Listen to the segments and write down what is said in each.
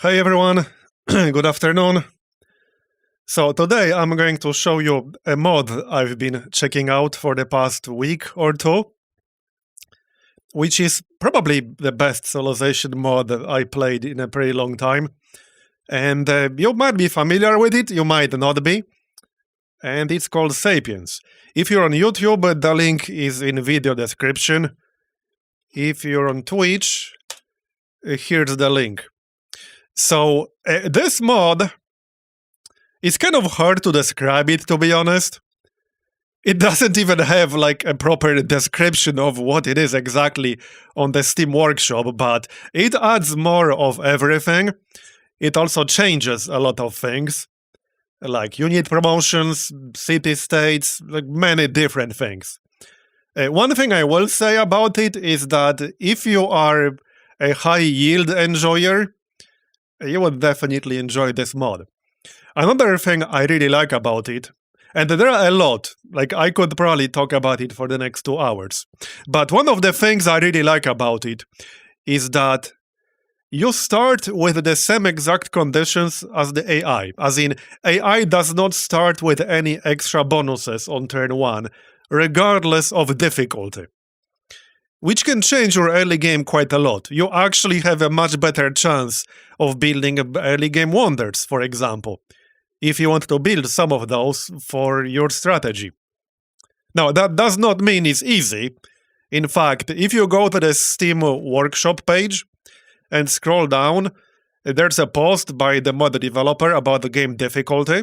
Hey everyone, good afternoon. So today I'm going to show you a mod I've been checking out for the past week or two, which is probably the best civilization mod I played in a pretty long time. And you might be familiar with it, you might not be. And it's called Sapiens. If you're on YouTube, the link is in video description. If you're on Twitch, here's the link. So this mod, it's kind of hard to describe it, to be honest. It doesn't even have like a proper description of what it is exactly on the Steam Workshop, but it adds more of everything. It also changes a lot of things, like unit promotions, city states, like many different things. One thing I will say about it is that if you are a high yield enjoyer, you will definitely enjoy this mod. Another thing I really like about it, and there are a lot, like I could probably talk about it for the next 2 hours, but one of the things I really like about it is that you start with the same exact conditions as the AI, as in AI does not start with any extra bonuses on turn 1, regardless of difficulty, which can change your early game quite a lot. You actually have a much better chance of building early game wonders, for example, if you want to build some of those for your strategy. Now, that does not mean it's easy. In fact, if you go to the Steam Workshop page and scroll down, there's a post by the mod developer about the game difficulty.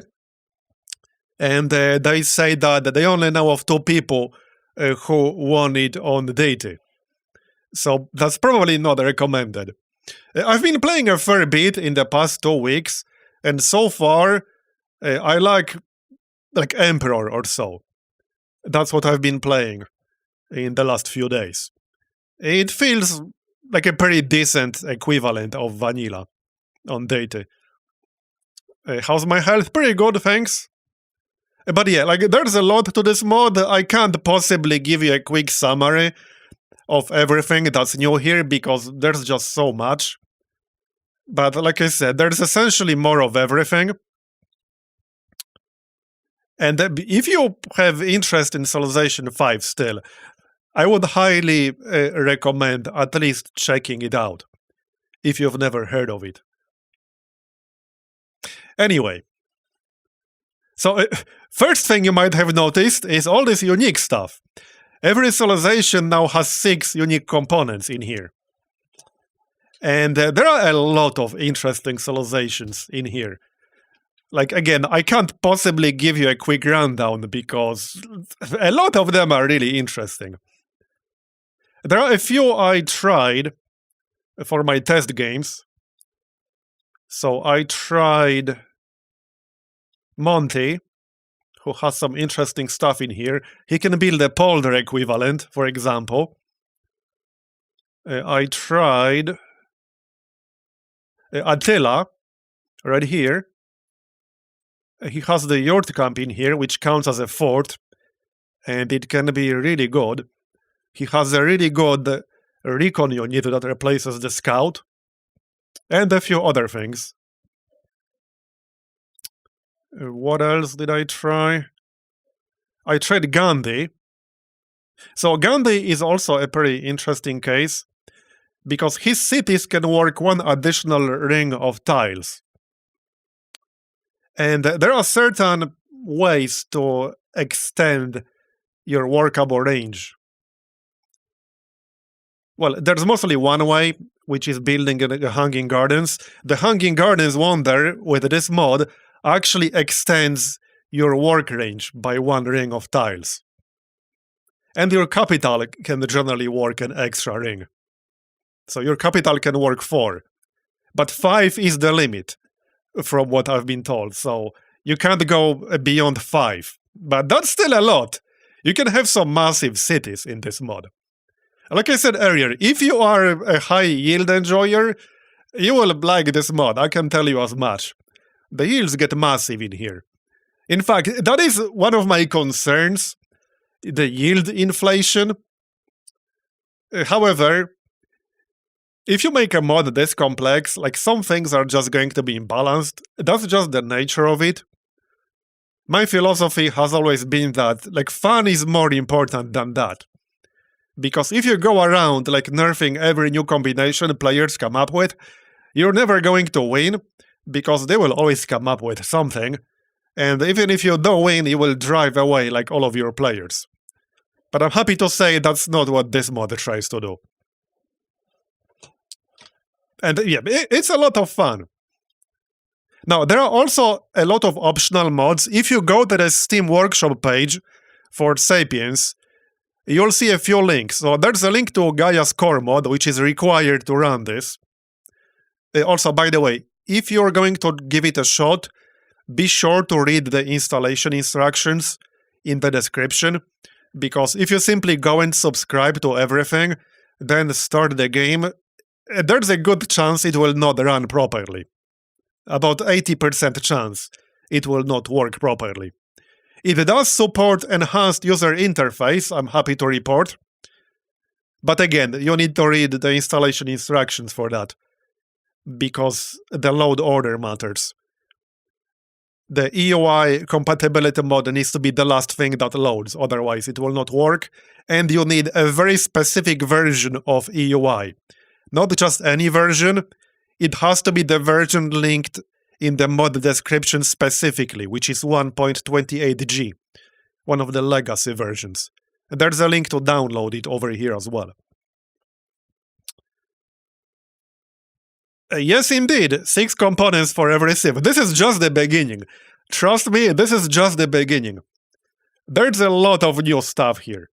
And they say that they only know of 2 people who won it on deity. So that's probably not recommended. I've been playing a fair bit in the past 2 weeks, and so far, I like Emperor or so. That's what I've been playing in the last few days. It feels like a pretty decent equivalent of vanilla on deity. How's my health? Pretty good, thanks. But yeah, like there's a lot to this mod. I can't possibly give you a quick summary of everything that's new here because there's just so much. But like I said, there's essentially more of everything. And if you have interest in Civilization 5 still, I would highly recommend at least checking it out, if you've never heard of it. Anyway, so first thing you might have noticed is all this unique stuff. Every civilization now has 6 unique components in here. And there are a lot of interesting civilizations in here. Like, again, I can't possibly give you a quick rundown because a lot of them are really interesting. There are a few I tried for my test games. So I tried Monty, who has some interesting stuff in here. He can build a polder equivalent, for example. I tried Attila, right here. He has the yurt camp in here, which counts as a fort, and it can be really good. He has a really good recon unit that replaces the scout, and a few other things. What else did I try? I tried Gandhi. So Gandhi is also a pretty interesting case, because his cities can work 1 additional ring of tiles. And there are certain ways to extend your workable range. Well, there's mostly one way, which is building the Hanging Gardens. The Hanging Gardens wonder, with this mod, actually extends your work range by 1 ring of tiles. And your capital can generally work an extra ring. So your capital can work 4. But 5 is the limit, from what I've been told. So you can't go beyond 5. But that's still a lot. You can have some massive cities in this mod. Like I said earlier, if you are a high yield enjoyer, you will like this mod, I can tell you as much. The yields get massive in here. In fact, that is one of my concerns, the yield inflation. However, If you make a mod this complex, like some things are just going to be imbalanced. That's just the nature of it. My philosophy has always been that like fun is more important than that. Because if you go around like nerfing every new combination players come up with, you're never going to win, because they will always come up with something, and even if you don't win, you will drive away like all of your players. But I'm happy to say that's not what this mod tries to do. And yeah, it's a lot of fun. Now, there are also a lot of optional mods. If you go to the Steam Workshop page for Sapiens, you'll see a few links. So there's a link to Gaia's core mod, which is required to run this. Also, by the way, if you're going to give it a shot, be sure to read the installation instructions in the description, because if you simply go and subscribe to everything, then start the game, there's a good chance it will not run properly. About 80% chance it will not work properly. It does support enhanced user interface, I'm happy to report. But again, you need to read the installation instructions for that, because the load order matters. The EUI compatibility mod needs to be the last thing that loads, otherwise it will not work, and you need a very specific version of EUI. Not just any version, it has to be the version linked in the mod description specifically, which is 1.28G, one of the legacy versions. There's a link to download it over here as well. Yes, indeed, 6 components for every sieve. This is just the beginning. Trust me, this is just the beginning. There's a lot of new stuff here.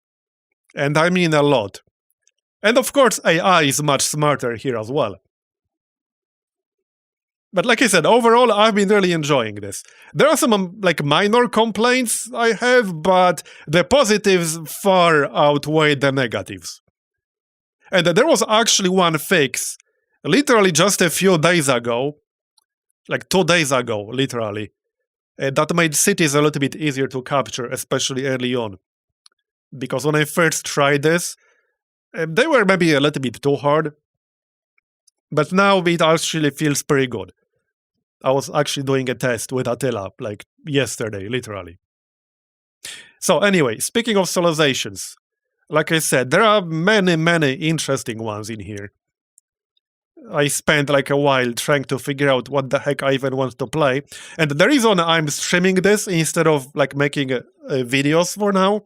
And I mean a lot. And of course, AI is much smarter here as well. But like I said, overall, I've been really enjoying this. There are some like minor complaints I have, but the positives far outweigh the negatives. And there was actually one fix, literally just a few days ago, like 2 days ago, literally, that made cities a little bit easier to capture, especially early on. Because when I first tried this, they were maybe a little bit too hard. But now it actually feels pretty good. I was actually doing a test with Attila, like yesterday, literally. So anyway, speaking of civilizations, like I said, there are many interesting ones in here. I spent like a while trying to figure out what the heck I even want to play. And the reason I'm streaming this instead of like making videos for now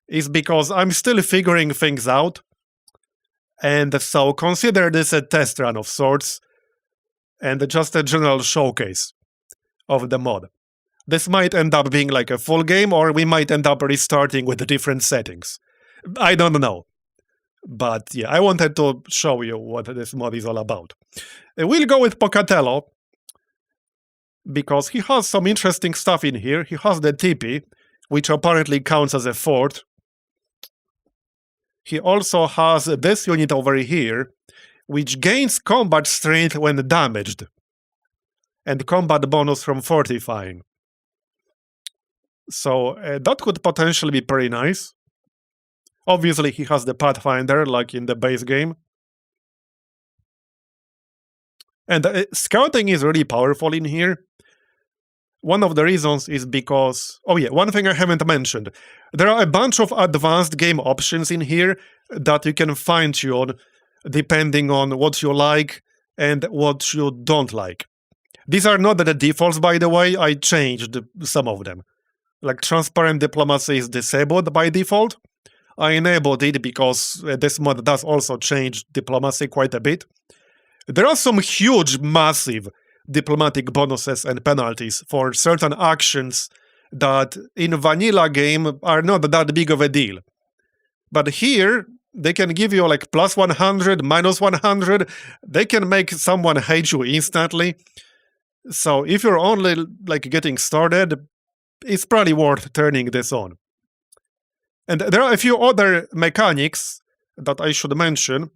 is because I'm still figuring things out. And so consider this a test run of sorts, and just a general showcase of the mod. This might end up being like a full game, or we might end up restarting with different settings. I don't know. But yeah, I wanted to show you what this mod is all about. We'll go with Pocatello, because he has some interesting stuff in here. He has the tipi, which apparently counts as a fort. He also has this unit over here, which gains combat strength when damaged, and combat bonus from fortifying. So that could potentially be pretty nice. Obviously, he has the Pathfinder, like in the base game. And scouting is really powerful in here. One of the reasons is because... Oh yeah, one thing I haven't mentioned. There are a bunch of advanced game options in here that you can fine-tune depending on what you like and what you don't like. These are not the defaults, by the way. I changed some of them. Like transparent diplomacy is disabled by default. I enabled it because this mod does also change diplomacy quite a bit. There are some huge, massive diplomatic bonuses and penalties for certain actions that in vanilla game are not that big of a deal. But here, they can give you like plus 100, minus 100. They can make someone hate you instantly. So if you're only like getting started, it's probably worth turning this on. And there are a few other mechanics that I should mention.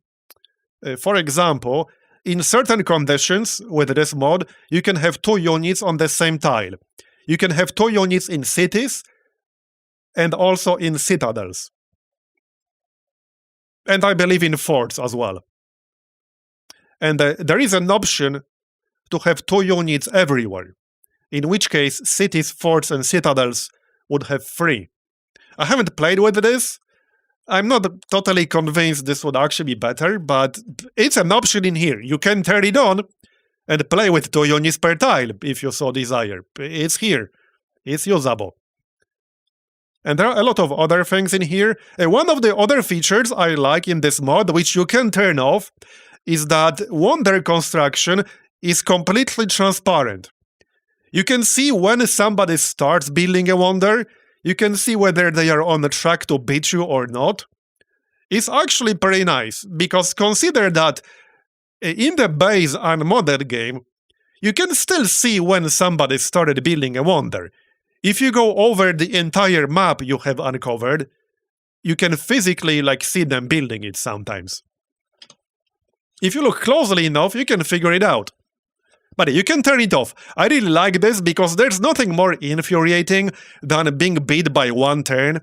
For example, in certain conditions with this mod, you can have 2 units on the same tile. You can have 2 units in cities and also in citadels. And I believe in forts as well. And there is an option to have 2 units everywhere, in which case cities, forts, and citadels would have 3. I haven't played with this. I'm not totally convinced this would actually be better, but it's an option in here. You can turn it on and play with 2 units per tile if you so desire. It's here. It's usable. And there are a lot of other things in here. One of the other features I like in this mod, which you can turn off, is that wonder construction is completely transparent. You can see when somebody starts building a wonder. You can see whether they are on the track to beat you or not. It's actually pretty nice, because consider that in the base unmodded game, you can still see when somebody started building a wonder. If you go over the entire map you have uncovered, you can physically see them building it sometimes. If you look closely enough, you can figure it out. But you can turn it off. I really like this because there's nothing more infuriating than being beat by 1 turn.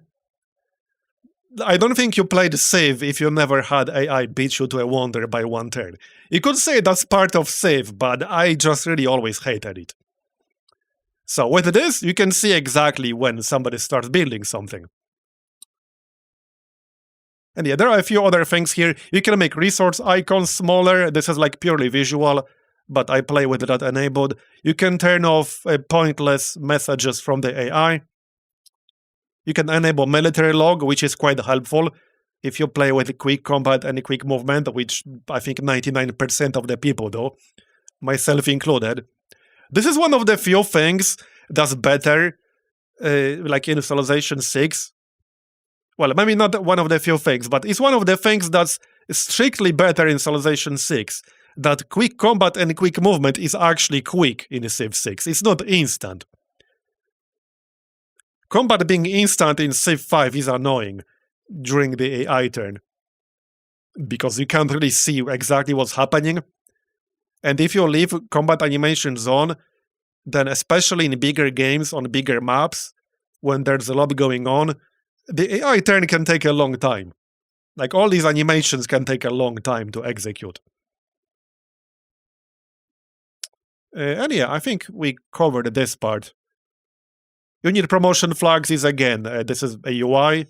I don't think you played Civ if you never had AI beat you to a wonder by 1 turn. You could say that's part of Civ, but I just really always hated it. So with this, you can see exactly when somebody starts building something. And yeah, there are a few other things here. You can make resource icons smaller. This is purely visual, but I play with that enabled. You can turn off pointless messages from the AI. You can enable military log, which is quite helpful if you play with quick combat and quick movement, which I think 99% of the people do, myself included. This is one of the few things that's better, in Civilization 6. Well, maybe not one of the few things, but it's one of the things that's strictly better in Civilization 6. That quick combat and quick movement is actually quick in Civ 6. It's not instant. Combat being instant in Civ 5 is annoying during the AI turn, because you can't really see exactly what's happening. And if you leave combat animations on, then especially in bigger games on bigger maps, when there's a lot going on, the AI turn can take a long time. All these animations can take a long time to execute. And yeah, I think we covered this part. Unit promotion flags is again, this is a UI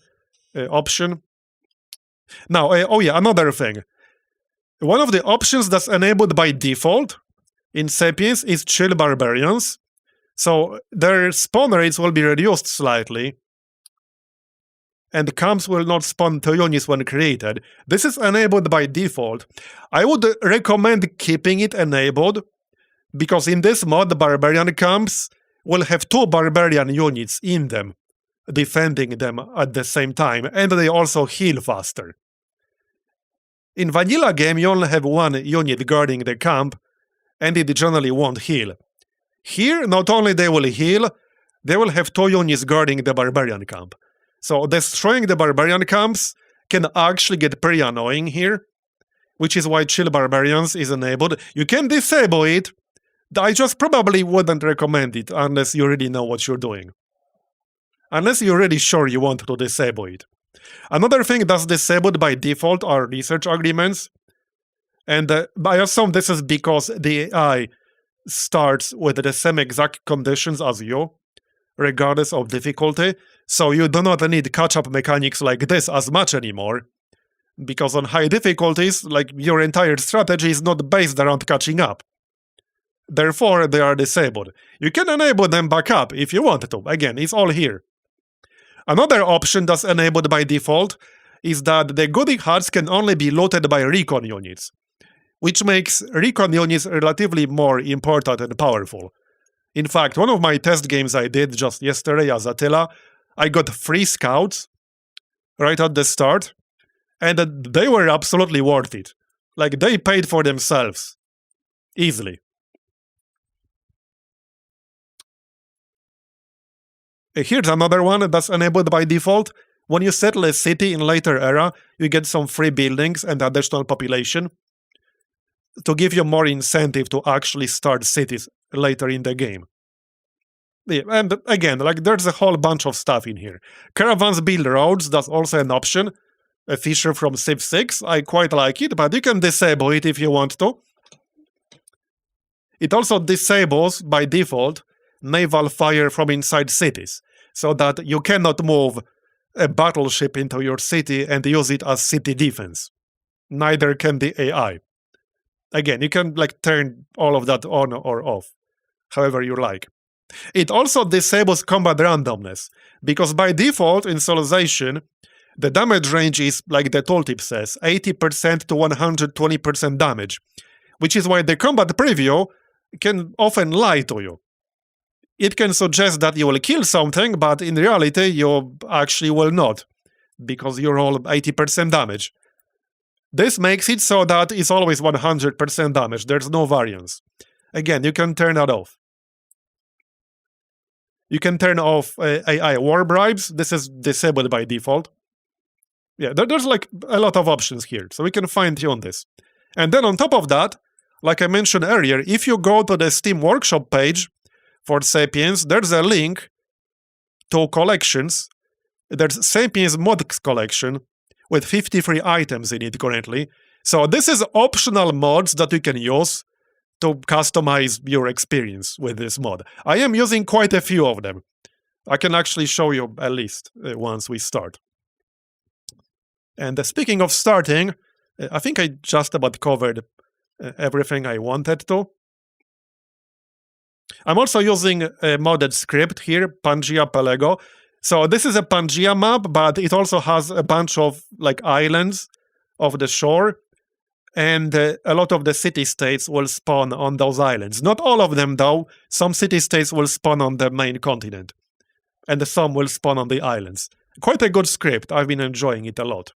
option. Now, oh yeah, another thing. One of the options that's enabled by default in Sapiens is Chill Barbarians. So their spawn rates will be reduced slightly, and camps will not spawn 2 units when created. This is enabled by default. I would recommend keeping it enabled, because in this mod, the barbarian camps will have 2 barbarian units in them, defending them at the same time, and they also heal faster. In vanilla game, you only have 1 unit guarding the camp, and it generally won't heal. Here, not only they will heal, they will have 2 units guarding the barbarian camp. So destroying the barbarian camps can actually get pretty annoying here, which is why Chill Barbarians is enabled. You can disable it. I just probably wouldn't recommend it unless you really know what you're doing. Unless you're really sure you want to disable it. Another thing that's disabled by default are research agreements. And I assume this is because the AI starts with the same exact conditions as you, regardless of difficulty. So you do not need catch-up mechanics like this as much anymore. Because on high difficulties, your entire strategy is not based around catching up. Therefore, they are disabled. You can enable them back up if you want to. Again, it's all here. Another option that's enabled by default is that the goodie huts can only be looted by recon units, which makes recon units relatively more important and powerful. In fact, one of my test games I did just yesterday as Attila, I got 3 scouts right at the start, and they were absolutely worth it. They paid for themselves. Easily. Here's another one that's enabled by default. When you settle a city in later era, you get some free buildings and additional population to give you more incentive to actually start cities later in the game. Yeah, and again, there's a whole bunch of stuff in here. Caravans build roads, that's also an option. A feature from Civ 6, I quite like it, but you can disable it if you want to. It also disables, by default, naval fire from inside cities, so that you cannot move a battleship into your city and use it as city defense. Neither can the AI. Again, you can turn all of that on or off, however you like. It also disables combat randomness, because by default in Civilization, the damage range is, like the tooltip says, 80% to 120% damage, which is why the combat preview can often lie to you. It can suggest that you will kill something, but in reality you actually will not, because you roll 80% damage. This makes it so that it's always 100% damage, there's no variance. Again, you can turn that off. You can turn off AI war bribes, this is disabled by default. Yeah, there's a lot of options here, so we can fine-tune this. And then on top of that, like I mentioned earlier, if you go to the Steam Workshop page for Sapiens, there's a link to collections. There's Sapiens Mods collection with 53 items in it currently. So this is optional mods that you can use to customize your experience with this mod. I am using quite a few of them. I can actually show you a list once we start. And speaking of starting, I think I just about covered everything I wanted to. I'm also using a modded script here, Pangea Pelego. So this is a Pangea map, but it also has a bunch of islands of the shore, and a lot of the city-states will spawn on those islands. Not all of them, though. Some city-states will spawn on the main continent, and some will spawn on the islands. Quite a good script. I've been enjoying it a lot.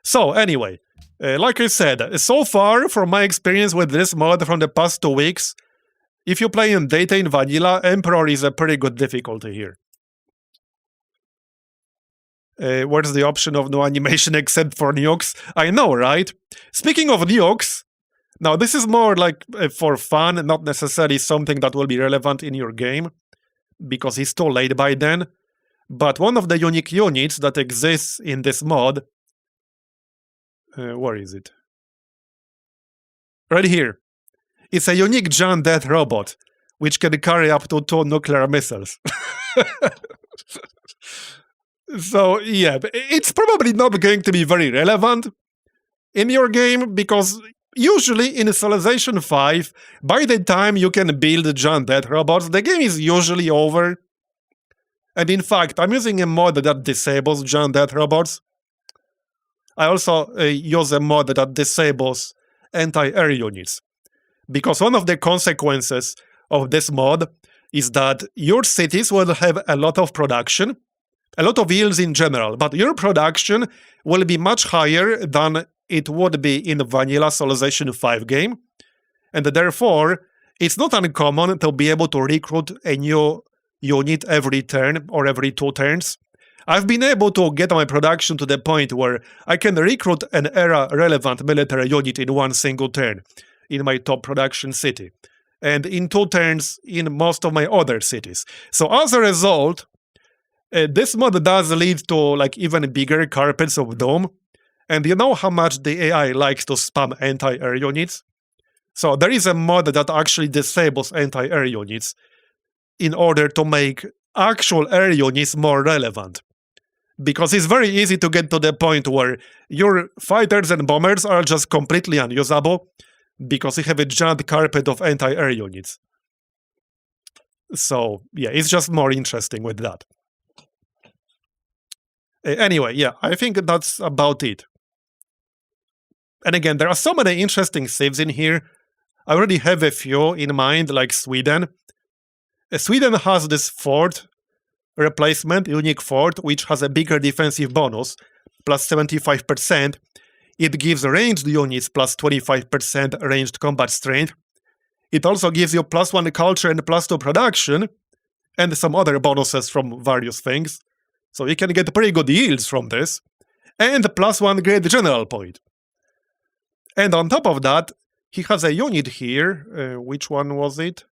So anyway, like I said, so far from my experience with this mod from the past 2 weeks, if you play in Data in Vanilla, Emperor is a pretty good difficulty here. Where's the option of no animation except for nukes? I know, right? Speaking of nukes, now this is more for fun, not necessarily something that will be relevant in your game, because it's too late by then. But one of the unique units that exists in this mod, where is it? Right here. It's a unique giant death robot, which can carry up to 2 nuclear missiles. So, yeah, it's probably not going to be very relevant in your game, because usually in Civilization 5, by the time you can build giant death robots, the game is usually over. And in fact, I'm using a mod that disables giant death robots. I also use a mod that disables anti-air units, because one of the consequences of this mod is that your cities will have a lot of production, a lot of yields in general, but your production will be much higher than it would be in vanilla Civilization 5 game, and therefore it's not uncommon to be able to recruit a new unit every turn or every 2 turns. I've been able to get my production to the point where I can recruit an era-relevant military unit in 1 single turn in my top production city, and in 2 turns in most of my other cities. So as a result, this mod does lead to even bigger carpets of doom, and you know how much the AI likes to spam anti-air units? So there is a mod that actually disables anti-air units in order to make actual air units more relevant. Because it's very easy to get to the point where your fighters and bombers are just completely unusable because you have a giant carpet of anti-air units. So, yeah, it's just more interesting with that. Anyway, yeah, I think that's about it. And again, there are so many interesting saves in here. I already have a few in mind, like Sweden. Sweden has this fort replacement, unique fort, which has a bigger defensive bonus, plus 75%. It gives ranged units plus 25% ranged combat strength. It also gives you plus 1 culture and plus 2 production, and some other bonuses from various things. So you can get pretty good yields from this, and plus 1 great general point. And on top of that, he has a unit here. Which one was it?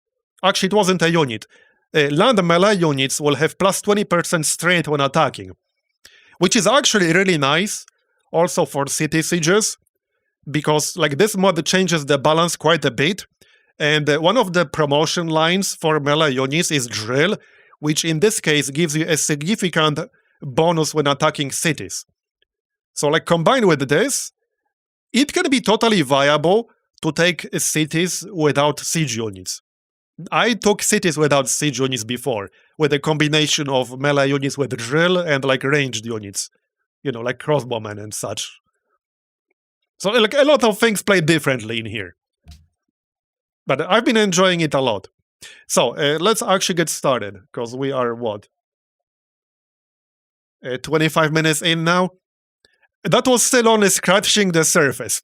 Actually, it wasn't a unit. Land melee units will have plus 20% strength when attacking, which is actually really nice also for city sieges, because this mod changes the balance quite a bit. And one of the promotion lines for melee units is drill, which in this case gives you a significant bonus when attacking cities. So like combined with this, it can be totally viable to take cities without siege units. I took cities without siege units before, with a combination of melee units with drill and like ranged units, you know, like crossbowmen and such. So like a lot of things play differently in here. But I've been enjoying it a lot. So let's actually get started, because we are what? 25 minutes in now? That was still only scratching the surface.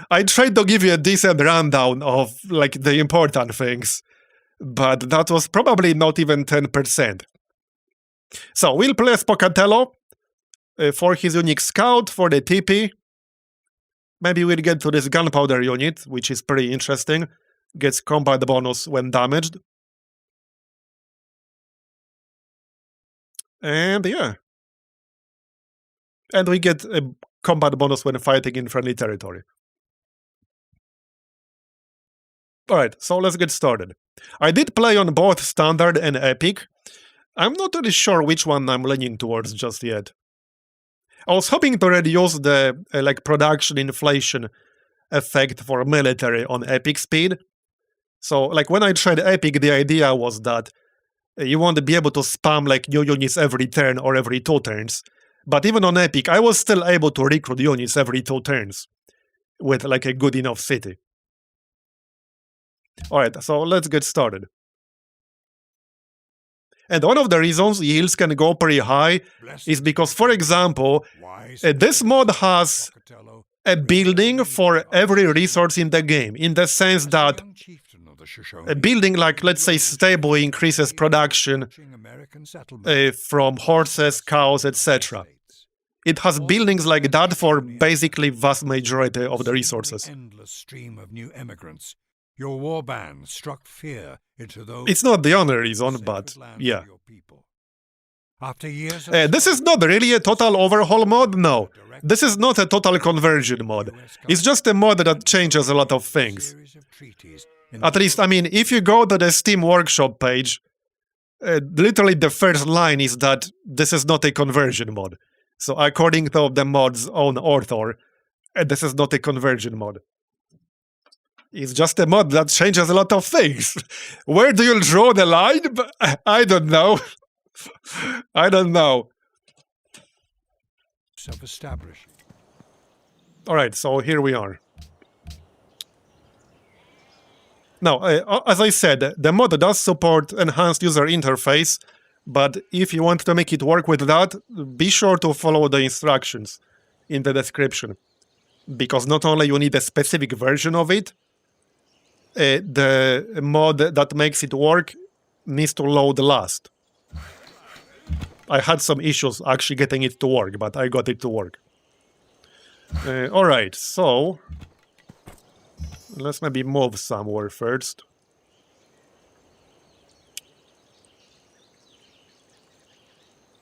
I tried to give you a decent rundown of like the important things, but that was probably not even 10%. So we'll play Spocatello for his unique scout, for the TP. Maybe we'll get to this gunpowder unit, which is pretty interesting. Gets combat bonus when damaged. And yeah. And we get a combat bonus when fighting in friendly territory. Alright, so let's get started. I did play on both Standard and Epic. I'm not really sure which one I'm leaning towards just yet. I was hoping to reduce the like production inflation effect for military on Epic speed. So like when I tried Epic, the idea was that you won't be able to spam like new units every turn or every 2 turns. But even on Epic, I was still able to recruit units every 2 turns with like a good enough city. Alright, so let's get started. And one of the reasons yields can go pretty high is because, for example, this mod has a building for every resource in the game, in the sense that a building like, let's say, stable increases production from horses, cows, etc. It has buildings like that for basically vast majority of the resources. Endless stream of new immigrants. Your war ban struck fear into those. It's not the only reason, but yeah. After years this is not really a total overhaul mod, no. This is not a total conversion mod. It's just a mod that changes a lot of things. At least, I mean, if you go to the Steam Workshop page, literally the first line is that this is not a conversion mod. So according to the mod's own author, this is not a conversion mod. It's just a mod that changes a lot of things. Where do you draw the line? I don't know. I don't know. Self-established. Alright, so here we are. Now, as I said, the mod does support enhanced user interface, but if you want to make it work with that, be sure to follow the instructions in the description. Because not only you need a specific version of it, the mod that makes it work needs to load last. I had some issues actually getting it to work, but I got it to work. Alright, so let's maybe move somewhere first.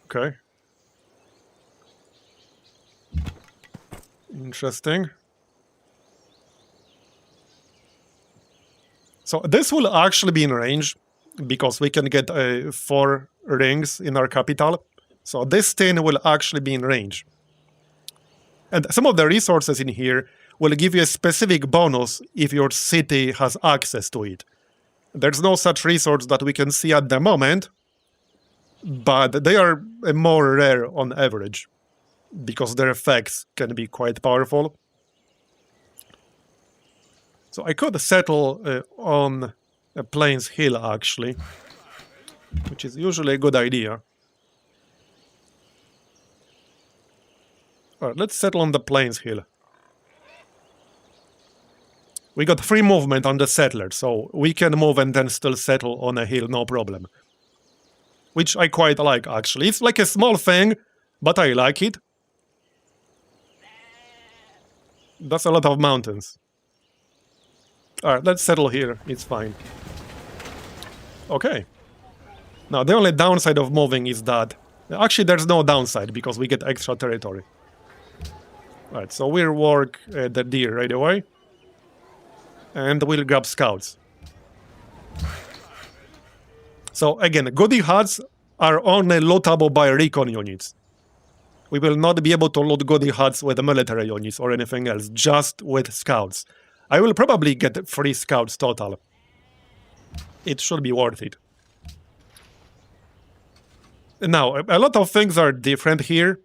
Okay. Interesting. So this will actually be in range, because we can get 4 rings in our capital. So this tin will actually be in range. And some of the resources in here will give you a specific bonus if your city has access to it. There's no such resource that we can see at the moment, but they are more rare on average, because their effects can be quite powerful. So I could settle on a Plains Hill, actually, which is usually a good idea. Alright, let's settle on the Plains Hill. We got free movement on the settler, so we can move and then still settle on a hill, no problem. Which I quite like, actually. It's like a small thing, but I like it. That's a lot of mountains. Alright, let's settle here. It's fine. Okay. Now, the only downside of moving is that... Actually, there's no downside, because we get extra territory. Alright, so we'll work the deer right away. And we'll grab scouts. So again, goodie huts are only lootable by recon units. We will not be able to loot goodie huts with military units or anything else, just with scouts. I will probably get 3 scouts total. It should be worth it. Now, a lot of things are different here.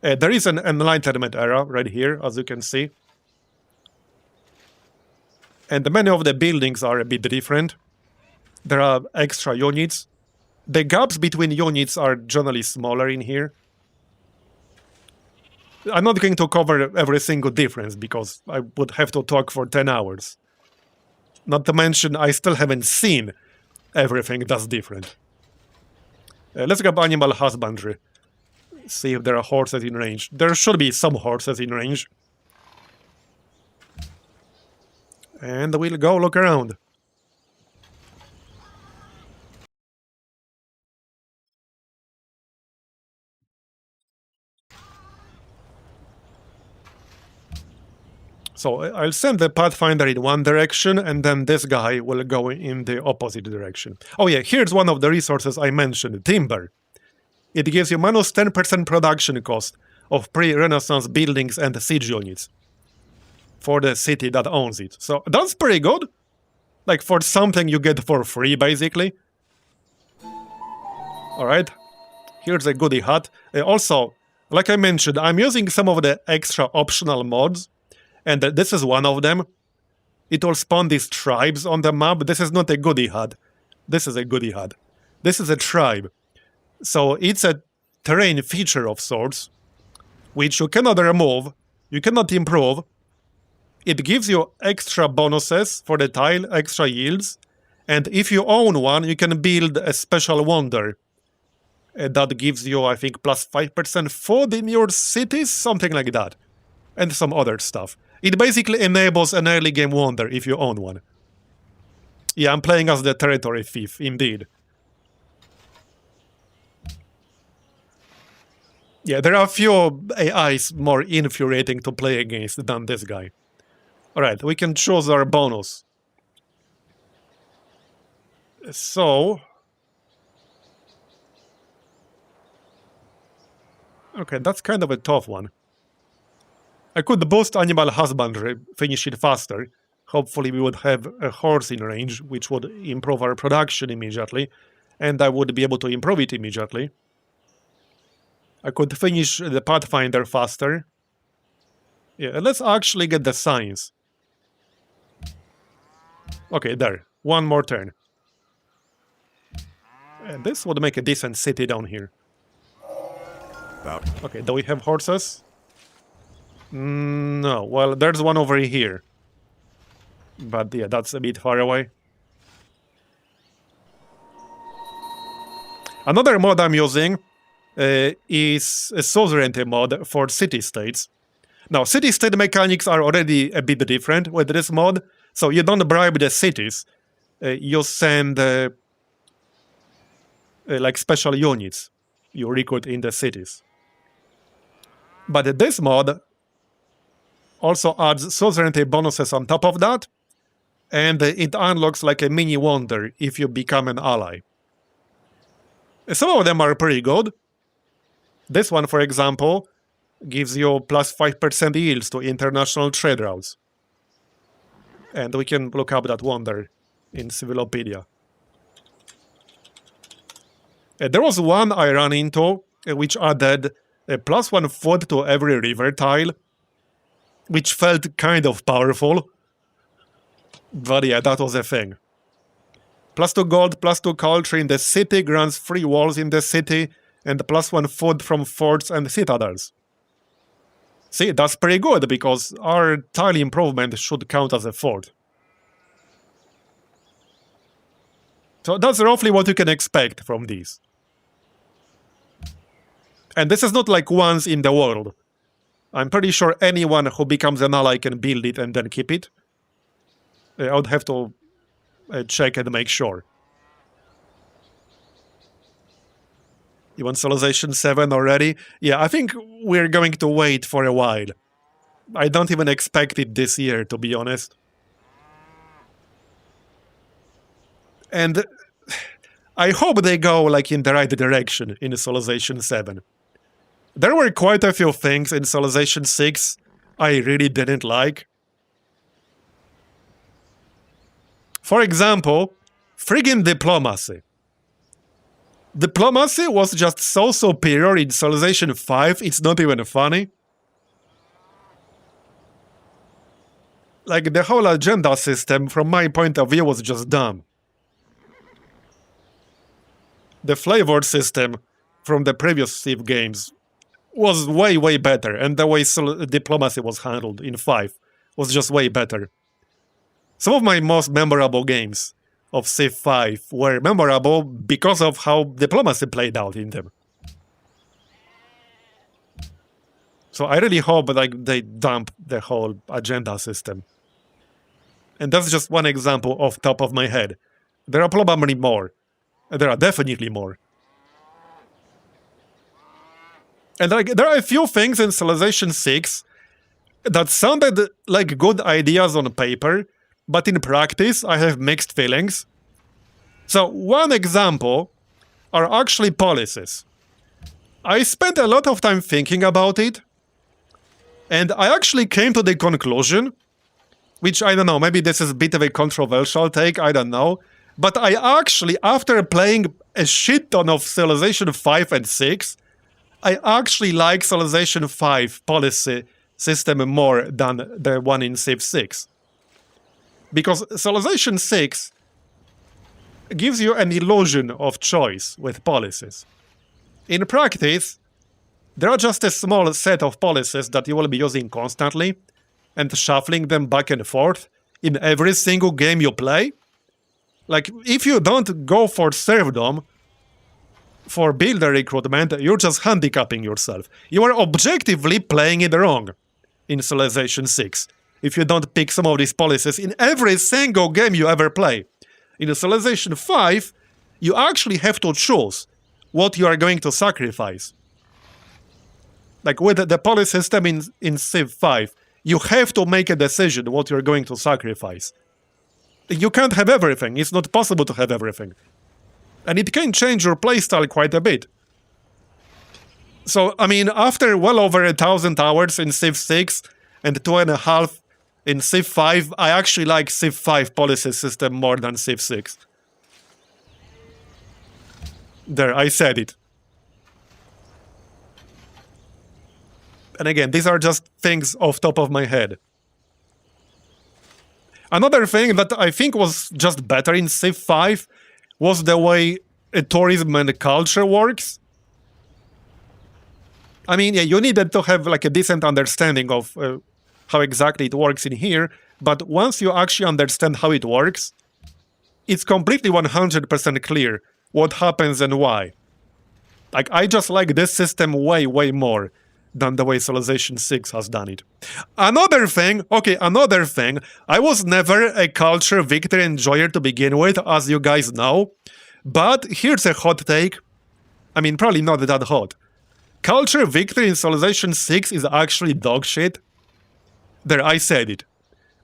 There is an Enlightenment era right here, as you can see. And many of the buildings are a bit different. There are extra units. The gaps between units are generally smaller in here. I'm not going to cover every single difference because I would have to talk for 10 hours. Not to mention, I still haven't seen everything that's different. Let's grab animal husbandry. See if there are horses in range. There should be some horses in range. And we'll go look around. So I'll send the Pathfinder in one direction, and then this guy will go in the opposite direction. Oh yeah, here's one of the resources I mentioned, timber. It gives you minus 10% production cost of pre-Renaissance buildings and siege units for the city that owns it. So that's pretty good. Like for something you get for free, basically. Alright, here's a goodie hut. Also, like I mentioned, I'm using some of the extra optional mods. And this is one of them. It will spawn these tribes on the map. This is not a goodie hut. This is a goodie hut. This is a tribe. So it's a terrain feature of sorts, which you cannot remove, you cannot improve. It gives you extra bonuses for the tile, extra yields. And if you own one, you can build a special wonder. That gives you, I think, plus 5% food in your cities, something like that. And some other stuff. It basically enables an early game wonder if you own one. Yeah, I'm playing as the territory thief, indeed. Yeah, there are a few AIs more infuriating to play against than this guy. Alright, we can choose our bonus. So... okay, that's kind of a tough one. I could boost animal husbandry, finish it faster. Hopefully we would have a horse in range, which would improve our production immediately, and I would be able to improve it immediately. I could finish the Pathfinder faster. Yeah, let's actually get the science. Okay, there. One more turn. And this would make a decent city down here. Okay, do we have horses? No, well, there's one over here. But yeah, that's a bit far away. Another mod I'm using is a sovereignty mod for city-states. Now, city-state mechanics are already a bit different with this mod, so you don't bribe the cities. You send like special units you recruit in the cities. But this mod also adds sovereignty bonuses on top of that, and it unlocks like a mini wonder if you become an ally. Some of them are pretty good. This one, for example, gives you plus 5% yields to international trade routes. And we can look up that wonder in Civilopedia. There was one I ran into, which added a plus 1 foot to every river tile, which felt kind of powerful. But yeah, that was a thing. Plus 2 gold, plus 2 culture in the city grants free walls in the city, and plus 1 food from forts and citadels. See, that's pretty good, because our tile improvement should count as a fort. So that's roughly what you can expect from these. And this is not like once in the world. I'm pretty sure anyone who becomes an ally can build it and then keep it. I would have to check and make sure. You want Civilization 7 already? Yeah, I think we're going to wait for a while. I don't even expect it this year, to be honest. And I hope they go like in the right direction in Civilization 7. There were quite a few things in Civilization 6 I really didn't like. For example, friggin' diplomacy. Diplomacy was just so superior in Civilization 5, it's not even funny. Like, the whole agenda system, from my point of view, was just dumb. The flavored system from the previous Civ games was way, way better, and the way diplomacy was handled in 5 was just way better. Some of my most memorable games of Civ 5 were memorable because of how diplomacy played out in them. So I really hope like they dump the whole agenda system. And that's just one example off top of my head. There are probably more. There are definitely more. And like, there are a few things in Civilization 6 that sounded like good ideas on paper, but in practice I have mixed feelings. So one example are actually policies. I spent a lot of time thinking about it, and I actually came to the conclusion, which I don't know, maybe this is a bit of a controversial take, I don't know, but I actually, after playing a shit ton of Civilization 5 and 6, I actually like Civilization 5 policy system more than the one in Civ 6. Because Civilization 6 gives you an illusion of choice with policies. In practice, there are just a small set of policies that you will be using constantly and shuffling them back and forth in every single game you play. Like, if you don't go for serfdom, for builder recruitment, you're just handicapping yourself. You are objectively playing it wrong in Civilization 6 if you don't pick some of these policies in every single game you ever play. In Civilization 5, you actually have to choose what you are going to sacrifice. Like with the policy system in Civ 5, you have to make a decision what you're going to sacrifice. You can't have everything. It's not possible to have everything. And it can change your playstyle quite a bit. So, I mean, after well over 1,000 hours in Civ 6 and 2.5 in Civ 5, I actually like Civ 5 policy system more than Civ 6. There, I said it. And again, these are just things off top of my head. Another thing that I think was just better in Civ 5 was the way tourism and culture works. I mean, yeah, you needed to have like a decent understanding of how exactly it works in here, but once you actually understand how it works, it's completely 100% clear what happens and why. Like, I just like this system way, way more than the way Civilization 6 has done it. Another thing, I was never a culture victory enjoyer to begin with, as you guys know, but here's a hot take. I mean, probably not that hot. Culture victory in Civilization 6 is actually dog shit. There, I said it.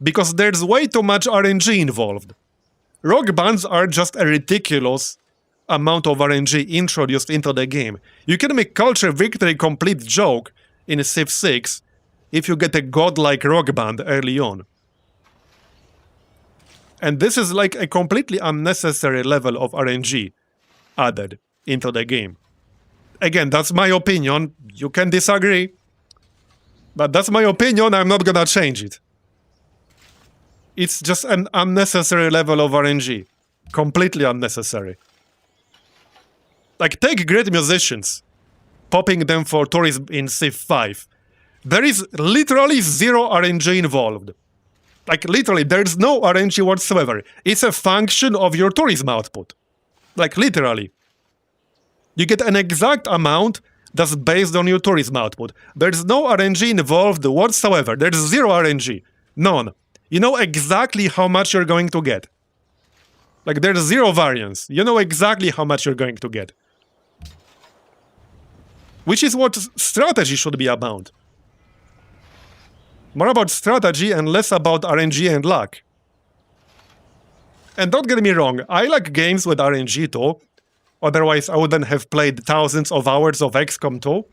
Because there's way too much RNG involved. Rock bands are just a ridiculous amount of RNG introduced into the game. You can make culture victory a complete joke in Civ 6 if you get a godlike rock band early on. And this is like a completely unnecessary level of RNG added into the game. Again, that's my opinion. You can disagree. But that's my opinion, I'm not gonna change it. It's just an unnecessary level of RNG. Completely unnecessary. Like, take great musicians, popping them for tourism in Civ 5. There is literally zero RNG involved. Like, literally, there's no RNG whatsoever. It's a function of your tourism output. Like, literally. You get an exact amount that's based on your tourism output. There's no RNG involved whatsoever. There's zero RNG. None. You know exactly how much you're going to get. Like, there's zero variance. You know exactly how much you're going to get. Which is what strategy should be about. More about strategy and less about RNG and luck. And don't get me wrong, I like games with RNG too. Otherwise, I wouldn't have played thousands of hours of XCOM 2.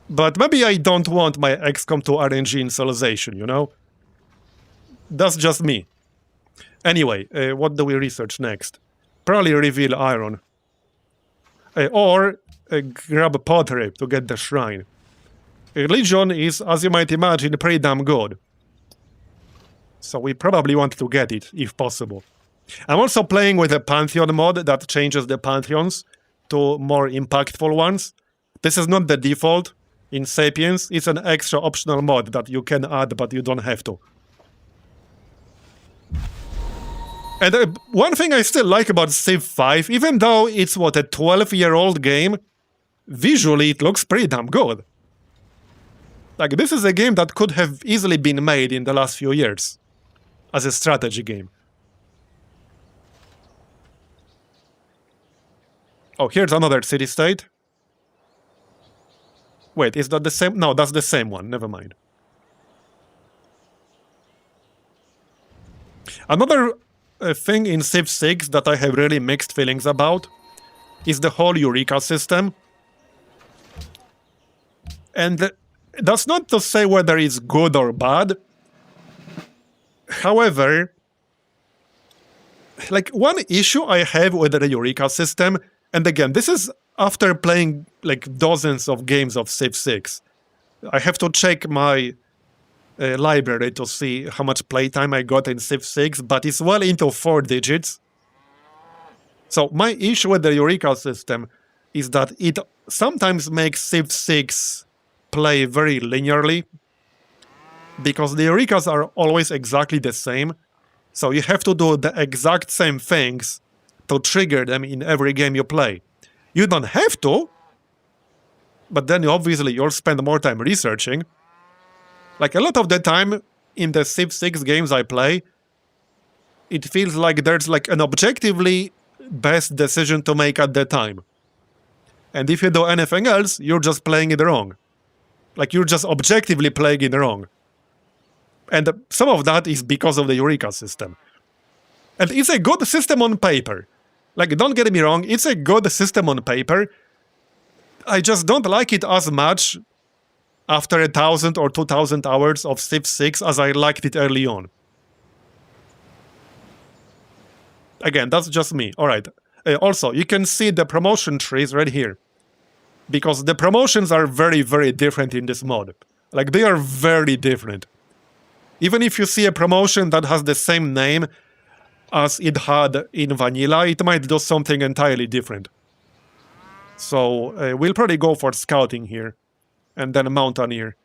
But maybe I don't want my XCOM 2 RNG initialization, you know? That's just me. Anyway, what do we research next? Probably reveal iron. Or grab pottery to get the shrine. Religion is, as you might imagine, pretty damn good. So we probably want to get it, if possible. I'm also playing with a Pantheon mod that changes the Pantheons to more impactful ones. This is not the default in Sapiens. It's an extra optional mod that you can add, but you don't have to. And one thing I still like about Civ 5, even though it's, what, a 12-year-old game, visually it looks pretty damn good. Like, this is a game that could have easily been made in the last few years as a strategy game. Oh, here's another city-state. Wait, is that the same? No, that's the same one. Never mind. Another thing in Civ 6 that I have really mixed feelings about is the whole Eureka system. And that's not to say whether it's good or bad. However, like, one issue I have with the Eureka system, and again, this is after playing like dozens of games of Civ 6. I have to check my library to see how much playtime I got in Civ 6, but it's well into 4 digits. So my issue with the Eureka system is that it sometimes makes Civ 6 play very linearly, because the Eurekas are always exactly the same, so you have to do the exact same things to trigger them in every game you play. You don't have to, but then obviously you'll spend more time researching. Like, a lot of the time in the Civ 6 games I play, it feels like there's like an objectively best decision to make at the time. And if you do anything else, you're just playing it wrong. Like, you're just objectively playing it wrong. And some of that is because of the Eureka system. And it's a good system on paper. Like, don't get me wrong, it's a good system on paper. I just don't like it as much after 1,000 or 2,000 hours of Civ 6 as I liked it early on. Again, that's just me. Alright. Also, you can see the promotion trees right here. Because the promotions are very, very different in this mod. Like, they are very different. Even if you see a promotion that has the same name as it had in vanilla, it might do something entirely different. So, we'll probably go for scouting here. And then mountaineer.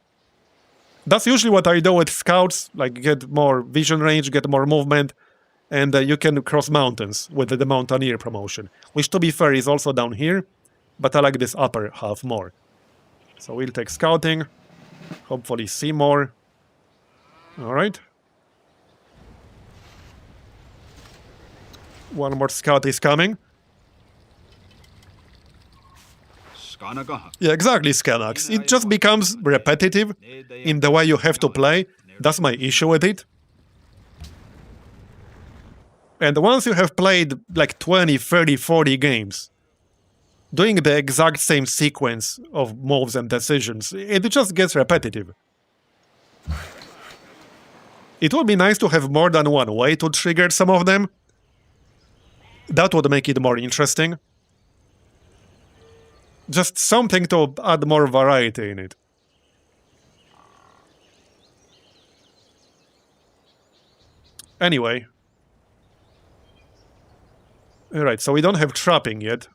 That's usually what I do with scouts. Like, get more vision range, get more movement. And you can cross mountains with the mountaineer promotion. Which, to be fair, is also down here. But I like this upper half more. So we'll take scouting. Hopefully see more. Alright. One more scout is coming. Yeah, exactly, Skanax. It just becomes repetitive in the way you have to play. That's my issue with it. And once you have played like 20, 30, 40 games, doing the exact same sequence of moves and decisions, it just gets repetitive. It would be nice to have more than one way to trigger some of them. That would make it more interesting. Just something to add more variety in it. Anyway. Alright, so we don't have trapping yet.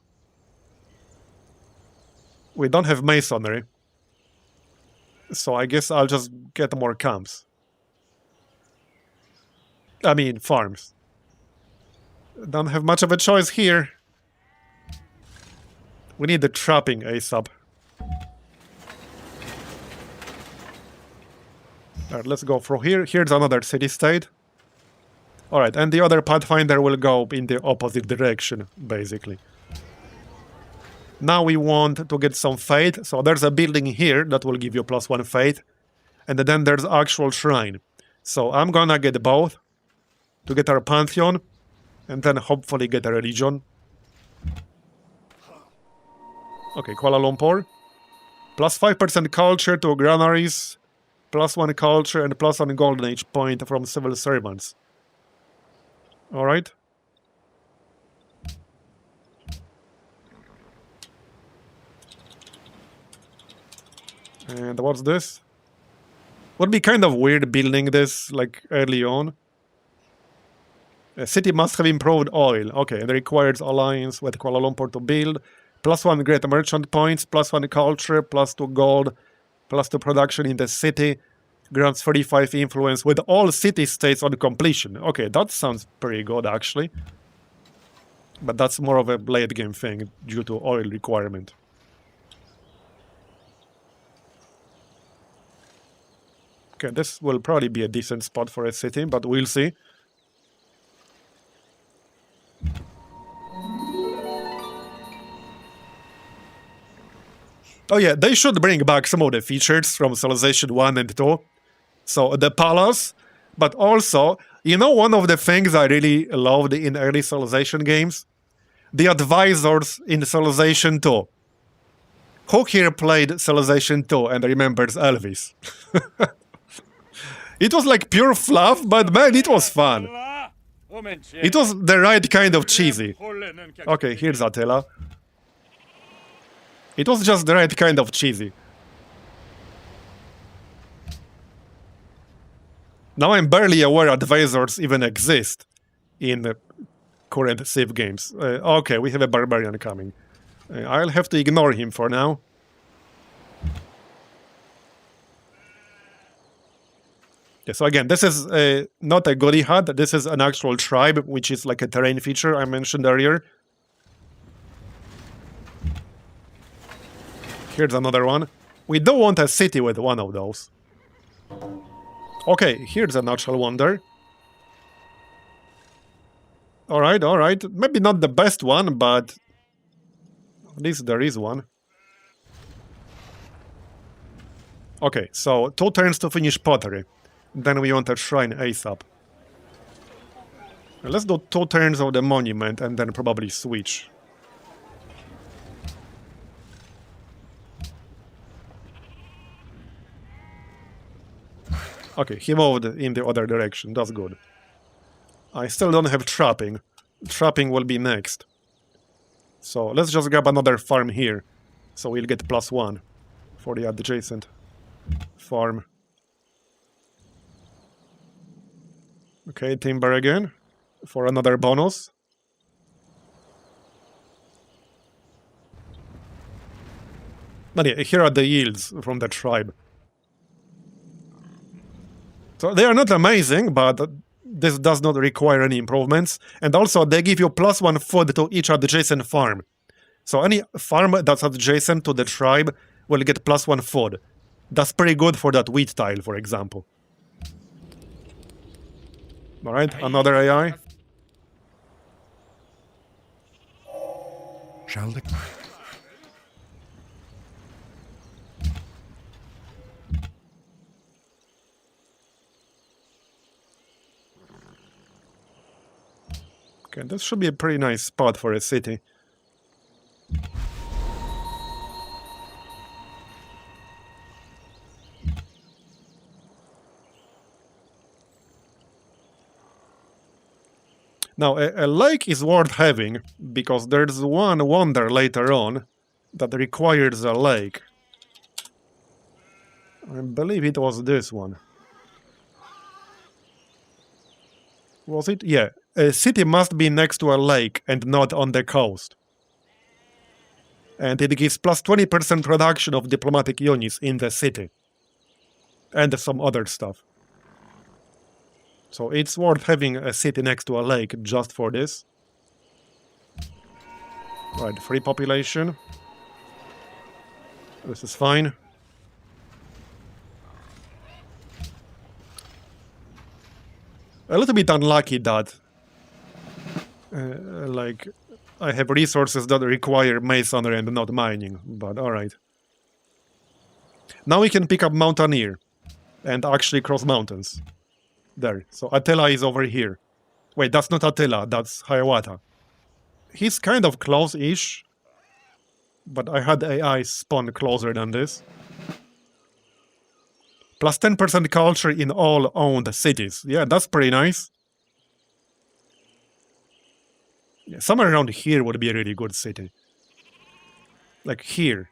We don't have masonry. So I guess I'll just get more camps. I mean, farms. Don't have much of a choice here. We need the trapping ASAP. Alright, let's go through here. Here's another city-state. Alright, and the other Pathfinder will go in the opposite direction, basically. Now we want to get some faith. So there's a building here that will give you +1 faith. And then there's actual shrine. So I'm gonna get both to get our Pantheon. And then hopefully get a religion. Okay, Kuala Lumpur. Plus 5% culture to granaries. Plus 1 culture and plus 1 golden age point from civil servants. Alright. And what's this? Would be kind of weird building this like early on. A city must have improved oil. Okay, and requires alliance with Kuala Lumpur to build. Plus 1 great merchant points, plus 1 culture, plus 2 gold, plus 2 production in the city. Grants 35 influence with all city-states on completion. Okay, that sounds pretty good actually. But that's more of a late game thing due to oil requirement. Okay, this will probably be a decent spot for a city, but we'll see. Oh yeah, they should bring back some of the features from Civilization 1 and 2. So the palace, but also, you know, one of the things I really loved in early Civilization games? The advisors in Civilization 2. Who here played Civilization 2 and remembers Elvis? It was like pure fluff, but man, it was fun. It was the right kind of cheesy. Okay, here's Attila. It was just the right kind of cheesy. Now I'm barely aware advisors even exist in the current Civ games. Okay, we have a barbarian coming. I'll have to ignore him for now. Yeah, so again, this is not a goodie hut, this is an actual tribe, which is like a terrain feature I mentioned earlier. Here's another one. We don't want a city with one of those. Okay, here's a natural wonder. Alright, alright. Maybe not the best one, but at least there is one. Okay, so 2 turns to finish pottery. Then we want a shrine ASAP. Let's do 2 turns of the monument and then probably switch. Okay, he moved in the other direction, that's good. I still don't have trapping. Trapping will be next. So let's just grab another farm here. So we'll get +1 for the adjacent farm. Okay, timber again for another bonus. But yeah, here are the yields from the tribe. So they are not amazing, but this does not require any improvements. And also, they give you +1 food to each adjacent farm. So any farm that's adjacent to the tribe will get +1 food. That's pretty good for that wheat tile, for example. Alright, another AI. Shall the... Okay, this should be a pretty nice spot for a city. Now, a lake is worth having, because there's one wonder later on that requires a lake. I believe it was this one. Was it? Yeah. A city must be next to a lake and not on the coast. And it gives +20% production of diplomatic units in the city. And some other stuff. So it's worth having a city next to a lake just for this. Right, free population. This is fine. A little bit unlucky that like I have resources that require masonry and not mining, but alright. Now we can pick up Mountaineer and actually cross mountains. There, so Attila is over here. Wait, that's not Attila, that's Hiawatha. He's kind of close-ish. But I had AI spawn closer than this. Plus 10% culture in all owned cities. Yeah, that's pretty nice. Yeah, somewhere around here would be a really good city. Like here.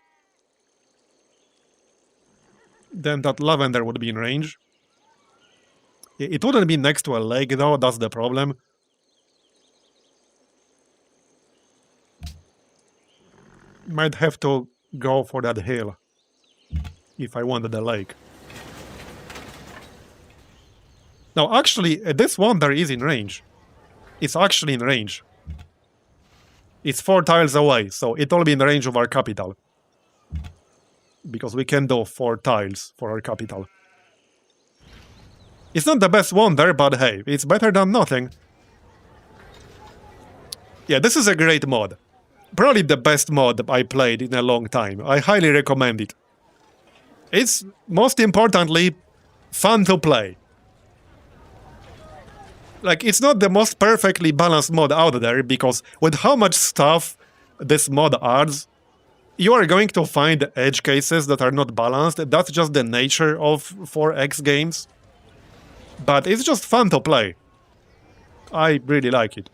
Then that lavender would be in range. It wouldn't be next to a lake though, that's the problem. Might have to go for that hill if I wanted the lake. Now actually, this wonder is in range. It's actually in range. It's 4 tiles away, so it'll be in range of our capital. Because we can do 4 tiles for our capital. It's not the best wonder, but hey, it's better than nothing. Yeah, this is a great mod. Probably the best mod I played in a long time. I highly recommend it. It's, most importantly, fun to play. Like, it's not the most perfectly balanced mod out there, because with how much stuff this mod adds, you are going to find edge cases that are not balanced. That's just the nature of 4X games. But it's just fun to play. I really like it.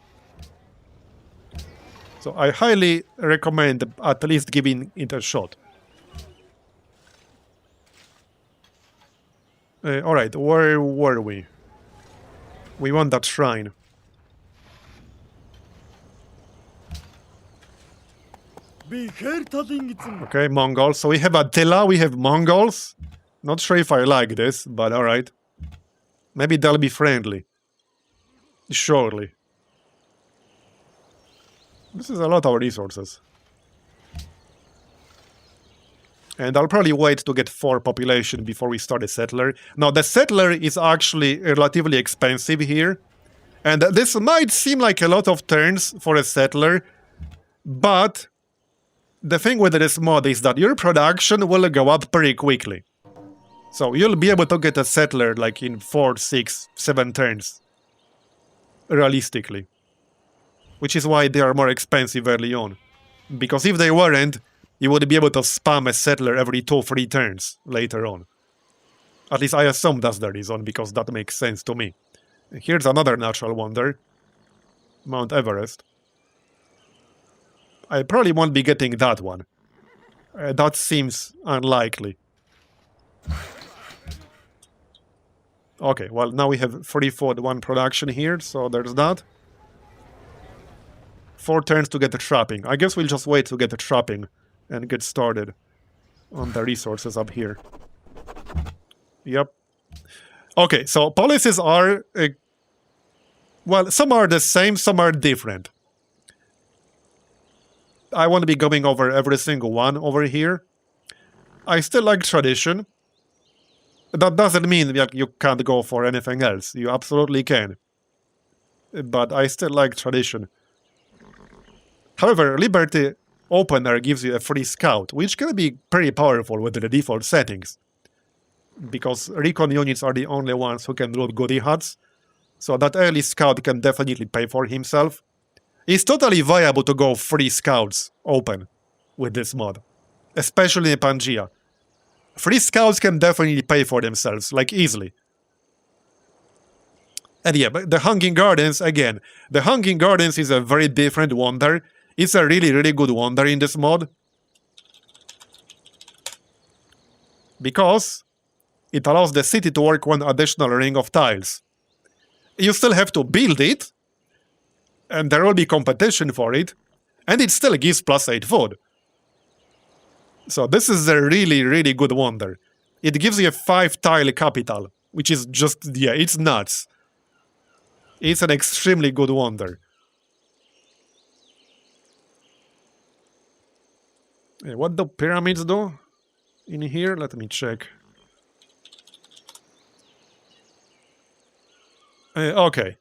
So I highly recommend at least giving it a shot. Alright, where were we? We want that shrine. Okay, Mongols. So we have Attila, we have Mongols. Not sure if I like this, but alright. Maybe they'll be friendly. Surely. This is a lot of resources. And I'll probably wait to get 4 population before we start a settler. Now, the settler is actually relatively expensive here. And this might seem like a lot of turns for a settler. But the thing with this mod is that your production will go up pretty quickly. So you'll be able to get a settler like in 4, 6, 7 turns. Realistically. Which is why they are more expensive early on. Because if they weren't, you would be able to spam a settler every 2, 3 turns later on. At least I assume that's the reason, because that makes sense to me. Here's another natural wonder. Mount Everest. I probably won't be getting that one. That seems unlikely. Okay, well, now we have 3-4-1 production here, so there's that. 4 turns to get the trapping. I guess we'll just wait to get the trapping and get started on the resources up here. Yep. Okay, so policies are... well, some are the same, some are different. I won't be going over every single one over here. I still like tradition. That doesn't mean that you can't go for anything else. You absolutely can. But I still like tradition. However, Liberty Opener gives you a free scout, which can be pretty powerful with the default settings. Because recon units are the only ones who can loot goodie huts, so that early scout can definitely pay for himself. It's totally viable to go free scouts open with this mod, especially in Pangaea. Free scouts can definitely pay for themselves, like easily. And yeah, but the Hanging Gardens, again, the Hanging Gardens is a very different wonder. It's a really, really good wonder in this mod. Because it allows the city to work 1 additional ring of tiles. You still have to build it, and there will be competition for it, and it still gives +8 food. So this is a really, really good wonder. It gives you a 5-tile capital, which is just, yeah, it's nuts. It's an extremely good wonder. What do pyramids do in here? Let me check. Okay.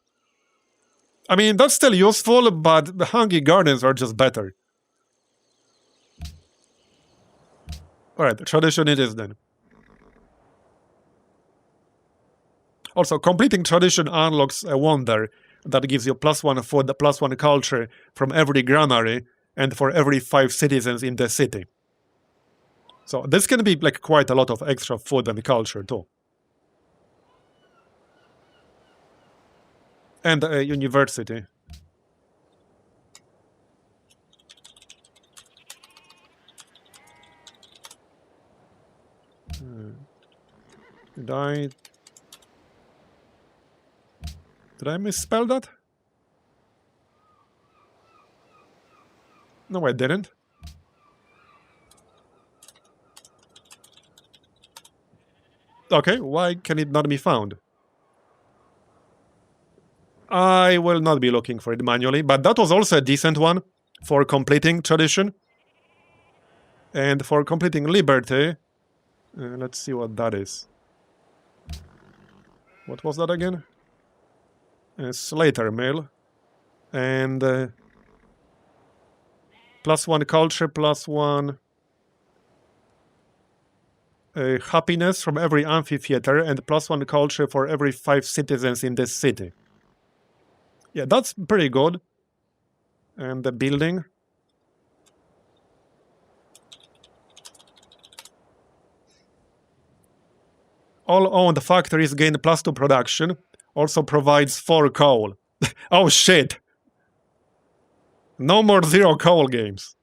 I mean, that's still useful, but the Hanging Gardens are just better. Alright, tradition it is then. Also, completing tradition unlocks a wonder that gives you +1 food, +1 culture from every granary, and for every 5 citizens in the city. So this can be like quite a lot of extra food and culture too. And a university. Did I misspell that? No, I didn't. Okay, why can it not be found? I will not be looking for it manually, but that was also a decent one for completing tradition. And for completing liberty, let's see what that is. What was that again? Slater mill. And +1 culture, +1 happiness from every amphitheater, and +1 culture for every 5 citizens in this city. Yeah, that's pretty good. And the building. All owned factories gain +2 production. Also provides 4 coal. Oh shit! No more 0 coal games.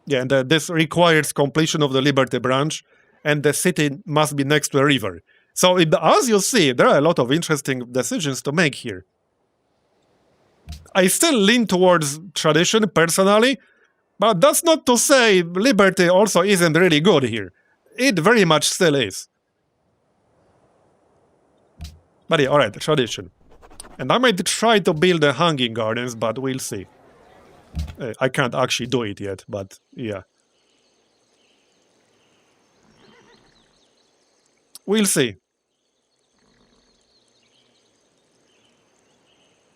Yeah, and this requires completion of the Liberty branch, and the city must be next to a river. So, as you see, there are a lot of interesting decisions to make here. I still lean towards tradition, personally, but that's not to say Liberty also isn't really good here. It very much still is. But yeah, alright, tradition. And I might try to build the hanging gardens, but we'll see. I can't actually do it yet, but yeah. We'll see.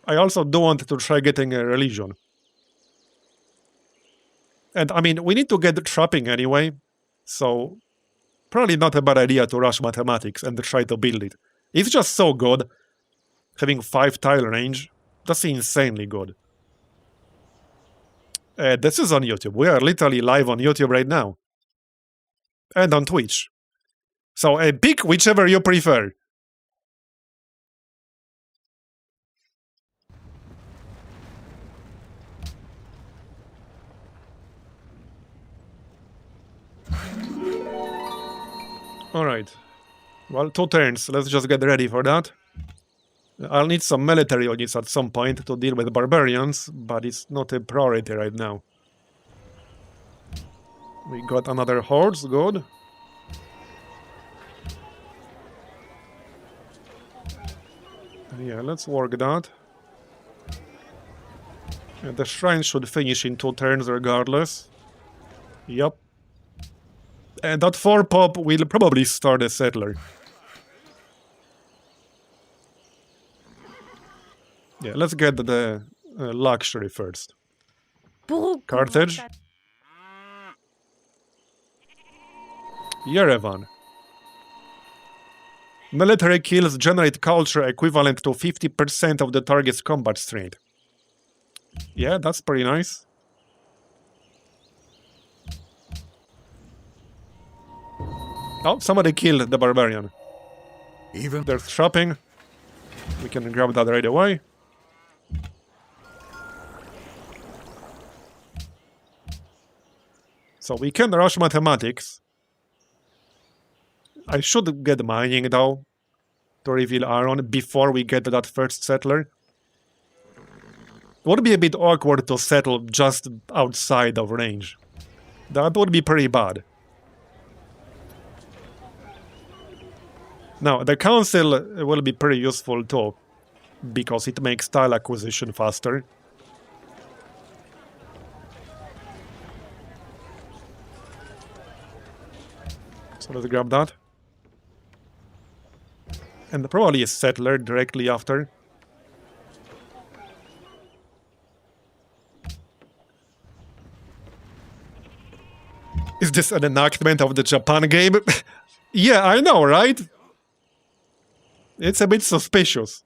I also do want to try getting a religion. And I mean, we need to get trapping anyway, so probably not a bad idea to rush mathematics and try to build it. It's just so good. Having 5 tile range, that's insanely good. This is on YouTube. We are literally live on YouTube right now. And on Twitch. So pick whichever you prefer. Alright. Well, 2 turns. Let's just get ready for that. I'll need some military units at some point to deal with barbarians, but it's not a priority right now. We got another horse, good. Yeah, let's work that. And the shrine should finish in 2 turns regardless. Yup. And that 4 pop will probably start a settler. Yeah, let's get the luxury first. Carthage. Yerevan. Military kills generate culture equivalent to 50% of the target's combat strength. Yeah, that's pretty nice. Oh, somebody killed the barbarian. Even There's shopping. We can grab that right away. So we can rush mathematics. I should get mining though, to reveal iron before we get to that first settler. It would be a bit awkward to settle just outside of range. That would be pretty bad. Now, the council will be pretty useful too, because it makes tile acquisition faster. So let's grab that. And probably a settler directly after. Is this an enactment of the Japan game? Yeah, I know, right? It's a bit suspicious.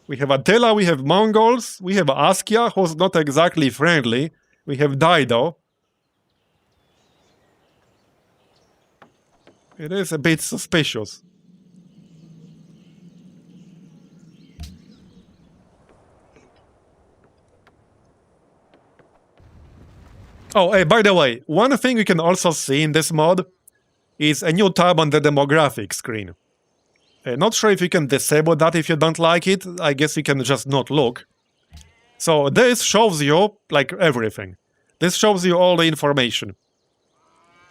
We have Attila, we have Mongols, we have Askia, who's not exactly friendly. We have Dido. It is a bit suspicious. Oh, hey, by the way, one thing you can also see in this mod is a new tab on the demographic screen. Not sure if you can disable that if you don't like it. I guess you can just not look. So this shows you, like, everything. This shows you all the information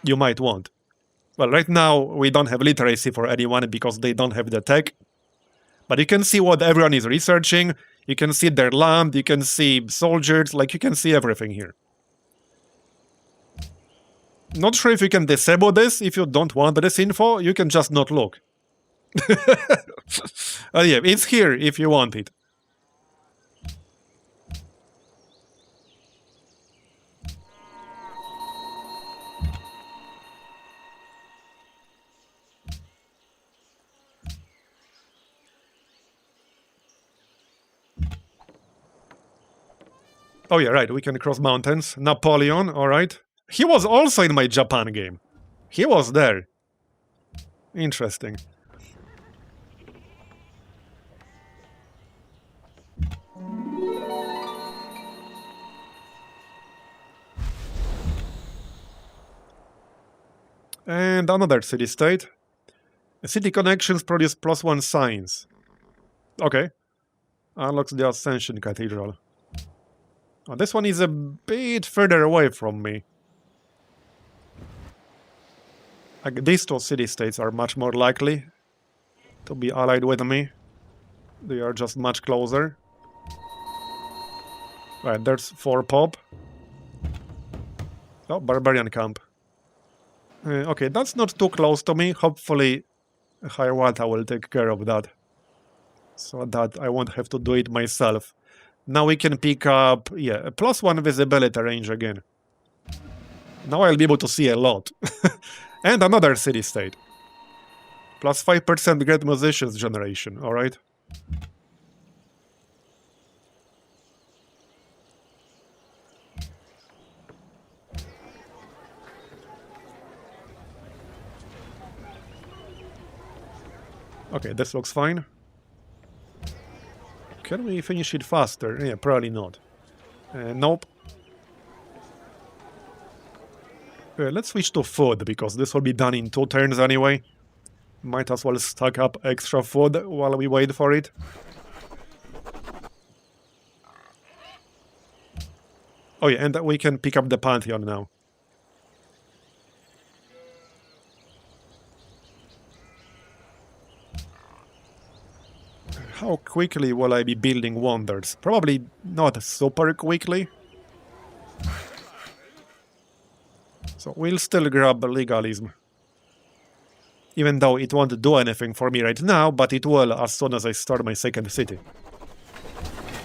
you might want. Well, right now we don't have literacy for anyone because they don't have the tech. But you can see what everyone is researching. You can see their land, you can see soldiers, like you can see everything here. Not sure if you can disable this. If you don't want this info, you can just not look. Yeah, it's here if you want it. Oh yeah, right, we can cross mountains. Napoleon, alright. He was also in my Japan game. He was there. Interesting. And another city-state. City connections produce +1 science. Okay. Unlocks the Ascension Cathedral. Oh, this one is a bit further away from me. Like, these two city-states are much more likely to be allied with me. They are just much closer. Right, there's 4 pop. Oh, barbarian camp. Okay, that's not too close to me. Hopefully, Hiawatha will take care of that. So that I won't have to do it myself. Now we can pick up, yeah, a +1 visibility range again. Now I'll be able to see a lot. And another city-state. +5% great musicians generation, alright? Okay, this looks fine. Can we finish it faster? Yeah, probably not. Nope. Let's switch to food, because this will be done in 2 turns anyway. Might as well stack up extra food while we wait for it. Oh yeah, and we can pick up the Pantheon now. How quickly will I be building wonders? Probably not super quickly. So we'll still grab legalism. Even though it won't do anything for me right now, but it will as soon as I start my second city.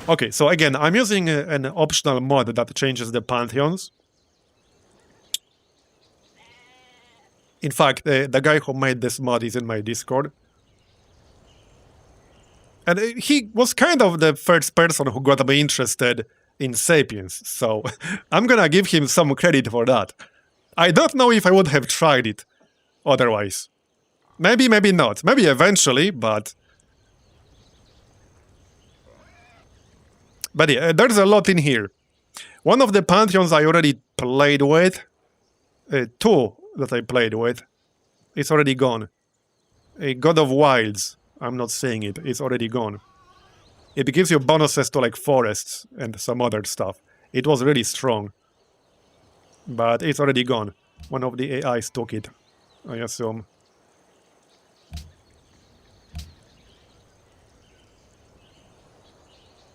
Okay, so again, I'm using an optional mod that changes the pantheons. In fact, the guy who made this mod is in my Discord. And he was kind of the first person who got me interested in Sapiens, so I'm gonna give him some credit for that. I don't know if I would have tried it otherwise. Maybe, maybe not. Maybe eventually, but... But yeah, there's a lot in here. One of the pantheons I already played with, 2 that I played with, it's already gone. A God of Wilds, I'm not saying it, it's already gone. It gives you bonuses to like forests and some other stuff. It was really strong. But it's already gone. One of the AIs took it, I assume.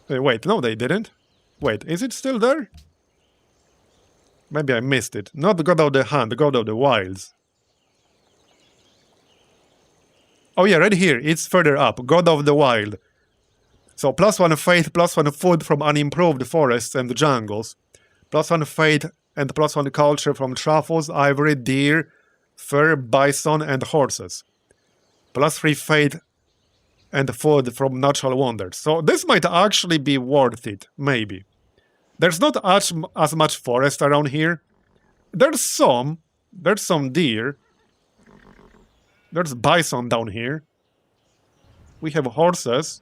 Wait, no they didn't. Wait, is it still there? Maybe I missed it. Not the God of the Hunt, the God of the Wilds. Oh yeah, right here, it's further up. God of the Wild. So +1 faith, +1 food from unimproved forests and jungles. +1 faith and +1 culture from truffles, ivory, deer, fur, bison, and horses. +3 faith and food from natural wonders. So this might actually be worth it, maybe. There's not as much forest around here. There's some deer. There's bison down here. We have horses.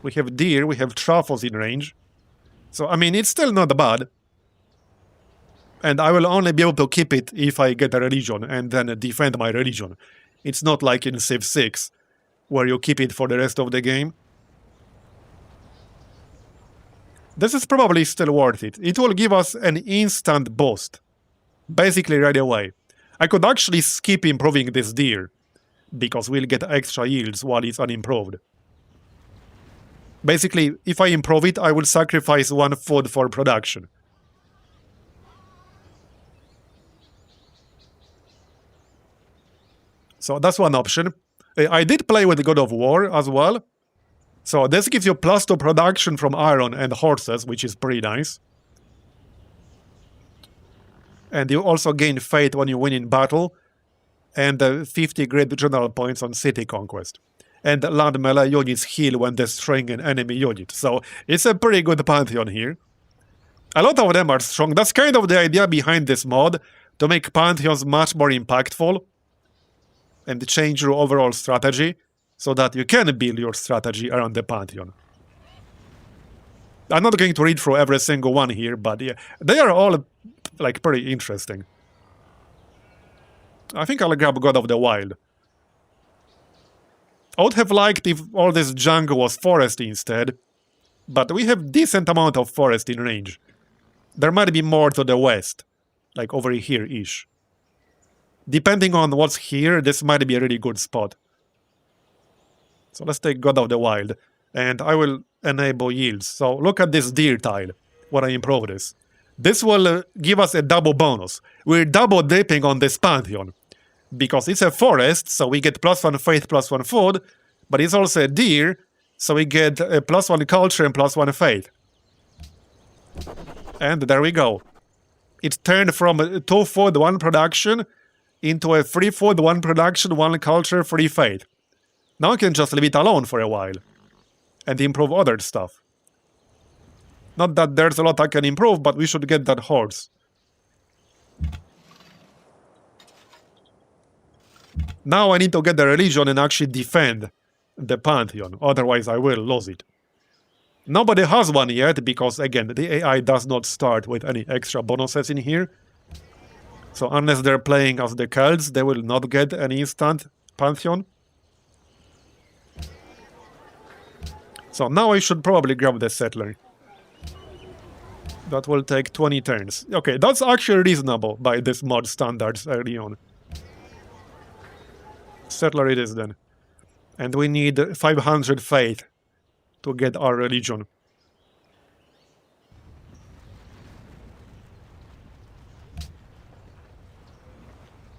We have deer. We have truffles in range. So, I mean, it's still not bad. And I will only be able to keep it if I get a religion and then defend my religion. It's not like in Civ 6, where you keep it for the rest of the game. This is probably still worth it. It will give us an instant boost. Basically right away. I could actually skip improving this deer, because we'll get extra yields while it's unimproved. Basically, if I improve it, I will sacrifice one food for production. So that's one option. I did play with God of War as well. So this gives you +2 production from iron and horses, which is pretty nice. And you also gain faith when you win in battle, and 50 great general points on city conquest. And land melee units heal when destroying an enemy unit. So it's a pretty good pantheon here. A lot of them are strong. That's kind of the idea behind this mod, to make pantheons much more impactful and change your overall strategy so that you can build your strategy around the pantheon. I'm not going to read through every single one here, but yeah, they are all like pretty interesting. I think I'll grab God of the Wild. I would have liked if all this jungle was forest instead, but we have decent amount of forest in range. There might be more to the west, like over here-ish. Depending on what's here, this might be a really good spot. So let's take God of the Wild, and I will enable yields. So look at this deer tile, when I improve this. This will give us a double bonus. We're double dipping on this pantheon, because it's a forest, so we get +1 faith, +1 food, but it's also a deer, so we get a +1 culture and +1 faith. And there we go. It turned from 2 food, 1 production, into a 3 food, 1 production, 1 culture, 3 faith. Now I can just leave it alone for a while, and improve other stuff. Not that there's a lot I can improve, but we should get that horse. Now I need to get the religion and actually defend the pantheon, otherwise I will lose it. Nobody has one yet, because again, the AI does not start with any extra bonuses in here. So unless they're playing as the Celts, they will not get an instant pantheon. So now I should probably grab the settler. That will take 20 turns. Okay, that's actually reasonable by this mod standards early on. Settler it is then. And we need 500 faith to get our religion.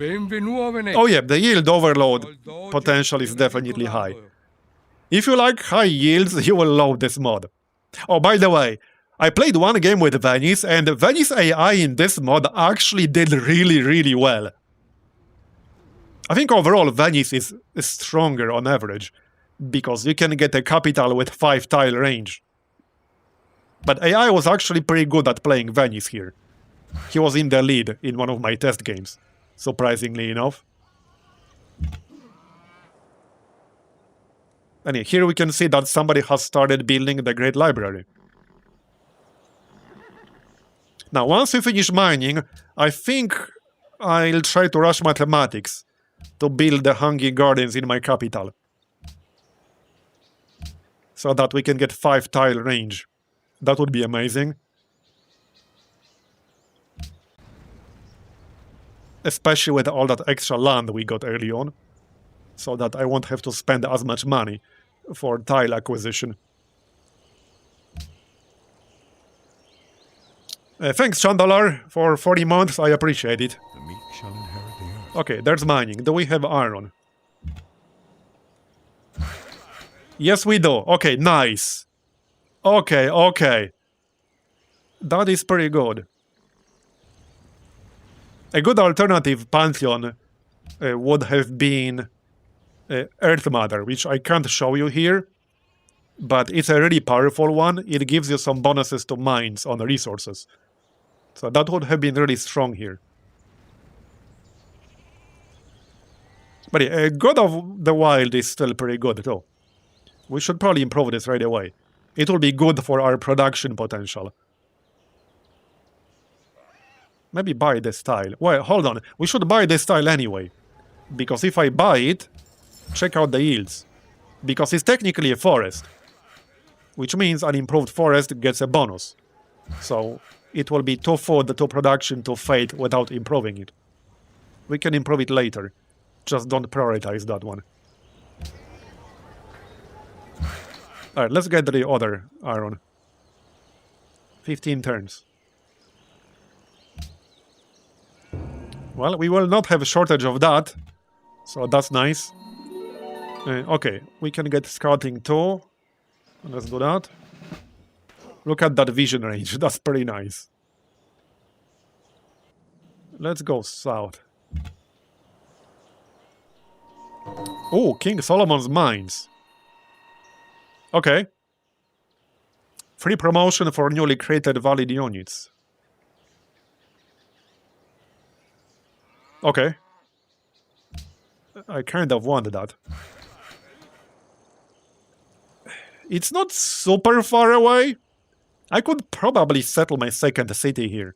Oh yeah, the yield overload potential is definitely high. If you like high yields, you will love this mod. Oh, by the way, I played one game with Venice, and Venice AI in this mod actually did really well. I think overall Venice is stronger on average, because you can get a capital with 5 tile range. But AI was actually pretty good at playing Venice here. He was in the lead in one of my test games, surprisingly enough. And here we can see that somebody has started building the Great Library. Now, once we finish mining, I think I'll try to rush mathematics to build the Hanging Gardens in my capital, so that we can get 5 tile range. That would be amazing. Especially with all that extra land we got early on, so that I won't have to spend as much money for tile acquisition. Thanks, Chandalar, for 40 months. I appreciate it. The meek shall inherit the earth. Okay, there's mining. Do we have iron? Yes, we do. Okay, nice. Okay. That is pretty good. A good alternative pantheon would have been Earth Mother, which I can't show you here, but it's a really powerful one. It gives you some bonuses to mines on resources. So that would have been really strong here. But yeah, God of the Wild is still pretty good too. We should probably improve this right away. It will be good for our production potential. Maybe buy this tile. Well, hold on. We should buy this tile anyway. Because if I buy it, check out the yields. Because it's technically a forest. Which means an improved forest gets a bonus. So it will be too food, too production, too fate without improving it. We can improve it later. Just don't prioritize that one. Alright, let's get the other iron. 15 turns. Well, we will not have a shortage of that. So that's nice. Okay, we can get scouting too. Let's do that. Look at that vision range. That's pretty nice. Let's go south. Oh, King Solomon's Mines. Okay. Free promotion for newly created valid units. Okay. I kind of want that. It's not super far away. I could probably settle my second city here.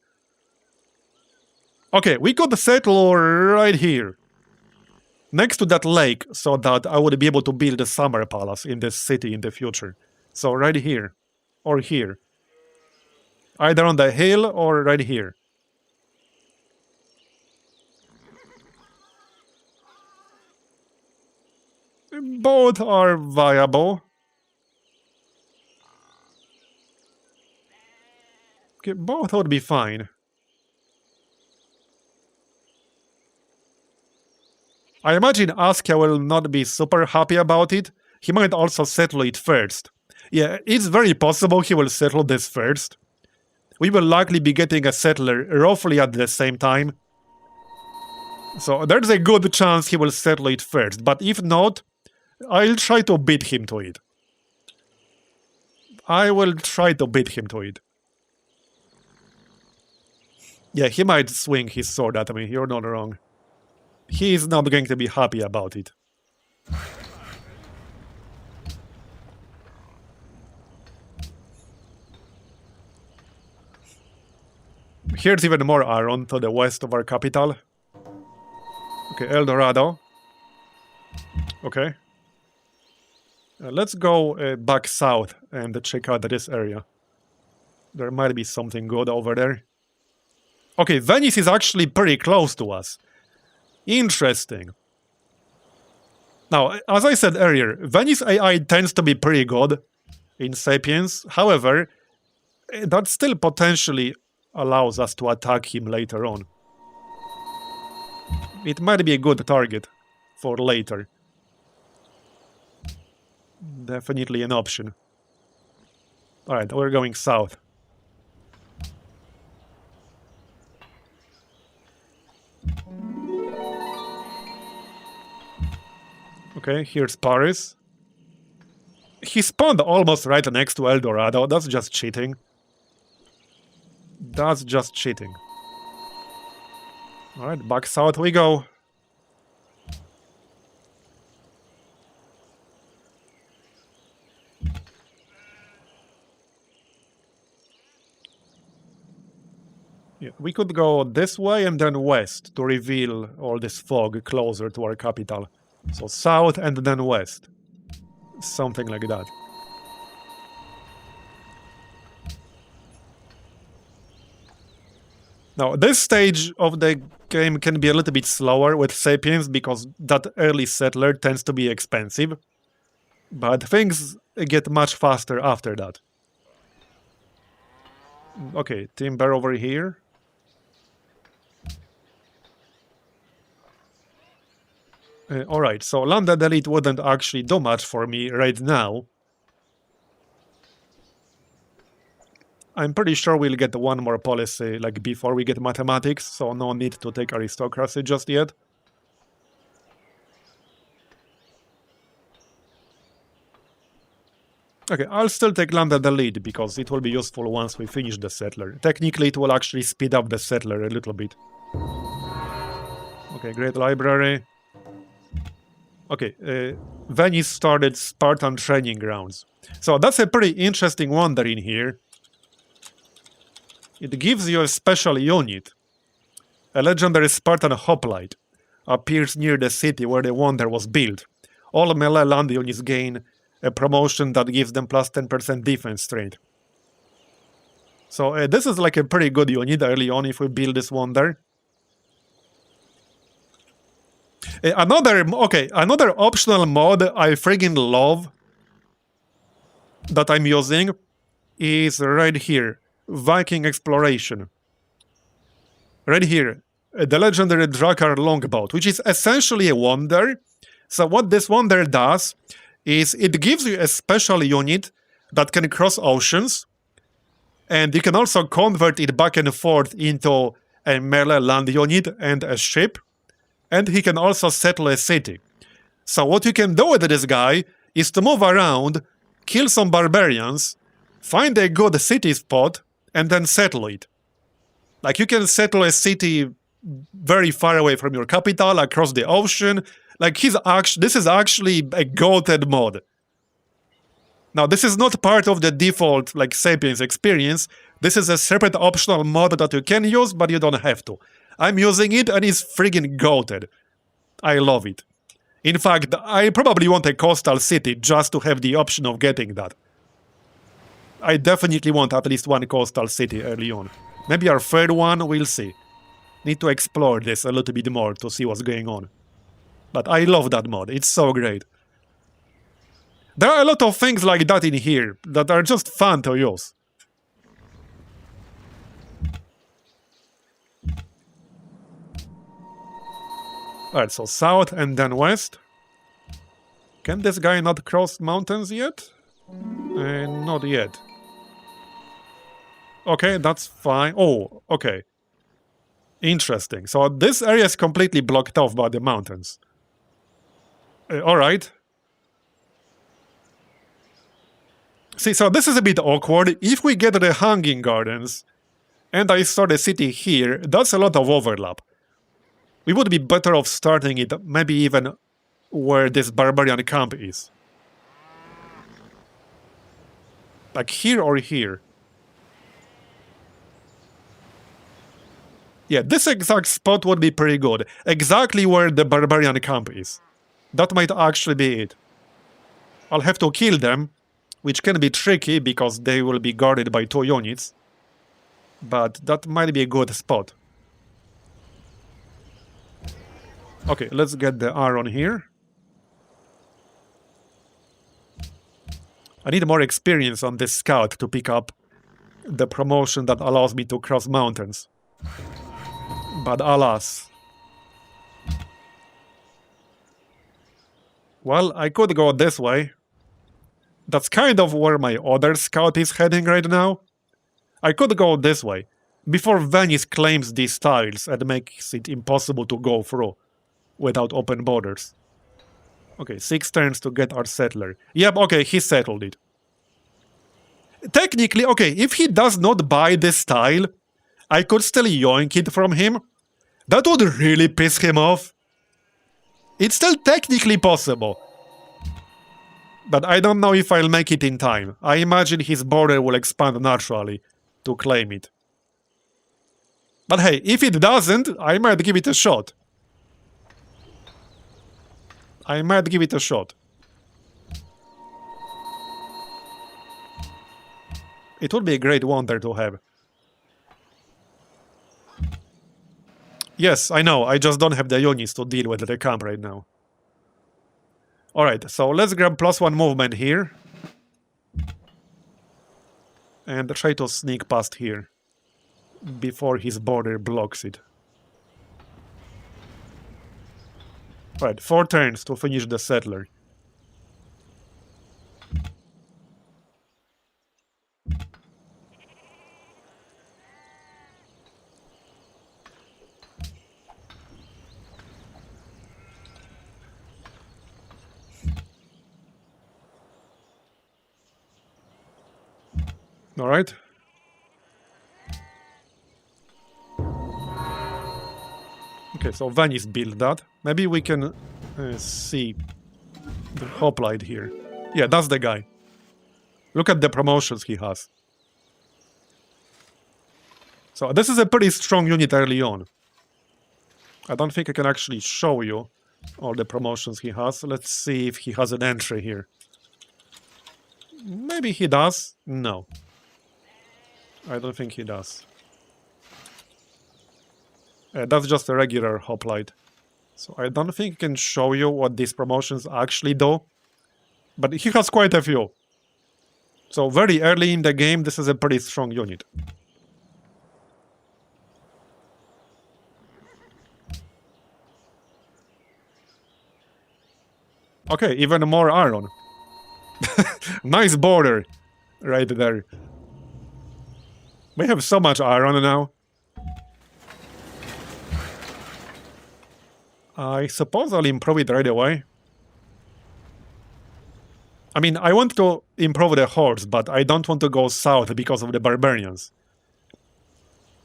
Okay, we could settle right here. Next to that lake, so that I would be able to build a summer palace in this city in the future. So right here. Or here. Either on the hill or right here. Both are viable. Okay, both would be fine. I imagine Askia will not be super happy about it. He might also settle it first. Yeah, it's very possible he will settle this first. We will likely be getting a settler roughly at the same time. So there's a good chance he will settle it first, but if not, I'll try to beat him to it. I will try to beat him to it. Yeah, he might swing his sword at me, you're not wrong. He is not going to be happy about it. Here's even more iron to the west of our capital. Okay, El Dorado. Okay. Let's go back south and check out this area. There might be something good over there. Okay, Venice is actually pretty close to us. Interesting. Now, as I said earlier, Venice AI tends to be pretty good in Sapiens. However, that still potentially allows us to attack him later on. It might be a good target for later. Definitely an option. Alright, we're going south. Okay, here's Paris. He spawned almost right next to El Dorado. That's just cheating. That's just cheating. Alright, back south we go. Yeah, we could go this way and then west to reveal all this fog closer to our capital. So south and then west. Something like that. Now, this stage of the game can be a little bit slower with Sapiens because that early settler tends to be expensive. But things get much faster after that. Okay, timber over here. Alright, so landed elite wouldn't actually do much for me right now. I'm pretty sure we'll get one more policy like before we get mathematics, so no need to take aristocracy just yet. Okay, I'll still take land at the lead because it will be useful once we finish the settler. Technically, it will actually speed up the settler a little bit. Okay, great library. Okay, Venice started Spartan training grounds. So that's a pretty interesting wonder in here. It gives you a special unit. A legendary Spartan hoplite appears near the city where the wonder was built. All melee land units gain a promotion that gives them plus 10% defense trait. So this is like a pretty good unit early on if we build this wonder. Another optional mod I friggin' love that I'm using is right here, Viking Exploration. Right here, the legendary Drakkar Longboat, which is essentially a wonder. So what this wonder does is it gives you a special unit that can cross oceans, and you can also convert it back and forth into a melee land unit and a ship, and he can also settle a city. So what you can do with this guy is to move around, kill some barbarians, find a good city spot, and then settle it. Like, you can settle a city very far away from your capital, across the ocean. Like, this is actually a goated mod. Now, this is not part of the default, like, Sapiens experience. This is a separate optional mod that you can use, but you don't have to. I'm using it, and it's friggin' goated. I love it. In fact, I probably want a coastal city just to have the option of getting that. I definitely want at least one coastal city early on. Maybe our third one, we'll see. Need to explore this a little bit more to see what's going on. But I love that mod, it's so great. There are a lot of things like that in here that are just fun to use. Alright, so south and then west. Can this guy not cross mountains yet? Not yet. Okay, that's fine. Oh, okay. Interesting. So this area is completely blocked off by the mountains. Alright. See, so this is a bit awkward. If we get the Hanging Gardens, and I start a city here, that's a lot of overlap. We would be better off starting it maybe even where this barbarian camp is. Like here or here. Yeah, this exact spot would be pretty good. Exactly where the barbarian camp is. That might actually be it. I'll have to kill them, which can be tricky because they will be guarded by 2 units. But that might be a good spot. Okay, let's get the Aaron here. I need more experience on this scout to pick up the promotion that allows me to cross mountains. But alas. Well, I could go this way. That's kind of where my other scout is heading right now. I could go this way, before Venice claims these tiles and makes it impossible to go through without open borders. Okay, 6 turns to get our settler. Yep, okay, he settled it. Technically, okay, if he does not buy this tile, I could still yoink it from him. That would really piss him off. It's still technically possible. But I don't know if I'll make it in time. I imagine his border will expand naturally to claim it. But hey, if it doesn't, I might give it a shot. I might give it a shot. It would be a great wonder to have. Yes, I know, I just don't have the units to deal with the camp right now. Alright, so let's grab +1 movement here. And try to sneak past here. Before his border blocks it. Alright, 4 turns to finish the settler. Alright. Okay, so Venice built that. Maybe we can see the hoplite here. Yeah, that's the guy. Look at the promotions he has. So this is a pretty strong unit early on. I don't think I can actually show you all the promotions he has. Let's see if he has an entry here. Maybe he does. No. I don't think he does. That's just a regular hoplite. So I don't think I can show you what these promotions actually do. But he has quite a few. So very early in the game, this is a pretty strong unit. Okay, even more iron. Nice border right there. We have so much iron now. I suppose I'll improve it right away. I mean, I want to improve the horse, but I don't want to go south because of the barbarians.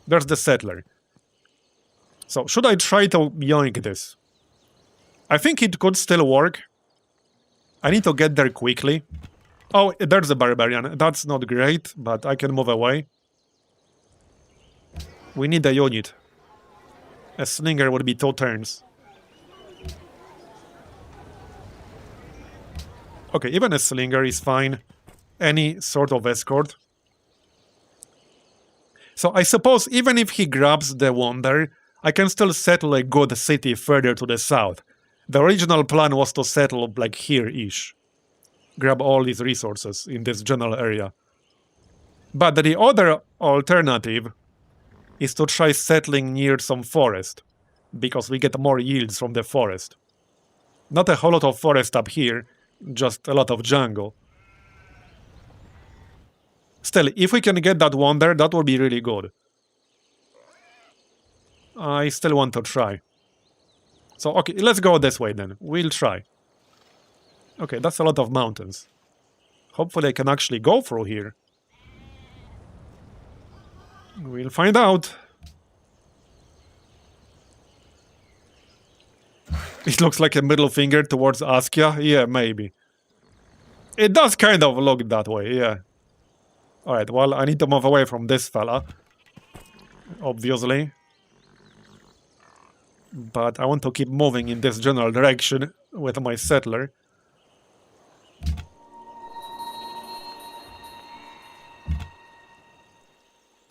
There's the settler. So, should I try to yoink this? I think it could still work. I need to get there quickly. Oh, there's the barbarian. That's not great, but I can move away. We need a unit. A slinger would be 2 turns. Okay, even a slinger is fine. Any sort of escort. So I suppose even if he grabs the wonder, I can still settle a good city further to the south. The original plan was to settle like here-ish. Grab all these resources in this general area. But the other alternative is to try settling near some forest, because we get more yields from the forest. Not a whole lot of forest up here, just a lot of jungle. Still, if we can get that wonder, that would be really good. I still want to try. So, okay, let's go this way then. We'll try. Okay, that's a lot of mountains. Hopefully I can actually go through here. We'll find out. It looks like a middle finger towards Askia. Yeah, maybe. It does kind of look that way, yeah. Alright, well, I need to move away from this fella. Obviously. But I want to keep moving in this general direction with my settler.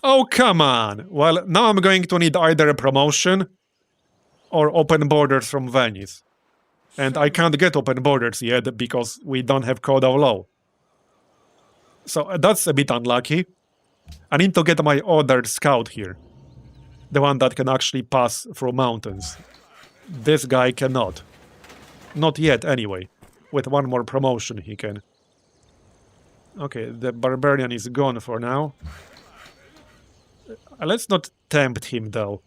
Oh, come on! Well, now I'm going to need either a promotion or open borders from Venice. And I can't get open borders yet because we don't have Code of Law. So that's a bit unlucky. I need to get my other scout here. The one that can actually pass through mountains. This guy cannot. Not yet, anyway. With one more promotion he can. Okay, the barbarian is gone for now. Let's not tempt him, though.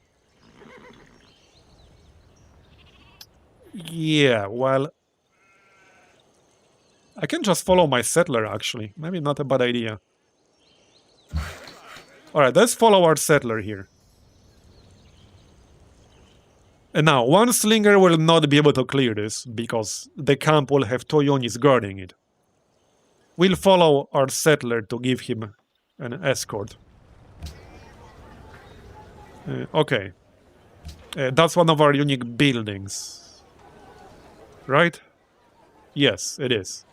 Yeah, well... I can just follow my settler, actually. Maybe not a bad idea. Alright, let's follow our settler here. And now, one slinger will not be able to clear this, because the camp will have 2 units guarding it. We'll follow our settler to give him an escort. Okay. That's one of our unique buildings. Right? Yes, it is.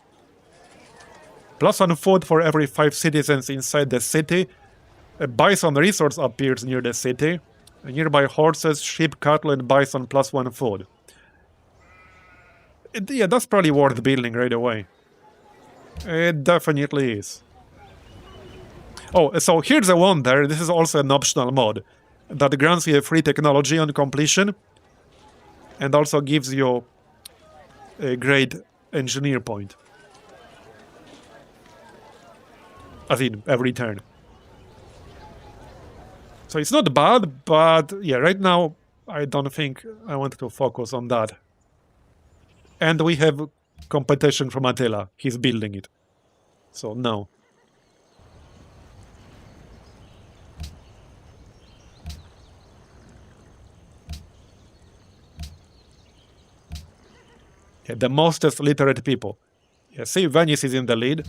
+1 food for every 5 citizens inside the city. A bison resource appears near the city. Nearby horses, sheep, cattle, and bison +1 food. Yeah, that's probably worth building right away. It definitely is. Oh, so here's a wonder. This is also an optional mod that grants you a free technology on completion and also gives you a great engineer point. As in, every turn. So it's not bad, but yeah, right now I don't think I want to focus on that. And we have competition from Attila. He's building it. So no. Yeah, the mostest literate people. Yeah, see, Venice is in the lead.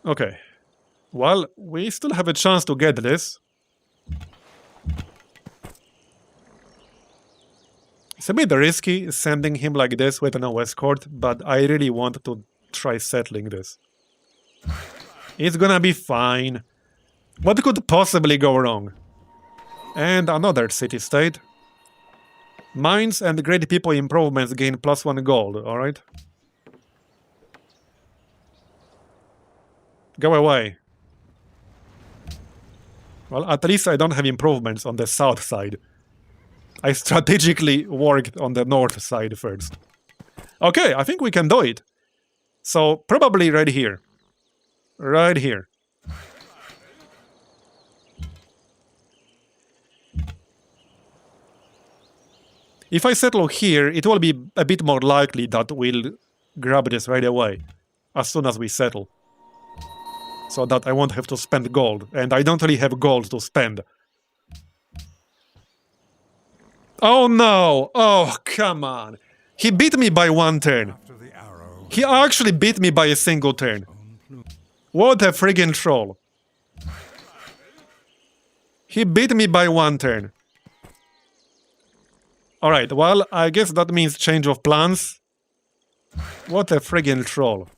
Okay. Well, we still have a chance to get this. It's a bit risky sending him like this with no escort, but I really want to try settling this. It's gonna be fine. What could possibly go wrong? And another city-state. Mines and great people improvements gain +1 gold, alright? Go away. Well, at least I don't have improvements on the south side. I strategically worked on the north side first. Okay, I think we can do it. So, probably right here. Right here. If I settle here, it will be a bit more likely that we'll grab this right away, as soon as we settle. So that I won't have to spend gold, and I don't really have gold to spend. Oh no! Oh, come on! He beat me by 1 turn. After the arrow, He actually beat me by a single turn. What a friggin' troll. He beat me by 1 turn. Alright, well, I guess that means change of plans. What a friggin' troll.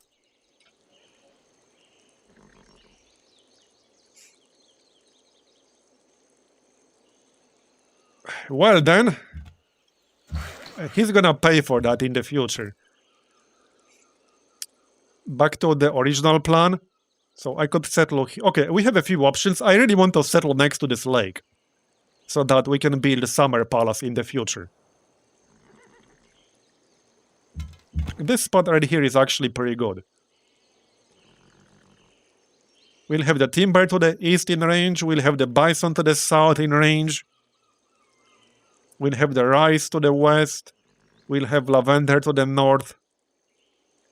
Well then, he's gonna pay for that in the future. Back to the original plan. So I could settle... Okay, we have a few options. I really want to settle next to this lake, so that we can build a summer palace in the future. This spot right here is actually pretty good. We'll have the timber to the east in range, we'll have the bison to the south in range, we'll have the rice to the west, we'll have lavender to the north.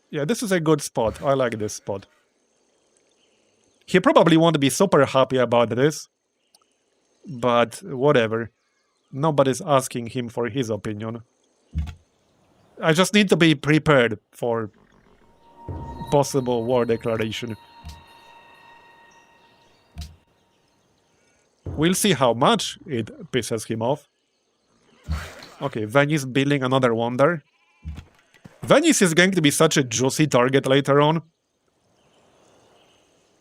Yeah, this is a good spot. I like this spot. He probably won't be super happy about this, but whatever. Nobody's asking him for his opinion. I just need to be prepared for possible war declaration. We'll see how much it pisses him off. Okay, Venice building another wonder. Venice is going to be such a juicy target later on.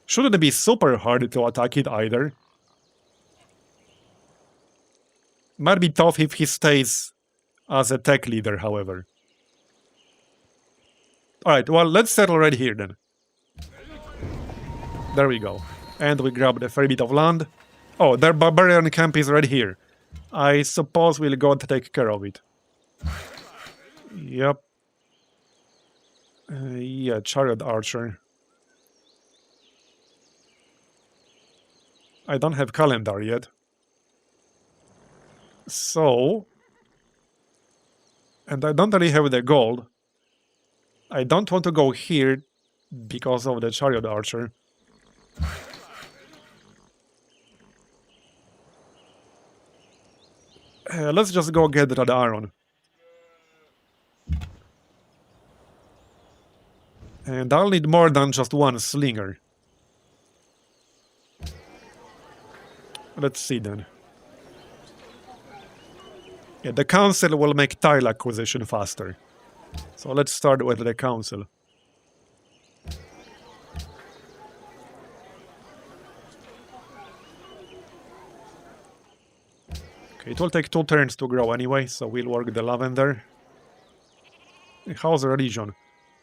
Shouldn't be super hard to attack it either. Might be tough if he stays as a tech leader, however. Alright, well, let's settle right here then. There we go. And we grabbed a fair bit of land. Oh, their barbarian camp is right here. I suppose we'll go and take care of it. Yep. Yeah, chariot archer. I don't have calendar yet. So... And I don't really have the gold. I don't want to go here because of the chariot archer. Let's just go get that iron. And I'll need more than just one slinger. Let's see then. Yeah, the council will make tile acquisition faster. So let's start with the council. Okay, it will take 2 turns to grow anyway, so we'll work the lavender. How's the religion?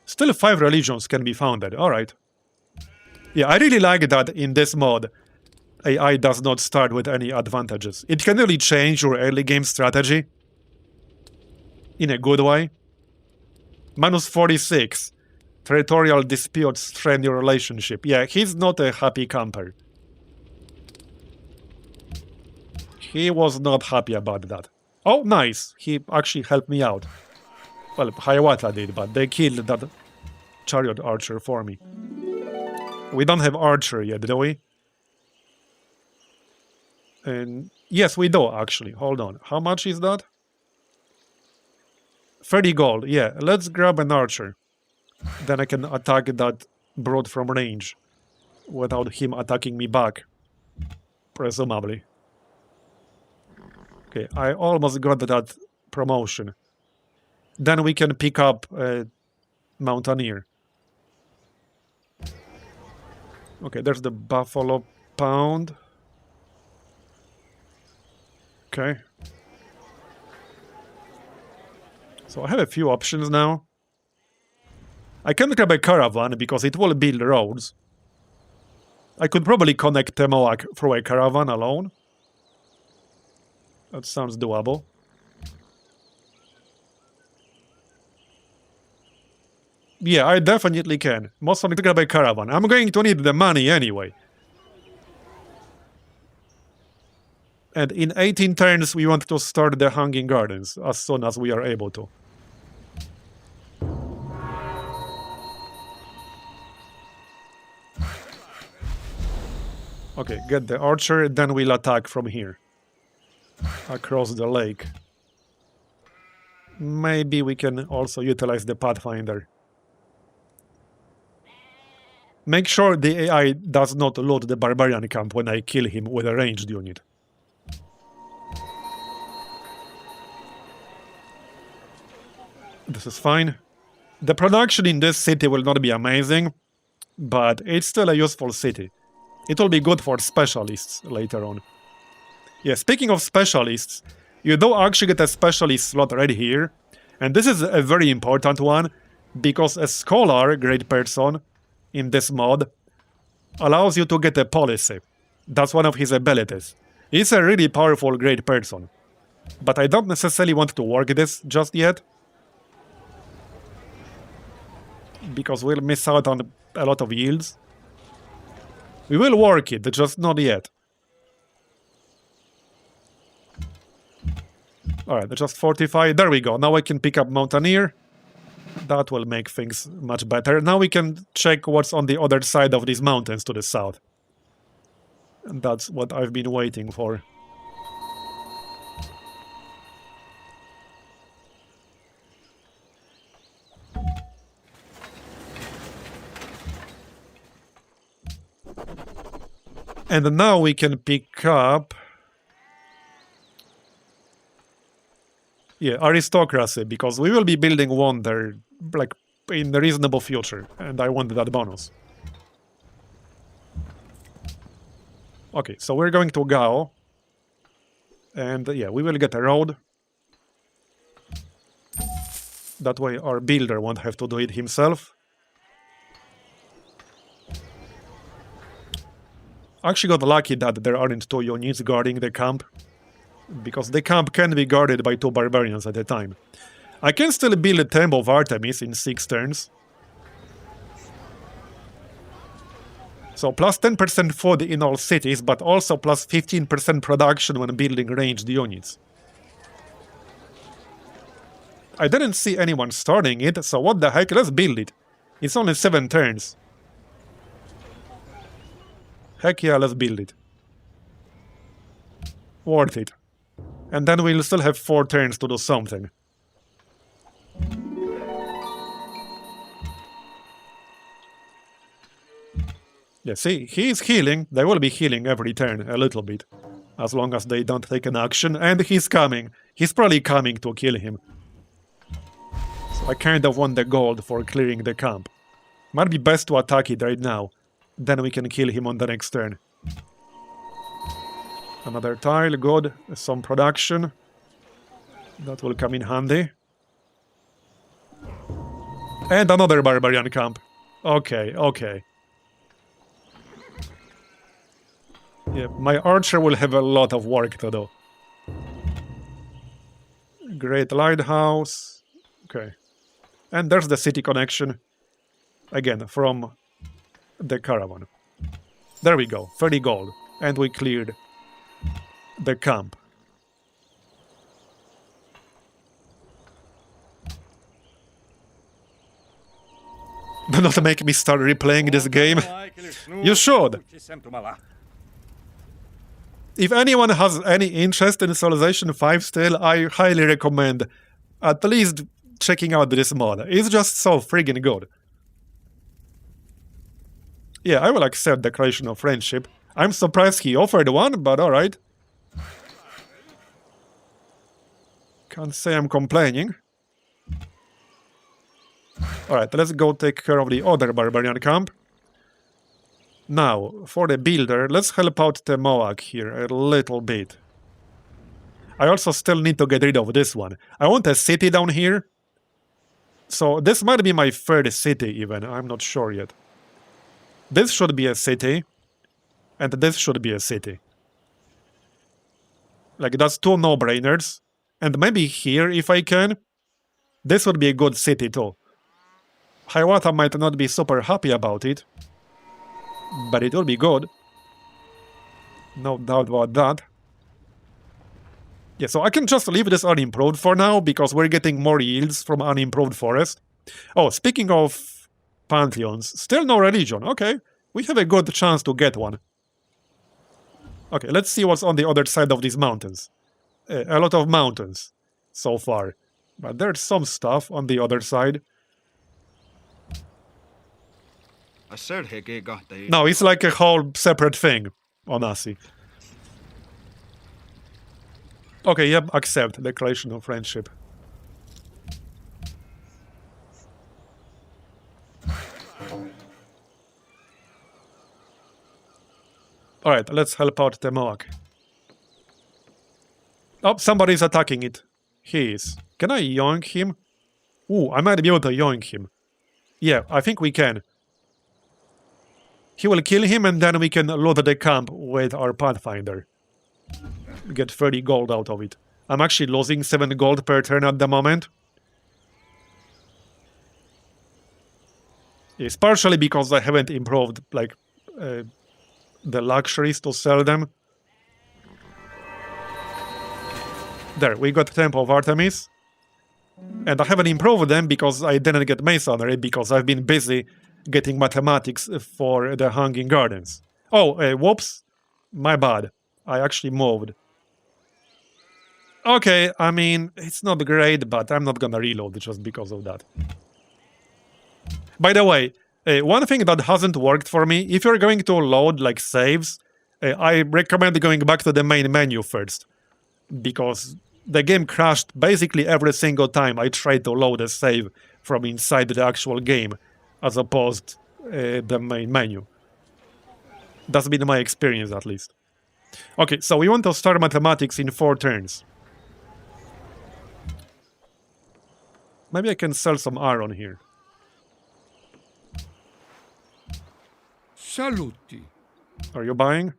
Still 5 religions can be founded, alright. Yeah, I really like that in this mod, AI does not start with any advantages. It can really change your early game strategy in a good way. -46. Territorial disputes strain your relationship. Yeah, he's not a happy camper. He was not happy about that. Oh, nice. He actually helped me out. Well, Hiawatha did, but they killed that chariot archer for me. We don't have archer yet, do we? And yes, we do, actually. Hold on. How much is that? 30 gold. Yeah, let's grab an archer. Then I can attack that brood from range without him attacking me back. Presumably. Okay, I almost got that promotion. Then we can pick up a Mountaineer. Okay, there's the Buffalo Pound. Okay. So I have a few options now. I can grab a caravan because it will build roads. I could probably connect Temoak through a caravan alone. That sounds doable. Yeah, I definitely can. Most likely to grab a caravan. I'm going to need the money anyway. And in 18 turns, we want to start the Hanging Gardens as soon as we are able to. Okay, get the archer, then we'll attack from here. Across the lake. Maybe we can also utilize the Pathfinder. Make sure the AI does not load the barbarian camp when I kill him with a ranged unit. This is fine. The production in this city will not be amazing, but it's still a useful city. It will be good for specialists later on. Yeah, speaking of specialists, you do actually get a specialist slot right here, and this is a very important one, because a scholar, great person, in this mod, allows you to get a policy. That's one of his abilities. He's a really powerful, great person. But I don't necessarily want to work this just yet, because we'll miss out on a lot of yields. We will work it, just not yet. Alright, just fortify. There we go. Now I can pick up Mountaineer. That will make things much better. Now we can check what's on the other side of these mountains to the south. And that's what I've been waiting for. And now we can pick up... yeah, aristocracy, because we will be building one there, like, in the reasonable future, and I want that bonus. Okay, so we're going to Gao. And, yeah, we will get a road. That way our builder won't have to do it himself. Actually got lucky that there aren't 2 units guarding the camp, because the camp can be guarded by 2 barbarians at a time. I can still build a Temple of Artemis in 6 turns. So plus 10% food in all cities, but also plus 15% production when building ranged units. I didn't see anyone starting it, so what the heck, let's build it. It's only 7 turns. Heck yeah, let's build it. Worth it. And then we'll still have 4 turns to do something. Yeah, see, he's healing. They will be healing every turn, a little bit. As long as they don't take an action. And he's coming. He's probably coming to kill him. So I kind of want the gold for clearing the camp. Might be best to attack it right now. Then we can kill him on the next turn. Another tile, good. Some production. That will come in handy. And another barbarian camp. Okay, okay. Yeah, my archer will have a lot of work to do. Great lighthouse. Okay. And there's the city connection. Again, from the caravan. There we go, 30 gold. And we cleared the camp. Do not make me start replaying this game. You should. If anyone has any interest in Civilization 5 still, I highly recommend at least checking out this mod. It's just so friggin' good. Yeah, I will accept Declaration of Friendship. I'm surprised he offered one, but alright. Can't say I'm complaining. Alright, let's go take care of the other barbarian camp. Now, for the builder, let's help out the Moak here a little bit. I also still need to get rid of this one. I want a city down here. So this might be my third city even, I'm not sure yet. This should be a city. And this should be a city. Like, that's two no-brainers. And maybe here, if I can. This would be a good city too. Hiawatha might not be super happy about it. But it will be good. No doubt about that. Yeah, so I can just leave this unimproved for now, because we're getting more yields from unimproved forest. Oh, speaking of pantheons, still no religion. Okay, we have a good chance to get one. Okay, let's see what's on the other side of these mountains. A lot of mountains so far. But there's some stuff on the other side. No, it's like a whole separate thing on Asi. Okay, yep, accept Declaration of Friendship. Alright, let's help out the Moak. Oh, somebody's attacking it. He is. Can I yoink him? Ooh, I might be able to yoink him. Yeah, I think we can. He will kill him and then we can load the camp with our Pathfinder. Get 30 gold out of it. I'm actually losing 7 gold per turn at the moment. It's partially because I haven't improved, like, the luxuries to sell them. There, we got Temple of Artemis. And I haven't improved them because I didn't get Masonry, because I've been busy getting mathematics for the Hanging Gardens. Oh, whoops. My bad. I actually moved. Okay, I mean, it's not great, but I'm not gonna reload just because of that. By the way, one thing that hasn't worked for me, if you're going to load, like, saves, I recommend going back to the main menu first. Because the game crashed basically every single time I tried to load a save from inside the actual game, as opposed the main menu. That's been my experience, at least. Okay, so we want to start mathematics in 4 turns. Maybe I can sell some iron here. Saluti. Are you buying?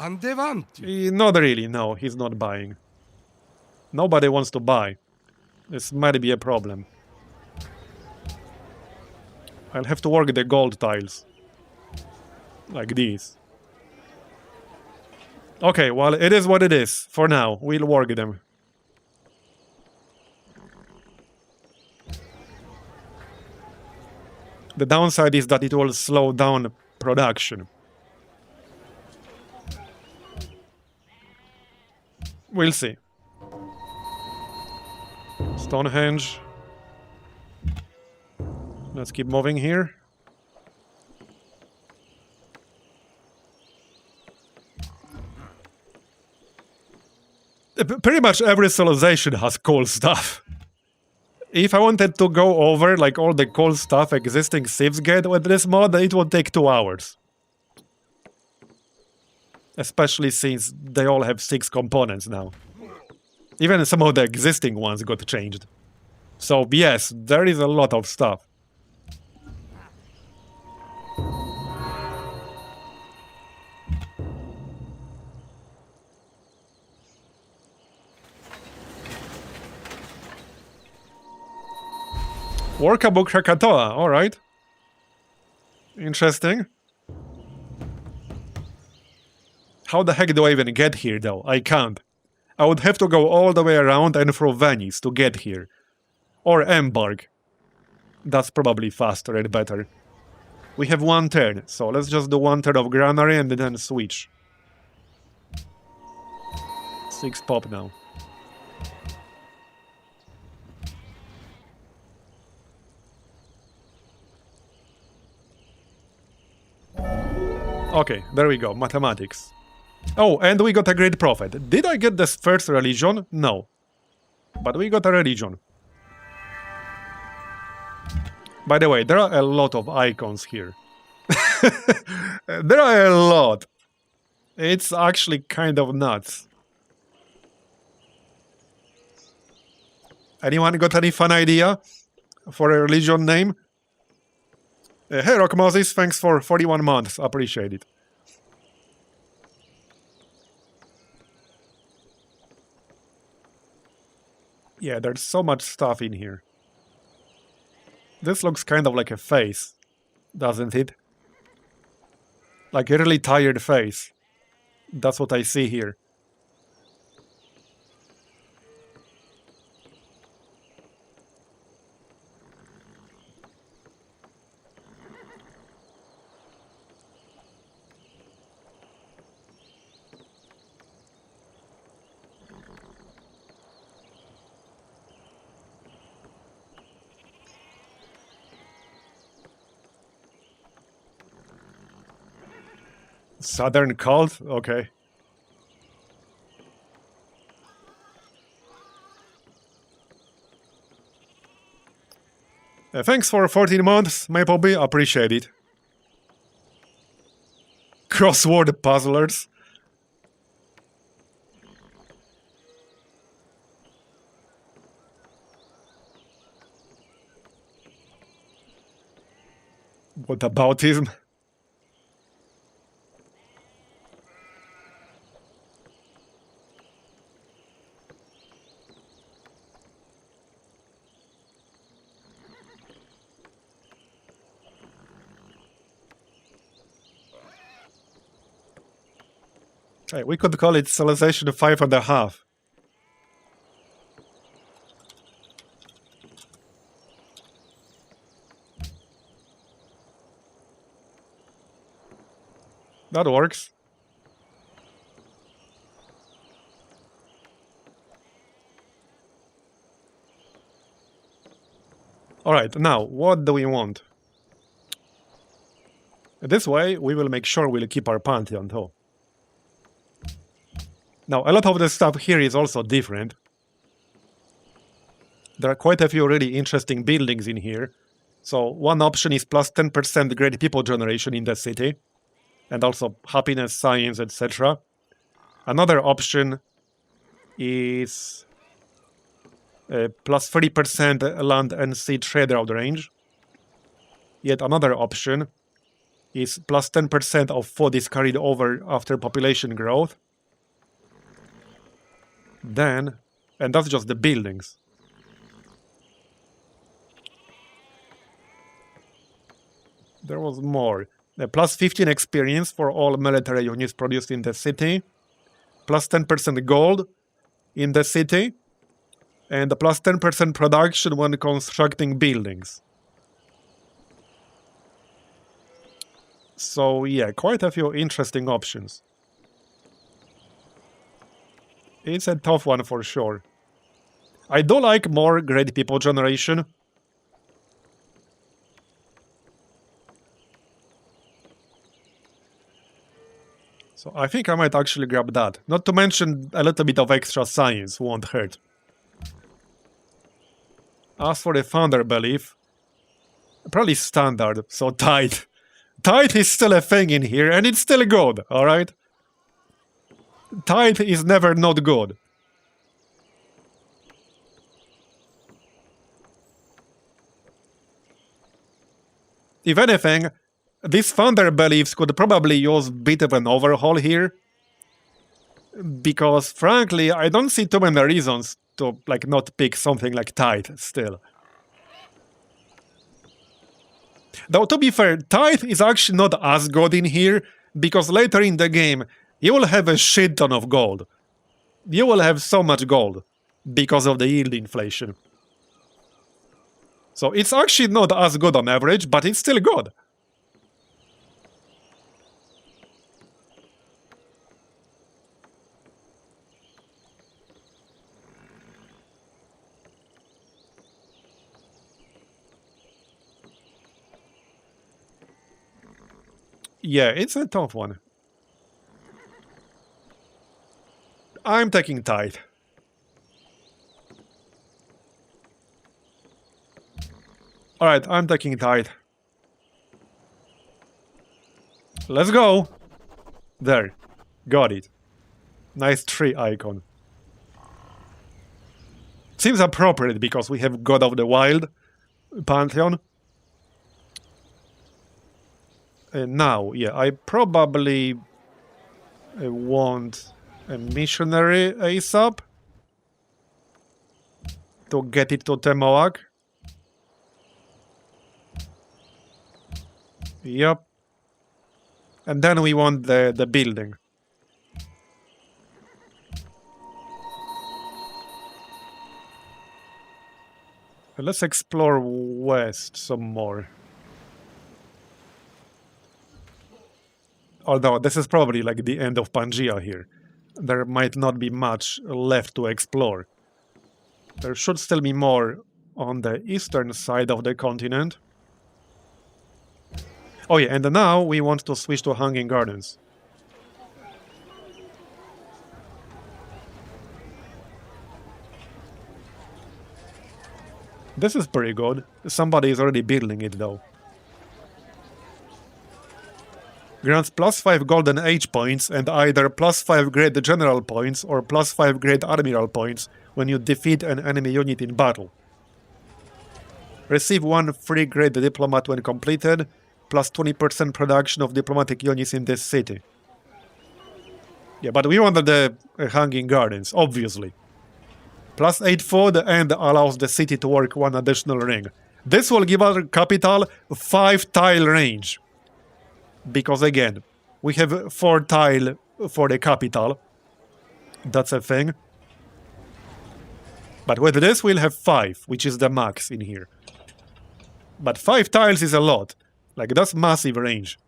Andevanti. Not really, no, he's not buying. Nobody wants to buy. This might be a problem. I'll have to work the gold tiles. Like these. Okay, well, it is what it is. For now, we'll work them. The downside is that it will slow down production. We'll see. Stonehenge. Let's keep moving here. Pretty much every civilization has cool stuff. If I wanted to go over, like, all the cool stuff existing civs get with this mod, it would take 2 hours. Especially since they all have 6 components now. Even some of the existing ones got changed. So yes, there is a lot of stuff. Workable Krakatoa, alright. Interesting. How the heck do I even get here, though? I can't. I would have to go all the way around and through Venice to get here. Or Embark. That's probably faster and better. We have 1 turn, so let's just do 1 turn of Granary and then switch. 6 pop now. Okay, there we go, mathematics. Oh, and we got a great prophet. Did I get this first religion? No. But we got a religion. By the way, there are a lot of icons here. There are a lot. It's actually kind of nuts. Anyone got any fun idea for a religion name? Hey, Rock Moses, thanks for 41 months. Appreciate it. Yeah, there's so much stuff in here. This looks kind of like a face, doesn't it? Like a really tired face. That's what I see here. Southern cult? Okay. Thanks for 14 months, Mapleby. Appreciate it. Crossword puzzlers. What aboutism? Hey, we could call it civilization 5.5. That works. Alright, now, what do we want? This way, we will make sure we'll keep our pantheon too. Now, a lot of the stuff here is also different. There are quite a few really interesting buildings in here. So, one option is plus 10% great people generation in the city, and also happiness, science, etc. Another option is plus 30% land and sea trade route range. Yet another option is plus 10% of food is carried over after population growth. Then, and that's just the buildings. There was more. Plus 15 experience for all military units produced in the city. Plus 10% gold in the city. And plus 10% production when constructing buildings. So yeah, quite a few interesting options. It's a tough one for sure. I do like more great people generation. So I think I might actually grab that. Not to mention a little bit of extra science won't hurt. As for the founder belief, probably standard, so tight. Tight is still a thing in here, and it's still good, alright? Tight is never not good. If anything, these founder beliefs could probably use a bit of an overhaul here. Because, frankly, I don't see too many reasons to, like, not pick something like Tithe still. Though, to be fair, Tithe is actually not as good in here, because later in the game, you will have a shit ton of gold. You will have so much gold, because of the yield inflation. So it's actually not as good on average, but it's still good. Yeah, it's a tough one. I'm taking tithe. Alright, I'm taking tithe. Let's go! There. Got it. Nice tree icon. Seems appropriate because we have God of the Wild Pantheon. Now, yeah, I probably want a missionary ASAP to get it to Temoak. Yep. And then we want the building. Let's explore west some more. Although this is probably like the end of Pangaea here. There might not be much left to explore. There should still be more on the eastern side of the continent. Oh yeah, and now we want to switch to Hanging Gardens. This is pretty good. Somebody is already building it though. Grants +5 Golden Age points and either +5 Great General points or +5 Great Admiral points when you defeat an enemy unit in battle. Receive 1 free Great Diplomat when completed, plus 20% production of diplomatic units in this city. Yeah, but we wanted the Hanging Gardens, obviously. +8 food and allows the city to work 1 additional ring. This will give our capital 5 tile range. Because again, we have 4 tile for the capital. That's a thing. But with this we'll have 5, which is the max in here. But 5 tiles is a lot. Like, that's massive range.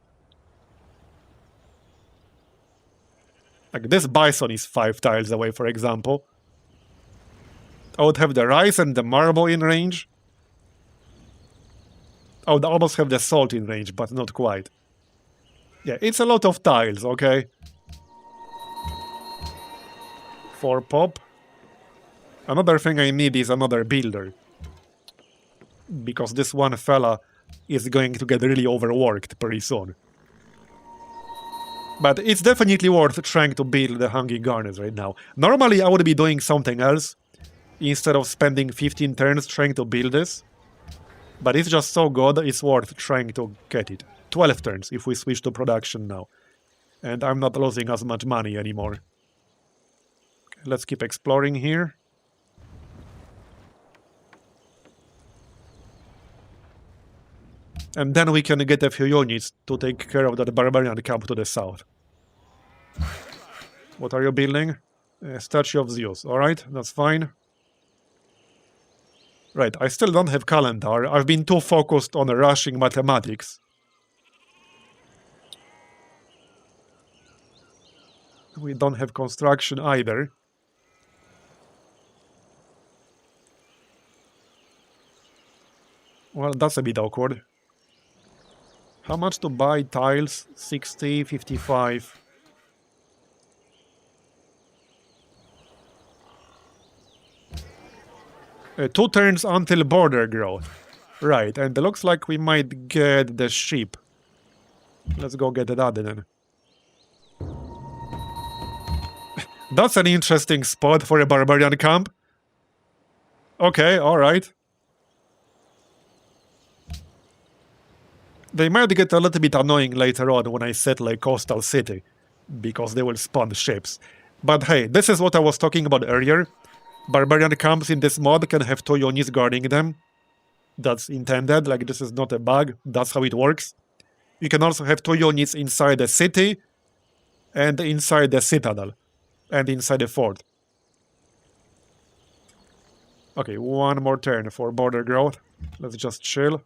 Like, this bison is 5 tiles away, for example. I would have the rice and the marble in range. I would almost have the salt in range, but not quite. Yeah, it's a lot of tiles, okay? 4 pop. Another thing I need is another builder. Because this one fella is going to get really overworked pretty soon. But it's definitely worth trying to build the Hanging Gardens right now. Normally I would be doing something else, instead of spending 15 turns trying to build this. But it's just so good, it's worth trying to get it. 12 turns if we switch to production now. And I'm not losing as much money anymore. Okay, let's keep exploring here. And then we can get a few units to take care of that barbarian camp to the south. What are you building? A statue of Zeus. Alright, that's fine. Right, I still don't have calendar. I've been too focused on rushing mathematics. We don't have construction either. Well, that's a bit awkward. How much to buy tiles? 60, 55. 2 turns until border growth. Right, and it looks like we might get the sheep. Let's go get that then. That's an interesting spot for a barbarian camp. Okay, alright. They might get a little bit annoying later on when I settle a coastal city, because they will spawn ships. But hey, this is what I was talking about earlier. Barbarian camps in this mod can have 2 units guarding them. That's intended, like this is not a bug, that's how it works. You can also have 2 units inside the city, and inside the citadel, and inside the fort. Okay, 1 more turn for border growth. Let's just chill.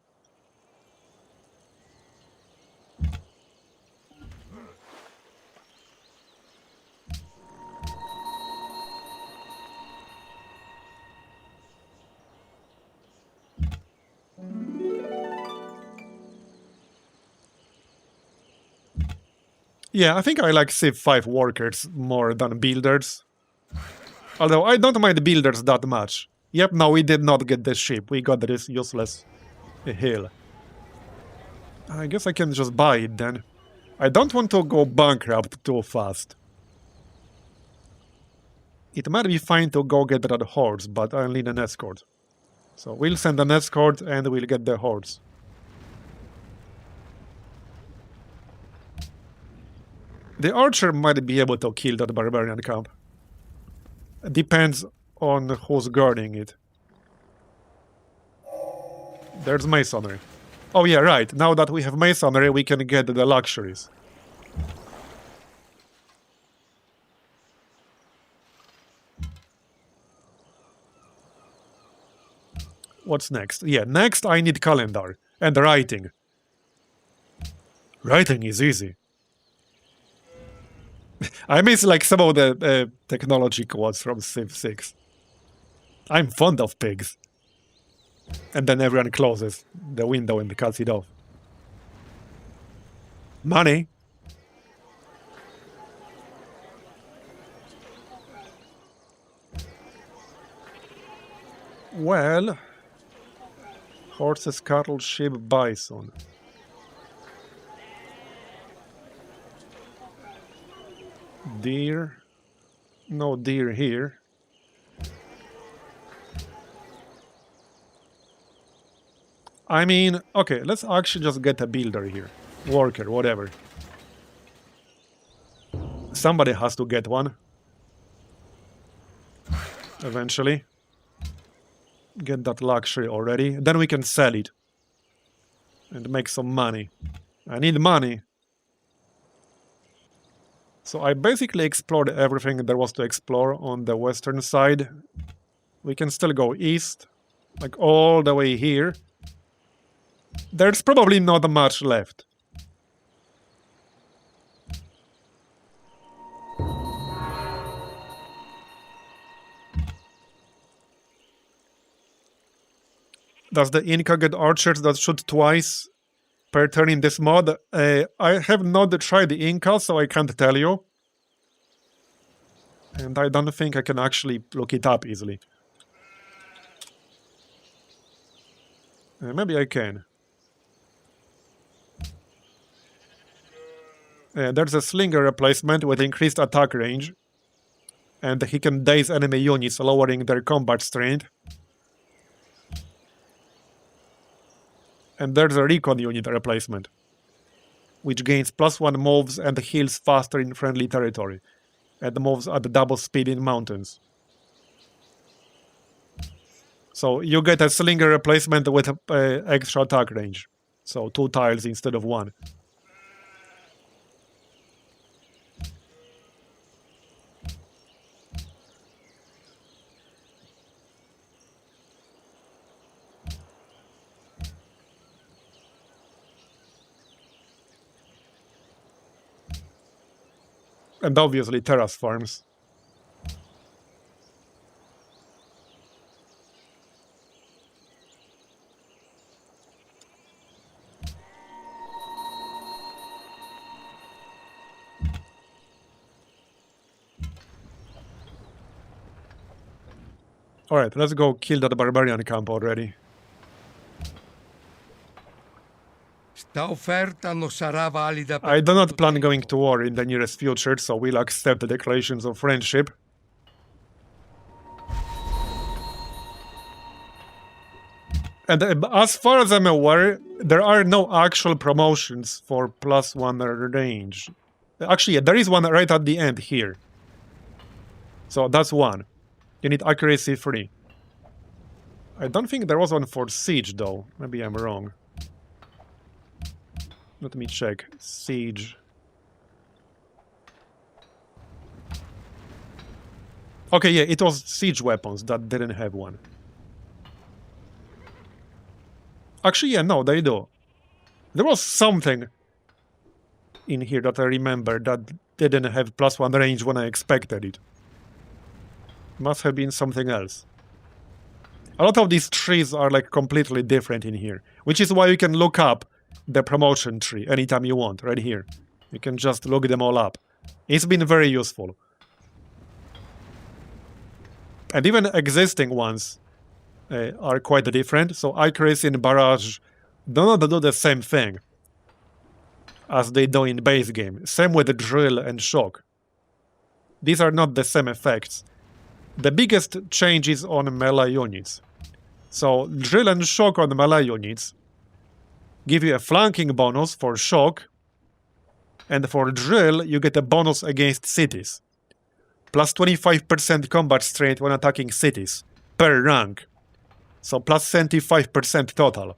Yeah, I think I like Civ 5 workers more than builders. Although I don't mind builders that much. Yep, no, we did not get the ship. We got this useless hill. I guess I can just buy it then. I don't want to go bankrupt too fast. It might be fine to go get that horse, but I'll need an escort. So we'll send an escort and we'll get the horse. The archer might be able to kill that barbarian camp. Depends on who's guarding it. There's masonry. Oh yeah, right. Now that we have masonry, we can get the luxuries. What's next? Yeah, next I need calendar and writing. Writing is easy. I miss like some of the technology quotes from Civ 6. I'm fond of pigs. And then everyone closes the window and cuts it off. Money. Well, horses, cattle, sheep, bison. Deer. No deer here. I mean, okay, let's actually just get a builder here. Worker, whatever. Somebody has to get one. Eventually. Get that luxury already. Then we can sell it. And make some money. I need money. So I basically explored everything there was to explore on the western side. We can still go east. Like all the way here. There's probably not much left. Does the Inca get archers that shoot twice per turn in this mod? I have not tried the Inca, so I can't tell you. And I don't think I can actually look it up easily. Maybe I can. There's a slinger replacement with increased attack range. And he can daze enemy units, lowering their combat strength. And there's a recon unit replacement, which gains +1 moves and heals faster in friendly territory, and moves at double speed in mountains. So you get a slinger replacement with extra attack range, so 2 tiles instead of 1. And obviously terrace farms. Alright, let's go kill that barbarian camp already. I do not plan going to war in the nearest future, so we'll accept the declarations of friendship. And as far as I'm aware, there are no actual promotions for +1 range. Actually, yeah, there is one right at the end here. So that's one. You need accuracy 3. I don't think there was one for siege, though. Maybe I'm wrong. Let me check. Siege. Okay, yeah, it was siege weapons that didn't have one. Actually, yeah, no, they do. There was something in here that I remember that didn't have +1 range when I expected it. Must have been something else. A lot of these trees are like completely different in here, which is why you can look up the promotion tree anytime you want, right here. You can just look them all up. It's been very useful. And even existing ones are quite different. So Icarus and Barrage do not do the same thing as they do in base game. Same with Drill and Shock. These are not the same effects. The biggest change is on melee units. So Drill and Shock on melee units give you a flanking bonus for Shock, and for Drill you get a bonus against cities. Plus 25% combat strength when attacking cities, per rank. So plus 75% total.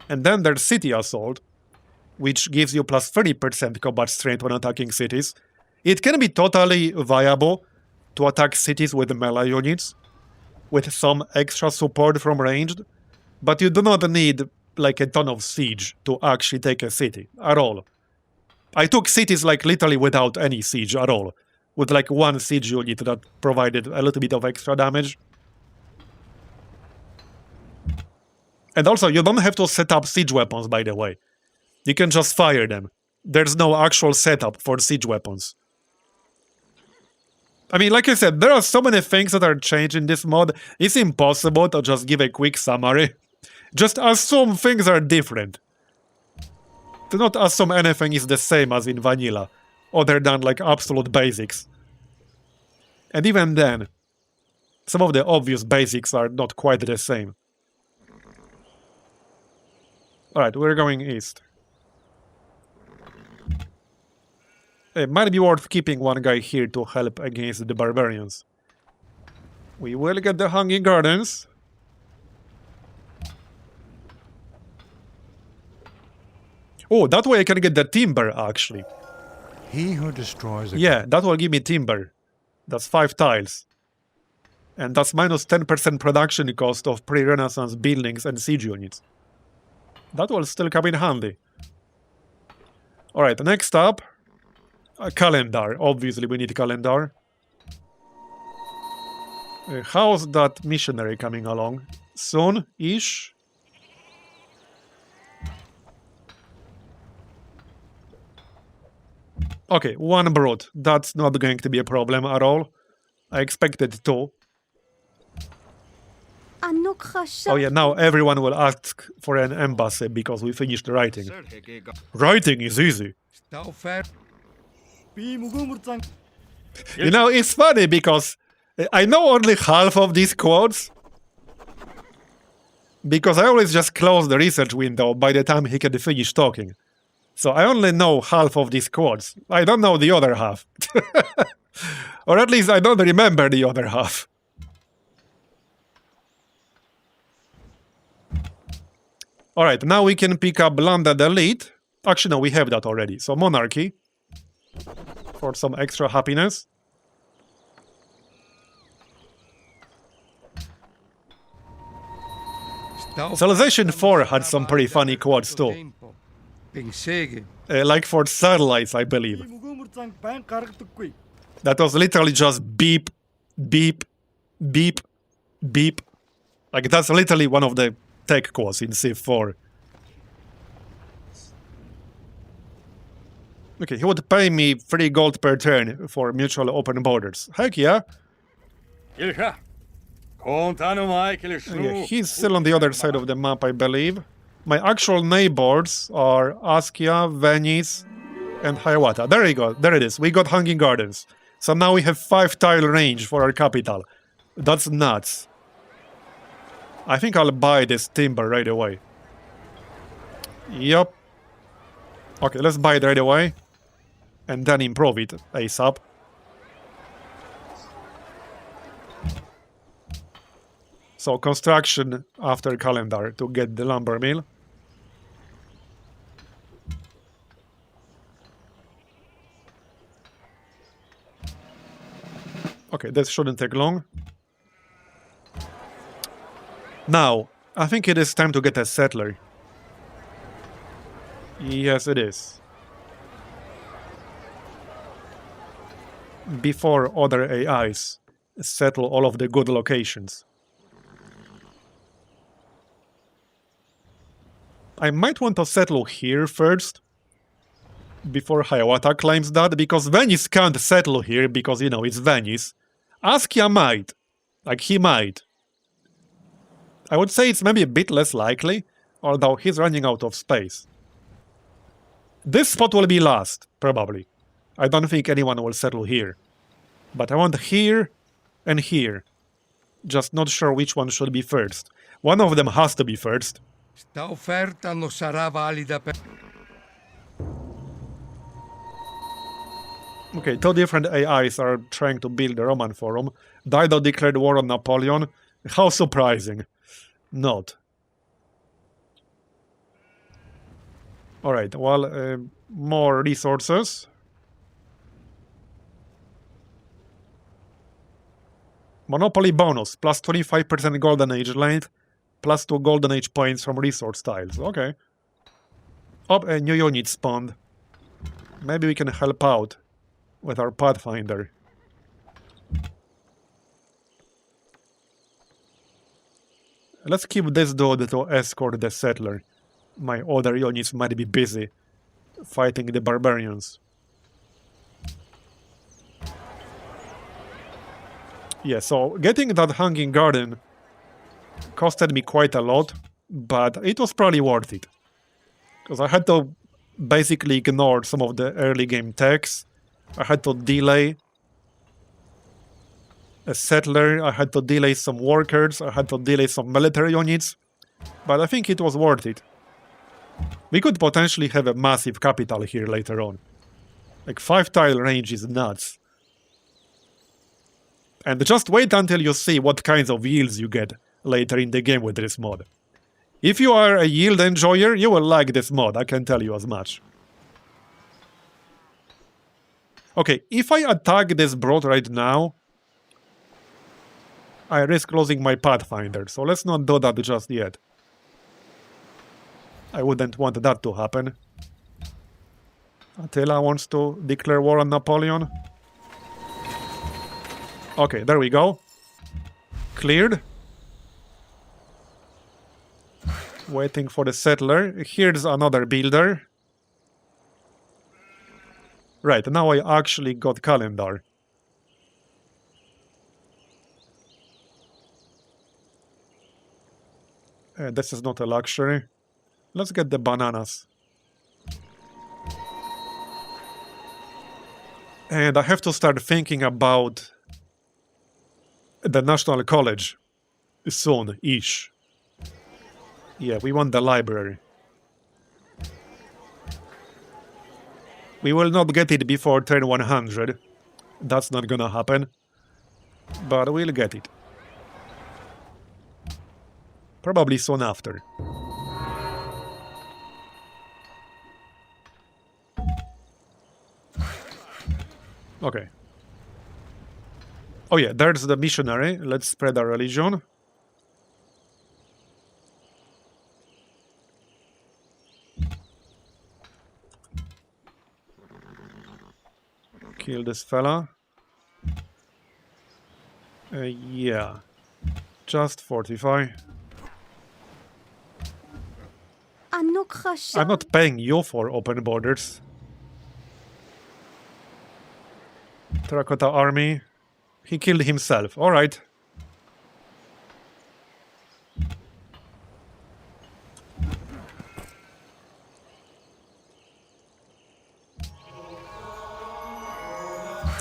And then there's City Assault, which gives you plus 30% combat strength when attacking cities. It can be totally viable to attack cities with melee units, with some extra support from ranged, but you do not need like a ton of siege to actually take a city, at all. I took cities like literally without any siege at all, with like one siege unit that provided a little bit of extra damage. And also, you don't have to set up siege weapons, by the way. You can just fire them. There's no actual setup for siege weapons. I mean, like I said, there are so many things that are changed in this mod, it's impossible to just give a quick summary. Just assume things are different. Do not assume anything is the same as in vanilla, other than like absolute basics. And even then, some of the obvious basics are not quite the same. Alright, we're going east. It might be worth keeping one guy here to help against the barbarians. We will get the Hanging Gardens. Oh, that way I can get the timber, actually. He who destroys a Yeah, that will give me timber. That's 5 tiles. And that's minus 10% production cost of pre-Renaissance buildings and siege units. That will still come in handy. Alright, next up, a calendar. Obviously, we need a calendar. How's that missionary coming along? Soon-ish? Okay, one brood. That's not going to be a problem at all. I expected 2. Oh yeah, now everyone will ask for an embassy because we finished writing. Writing is easy. You know, it's funny because I know only half of these quotes. Because I always just close the research window by the time he can finish talking. So I only know half of these quotes. I don't know the other half. Or at least I don't remember the other half. Alright, now we can pick up Landed Elite. Actually, no, we have that already. So Monarchy. For some extra happiness. Civilization 4 had some pretty funny quotes too. Like for satellites, I believe. That was literally just beep, beep, beep, beep. Like that's literally one of the tech quotes in Civ 4. Okay, he would pay me 3 gold per turn for mutual open borders. Heck yeah. Yeah, he's still on the other side of the map, I believe. My actual neighbors are Askia, Venice, and Hiawatha. There you go. There it is. We got Hanging Gardens. So now we have 5 tile range for our capital. That's nuts. I think I'll buy this timber right away. Yup. Okay, let's buy it right away. And then improve it ASAP. So construction after calendar to get the lumber mill. Okay, this shouldn't take long. Now, I think it is time to get a settler. Yes, it is. Before other AIs settle all of the good locations. I might want to settle here first. before Hiawatha claims that, because Venice can't settle here because, you know, it's Venice. Askia might. Like, he might. I would say it's maybe a bit less likely, although he's running out of space. This spot will be last, probably. I don't think anyone will settle here. But I want here and here. Just not sure which one should be first. One of them has to be first. Sta offerta non sarà valida per... Okay, 2 different AIs are trying to build a Roman forum. Dido declared war on Napoleon. How surprising. Not. Alright, well, more resources. Monopoly bonus, plus 25% Golden Age length, plus 2 Golden Age points from resource tiles. Okay. Oh, a new unit spawned. Maybe we can help out with our Pathfinder. Let's keep this dude to escort the settler. My other units might be busy fighting the barbarians. Yeah, so getting that hanging garden costed me quite a lot, but it was probably worth it. Because I had to basically ignore some of the early game techs. I had to delay a settler, I had to delay some workers, I had to delay some military units, but I think it was worth it. We could potentially have a massive capital here later on. Like 5 tile range is nuts. And just wait until you see what kinds of yields you get later in the game with this mod. If you are a yield enjoyer, you will like this mod, I can tell you as much. Okay, if I attack this broad right now, I risk losing my Pathfinder, so let's not do that just yet. I wouldn't want that to happen. Attila wants to declare war on Napoleon. Okay, there we go. Cleared. Waiting for the settler. Here's another builder. Right, now I actually got calendar. This is not a luxury. Let's get the bananas. And I have to start thinking about the National College soon-ish. Yeah, we want the library. We will not get it before turn 100. That's not gonna happen. But we'll get it. Probably soon after. Okay. Oh yeah, there's the missionary. Let's spread our religion. Kill this fella. Yeah. Just fortify. I'm not paying you for open borders. Terracotta army. He killed himself. Alright.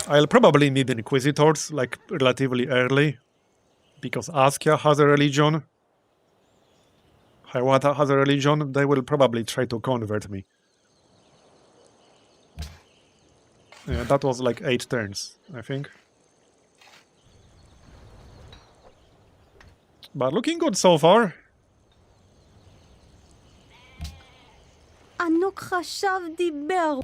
I'll probably need inquisitors, like, relatively early. Because Askia has a religion. Hiawatha has a religion. They will probably try to convert me. Yeah, that was like 8 turns, I think. But looking good so far. ענוק חשב דיבר.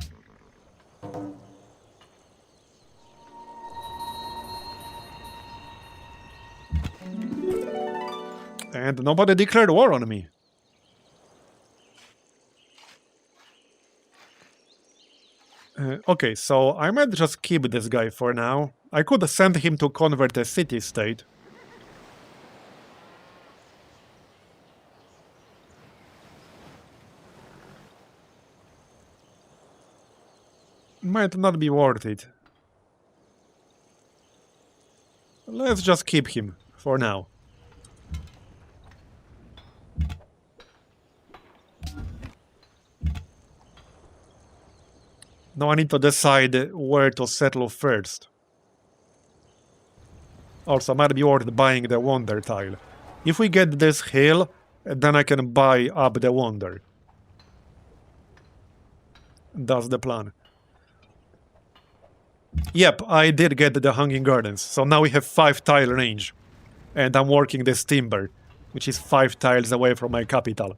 And nobody declared war on me. Okay, so I might just keep this guy for now. I could send him to convert a city-state. Might not be worth it. Let's just keep him for now. Now I need to decide where to settle first. Also, might be worth buying the wonder tile. If we get this hill, then I can buy up the wonder. That's the plan. Yep, I did get the Hanging Gardens, so now we have 5 tile range. And I'm working this timber, which is 5 tiles away from my capital.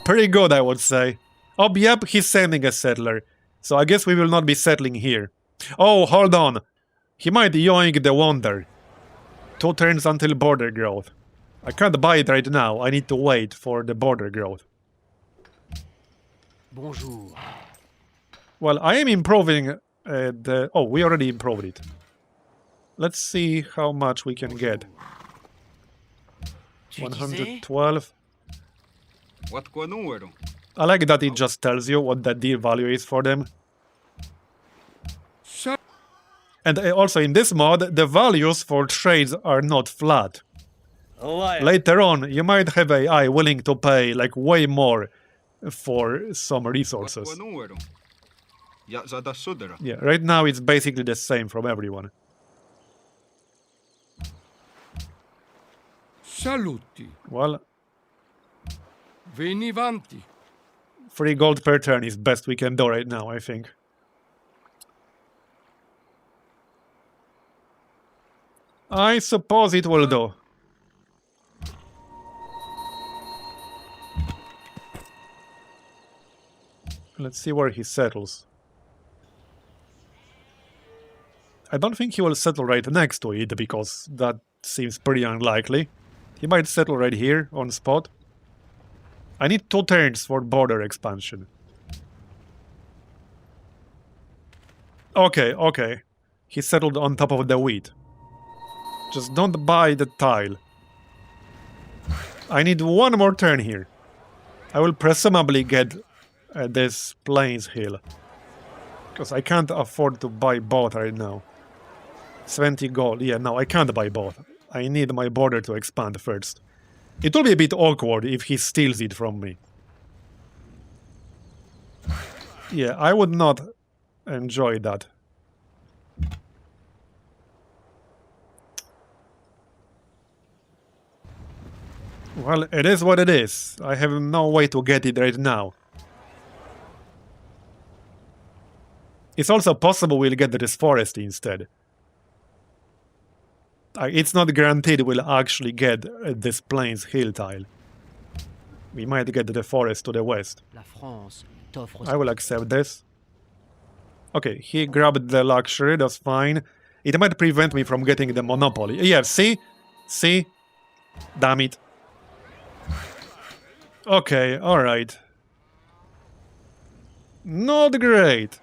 Pretty good, I would say. Oh, yep, he's sending a settler. So I guess we will not be settling here. Oh, hold on. He might yoink the wonder. 2 turns until border growth. I can't buy it right now. I need to wait for the border growth. Bonjour. Well, I am improving the... Oh, we already improved it. Let's see how much we can get. 112. What quoi número? I like that it just tells you what the deal value is for them. And also in this mod, the values for trades are not flat. Later on, you might have AI willing to pay like way more for some What resources. quoi número? Ja, zada sudera. Yeah, right now it's basically the same from everyone. Saluti. Well, Venivanti. 3 gold per turn is best we can do right now, I think. I suppose it will do. Let's see where he settles. I don't think he will settle right next to it, because that seems pretty unlikely. He might settle right here, on spot. I need 2 turns for border expansion. Okay, okay. He settled on top of the wheat. Just don't buy the tile. I need 1 more turn here. I will presumably get this plains hill. Because I can't afford to buy both right now. 20 gold. Yeah, no, I can't buy both. I need my border to expand first. It will be a bit awkward if he steals it from me. Yeah, I would not enjoy that. Well, it is what it is. I have no way to get it right now. It's also possible we'll get this forest instead. It's not guaranteed we'll actually get this plains hill tile. We might get the forest to the west. La France t'offre. I will accept this. Okay, he grabbed the luxury, that's fine. It might prevent me from getting the monopoly. Yeah, see? See? Damn it. Okay, alright. Not great.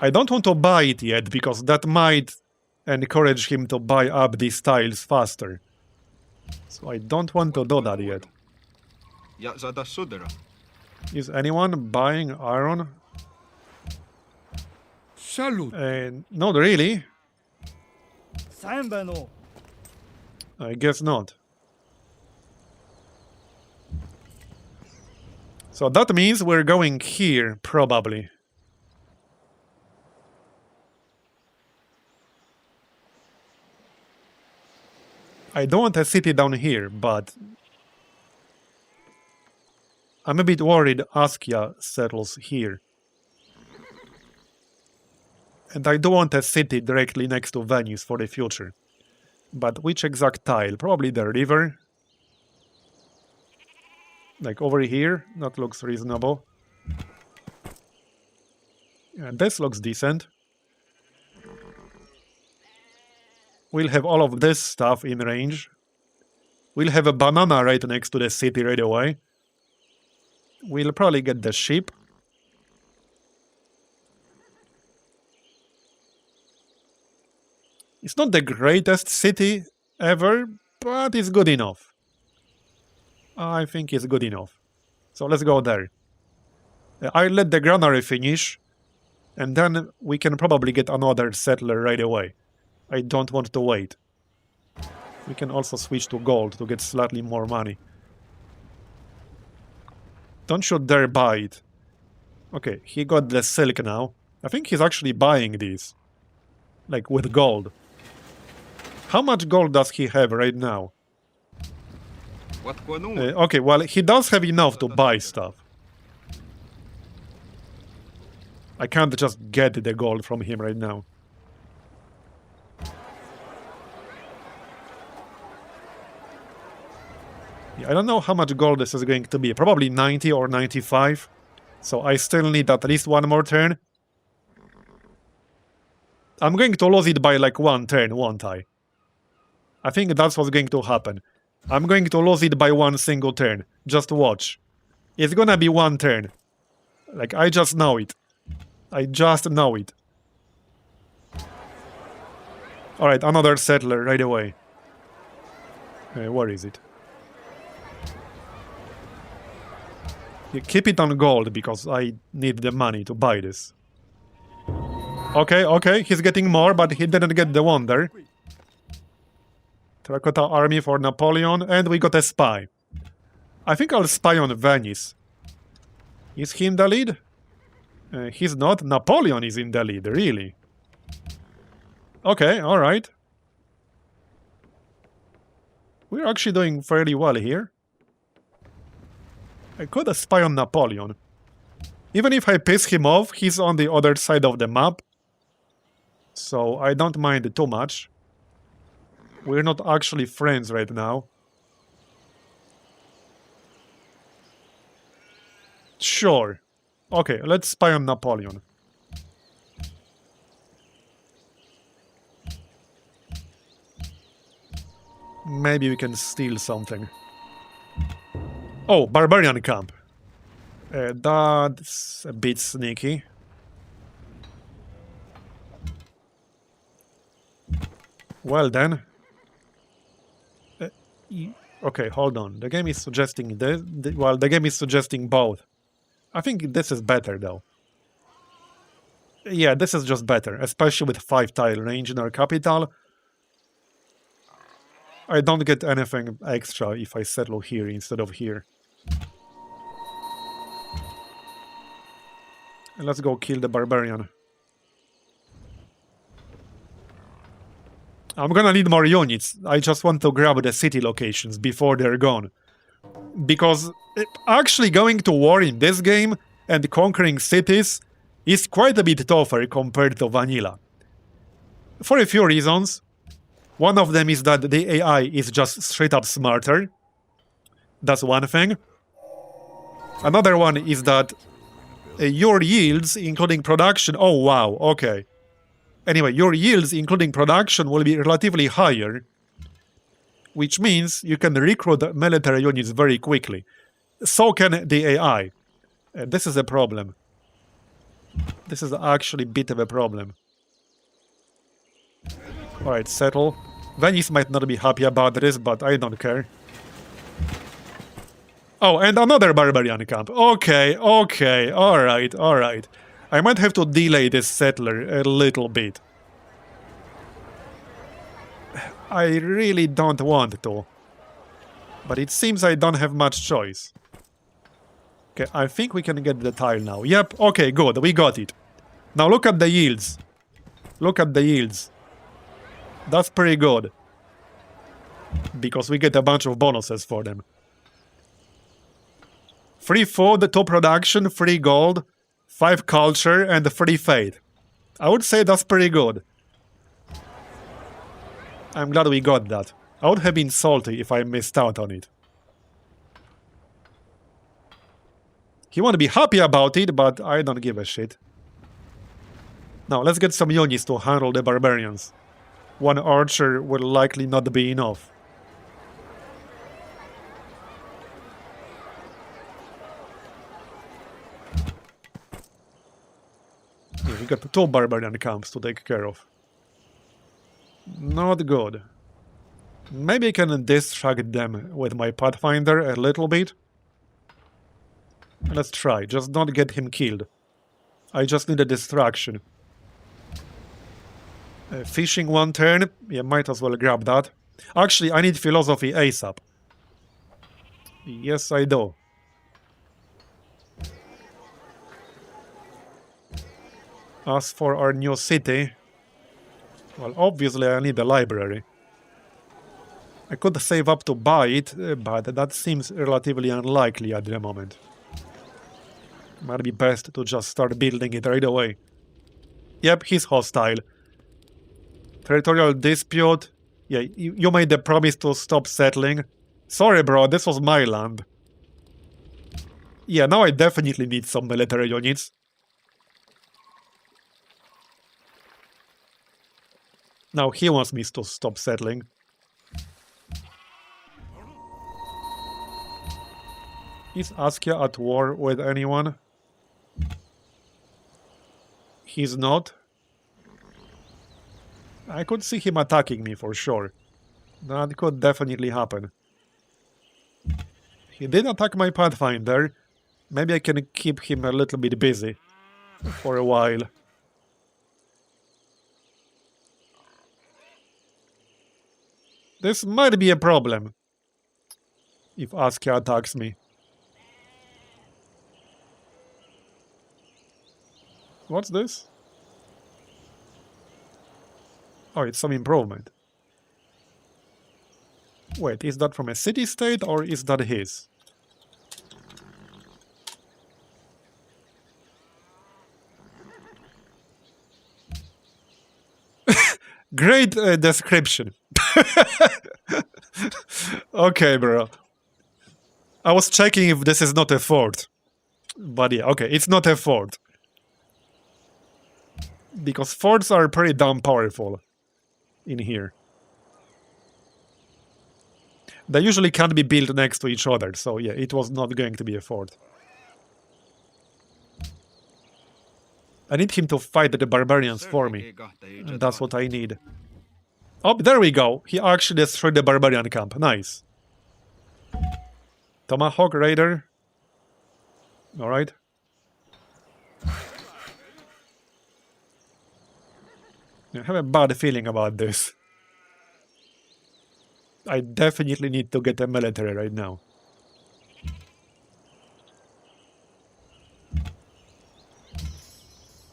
I don't want to buy it yet, because that might encourage him to buy up these tiles faster. So I don't want to do that yet. Ja, zada sudera. Is anyone buying iron? Salut. Not really. Sambano. I guess not. So that means we're going here, probably. I don't want a city down here, but I'm a bit worried Askia settles here. And I do want a city directly next to Venice for the future. But which exact tile? Probably the river. Like over here, that looks reasonable. Yeah, this looks decent. We'll have all of this stuff in range. We'll have a banana right next to the city right away. We'll probably get the sheep. It's not the greatest city ever, but it's good enough. I think it's good enough. So let's go there. I'll let the granary finish, and then we can probably get another settler right away. I don't want to wait. We can also switch to gold to get slightly more money. Don't you dare buy it. Okay, he got the silk now. I think he's actually buying these. Like, with gold. How much gold does he have right now? Okay, well, he does have enough to buy stuff. I can't just get the gold from him right now. Yeah, I don't know how much gold this is going to be. Probably 90 or 95. So I still need at least one more turn. I'm going to lose it by like one turn, won't I? I think that's what's going to happen. I'm going to lose it by one single turn. Just watch. It's gonna be one turn. Like, I just know it. I just know it. Alright, another settler right away. Where is it? You keep it on gold because I need the money to buy this. Okay, okay, he's getting more, but he didn't get the wonder. Terracotta army for Napoleon, and we got a spy. I think I'll spy on Venice. Is he in the lead? He's not. Napoleon is in the lead, really. Okay, alright. We're actually doing fairly well here. I could spy on Napoleon. Even if I piss him off, he's on the other side of the map. So I don't mind too much. We're not actually friends right now. Sure. Okay, let's spy on Napoleon. Maybe we can steal something. Oh, barbarian camp. That's a bit sneaky. Well then. Okay, hold on. The game is suggesting this. Well, the game is suggesting both. I think this is better though. Yeah, this is just better, especially with 5-tile range in our capital. I don't get anything extra if I settle here instead of here. Let's go kill the barbarian. I'm gonna need more units. I just want to grab the city locations before they're gone. Because actually going to war in this game and conquering cities is quite a bit tougher compared to vanilla. For a few reasons. One of them is that the AI is just straight up smarter. That's one thing. Another one is that your yields, including production... Oh, wow, okay. Anyway, your yields, including production, will be relatively higher, which means you can recruit military units very quickly. So can the AI. This is a problem. This is actually a bit of a problem. Alright, settle. Venice might not be happy about this, but I don't care. Oh, and another barbarian camp. Okay, okay, alright, alright. I might have to delay this settler a little bit. I really don't want to. But it seems I don't have much choice. Okay, I think we can get the tile now. Yep, okay, good, we got it. Now look at the yields. Look at the yields. That's pretty good. Because we get a bunch of bonuses for them. Free food, 2 production, free gold, 5 culture, and free faith. I would say that's pretty good. I'm glad we got that. I would have been salty if I missed out on it. He won't be happy about it, but I don't give a shit. Now, let's get some units to handle the barbarians. One archer will likely not be enough. Yeah, we got 2 barbarian camps to take care of. Not good. Maybe I can distract them with my Pathfinder a little bit. Let's try. Just not get him killed. I just need a distraction. Fishing 1 turn. Yeah, might as well grab that. Actually, I need philosophy ASAP. Yes, I do. As for our new city, well, obviously I need a library. I could save up to buy it, but that seems relatively unlikely at the moment. Might be best to just start building it right away. Yep, he's hostile. Territorial dispute. Yeah, you made the promise to stop settling. Sorry, bro, this was my land. Yeah, now I definitely need some military units. Now he wants me to stop settling. Is Askia at war with anyone? He's not. I could see him attacking me for sure. That could definitely happen. He did attack my Pathfinder. Maybe I can keep him a little bit busy for a while. This might be a problem if Askia attacks me. What's this? Oh, it's some improvement. Wait, is that from a city-state or is that his? Great description. Okay, bro. I was checking if this is not a fort. But yeah, okay, it's not a fort. Because forts are pretty damn powerful in here. They usually can't be built next to each other, so yeah, it was not going to be a fort. I need him to fight the barbarians for me. And that's what I need. Oh, there we go. He actually destroyed the barbarian camp. Nice. Tomahawk Raider. Alright. I have a bad feeling about this. I definitely need to get a military right now.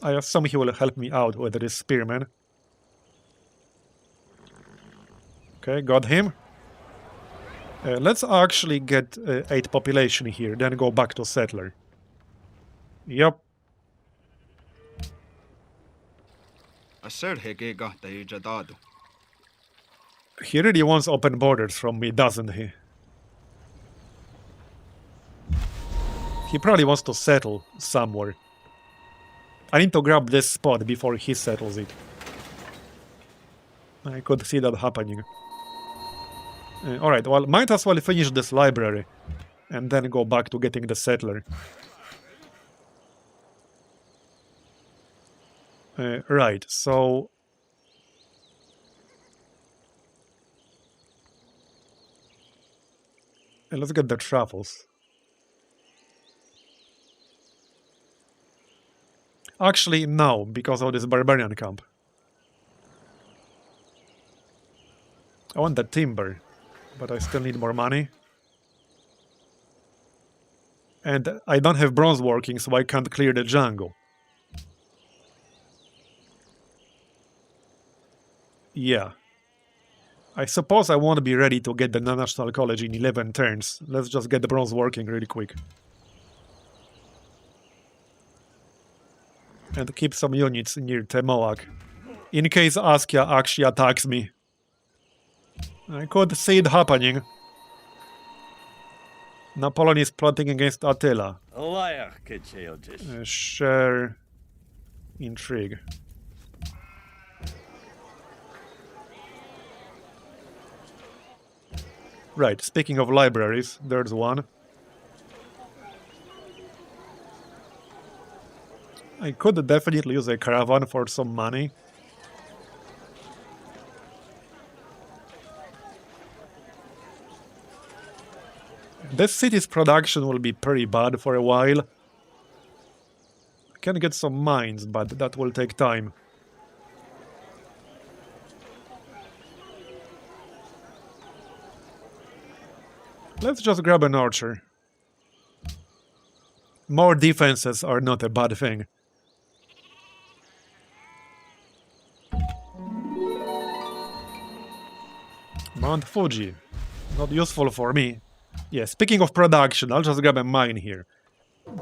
I assume he will help me out with this spearman. Okay, got him. Let's actually get 8 population here, then go back to settler. Yep. He really wants open borders from me, doesn't he? He probably wants to settle somewhere. I need to grab this spot before he settles it. I could see that happening. Alright, well, might as well finish this library and then go back to getting the settler. Right, so... let's get the travels. Actually, no, because of this barbarian camp. I want the timber, but I still need more money. And I don't have bronze working, so I can't clear the jungle. Yeah. I suppose I won't be ready to get the National College in 11 turns. Let's just get the bronze working really quick. And keep some units near Temoak. In case Askia actually attacks me. I could see it happening. Napoleon is plotting against Attila. Share intrigue. Right, speaking of libraries, there's one. I could definitely use a caravan for some money. This city's production will be pretty bad for a while. I can get some mines, but that will take time. Let's just grab an archer. More defenses are not a bad thing. Mount Fuji. Not useful for me. Yeah, speaking of production, I'll just grab a mine here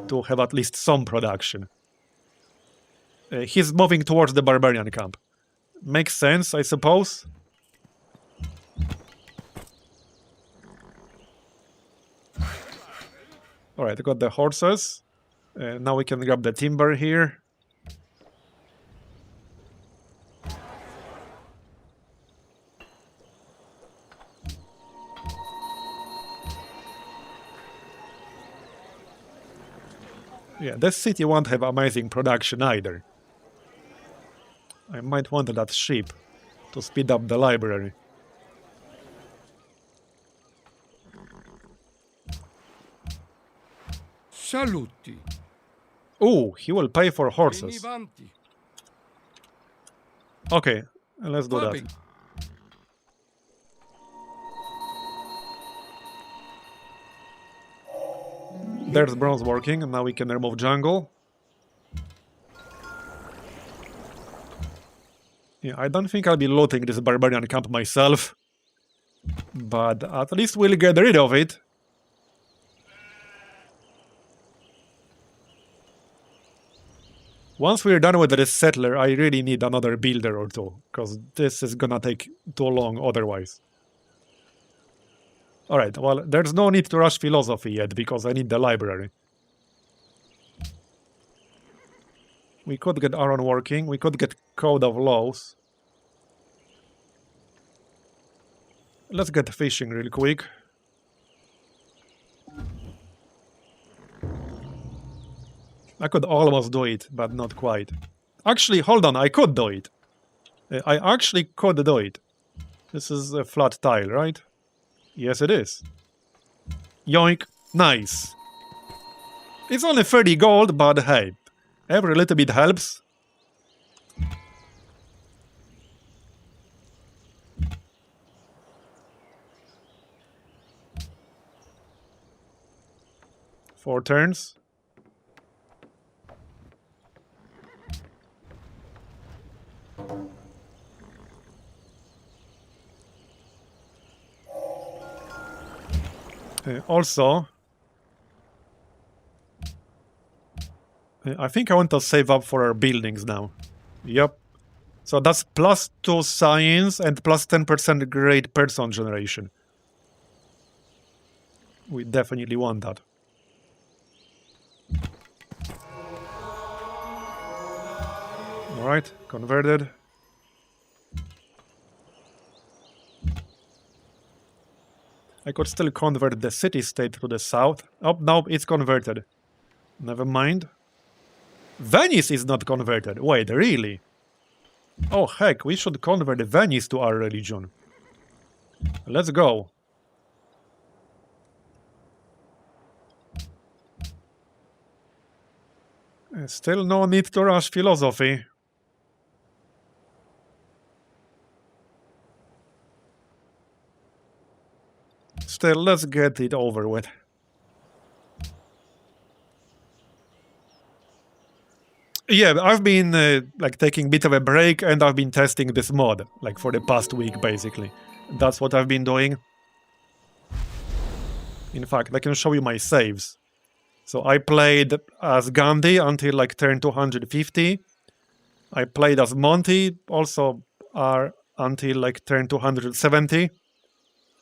to have at least some production. He's moving towards the barbarian camp. Makes sense, I suppose. Alright, got the horses. Now we can grab the timber here. Yeah, this city won't have amazing production either. I might want that ship to speed up the library. Saluti. Ooh, he will pay for horses. Venivanti. Okay, let's do that. Vabbè. There's bronze working, and now we can remove jungle. Yeah, I don't think I'll be looting this barbarian camp myself. But at least we'll get rid of it. Once we're done with this settler, I really need another builder or two, because this is gonna take too long otherwise. Alright, well, there's no need to rush philosophy yet, because I need the library. We could get Aaron working, we could get Code of Laws. Let's get fishing real quick. I could almost do it, but not quite. Actually, hold on, I could do it. I actually could do it. This is a flat tile, right? Yes, it is. Yoink. Nice. It's only 30 gold, but hey, every little bit helps. Four turns. Also, I think I want to save up for our buildings now. Yep. So that's +2 science and +10% great person generation. We definitely want that. Alright, converted. I could still convert the city-state to the south. Oh, no, it's converted. Never mind. Venice is not converted. Wait, really? Oh, heck, we should convert Venice to our religion. Let's go. Still no need to rush philosophy. Still, let's get it over with. Yeah, I've been like taking a bit of a break, and I've been testing this mod like for the past week, basically. That's what I've been doing. In fact, I can show you my saves. So I played as Gandhi until like turn 250. I played as Monty, also until like turn 270.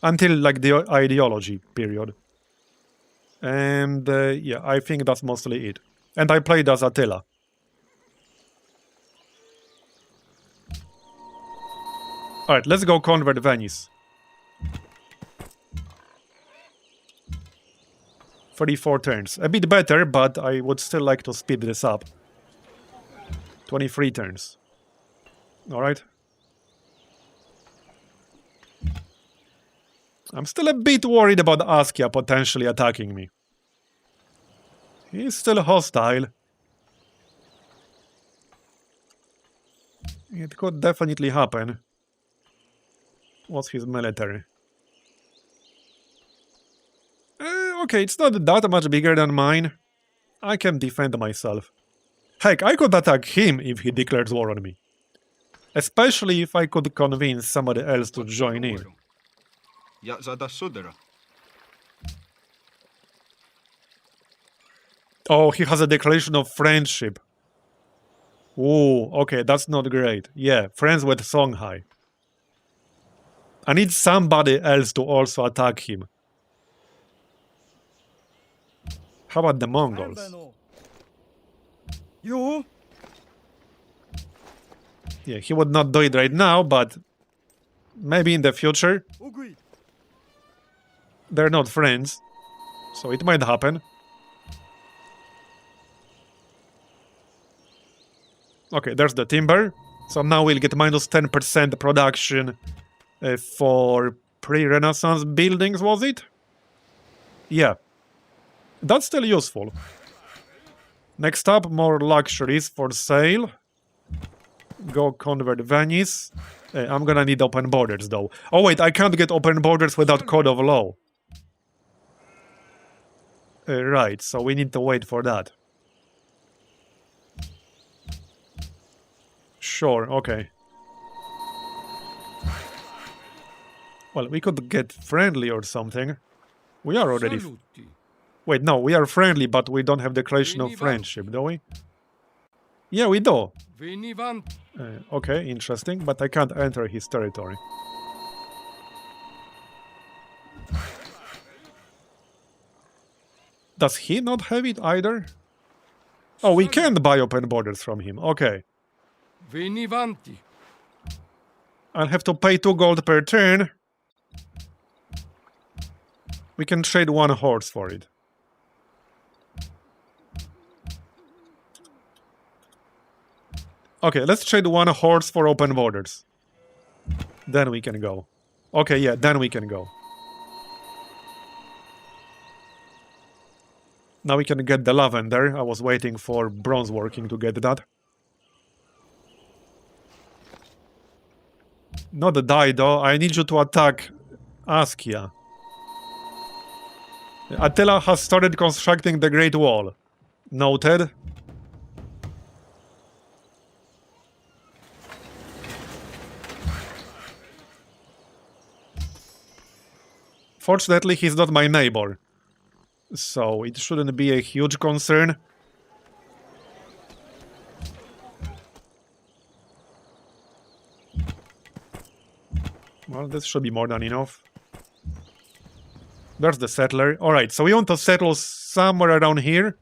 Until like the ideology period. And yeah, I think that's mostly it. And I played as Attila. Alright, let's go convert Venice. 34 turns. A bit better, but I would still like to speed this up. 23 turns. Alright. I'm still a bit worried about Askia potentially attacking me. He's still hostile. It could definitely happen. What's his military? Okay, it's not that much bigger than mine. I can defend myself. Heck, I could attack him if he declares war on me. Especially if I could convince somebody else to join in. Ja zada sudera. Oh, he has a declaration of friendship. Ooh, okay, that's not great. Yeah, friends with Songhai. I need somebody else to also attack him. How about the Mongols? You? Yeah, he would not do it right now, but maybe in the future. They're not friends, so it might happen. Okay, there's the timber. So now we'll get minus 10% production for pre-Renaissance buildings, was it? Yeah. That's still useful. Next up, more luxuries for sale. Go convert Venice. I'm gonna need open borders, though. Oh wait, I can't get open borders without code of law. Right, so we need to wait for that. Sure, okay. Well, we could get friendly or something. We are already... Saluti. Wait, no, we are friendly, but we don't have declaration of friendship, do we? Yeah, we do. Venivant. Okay, interesting, but I can't enter his territory. Does he not have it either? Oh, we can buy open borders from him. Okay. Venivanti. I'll have to pay 2 gold per turn. We can trade 1 horse for it. Okay, let's trade 1 horse for open borders. Then we can go. Okay, yeah, then we can go. Now we can get the lavender. I was waiting for bronze working to get that. Not the die though. I need you to attack Askia. Attila has started constructing the Great Wall. Noted. Fortunately, he's not my neighbor. So it shouldn't be a huge concern. Well, this should be more than enough. There's the settler. Alright, so we want to settle somewhere around here.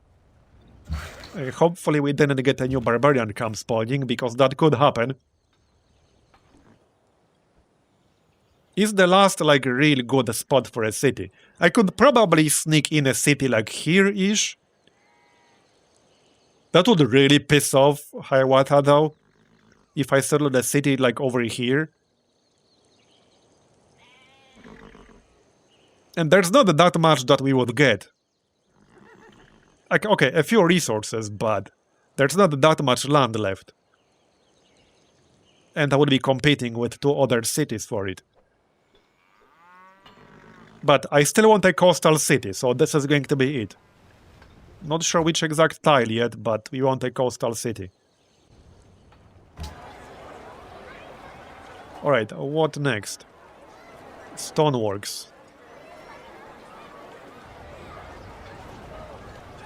Hopefully we didn't get a new barbarian camp spawning, because that could happen. Is the last, like, real good spot for a city? I could probably sneak in a city like here-ish. That would really piss off Hiawatha, though. If I settled a city, like, over here. And there's not that much that we would get. Like, okay, a few resources, but there's not that much land left. And I would be competing with 2 other cities for it. But I still want a coastal city, so this is going to be it. Not sure which exact tile yet, but we want a coastal city. Alright, what next? Stoneworks.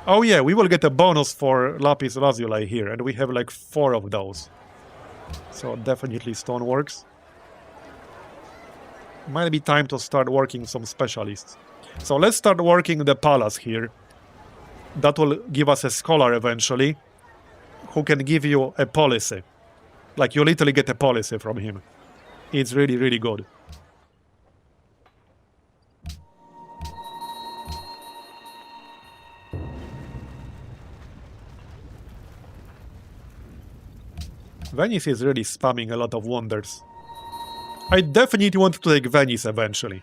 Oh yeah, we will get a bonus for lapis lazuli here, and we have like 4 of those. So definitely stoneworks. Might be time to start working some specialists. So let's start working the palace here. That will give us a scholar eventually, who can give you a policy. Like, you literally get a policy from him. It's really, really good. Venice is really spamming a lot of wonders. I definitely want to take Venice eventually.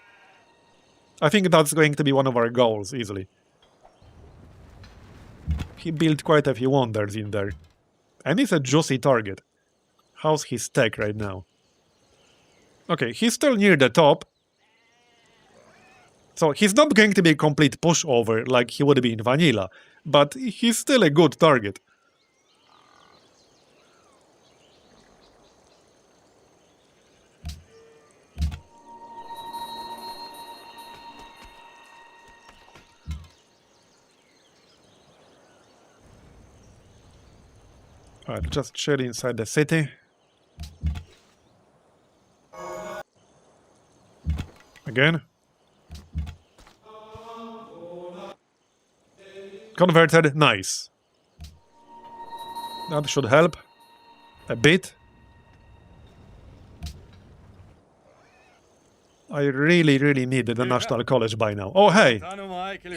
I think that's going to be one of our goals, easily. He built quite a few wonders in there. And it's a juicy target. How's his tech right now? Okay, he's still near the top. So he's not going to be a complete pushover like he would be in vanilla, but he's still a good target. Alright, just chill inside the city. Again. Converted, nice. That should help a bit. I really need the National College by now. Oh hey,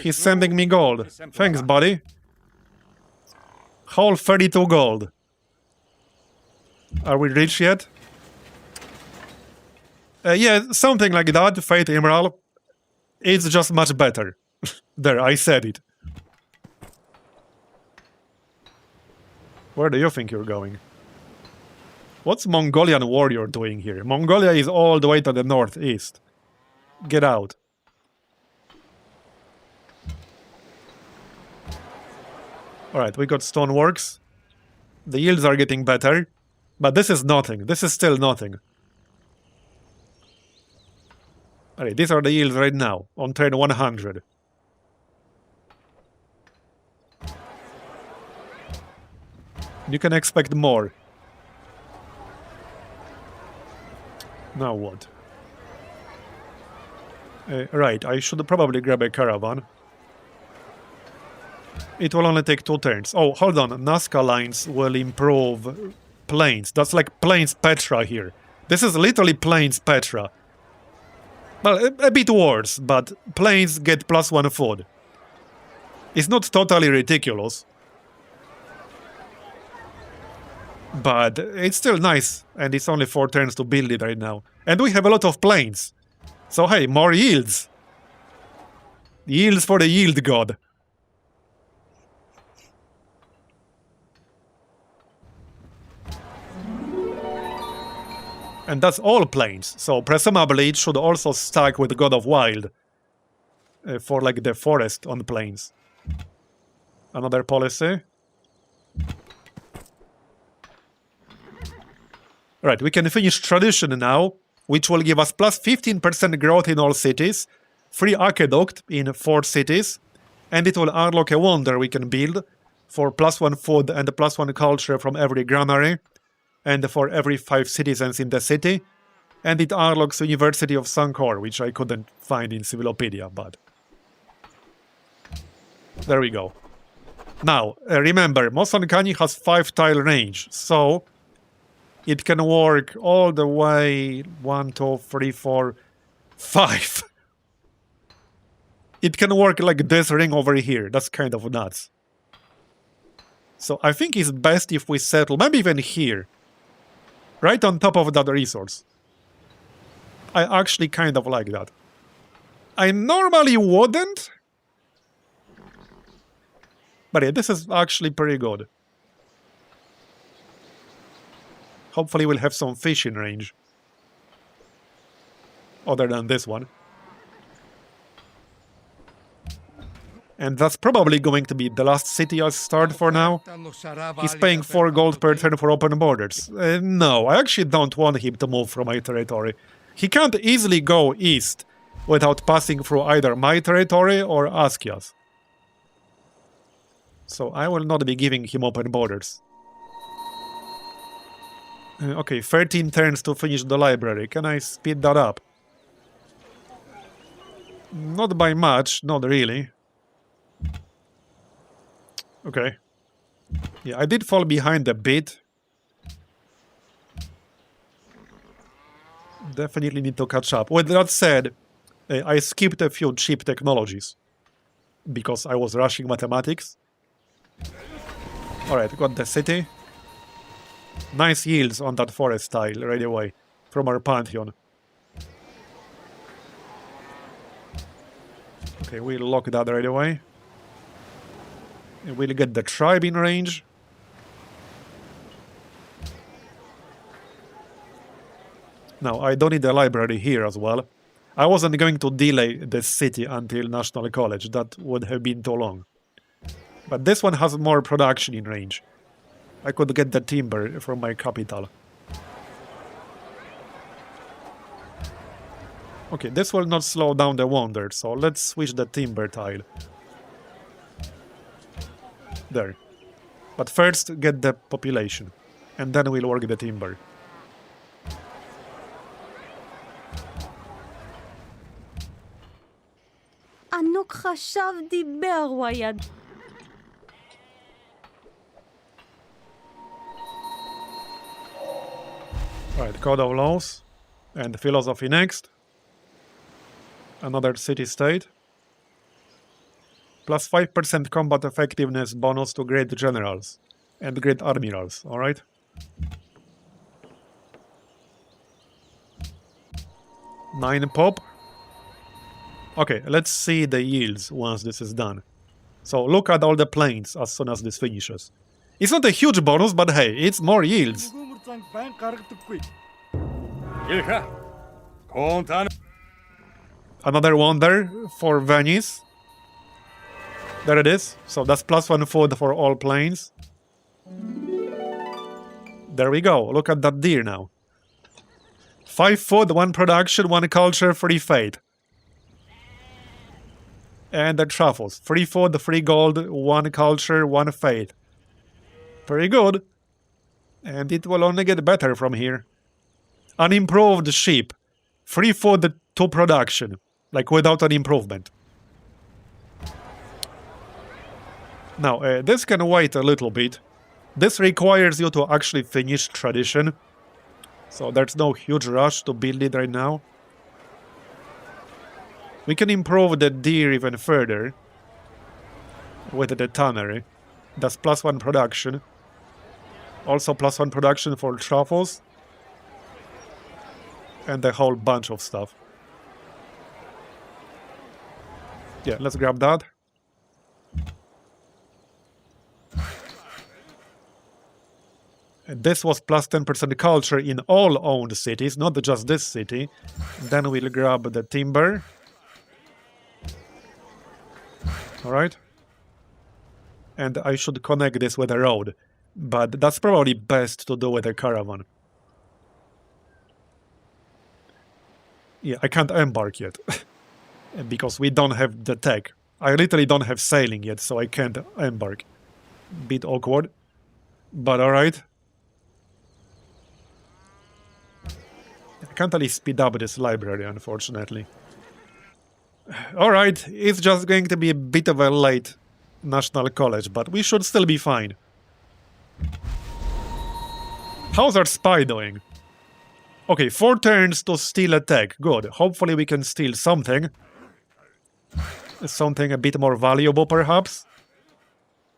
he's sending me gold. Thanks, buddy. Whole 32 gold. Are we rich yet? Yeah, something like that, Fate Emerald. It's just much better. There, I said it. Where do you think you're going? What's Mongolian warrior doing here? Mongolia is all the way to the northeast. Get out. Alright, we got stoneworks. The yields are getting better. But this is nothing. This is still nothing. Alright, these are the yields right now, on turn 100. You can expect more. Now what? Right, I should probably grab a caravan. It will only take 2 turns. Oh, hold on. Nazca lines will improve plains. That's like Plains Petra here. This is literally Plains Petra. Well, a bit worse, but plains get +1 food. It's not totally ridiculous. But it's still nice, and it's only 4 turns to build it right now. And we have a lot of plains. So hey, more yields. Yields for the yield god. And that's all plains, so presumably it should also stack with God of Wild. For like the forest on plains. Another policy. Right, we can finish tradition now, which will give us plus 15% growth in all cities, free aqueduct in 4 cities, and it will unlock a wonder we can build for +1 food and +1 culture from every granary, and for every 5 citizens in the city, and it unlocks University of Sankor, which I couldn't find in Civilopedia, but... There we go. Now, remember, Mosankani has 5 tile range, so... It can work all the way 1, 2, 3, 4, 5. It can work like this ring over here. That's kind of nuts. So I think it's best if we settle, maybe even here. Right on top of that resource. I actually kind of like that. I normally wouldn't. But yeah, this is actually pretty good. Hopefully we'll have some fish in range. Other than this one. And that's probably going to be the last city I start for now. He's paying 4 gold per turn for open borders. No, I actually don't want him to move from my territory. He can't easily go east without passing through either my territory or Askia's. So I will not be giving him open borders. Okay, 13 turns to finish the library. Can I speed that up? Not by much, not really. Okay. Yeah, I did fall behind a bit. Definitely need to catch up. With that said, I skipped a few cheap technologies. Because I was rushing mathematics. Alright, got the city. Nice yields on that forest tile right away from our Pantheon. Okay, we'll lock that right away. And we'll get the tribe in range. Now, I don't need a library here as well. I wasn't going to delay this city until National College. That would have been too long. But this one has more production in range. I could get the timber from my capital. Okay, this will not slow down the wonder, so let's switch the timber tile. There. But first, get the population. And then we'll work the timber. ענוק חשב דיבר הוא היד. Alright, Code of Laws. And Philosophy next. Another city-state. Plus 5% combat effectiveness bonus to Great Generals and Great Admirals, alright? Nine pop. Okay, let's see the yields once this is done. So look at all the planes as soon as this finishes. It's not a huge bonus, but hey, it's more yields. Another wonder for Venice. There it is. So that's +1 food for all planes. There we go. Look at that deer now. 5 food, 1 production, 1 culture, 3 fate. And the truffles. 3 food, 3 gold, 1 culture, 1 fate. Very good. And it will only get better from here. Unimproved sheep. 3 food, 2 production. Like without an improvement. Now, this can wait a little bit. This requires you to actually finish tradition. So there's no huge rush to build it right now. We can improve the deer even further. With the tannery. That's +1 production. Also +1 production for truffles. And a whole bunch of stuff. Yeah, let's grab that. And this was +10% culture in all owned cities, not just this city. Then we'll grab the timber. Alright. And I should connect this with a road. But that's probably best to do with a caravan. Yeah, I can't embark yet. Because we don't have the tech. I literally don't have sailing yet, so I can't embark. Bit awkward. But alright. I can't really speed up this library, unfortunately. Alright, it's just going to be a bit of a late National College, but we should still be fine. How's our spy doing? Okay, 4 turns to steal a tech. Good. Hopefully we can steal something. Something a bit more valuable, perhaps.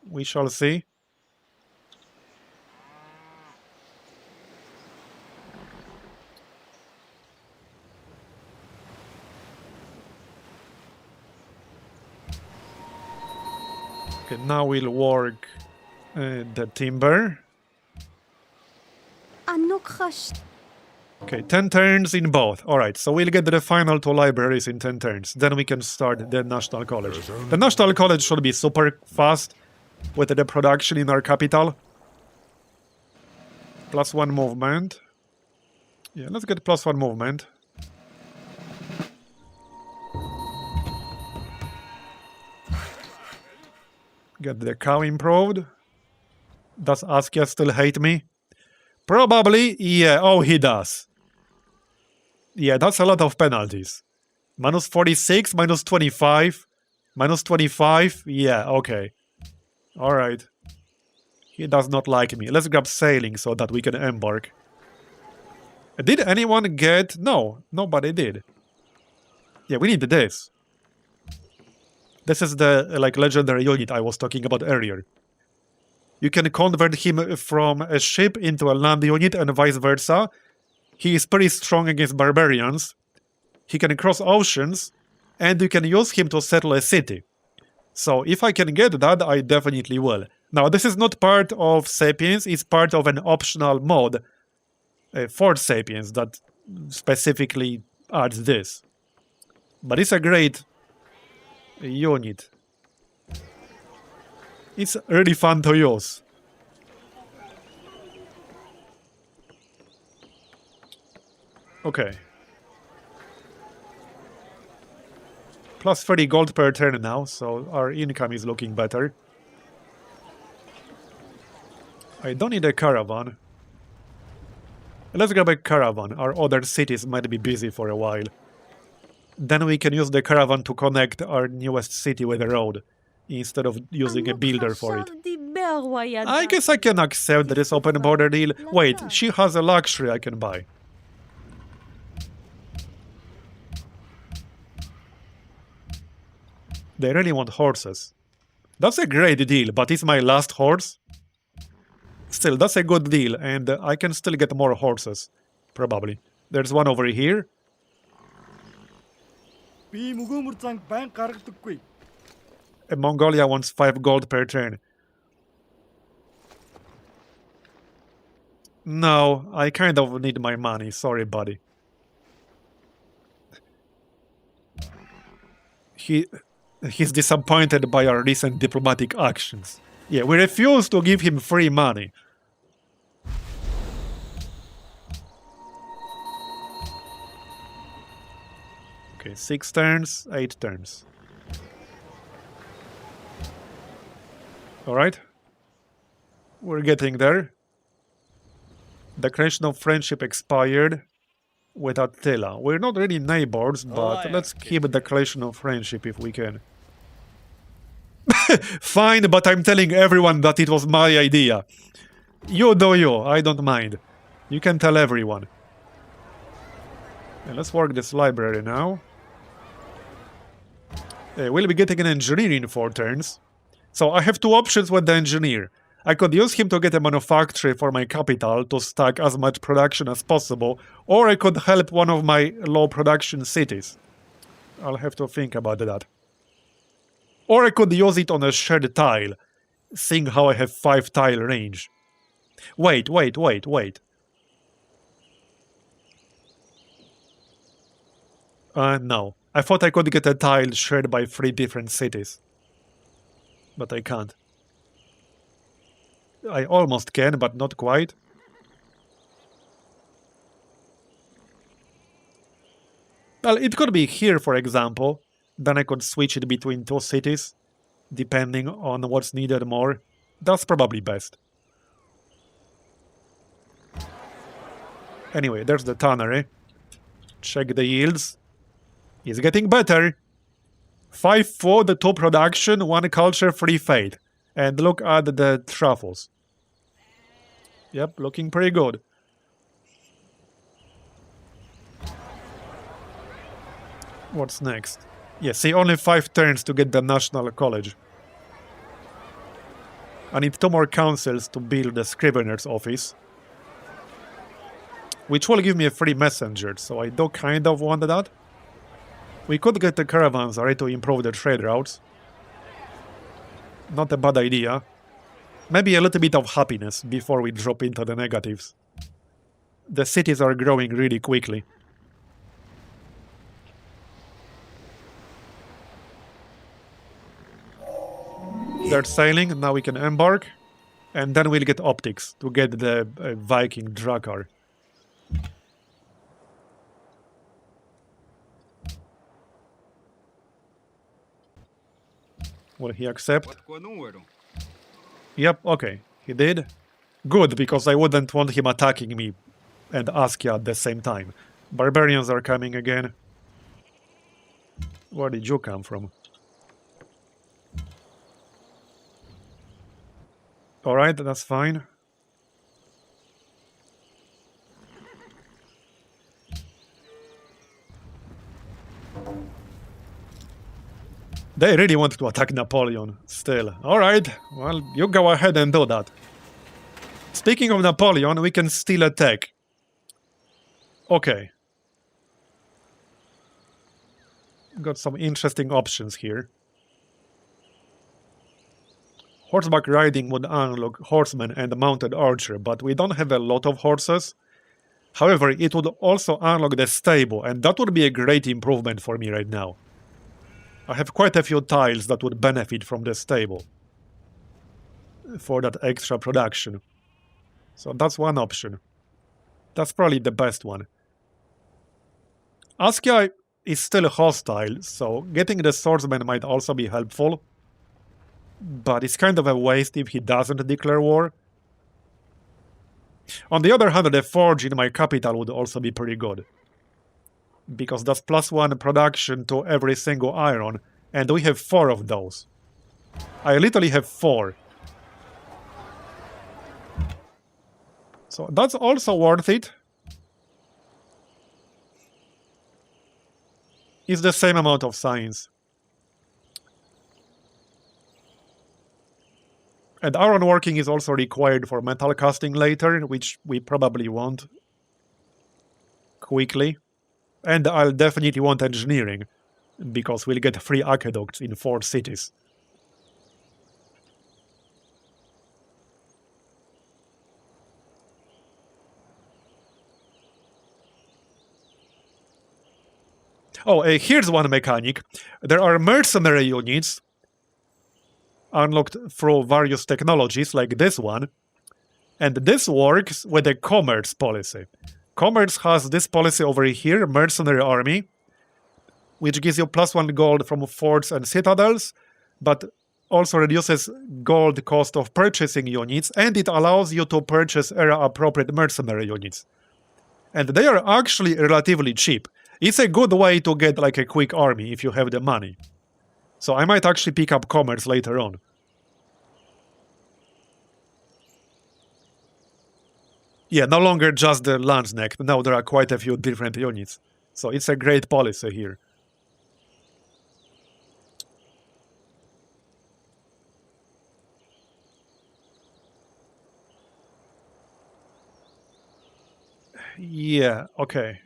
We shall see. Okay, now we'll work the timber. ענוק חש... Okay, 10 turns in both. Alright, so we'll get the final 2 libraries in 10 turns. Then we can start the National College. The National College should be super fast with the production in our capital. +1 movement. Yeah, let's get +1 movement. Get the cow improved. Does Askia still hate me? Probably, yeah. Oh, he does. Yeah, that's a lot of penalties. -46, -25, -25. Yeah, okay. Alright. He does not like me. Let's grab sailing so that we can embark. Did anyone get... No, nobody did. Yeah, we need this. This is the, like, legendary unit I was talking about earlier. You can convert him from a ship into a land unit and vice versa. He is pretty strong against barbarians. He can cross oceans. and you can use him to settle a city. So if I can get that, I definitely will. Now, this is not part of Sapiens, it's part of an optional mod for Sapiens that specifically adds this. But it's a great unit. It's really fun to use. Okay. Plus 30 gold per turn now, so our income is looking better. I don't need a caravan. Let's grab a caravan. Our other cities might be busy for a while. Then we can use the caravan to connect our newest city with a road, instead of using a builder for it. I guess I can accept this open border deal. Wait, she has a luxury I can buy. They really want horses. That's a great deal, but it's my last horse. Still, that's a good deal, and I can still get more horses. Probably. There's one over here. And Mongolia wants 5 gold per turn. No, I kind of need my money. Sorry, buddy. He's disappointed by our recent diplomatic actions. Yeah, we refuse to give him free money. Okay, 6 turns, 8 turns. Alright. We're getting there. Declaration of friendship expired with Attila. We're not really neighbors, but let's keep a declaration of friendship if we can. Fine, but I'm telling everyone that it was my idea. You do you, I don't mind. You can tell everyone. And let's work this library now. We'll be getting an engineer in 4 turns. So I have 2 options with the engineer. I could use him to get a manufactory for my capital to stack as much production as possible, or I could help one of my low production cities. I'll have to think about that. Or I could use it on a shared tile, seeing how I have 5 tile range. Wait. No. I thought I could get a tile shared by 3 different cities. But I can't. I almost can, but not quite. Well, it could be here, for example. Then I could switch it between 2 cities, depending on what's needed more. That's probably best. Anyway, there's the tannery. Check the yields. It's getting better. 5 food, 2 production, 1 culture, 3 fate. And look at the truffles. Yep, looking pretty good. What's next? Yeah, see, only 5 turns to get the National College. I need 2 more councils to build the Scrivener's office. Which will give me a free messenger, so I do kind of want that. We could get the caravans ready to improve the trade routes. Not a bad idea. Maybe a little bit of happiness before we drop into the negatives. The cities are growing really quickly. They're sailing, now we can embark. And then we'll get optics to get the Viking Drakkar. Will he accept? Yep, okay, he did. Good, because I wouldn't want him attacking me and Askia at the same time. Barbarians are coming again. Where did you come from? Alright, that's fine. They really want to attack Napoleon, still. Alright, well, you go ahead and do that. Speaking of Napoleon, we can still attack. Okay. got some interesting options here. Horseback riding would unlock horseman and mounted archer, but we don't have a lot of horses. However, it would also unlock the stable, and that would be a great improvement for me right now. I have quite a few tiles that would benefit from the stable for that extra production. So that's one option. That's probably the best one. Askia is still hostile, so getting the swordsman might also be helpful. But it's kind of a waste if he doesn't declare war. On the other hand, the forge in my capital would also be pretty good. Because that's +1 production to every single iron, and we have 4 of those. I literally have 4. So that's also worth it. It's the same amount of science. And iron working is also required for metal casting later, which we probably want quickly. And I'll definitely want engineering, because we'll get free aqueducts in 4 cities. Oh, here's one mechanic. There are mercenary units unlocked through various technologies like this one, and this works with a commerce policy. Commerce has this policy over here, mercenary army, which gives you +1 gold from forts and citadels, but also reduces gold cost of purchasing units, and it allows you to purchase era-appropriate mercenary units. And they are actually relatively cheap. It's a good way to get like a quick army if you have the money. So I might actually pick up commerce later on. Yeah, no longer just the Landsneck. Now there are quite a few different units. So it's a great policy here. Yeah, okay.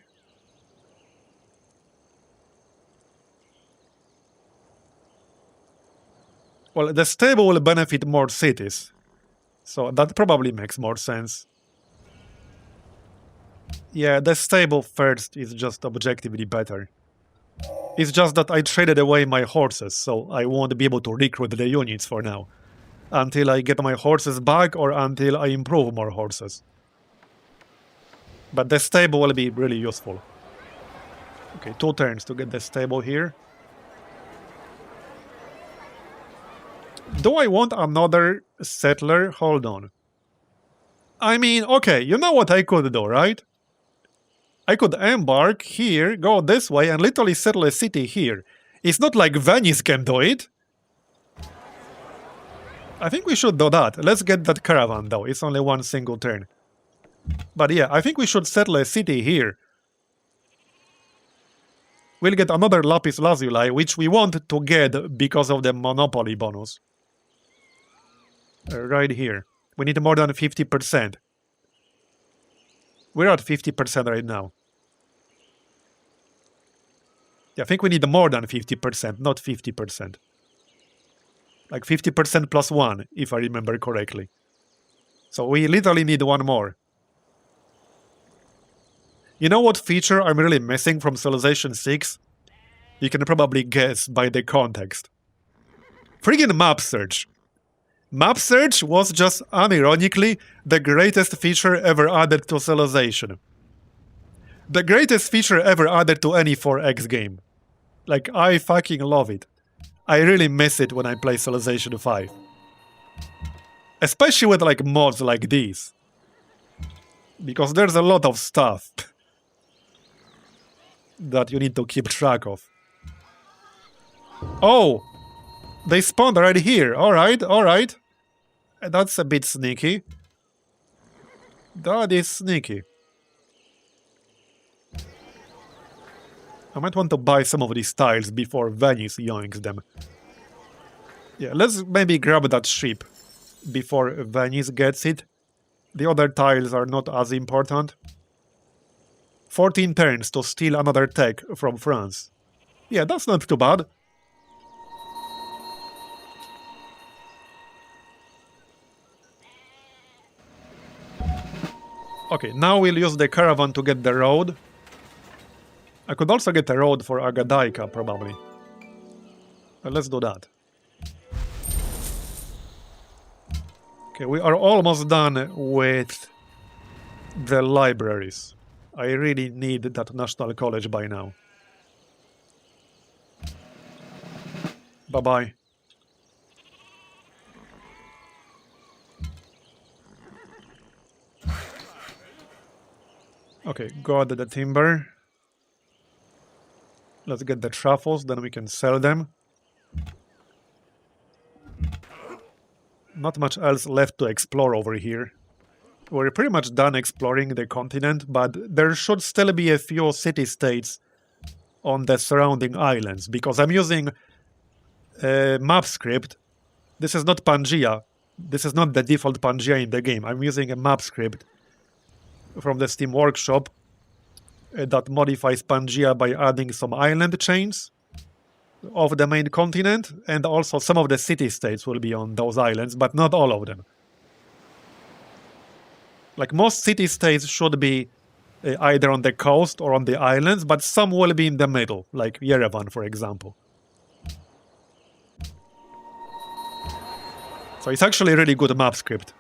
Well, the stable will benefit more cities. So that probably makes more sense. Yeah, the stable first is just objectively better. It's just that I traded away my horses, so I won't be able to recruit the units for now. Until I get my horses back or until I improve more horses. But the stable will be really useful. Okay, 2 turns to get the stable here. Do I want another settler? Hold on. I mean, okay, you know what I could do, right? I could embark here, go this way, and literally settle a city here. It's not like Venice can do it. I think we should do that. Let's get that caravan, though. It's only 1 single turn. But yeah, I think we should settle a city here. We'll get another Lapis Lazuli, which we want to get because of the monopoly bonus. Right here. We need more than 50%. We're at 50% right now. Yeah, I think we need more than 50%, not 50%. Like 50% +1, if I remember correctly. So we literally need 1 more. You know what feature I'm really missing from Civilization 6? You can probably guess by the context. Friggin' map search. Map search was just unironically the greatest feature ever added to Civilization. The greatest feature ever added to any 4X game. Like, I fucking love it. I really miss it when I play Civilization 5. Especially with like mods like these. Because there's a lot of stuff that you need to keep track of. Oh! They spawned right here. Alright, alright. That's a bit sneaky. That is sneaky. I might want to buy some of these tiles before Venice yoinks them. Yeah, let's maybe grab that ship before Venice gets it. The other tiles are not as important. 14 turns to steal another tech from France. Yeah, that's not too bad. Okay, now we'll use the caravan to get the road. I could also get a road for Agadaika, probably. Let's do that. Okay, we are almost done with the libraries. I really need that National College by now. Bye-bye. Okay, got the timber. Let's get the truffles, then we can sell them. Not much else left to explore over here. We're pretty much done exploring the continent, but there should still be a few city-states on the surrounding islands, because I'm using a map script. This is not Pangea. This is not the default Pangea in the game. I'm using a map script from the Steam Workshop that modifies Pangea by adding some island chains of the main continent, and also some of the city-states will be on those islands, but not all of them. Like, most city-states should be either on the coast or on the islands, but some will be in the middle, like Yerevan, for example. So it's actually a really good map script.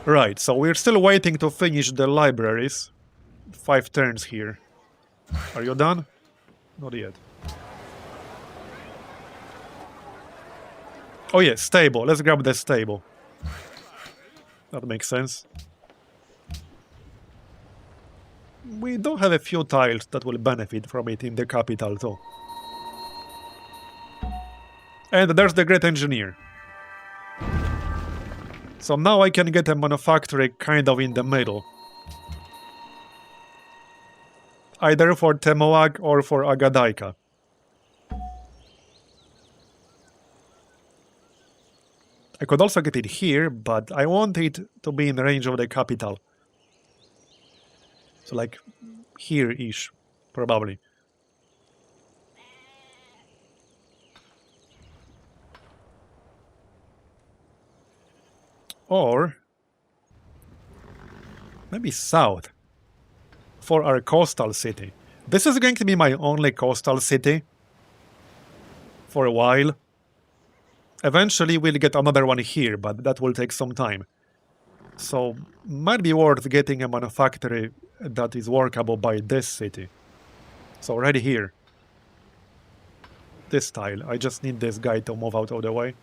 Right, so we're still waiting to finish the libraries. 5 turns here. Are you done? Not yet. Oh yeah, stable. Let's grab the stable. That makes sense. We do have a few tiles that will benefit from it in the capital too. And there's the Great Engineer. So now I can get a manufactory kind of in the middle. Either for Temoag or for Agadaika. I could also get it here, but I want it to be in range of the capital. So like here-ish, probably. Or maybe south for our coastal city. This is going to be my only coastal city for a while. Eventually we'll get another one here, but that will take some time. So might be worth getting a manufactory that is workable by this city. So right here. This tile. I just need this guy to move out of the way.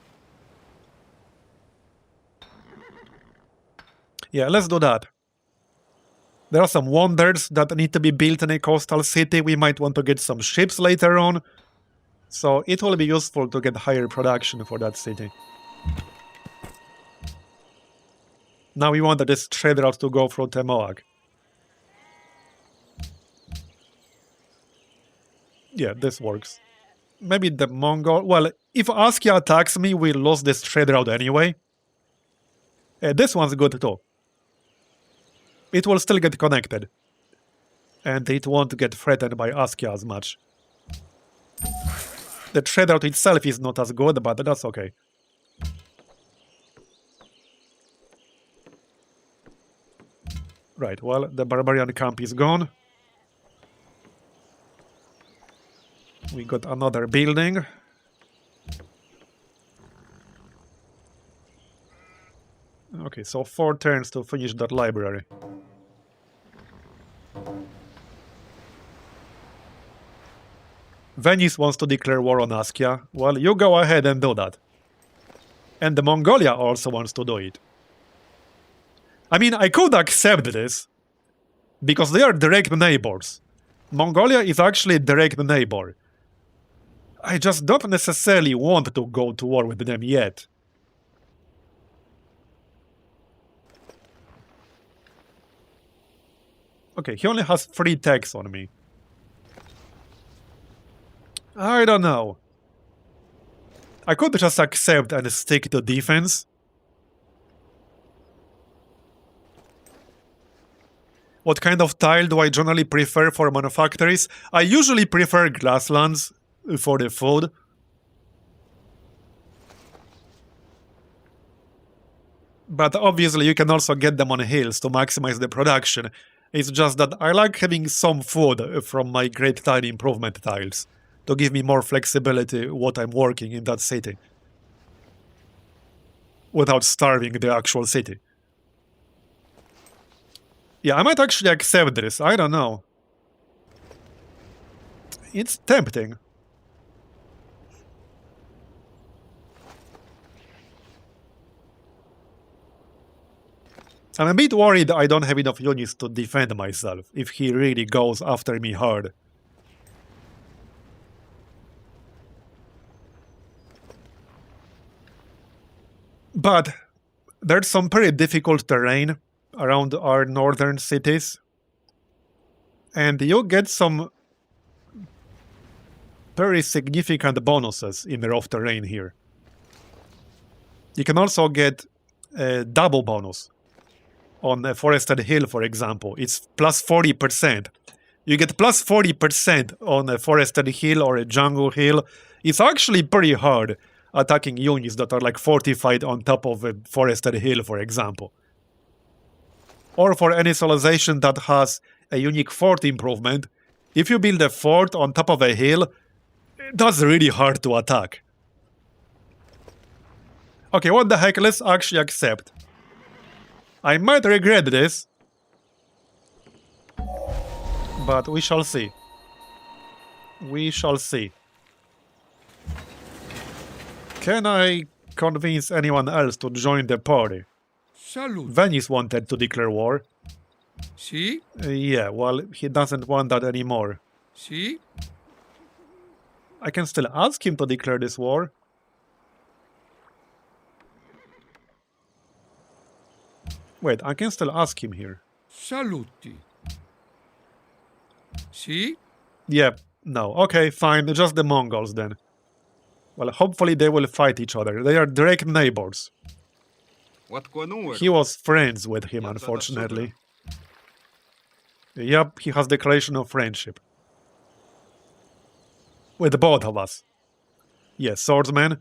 Yeah, let's do that. There are some wonders that need to be built in a coastal city. We might want to get some ships later on. So it will be useful to get higher production for that city. Now we want this trade route to go through Temoag. Yeah, this works. Maybe the Mongol... Well, if Askia attacks me, we lose this trade route anyway. This one's good too. It will still get connected. And it won't get threatened by Askia as much. The trade route itself is not as good, but that's okay. Right, well, the barbarian camp is gone. We got another building. Okay, so 4 turns to finish that library. Venice wants to declare war on Askia. Well, you go ahead and do that. And the Mongolia also wants to do it. I mean, I could accept this, because they are direct neighbors. Mongolia is actually a direct neighbor. I just don't necessarily want to go to war with them yet. Okay, he only has 3 techs on me. I don't know. I could just accept and stick to defense. What kind of tile do I generally prefer for manufactories? I usually prefer grasslands for the food. But obviously you can also get them on hills to maximize the production. It's just that I like having some food from my great tile improvement tiles to give me more flexibility what I'm working in that city. Without starving the actual city. Yeah, I might actually accept this, I don't know. It's tempting. I'm a bit worried I don't have enough units to defend myself if he really goes after me hard. But there's some pretty difficult terrain around our northern cities. And you get some very significant bonuses in the rough terrain here. You can also get a double bonus on a forested hill, for example. It's plus 40%. You get plus 40% on a forested hill or a jungle hill. It's actually pretty hard attacking units that are like fortified on top of a forested hill, for example. Or for any civilization that has a unique fort improvement, if you build a fort on top of a hill, that's really hard to attack. Okay, what the heck, let's actually accept. I might regret this, but we shall see. We shall see. Can I convince anyone else to join the party? Salute. Venice wanted to declare war. Si? Yeah, well, he doesn't want that anymore. Si? I can still ask him to declare this war. Wait, I can still ask him here. Saluti. Si? Yeah, no. Okay, fine, just the Mongols then. Well, hopefully they will fight each other. They are direct neighbors. What going on? He was friends with him, unfortunately. Yep, he has declaration of friendship. With both of us. Yes, swordsman.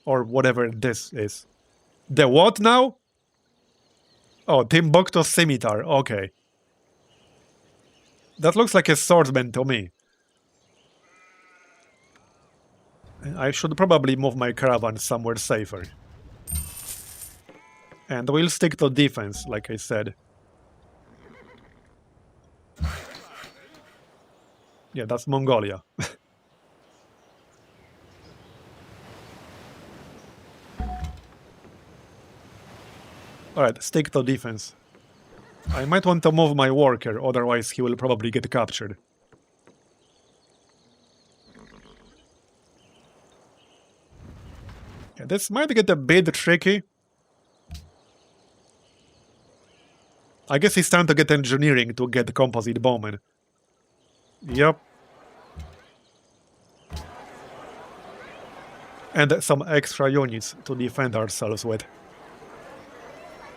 Or whatever this is. The what now? Oh, Timbuktu scimitar, okay. That looks like a swordsman to me. I should probably move my caravan somewhere safer. And we'll stick to defense, like I said. Yeah, that's Mongolia. Alright, stick to defense. I might want to move my worker, otherwise he will probably get captured. Yeah, this might get a bit tricky. I guess it's time to get engineering to get composite bowmen. Yep. And some extra units to defend ourselves with.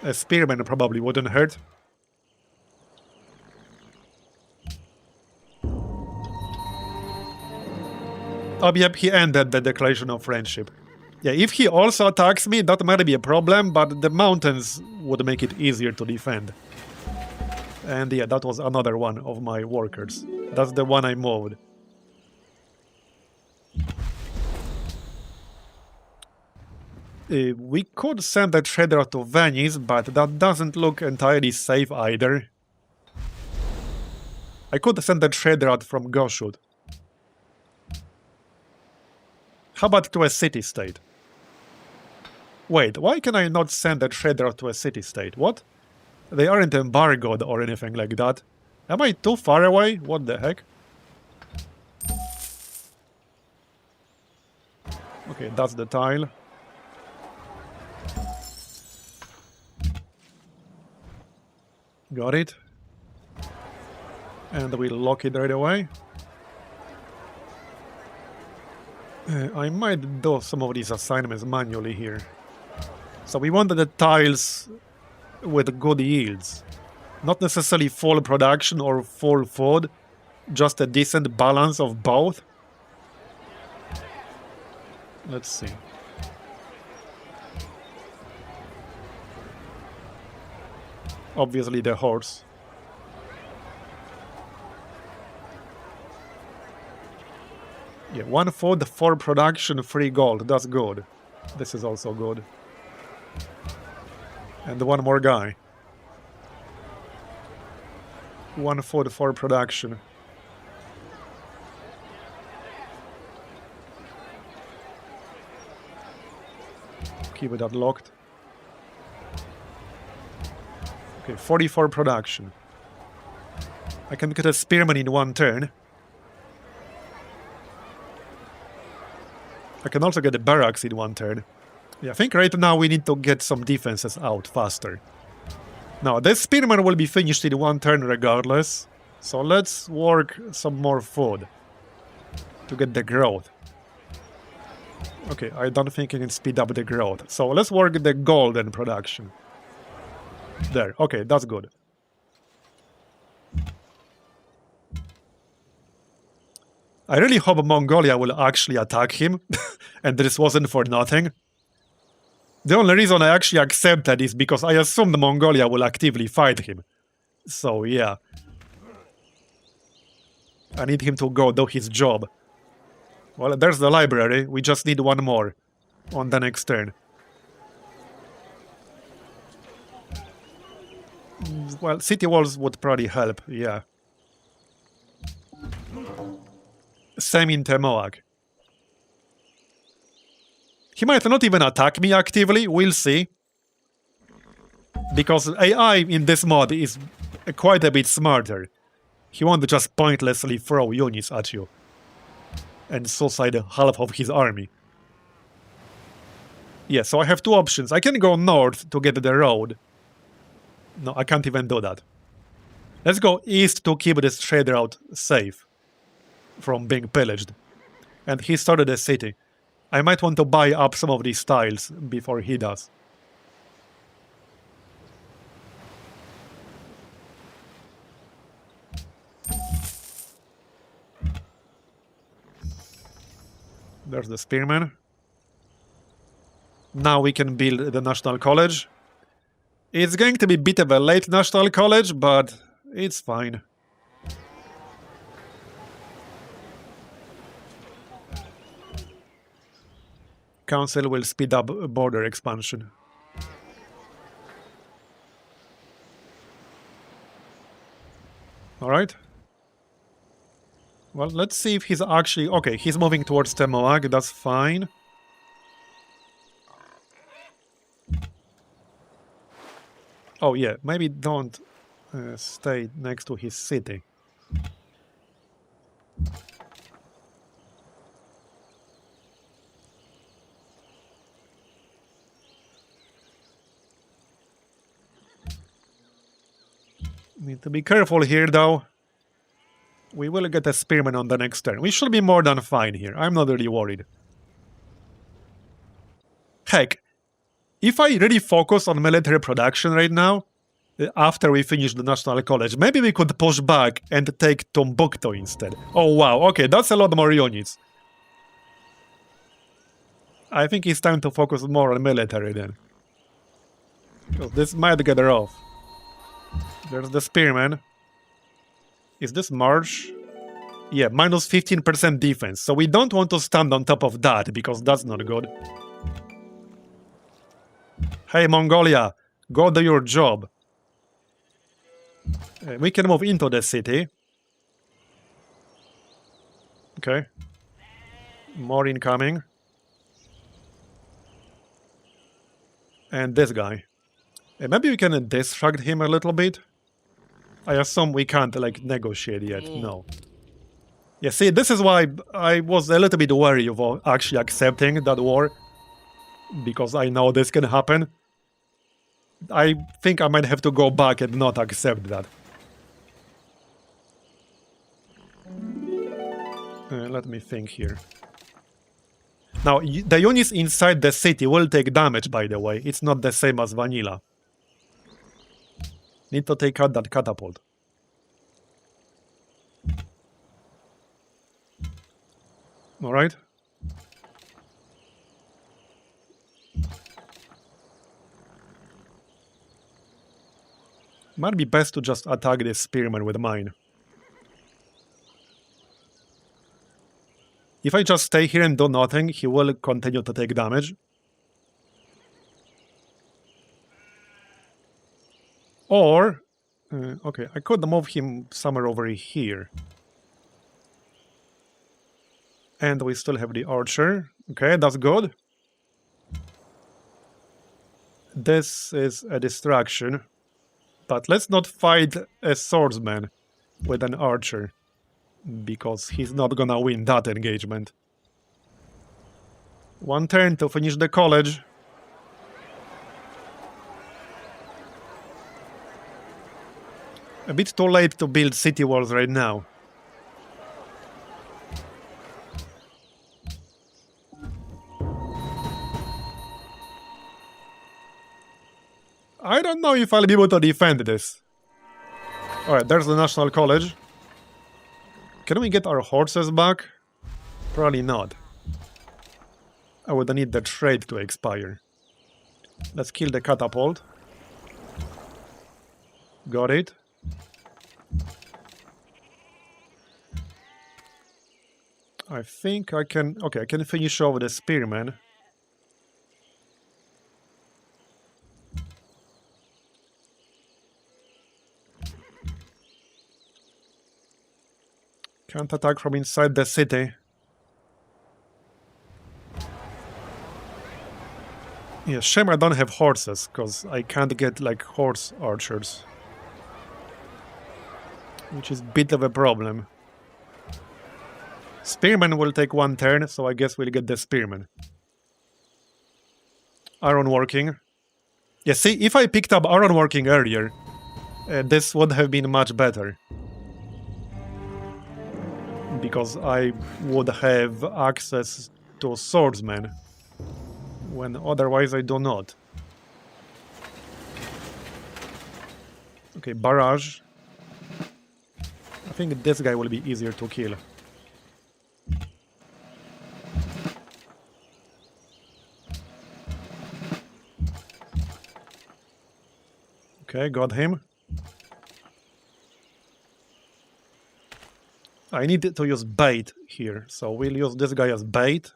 A spearman probably wouldn't hurt. Oh, yep, he ended the declaration of friendship. Yeah, if he also attacks me, that might be a problem, but the mountains would make it easier to defend. And yeah, that was another one of my workers. That's the one I moved. We could send a trader to Venice, but that doesn't look entirely safe either. I could send a trader out from Goshut. How about to a city-state? Wait, why can I not send a trader to a city-state? What? They aren't embargoed or anything like that. Am I too far away? What the heck? Okay, that's the tile. Got it. And we'll lock it right away. I might do some of these assignments manually here. So we wanted the tiles with good yields. Not necessarily full production or full food, just a decent balance of both. Let's see. Obviously the horse. Yeah, 1 food, 4 production, 3 gold. That's good. This is also good. And 1 more guy. 1 food, 4 production. Keep it unlocked. Okay, 44 production. I can get a spearman in 1 turn. I can also get a barracks in 1 turn. Yeah, I think right now we need to get some defenses out faster. Now, this spearman will be finished in 1 turn regardless. So let's work some more food to get the growth. Okay, I don't think I can speed up the growth. So let's work the golden production. There, okay, that's good. I really hope Mongolia will actually attack him, and this wasn't for nothing. The only reason I actually accepted is because I assumed Mongolia will actively fight him. So yeah. I need him to go do his job. Well, there's the library, we just need 1 more on the next turn. Well, city walls would probably help, yeah. Same in Temoag. He might not even attack me actively, we'll see. Because AI in this mod is quite a bit smarter. He won't just pointlessly throw units at you and suicide half of his army. Yeah, so I have 2 options. I can go north to get the road. No, I can't even do that. Let's go east to keep this trade route safe from being pillaged. And he started a city. I might want to buy up some of these tiles before he does. There's the spearman. Now we can build the National College. It's going to be a bit of a late National College, but it's fine. Council will speed up border expansion. Alright. Well, let's see if he's actually... Okay, he's moving towards Temoag, that's fine. Oh yeah, maybe don't stay next to his city. Need to be careful here though. We will get a spearman on the next turn. We should be more than fine here. I'm not really worried. Heck, if I really focus on military production right now, after we finish the National College, maybe we could push back and take Timbuktu instead. Oh wow, okay, that's a lot more units. I think it's time to focus more on military then. Because this might get rough. There's the spearman. Is this march? Yeah, minus 15% defense. So we don't want to stand on top of that, because that's not good. Hey, Mongolia, go do your job. We can move into the city. Okay. More incoming. And this guy. Maybe we can distract him a little bit. I assume we can't, like, negotiate yet. No. Yeah, see, this is why I was a little bit wary of actually accepting that war. Because I know this can happen. I think I might have to go back and not accept that. Let me think here. Now, the units inside the city will take damage, by the way. It's not the same as vanilla. Need to take out that catapult. Alright. Might be best to just attack this spearman with mine. If I just stay here and do nothing, he will continue to take damage. Or, okay, I could move him somewhere over here. And we still have the archer. Okay, that's good. This is a distraction. But let's not fight a swordsman with an archer, because he's not gonna win that engagement. One turn to finish the college. A bit too late to build city walls right now. I don't know if I'll be able to defend this. Alright, there's the National College. Can we get our horses back? Probably not. I would need the trade to expire. Let's kill the catapult. Got it. I think I can... Okay, I can finish off the spearman. Can't attack from inside the city. Yeah, shame I don't have horses, because I can't get, like, horse archers. Which is a bit of a problem. Spearman will take one turn, so I guess we'll get the spearman. Iron working. Yeah, see, if I picked up iron working earlier, this would have been much better. Because I would have access to swordsmen, when otherwise I do not. Okay, barrage. I think this guy will be easier to kill. Okay, got him. I need to use bait here, so we'll use this guy as bait.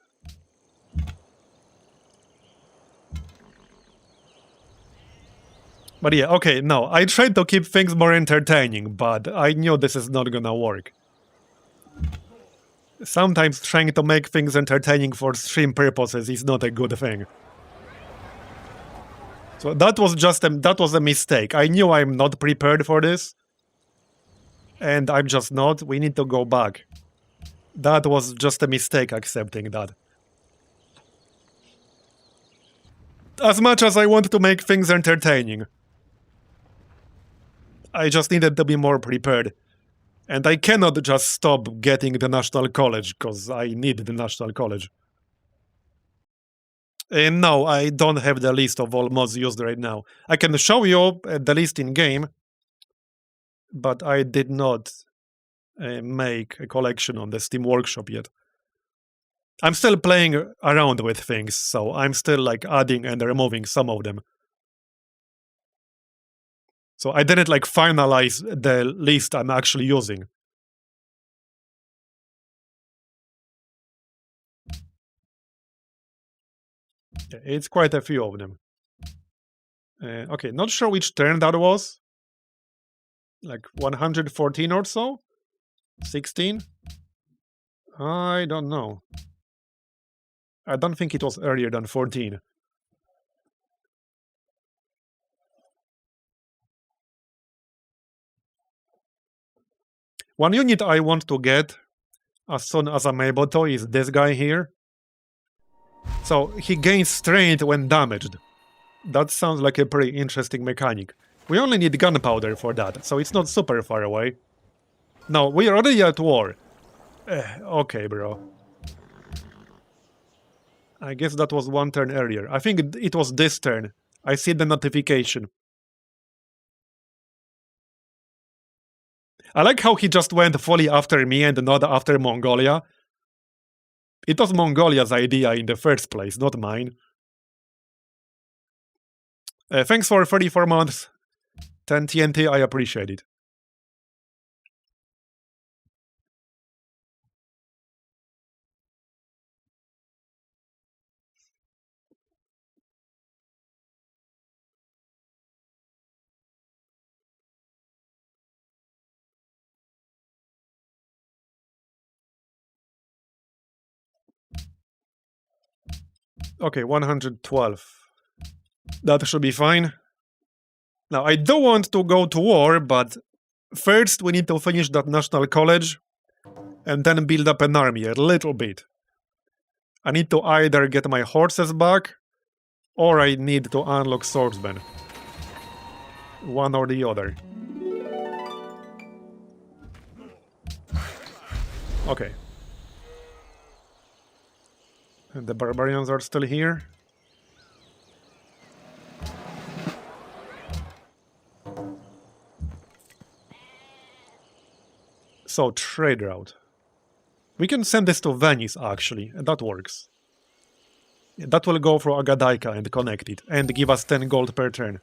But yeah, okay, no, I tried to keep things more entertaining, but I knew this is not gonna work. Sometimes trying to make things entertaining for stream purposes is not a good thing. So that was a mistake. I knew I'm not prepared for this. And I'm just not. We need to go back. That was just a mistake accepting that. As much as I want to make things entertaining, I just needed to be more prepared. And I cannot just stop getting the National College, because I need the National College. And no, I don't have the list of all mods used right now. I can show you the list in game, but I did not make a collection on the Steam Workshop yet. I'm still playing around with things, so I'm still like adding and removing some of them. So I didn't like finalize the list I'm actually using. Yeah, it's quite a few of them. Okay, not sure which turn that was. Like 114 or so? 16? I don't know. I don't think it was earlier than 14. One unit I want to get as soon as I'm able to is this guy here. So he gains strength when damaged. That sounds like a pretty interesting mechanic. We only need gunpowder for that, so it's not super far away. No, we're already at war. Okay, bro. I guess that was one turn earlier. I think it was this turn. I see the notification. I like how he just went fully after me and not after Mongolia. It was Mongolia's idea in the first place, not mine. Thanks for 34 months. 10 TNT, I appreciate it. Okay, 112. That should be fine. Now, I do want to go to war, but first we need to finish that national college and then build up an army a little bit. I need to either get my horses back or I need to unlock swordsmen. One or the other. Okay. And the barbarians are still here. So, trade route. We can send this to Venice, actually, and that works. That will go through Agadaika and connect it, and give us 10 gold per turn.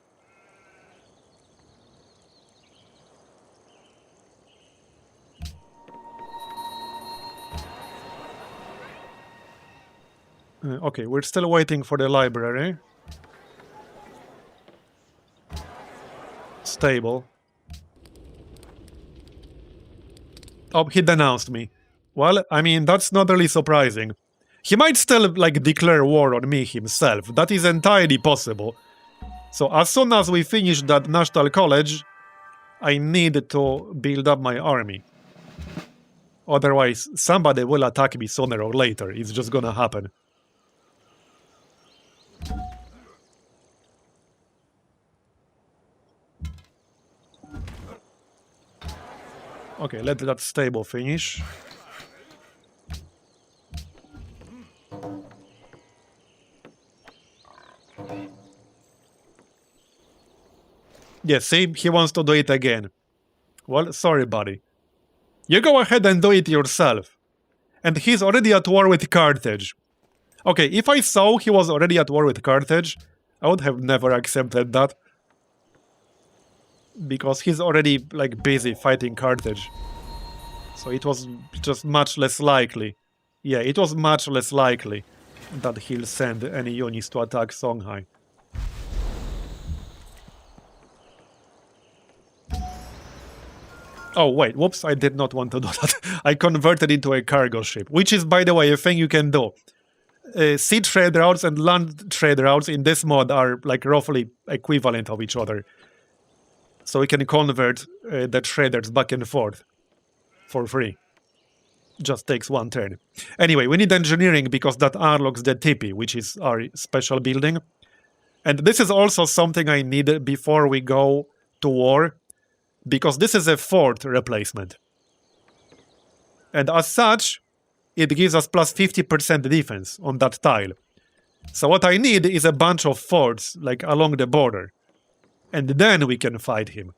Okay, we're still waiting for the library. Stable. Oh, he denounced me. Well, I mean, that's not really surprising. He might still, like, declare war on me himself. That is entirely possible. So as soon as we finish that national college, I need to build up my army. Otherwise, somebody will attack me sooner or later. It's just gonna happen. Okay, let that stable finish. Yeah, see, he wants to do it again. Well, sorry, buddy. You go ahead and do it yourself. And he's already at war with Carthage. Okay, if I saw he was already at war with Carthage, I would have never accepted that. Because he's already, like, busy fighting Carthage. So it was just much less likely. Yeah, it was much less likely that he'll send any units to attack Songhai. Oh, wait, whoops, I did not want to do that. I converted into a cargo ship, which is, by the way, a thing you can do. Sea trade routes and land trade routes in this mod are, like, roughly equivalent of each other. So we can convert the traders back and forth for free. Just takes one turn. Anyway, we need engineering because that unlocks the tipi, which is our special building. And this is also something I need before we go to war, because this is a fort replacement. And as such, it gives us plus 50% defense on that tile. So what I need is a bunch of forts, like, along the border. And then we can fight him.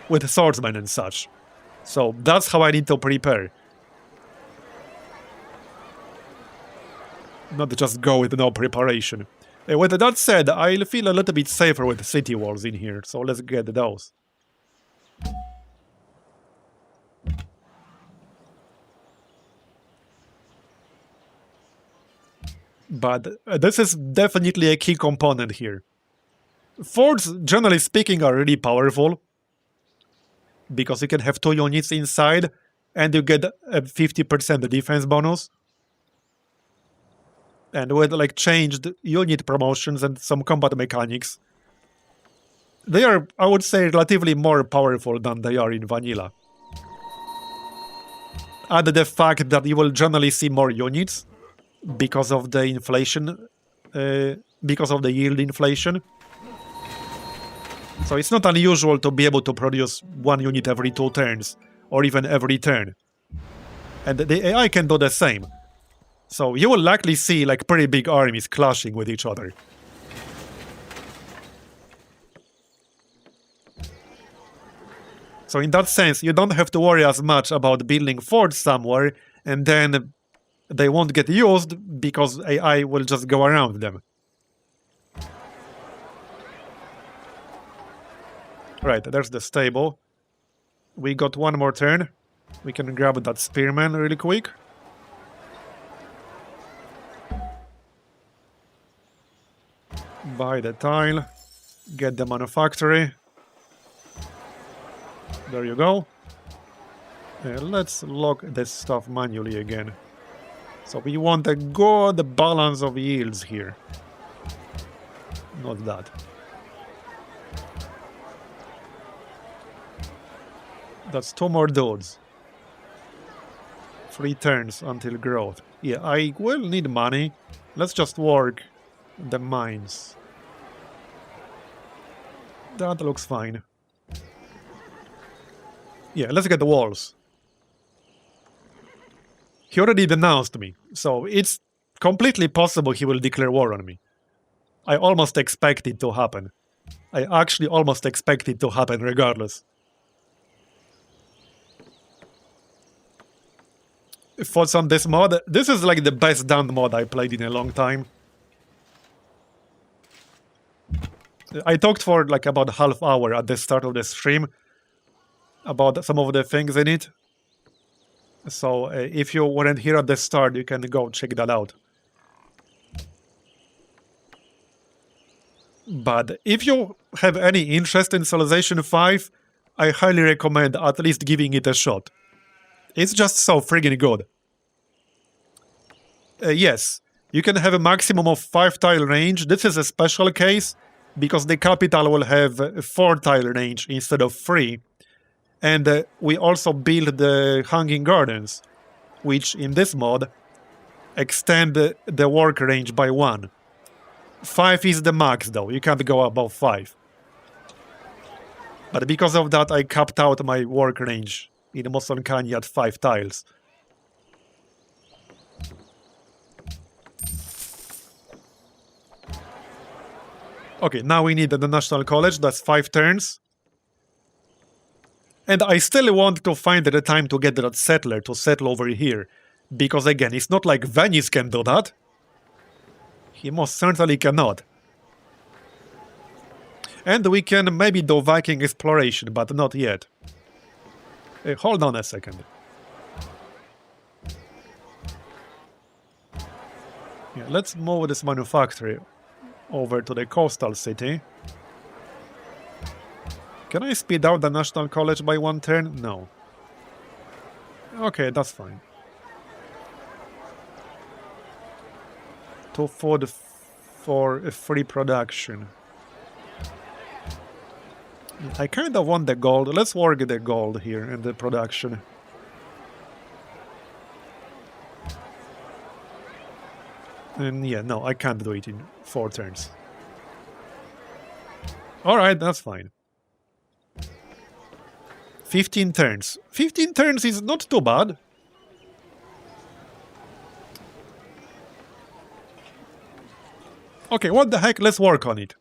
With swordsmen and such. So that's how I need to prepare. Not just go with no preparation. With that said, I feel a little bit safer with city walls in here, so let's get those. But this is definitely a key component here. Forts, generally speaking, are really powerful. Because you can have 2 units inside, and you get a 50% defense bonus. And with, like, changed unit promotions and some combat mechanics, they are, I would say, relatively more powerful than they are in vanilla. Add the fact that you will generally see more units because of the inflation, because of the yield inflation. So it's not unusual to be able to produce 1 unit every 2 turns, or even every turn. And the AI can do the same. So you will likely see, like, pretty big armies clashing with each other. So in that sense, you don't have to worry as much about building forts somewhere and then they won't get used because AI will just go around them. Right, there's the stable. We got one more turn. We can grab that spearman really quick. Buy the tile. Get the manufactory. There you go. Let's lock this stuff manually again. So we want a good balance of yields here. Not that. That's 2 more dudes. 3 turns until growth. Yeah, I will need money. Let's just work the mines. That looks fine. Yeah, let's get the walls. He already denounced me, so it's completely possible he will declare war on me. I almost expect it to happen. I actually almost expect it to happen regardless. Thoughts on this mod? This is like the best done mod I played in a long time. I talked for like about a half hour at the start of the stream about some of the things in it. So if you weren't here at the start, you can go check that out. But if you have any interest in Civilization 5, I highly recommend at least giving it a shot. It's just so friggin' good. Yes, you can have a maximum of 5 tile range. This is a special case because the capital will have 4 tile range instead of 3. And we also build the Hanging Gardens, which in this mod extend the work range by 1. 5 is the max though, you can't go above 5. But because of that I capped out my work range in Mosonkani at 5 tiles. Okay, now we need the National College, that's 5 turns. And I still want to find the time to get that settler to settle over here. Because again, it's not like Venice can do that. He most certainly cannot. And we can maybe do Viking exploration, but not yet. Hold on a second. Yeah, let's move this manufactory over to the coastal city. Can I speed out the National College by 1 turn? No. Okay, that's fine. 2 food for free production. I kind of want the gold. Let's work the gold here in the production. And yeah, no, I can't do it in 4 turns. Alright, that's fine. 15 turns. 15 turns is not too bad. Okay, what the heck? Let's work on it.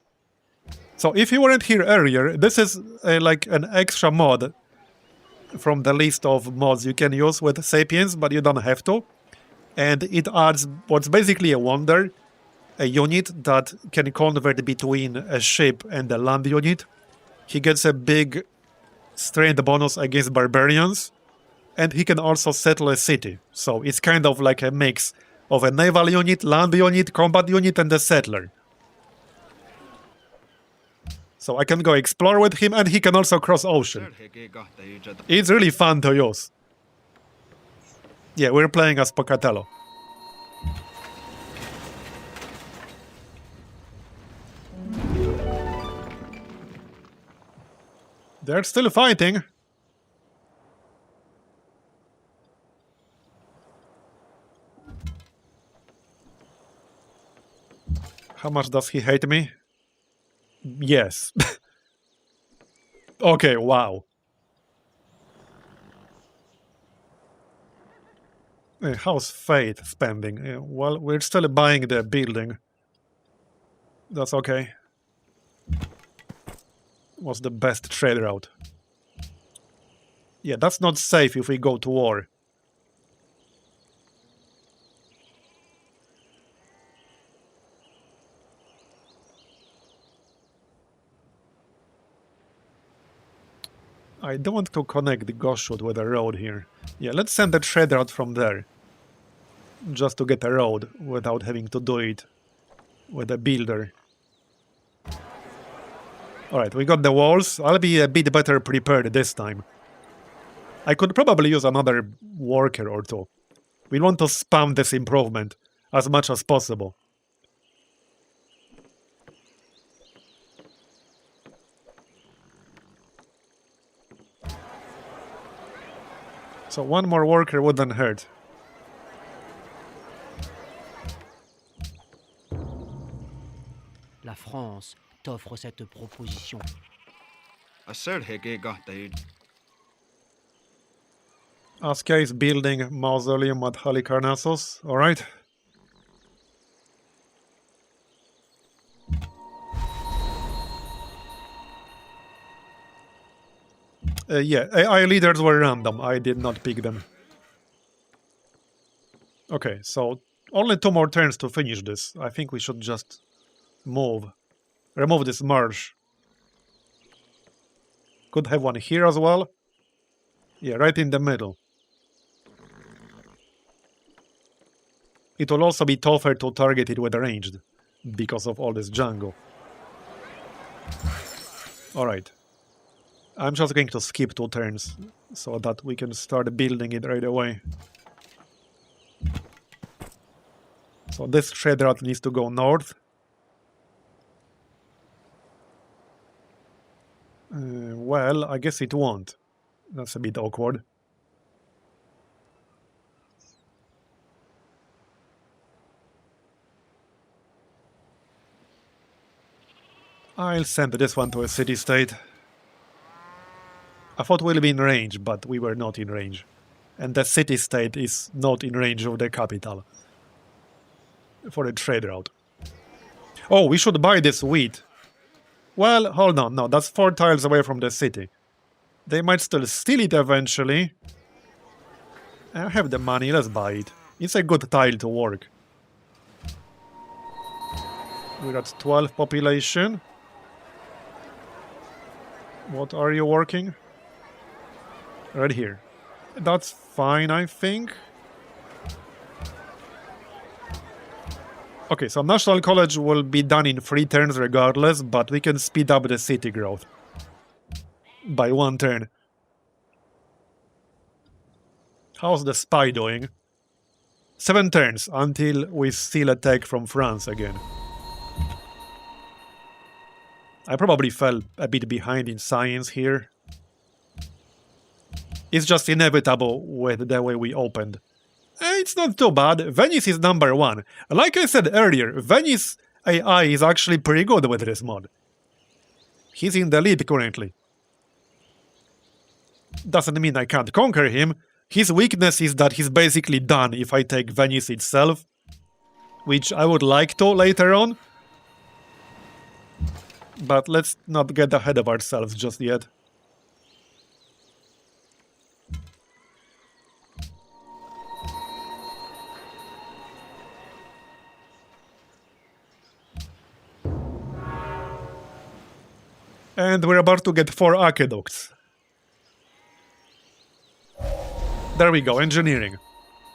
So if you weren't here earlier, this is like an extra mod from the list of mods you can use with Sapiens, but you don't have to. And it adds what's basically a wonder, a unit that can convert between a ship and a land unit. He gets a big strength bonus against barbarians, and he can also settle a city. So it's kind of like a mix of a naval unit, land unit, combat unit, and a settler. So I can go explore with him, and he can also cross ocean. It's really fun to use. Yeah, we're playing as Pocatello. They're still fighting. How much does he hate me? Yes. Okay, wow. How's Fate spending? Well, we're still buying the building. That's okay. What's the best trade route? Yeah, that's not safe if we go to war. I don't want to connect the Goshut with a road here. Yeah, let's send the trader out from there. Just to get a road without having to do it with a builder. Alright, we got the walls. I'll be a bit better prepared this time. I could probably use another worker or two. We want to spam this improvement as much as possible. So one more worker wouldn't hurt. La France t'offre cette proposition. A said hege got deed. Askia is building mausoleum at Halicarnassus, alright? Yeah, AI leaders were random. I did not pick them. Okay, so only 2 more turns to finish this. I think we should just remove this merge. Could have one here as well. Yeah, right in the middle. It will also be tougher to target it with ranged because of all this jungle. Alright. I'm just going to skip 2 turns so that we can start building it right away. So this trade route needs to go north. Well, I guess it won't. That's a bit awkward. I'll send this one to a city-state. I thought we'll be in range, but we were not in range. And the city-state is not in range of the capital. For a trade route. Oh, we should buy this wheat. Well, hold on, no, that's 4 tiles away from the city. They might still steal it eventually. I have the money, let's buy it. It's a good tile to work. We're at 12 population. What are you working? Right here. That's fine, I think. Okay, so National College will be done in 3 turns regardless, but we can speed up the city growth. By 1 turn. How's the spy doing? 7 turns until we steal attack from France again. I probably fell a bit behind in science here. It's just inevitable with the way we opened. It's not too bad. Venice is number 1. Like I said earlier, Venice AI is actually pretty good with this mod. He's in the lead currently. Doesn't mean I can't conquer him. His weakness is that he's basically done if I take Venice itself, which I would like to later on. But let's not get ahead of ourselves just yet. And we're about to get 4 aqueducts. There we go, engineering.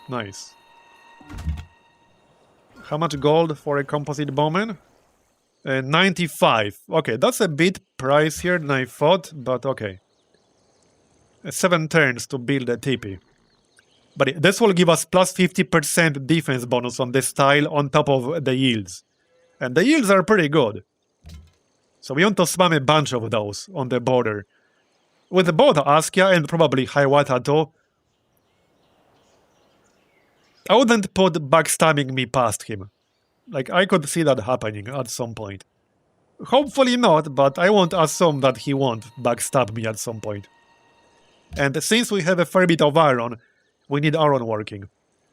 Nice. How much gold for a composite bowman? 95. Okay, that's a bit pricier than I thought, but okay. 7 turns to build a teepee. But this will give us plus 50% defense bonus on this tile on top of the yields. And the yields are pretty good. So we want to spam a bunch of those on the border. With both Askia and probably Hiawatha too. I wouldn't put backstabbing me past him. Like, I could see that happening at some point. Hopefully not, but I won't assume that he won't backstab me at some point. And since we have a fair bit of iron, we need iron working.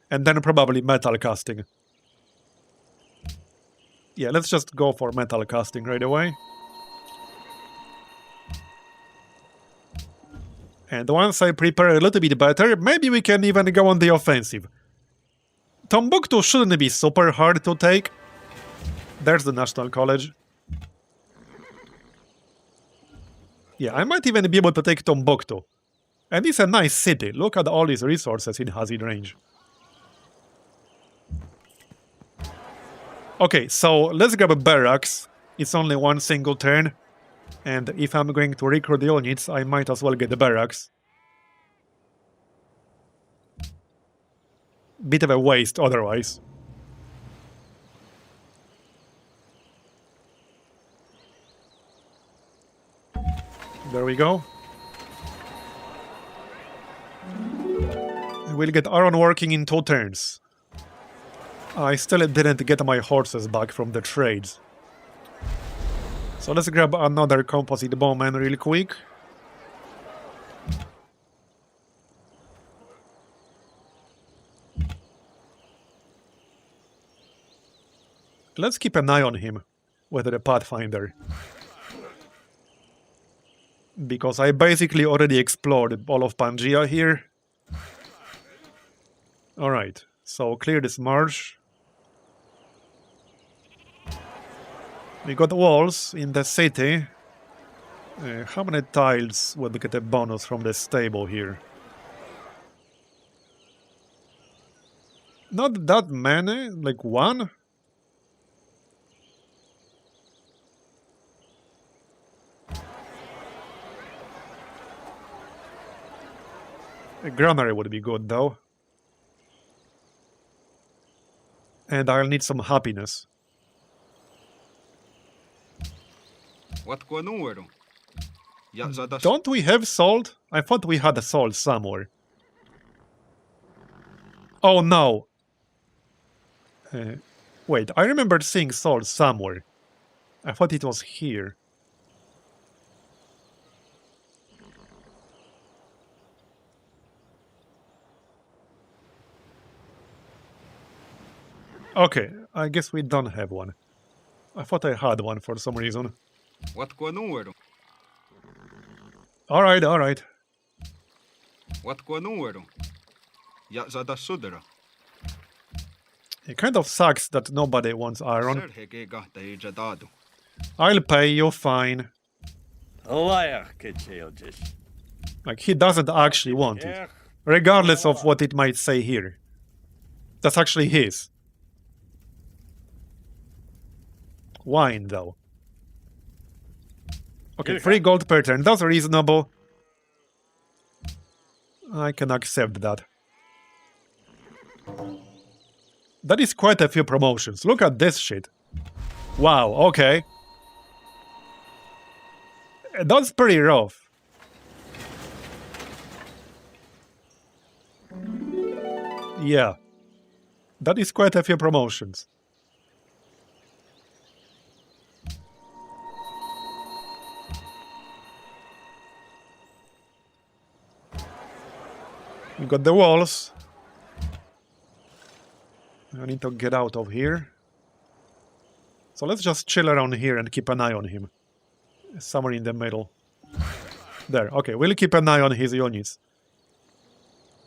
And then probably metal casting. Yeah, let's just go for metal casting right away. And once I prepare a little bit better, maybe we can even go on the offensive. Timbuktu shouldn't be super hard to take. There's the National College. Yeah, I might even be able to take Timbuktu. And it's a nice city. Look at all these resources it has in range. Okay, so let's grab a barracks. It's only one single turn. And if I'm going to recruit the units, I might as well get the barracks. Bit of a waste otherwise. There we go. We'll get Aaron working in 2 turns. I still didn't get my horses back from the trades. So let's grab another composite bowman real quick. Let's keep an eye on him with the Pathfinder. Because I basically already explored all of Pangaea here. Alright, so clear this marsh. We got walls in the city. How many tiles would get a bonus from the stable here? Not that many, like 1? A granary would be good though. And I'll need some happiness. Don't we have salt? I thought we had a salt somewhere. Oh no! Wait, I remembered seeing salt somewhere. I thought it was here. Okay, I guess we don't have one. I thought I had one for some reason. Alright, alright. It kind of sucks that nobody wants iron. I'll pay you fine. Like, he doesn't actually want it. Regardless of what it might say here. That's actually his. Wine, though. Okay, 3 gold per turn. That's reasonable. I can accept that. That is quite a few promotions. Look at this shit. Wow, okay. That's pretty rough. Yeah. That is quite a few promotions. We got the walls. I need to get out of here. So let's just chill around here and keep an eye on him. Somewhere in the middle. There, okay, we'll keep an eye on his units.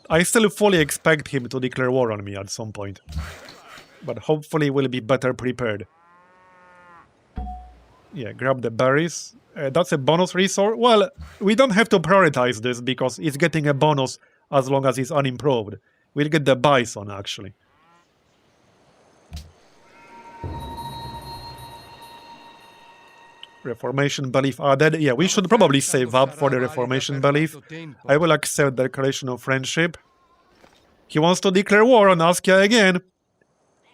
I still fully expect him to declare war on me at some point. But hopefully we'll be better prepared. Yeah, grab the berries. That's a bonus resource. Well, we don't have to prioritize this because it's getting a bonus as long as it's unimproved. We'll get the bison, actually. Reformation belief added. Yeah, we should probably save up for the Reformation belief. I will accept the declaration of friendship. He wants to declare war on Askia again.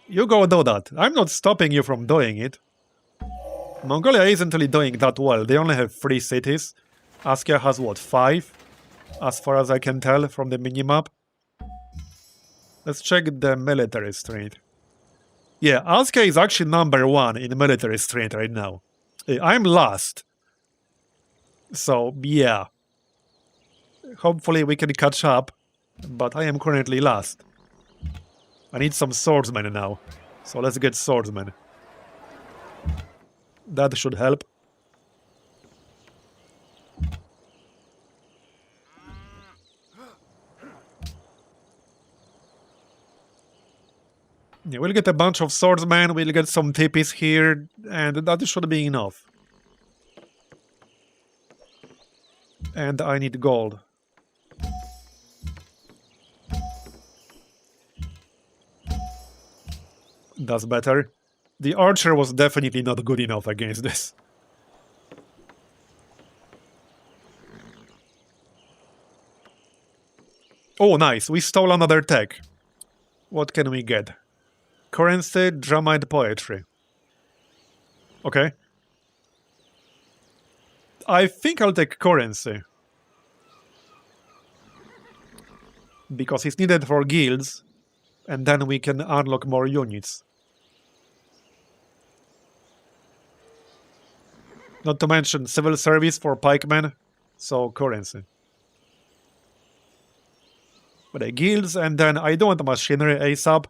You go do that. I'm not stopping you from doing it. Mongolia isn't really doing that well. They only have 3 cities. Askia has, what, 5? As far as I can tell from the minimap. Let's check the military strength. Yeah, Askia is actually number 1 in military strength right now. I'm last. So, yeah. Hopefully we can catch up. But I am currently last. I need some swordsmen now. So let's get swordsmen. That should help. Yeah, we'll get a bunch of swordsmen, we'll get some tippies here, and that should be enough. And I need gold. That's better. The archer was definitely not good enough against this. Oh, nice. We stole another tech. What can we get? Currency, Dramite poetry. Okay. I think I'll take currency. Because it's needed for guilds, and then we can unlock more units. Not to mention civil service for pikemen, so currency. But guilds, and then I don't want machinery ASAP,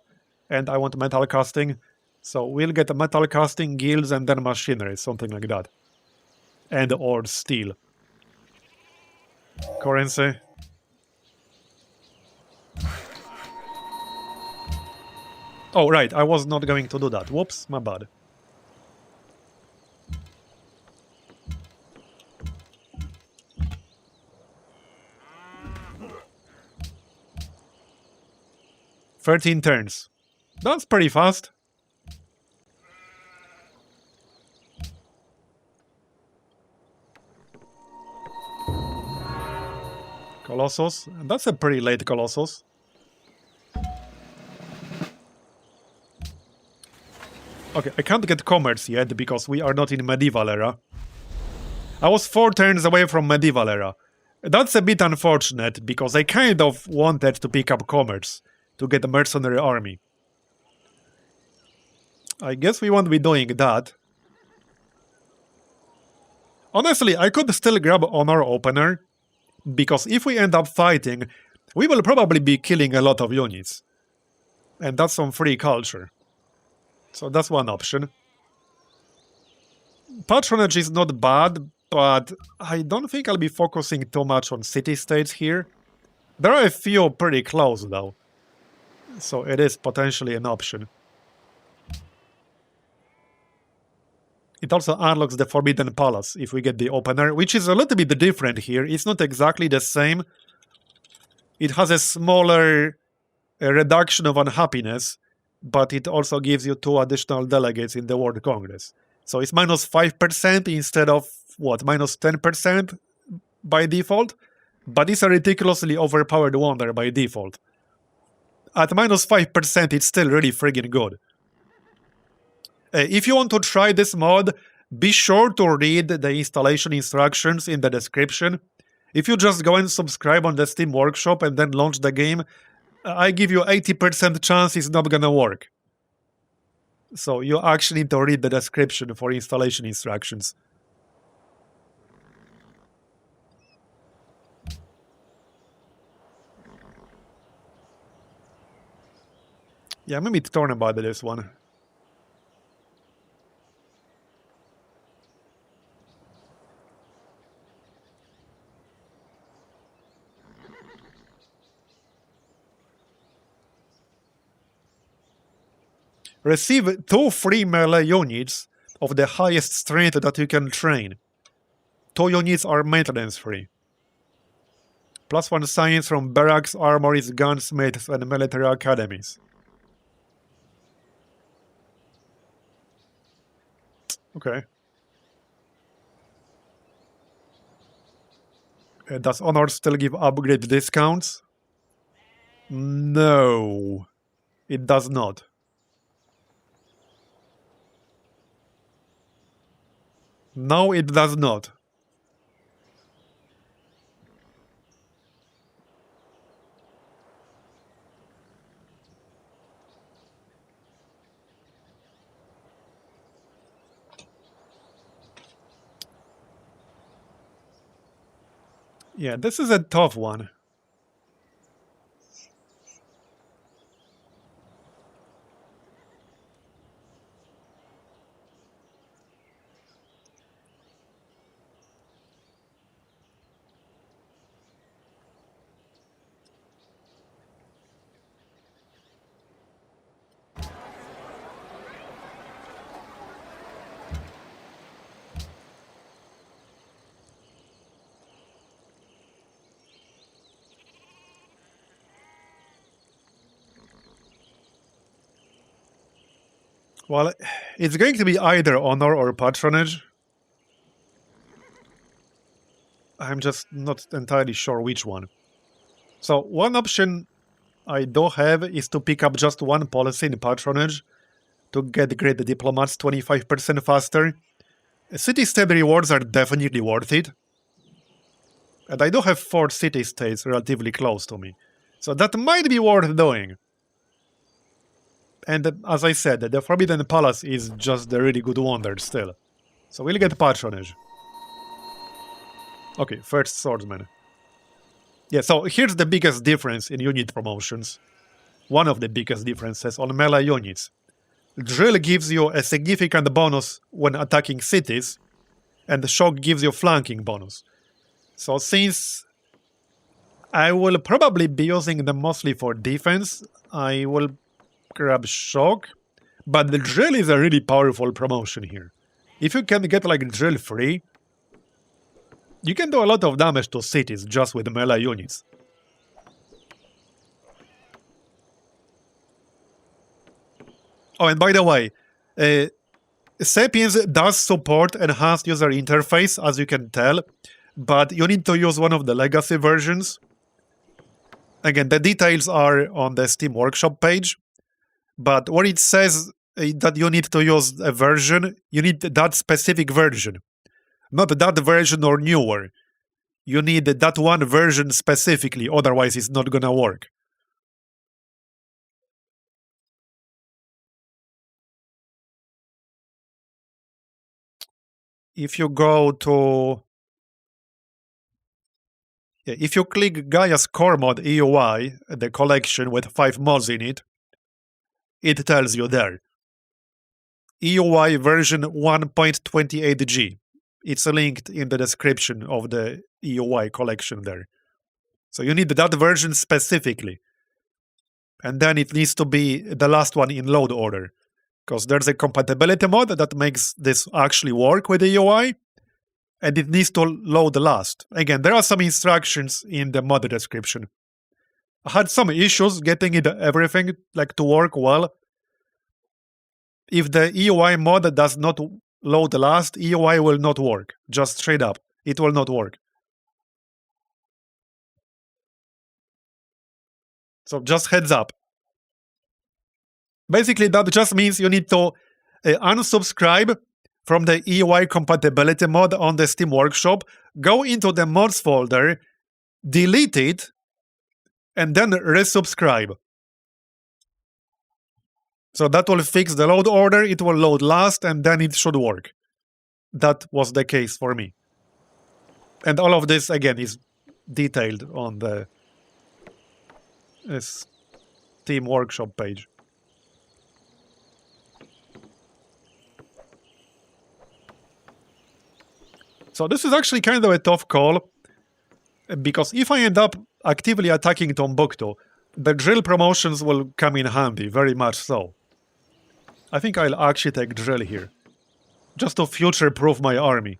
and I want metal casting. So we'll get metal casting, guilds, and then machinery, something like that. And or steel. Currency. Oh, right, I was not going to do that. Whoops, my bad. "13 turns. That's pretty fast. Colossus. That's a pretty late Colossus. Okay, I can't get commerce yet because we are not in medieval era. I was 4 turns away from medieval era. That's a bit unfortunate because I kind of wanted to pick up commerce to get a mercenary army. I guess we won't be doing that. Honestly, I could still grab Honor Opener, because if we end up fighting, we will probably be killing a lot of units. And that's some free culture. So that's one option. Patronage is not bad, but I don't think I'll be focusing too much on city-states here. There are a few pretty close, though. So it is potentially an option. It also unlocks the Forbidden Palace if we get the opener, which is a little bit different here. It's not exactly the same. It has a smaller reduction of unhappiness, but it also gives you 2 additional delegates in the World Congress. So it's minus 5% instead of, what, minus 10% by default? But it's a ridiculously overpowered wonder by default. At minus 5%, it's still really friggin' good. If you want to try this mod, be sure to read the installation instructions in the description. If you just go and subscribe on the Steam Workshop and then launch the game, I give you 80% chance it's not gonna work. So you actually need to read the description for installation instructions. Yeah, I'm a bit torn about this one. Receive 2 free melee units of the highest strength that you can train. 2 units are maintenance free. +1 science from barracks, armories, gunsmiths, and military academies. Okay. Does Honor still give upgrade discounts? No, it does not. No, it does not. Yeah, this is a tough one. Well, it's going to be either honor or patronage. I'm just not entirely sure which one. So one option I do have is to pick up just one policy in patronage to get great diplomats 25% faster. City-state rewards are definitely worth it. And I do have 4 city-states relatively close to me. So that might be worth doing. And as I said, the Forbidden Palace is just a really good wonder still. So we'll get patronage. Okay, first swordsman. Yeah, so here's the biggest difference in unit promotions. One of the biggest differences on melee units. Drill gives you a significant bonus when attacking cities, and shock gives you flanking bonus. So since I will probably be using them mostly for defense, I will grab shock, but the drill is a really powerful promotion here. If you can get like drill free, you can do a lot of damage to cities just with melee units. Oh, and by the way, Sapiens does support enhanced user interface, as you can tell, but you need to use one of the legacy versions. Again, the details are on the Steam Workshop page, but where it says that you need to use a version, you need that specific version. Not that version or newer. You need that one version specifically, otherwise it's not gonna work. If you go to... Yeah, if you click Gaia's core mod EUI, the collection with 5 mods in it, it tells you there. EUI version 1.28G. It's linked in the description of the EUI collection there. So you need that version specifically. And then it needs to be the last one in load order. Because there's a compatibility mod that makes this actually work with the EUI. And it needs to load last. Again, there are some instructions in the mod description. I had some issues getting everything to work well. If the EUI mod does not load last, EUI will not work. Just straight up. It will not work. So just heads up. Basically, that just means you need to unsubscribe from the EUI compatibility mod on the Steam Workshop, go into the mods folder, delete it, and then resubscribe. So that will fix the load order, it will load last, and then it should work. That was the case for me. And all of this, again, is detailed on the Steam Workshop page. So this is actually kind of a tough call, because if I end up actively attacking Tombuktu, the drill promotions will come in handy, very much so. I think I'll actually take drill here, just to future-proof my army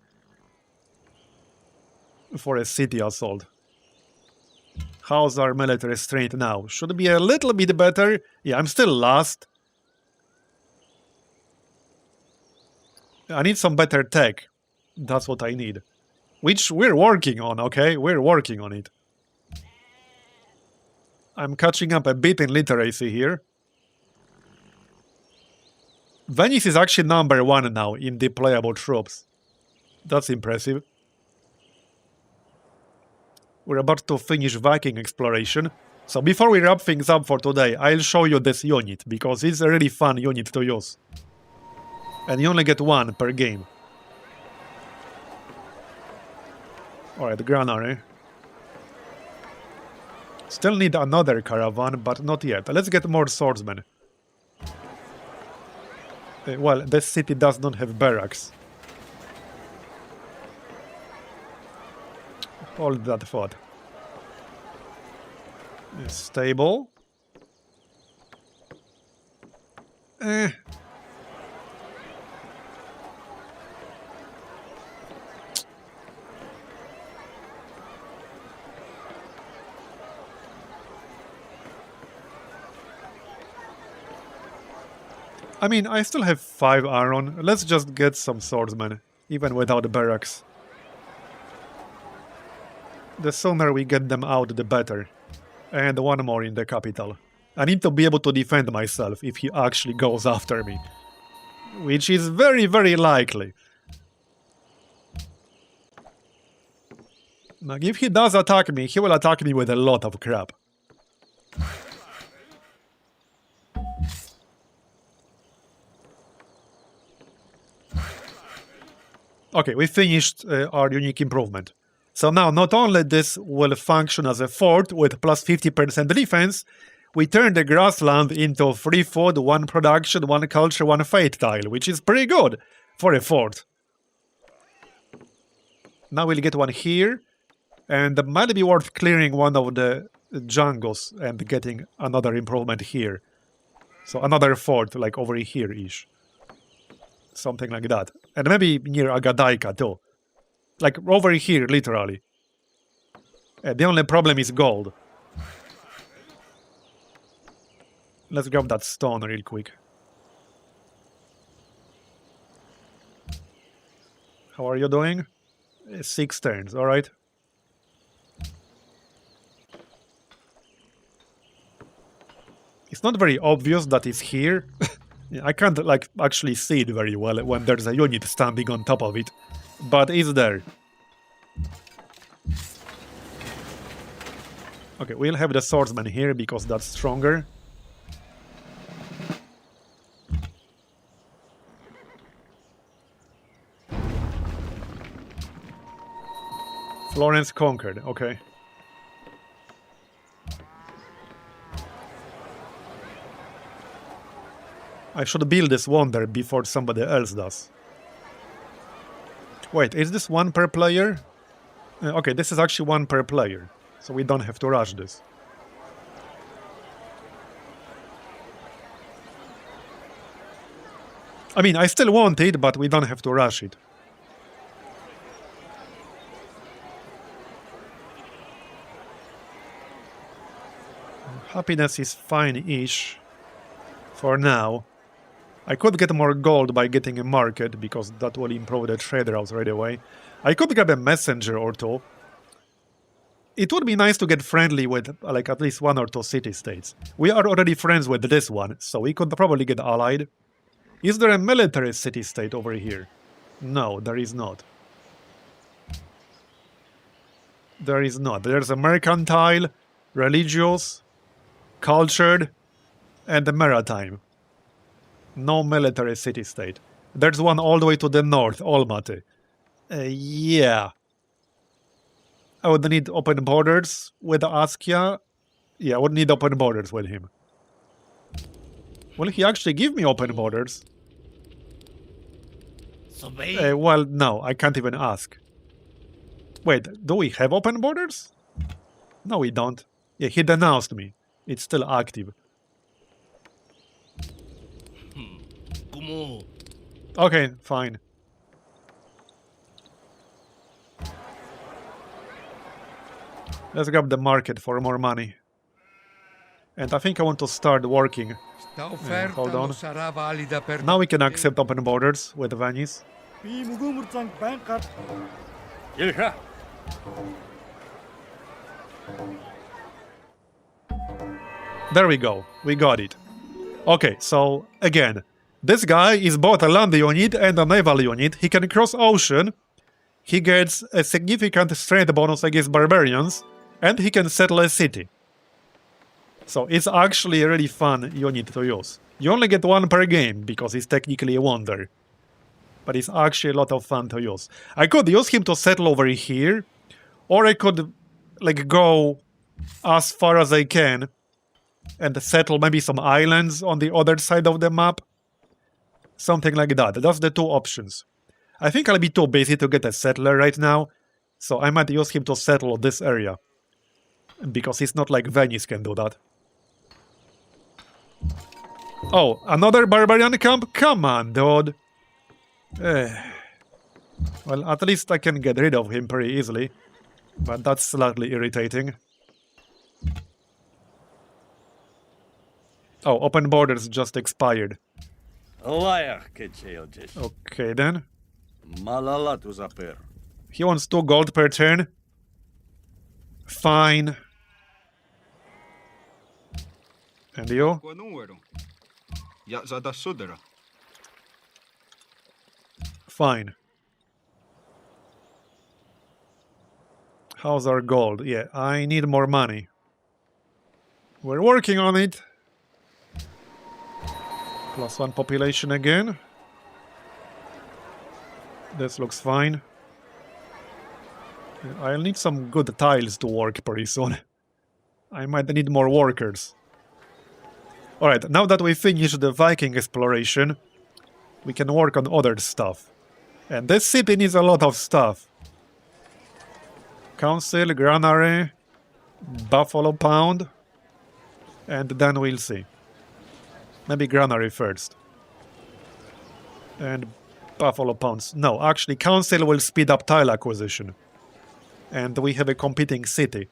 for a city assault. How's our military strength now? Should be a little bit better. Yeah, I'm still last. I need some better tech. That's what I need. Which we're working on, okay? We're working on it. I'm catching up a bit in literacy here. Venice is actually number 1 now in deployable troops. That's impressive. We're about to finish Viking exploration. So before we wrap things up for today, I'll show you this unit, because it's a really fun unit to use. And you only get 1 per game. Alright, granary. Still need another caravan, but not yet. Let's get more swordsmen. Well, this city does not have barracks. Hold that thought. Stable. I mean, I still have 5 iron. Let's just get some swordsmen, even without barracks. The sooner we get them out, the better. And one more in the capital. I need to be able to defend myself if he actually goes after me. Which is very, very likely. Now, if he does attack me, he will attack me with a lot of crap. Okay, we finished our unique improvement. So now, not only this will function as a fort with plus 50% defense, we turn the grassland into 3 food, 1 production, 1 culture, 1 fate tile, which is pretty good for a fort. Now we'll get one here, and it might be worth clearing one of the jungles and getting another improvement here. So another fort, like over here-ish. Something like that. And maybe near Agadaika too. Like over here, literally. The only problem is gold. Let's grab that stone real quick. How are you doing? 6 turns, alright. It's not very obvious that it's here. I can't like actually see it very well when there's a unit standing on top of it. But it's there. Okay, we'll have the swordsman here because that's stronger. Florence conquered, okay. I should build this wonder before somebody else does. Wait, is this 1 per player? Okay, this is actually 1 per player, so we don't have to rush this. I mean, I still want it, but we don't have to rush it. Happiness is fine-ish for now. I could get more gold by getting a market, because that will improve the trade routes right away. I could grab a messenger or 2. It would be nice to get friendly with, like, at least 1 or 2 city-states. We are already friends with this one, so we could probably get allied. Is there a military city-state over here? No, there is not. There is not. There's a mercantile, religious, cultured, and a maritime. No military city-state. There's one all the way to the north, Almaty. Yeah. I would need open borders with Askia. Yeah, I would need open borders with him. Will he actually give me open borders? Well, no, I can't even ask. Wait, do we have open borders? No, we don't. Yeah, he denounced me. It's still active. Okay, fine. Let's grab the market for more money. And I think I want to start working. Hold on. Now we can accept open borders with Venice. There we go. We got it. Okay, so again, this guy is both a land unit and a naval unit. He can cross ocean. He gets a significant strength bonus against barbarians. And he can settle a city. So it's actually a really fun unit to use. You only get 1 per game because it's technically a wonder. But it's actually a lot of fun to use. I could use him to settle over here. Or I could like go as far as I can and settle maybe some islands on the other side of the map. Something like that. That's the 2 options. I think I'll be too busy to get a settler right now. So I might use him to settle this area. Because it's not like Venice can do that. Oh, another barbarian camp? Come on, dude. Well, at least I can get rid of him pretty easily. But that's slightly irritating. Oh, open borders just expired. Okay, then. Malala tu zaper. He wants 2 gold per turn. Fine. And you? Qua número. Ja sada sudera. Fine. How's our gold? Yeah, I need more money. We're working on it. +1 population again. This looks fine. I'll need some good tiles to work pretty soon. I might need more workers. Alright, now that we finished the Viking exploration, we can work on other stuff. And this city needs a lot of stuff. Council, Granary, Buffalo Pound, and then we'll see. Maybe Granary first. And Buffalo Pounds. No, actually, Council will speed up tile acquisition. And we have a competing city.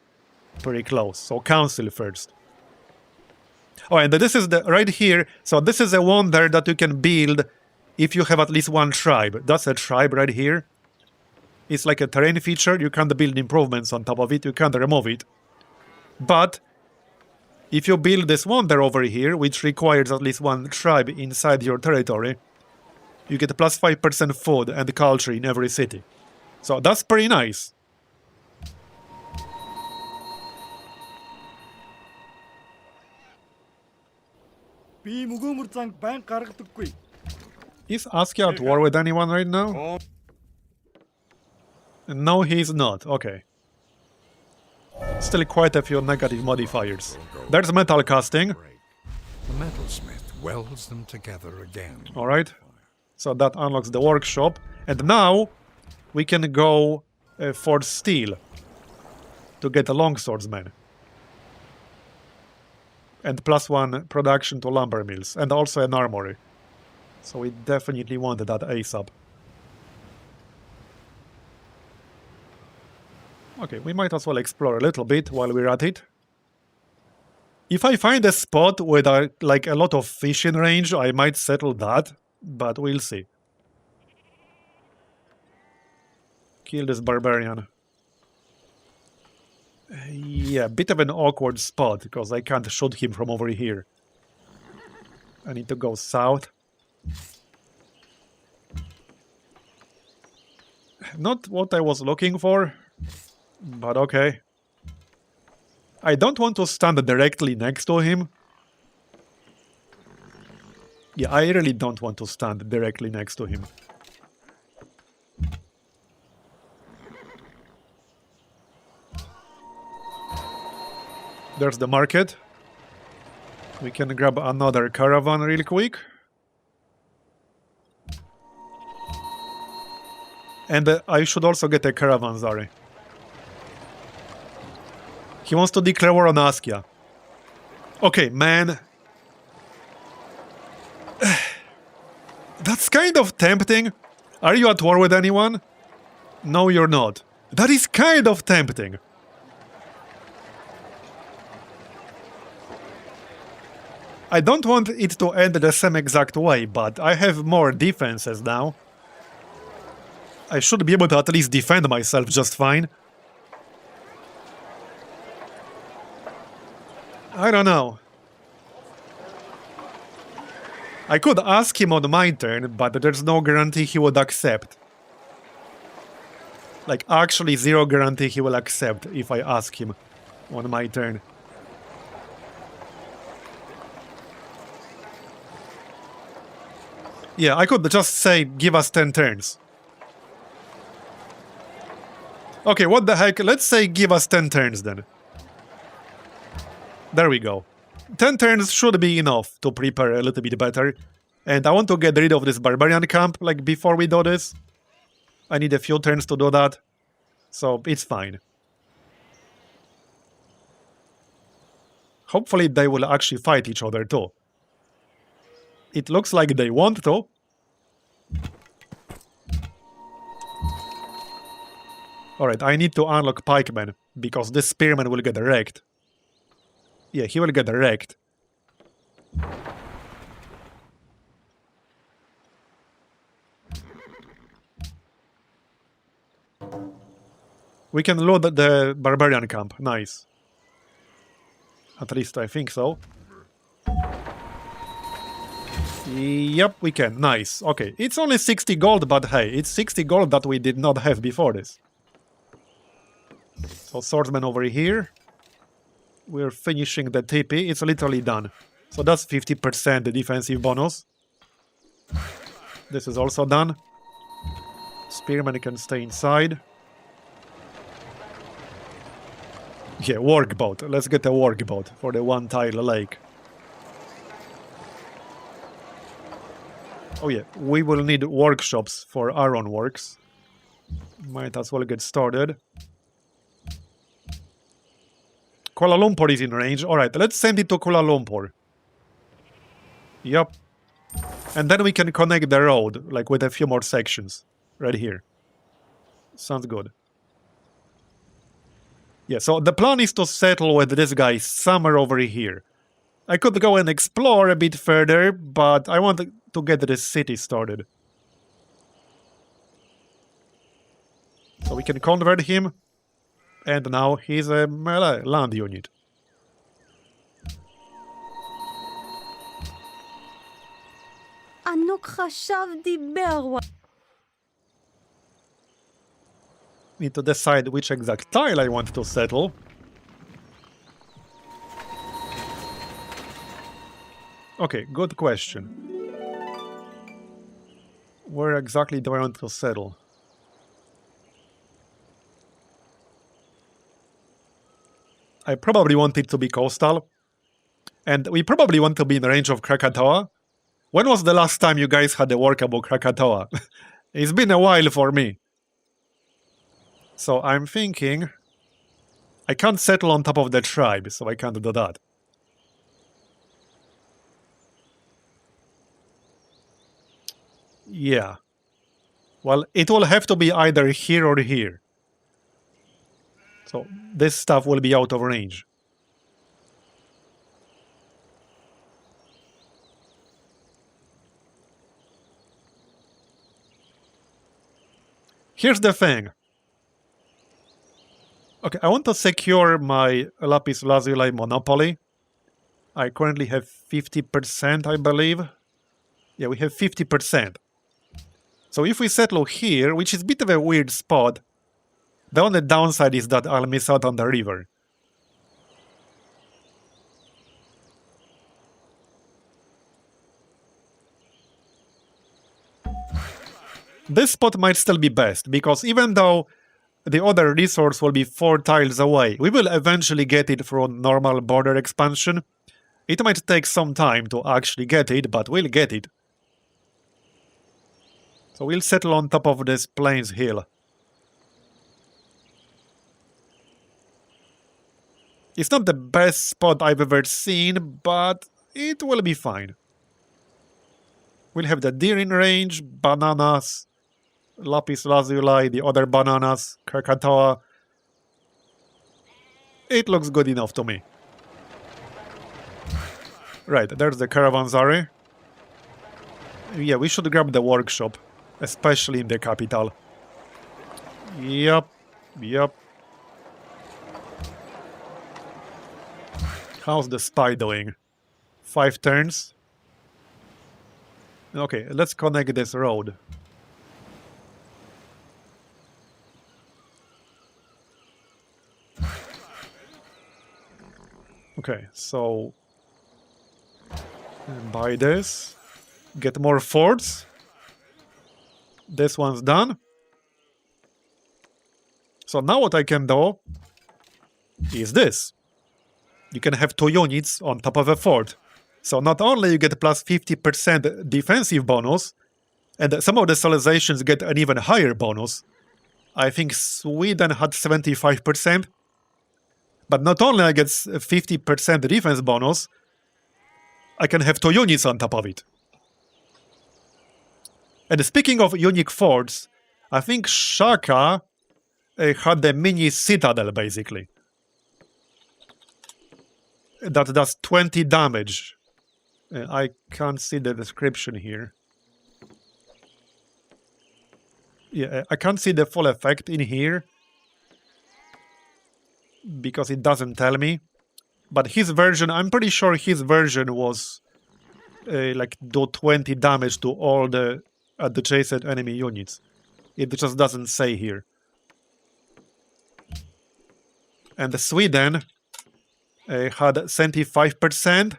Pretty close. So Council first. Oh, and this is the right here. So this is a wonder that you can build if you have at least 1 tribe. That's a tribe right here. It's like a terrain feature. You can't build improvements on top of it. You can't remove it. But if you build this wonder over here, which requires at least 1 tribe inside your territory, you get +5% food and culture in every city. So that's pretty nice. Is Askia at war with anyone right now? No, he's not. Okay. Still quite a few negative modifiers. There's metal casting. The metalsmith welds them together again. Alright. So that unlocks the workshop. And now we can go for steel to get a longswordsman. And +1 production to lumber mills. And also an armory. So we definitely want that ASAP. Okay, we might as well explore a little bit while we're at it. If I find a spot with like a lot of fish in range, I might settle that, but we'll see. Kill this barbarian. Yeah, bit of an awkward spot, because I can't shoot him from over here. I need to go south. Not what I was looking for, but okay. I don't want to stand directly next to him. Yeah, I really don't want to stand directly next to him. There's the market. We can grab another caravan real quick. And I should also get a caravanserai. He wants to declare war on Askia. Okay, man. That's kind of tempting. Are you at war with anyone? No, you're not. That is kind of tempting. I don't want it to end the same exact way, but I have more defenses now. I should be able to at least defend myself just fine. I don't know. I could ask him on my turn, but there's no guarantee he would accept. Like, actually 0 guarantee he will accept if I ask him on my turn. Yeah, I could just say, give us 10 turns. Okay, what the heck? Let's say give us 10 turns then. There we go. 10 turns should be enough to prepare a little bit better. And I want to get rid of this barbarian camp, like, before we do this. I need a few turns to do that. So, it's fine. Hopefully they will actually fight each other too. It looks like they want to. Alright, I need to unlock pikemen, because this spearman will get wrecked. Yeah, he will get wrecked. We can load the barbarian camp. Nice. At least I think so. Yep, we can. Nice. Okay, it's only 60 gold, but hey, it's 60 gold that we did not have before this. So swordsman over here. We're finishing the TP. It's literally done. So that's 50% defensive bonus. This is also done. Spearman can stay inside. Yeah, workboat. Let's get a workboat for the one-tile lake. Oh yeah, we will need workshops for iron works. Might as well get started. Kuala Lumpur is in range. Alright, let's send it to Kuala Lumpur. Yep. And then we can connect the road, like with a few more sections. Right here. Sounds good. Yeah, so the plan is to settle with this guy somewhere over here. I could go and explore a bit further, but I want to get the city started. So we can convert him. And now he's a melee land unit. ענוק חשב דיבר. Need to decide which exact tile I want to settle. Okay, good question. Where exactly do I want to settle? I probably want it to be coastal. And we probably want to be in the range of Krakatoa. When was the last time you guys had a workable Krakatoa? It's been a while for me. So I'm thinking... I can't settle on top of the tribe, so I can't do that. Yeah. Well, it will have to be either here or here. So this stuff will be out of range. Here's the thing. Okay, I want to secure my Lapis Lazuli monopoly. I currently have 50%, I believe. Yeah, we have 50%. So if we settle here, which is a bit of a weird spot, the only downside is that I'll miss out on the river. This spot might still be best, because even though the other resource will be 4 tiles away, we will eventually get it from normal border expansion. It might take some time to actually get it, but we'll get it. So we'll settle on top of this plains hill. It's not the best spot I've ever seen, but it will be fine. We'll have the deer in range, bananas, Lapis Lazuli, the other bananas, Krakatoa. It looks good enough to me. Right, there's the caravanserai. Yeah, we should grab the workshop, especially in the capital. Yep. How's the spy doing? 5 turns? Okay, let's connect this road. Okay, so... buy this. Get more forts. This one's done. So now what I can do is this. You can have 2 units on top of a fort. So not only you get plus 50% defensive bonus, and some of the civilizations get an even higher bonus. I think Sweden had 75%. But not only I get 50% defense bonus, I can have 2 units on top of it. And speaking of unique forts, I think Shaka had the mini citadel, basically. That does 20 damage. I can't see the description here. Yeah, I can't see the full effect in here. because it doesn't tell me. But his version, I'm pretty sure his version was like do 20 damage to all the adjacent enemy units. It just doesn't say here. And Sweden had 75%.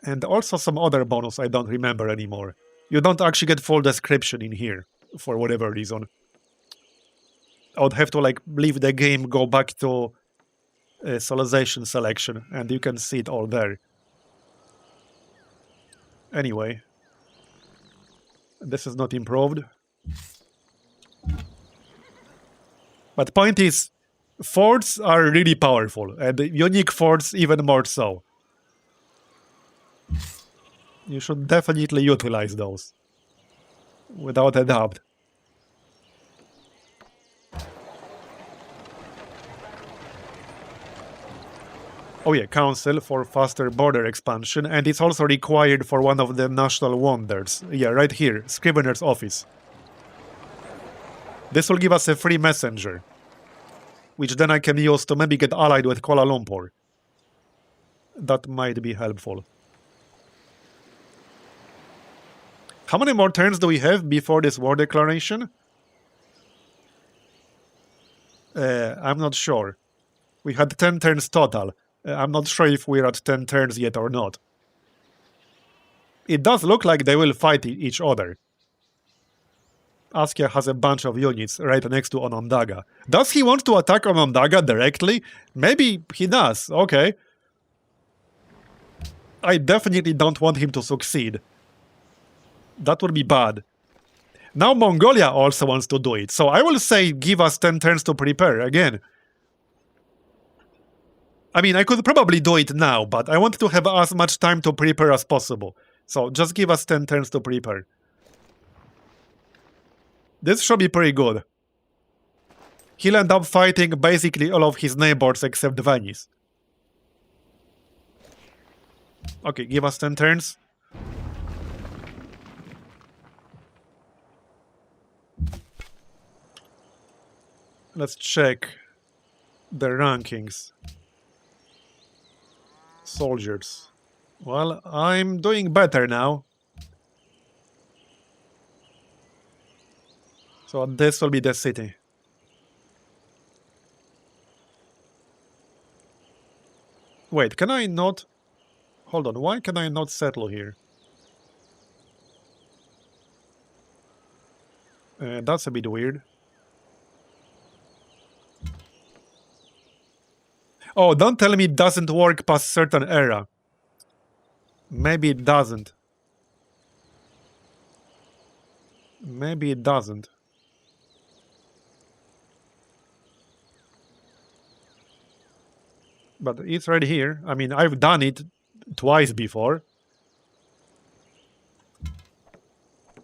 And also some other bonus I don't remember anymore. You don't actually get full description in here, for whatever reason. I would have to like leave the game, go back to Civilization selection, and you can see it all there. Anyway. This is not improved. But point is, forts are really powerful, and unique forts even more so. You should definitely utilize those. Without a doubt. Oh yeah, Council for faster border expansion, and it's also required for one of the national wonders. Yeah, right here, Scrivener's office. This will give us a free messenger, which then I can use to maybe get allied with Kuala Lumpur. That might be helpful. How many more turns do we have before this war declaration? I'm not sure. We had 10 turns total. I'm not sure if we're at 10 turns yet or not. It does look like they will fight each other. Askia has a bunch of units right next to Onondaga. Does he want to attack Onondaga directly? Maybe he does, okay. I definitely don't want him to succeed. That would be bad. Now Mongolia also wants to do it, so I will say give us 10 turns to prepare again. I mean, I could probably do it now, but I want to have as much time to prepare as possible. So just give us 10 turns to prepare. This should be pretty good. He'll end up fighting basically all of his neighbors except Venice. Okay, give us 10 turns. Let's check the rankings. Soldiers. Well, I'm doing better now. So this will be the city. Wait, can I not... Hold on, why can I not settle here? That's a bit weird. Oh, don't tell me it doesn't work past certain era. Maybe it doesn't. Maybe it doesn't. But it's right here. I mean, I've done it twice before.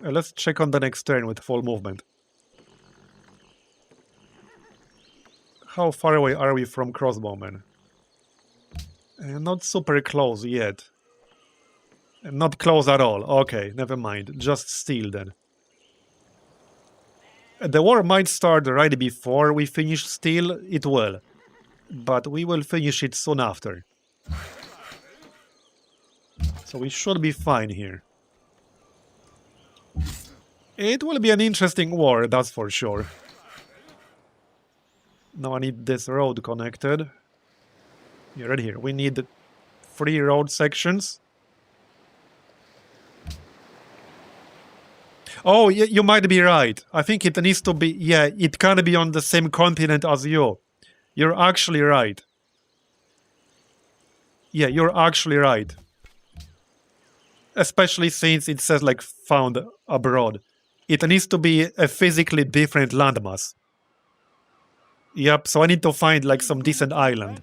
Let's check on the next turn with full movement. How far away are we from crossbowmen? Not super close yet. Not close at all. Okay, never mind. Just steel then. The war might start right before we finish steel. It will. But we will finish it soon after. So we should be fine here. It will be an interesting war, that's for sure. Now I need this road connected. Yeah, right here. We need 3 road sections. Oh, you might be right. I think it needs to be... Yeah, it can't be on the same continent as you. You're actually right. Yeah, you're actually right. Especially since it says, like, found abroad. It needs to be a physically different landmass. Yep, so I need to find, like, some decent island.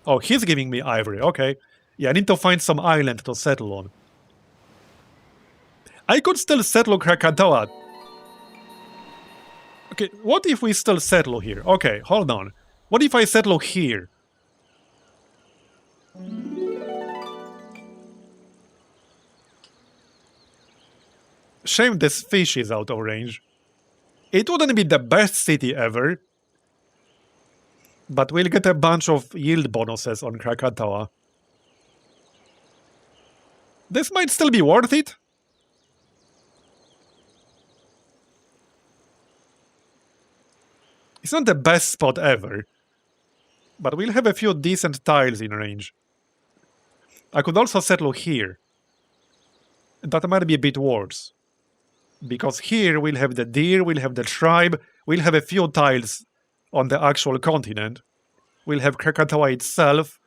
Oh, he's giving me ivory, okay. Yeah, I need to find some island to settle on. I could still settle Krakatoa. Okay, what if we still settle here? Okay, hold on. What if I settle here? Shame this fish is out of range. It wouldn't be the best city ever, But we'll get a bunch of yield bonuses on Krakatoa. This might still be worth it. It's not the best spot ever, but we'll have a few decent tiles in range. I could also settle here. That might be a bit worse. Because here we'll have the deer, we'll have the tribe, we'll have a few tiles on the actual continent. We'll have Krakatoa itself,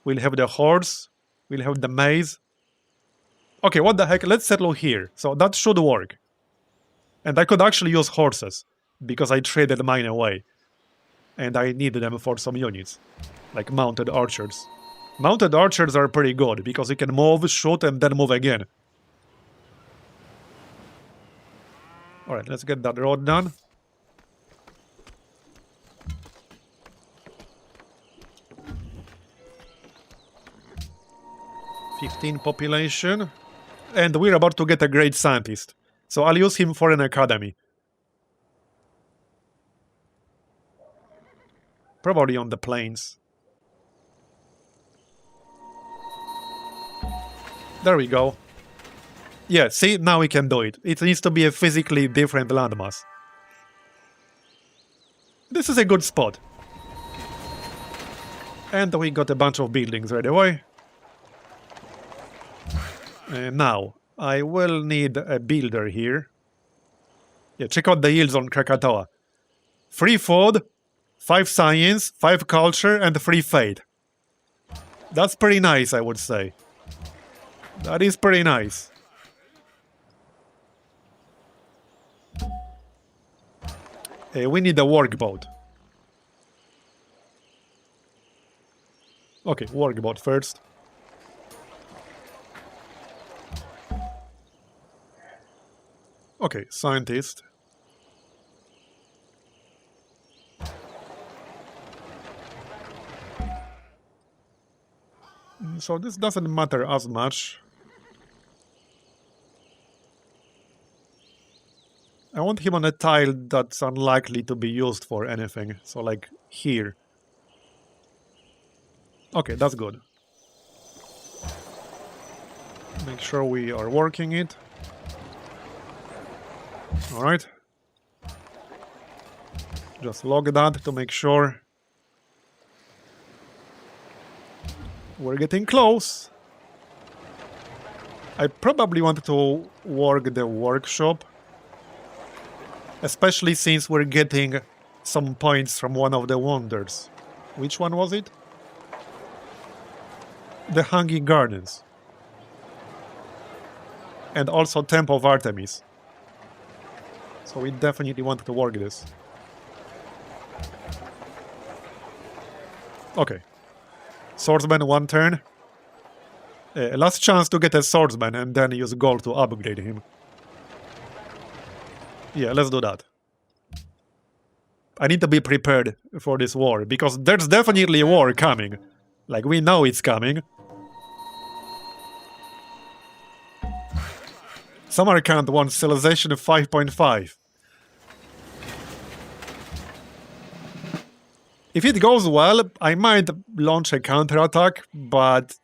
we'll have the horse, we'll have the maze. Okay, what the heck, let's settle here. So that should work. And I could actually use horses, because I traded mine away. And I need them for some units, like mounted archers. Mounted archers are pretty good, because you can move, shoot, and then move again. Alright, let's get that road done. $15 population. And we're about to get a great scientist. So I'll use him for an academy. Probably on the plains. There we go. Yeah, see, now we can do it. It needs to be a physically different landmass. This is a good spot. And we got a bunch of buildings right away. Now, I will need a builder here. Yeah, check out the yields on Krakatoa. 3 food, 5 science, 5 culture, and 3 faith. That's pretty nice, I would say. That is pretty nice. We need a workboat. Okay, workboat first. Okay, scientist. So this doesn't matter as much. I want him on a tile that's unlikely to be used for anything. So like here. Okay, that's good. Make sure we are working it. Alright. Just log that to make sure. We're getting close. I probably want to work the workshop. Especially since we're getting some points from one of the wonders. Which one was it? The Hanging Gardens. And also Temple of Artemis. So we definitely want to work this. Okay. Swordsman 1 turn. Last chance to get a swordsman and then use gold to upgrade him. Yeah, let's do that. I need to be prepared for this war, because there's definitely a war coming. Like, we know it's coming. Samarkand wants civilization 5.5. If it goes well, I might launch a counterattack, but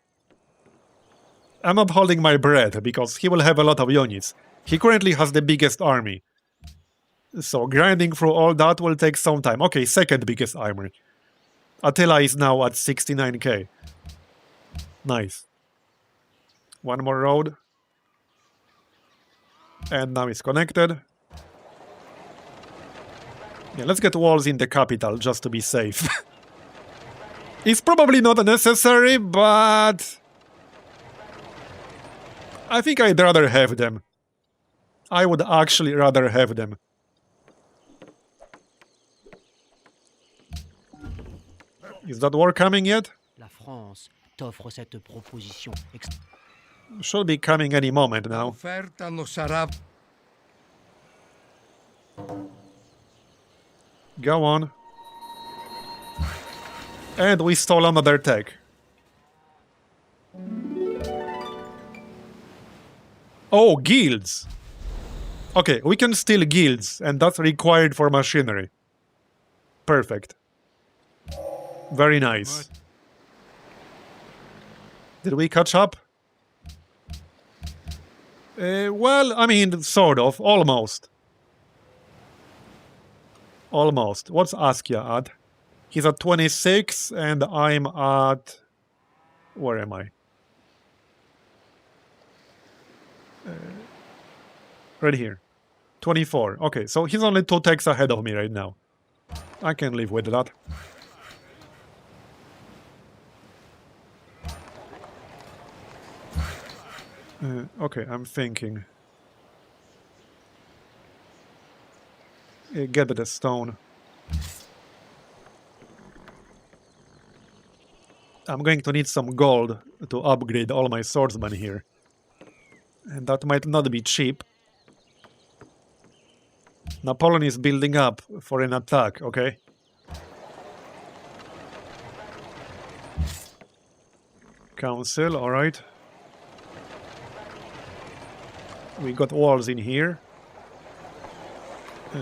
I'm not holding my breath, because he will have a lot of units. He currently has the biggest army. So grinding through all that will take some time. Okay, second biggest army. Attila is now at 69k. Nice. One more road. And now it's connected. Yeah, let's get walls in the capital just to be safe. It's probably not necessary, but I think I'd rather have them. I would actually rather have them. Is that war coming yet? La France t'offre cette proposition. Should be coming any moment now. L'offerta non sarà. Go on. And we stole another tech. Oh, guilds! Okay, we can steal guilds, and that's required for machinery. Perfect. Very nice. Did we catch up? Well, I mean, sort of. Almost. Almost. What's Askia at? He's at 26, and I'm at... Where am I? Right here. 24. Okay, so he's only 2 techs ahead of me right now. I can live with that. Okay, I'm thinking. Get the stone. I'm going to need some gold to upgrade all my swordsmen here. And that might not be cheap. Napoleon is building up for an attack, okay? Council, alright. We got walls in here.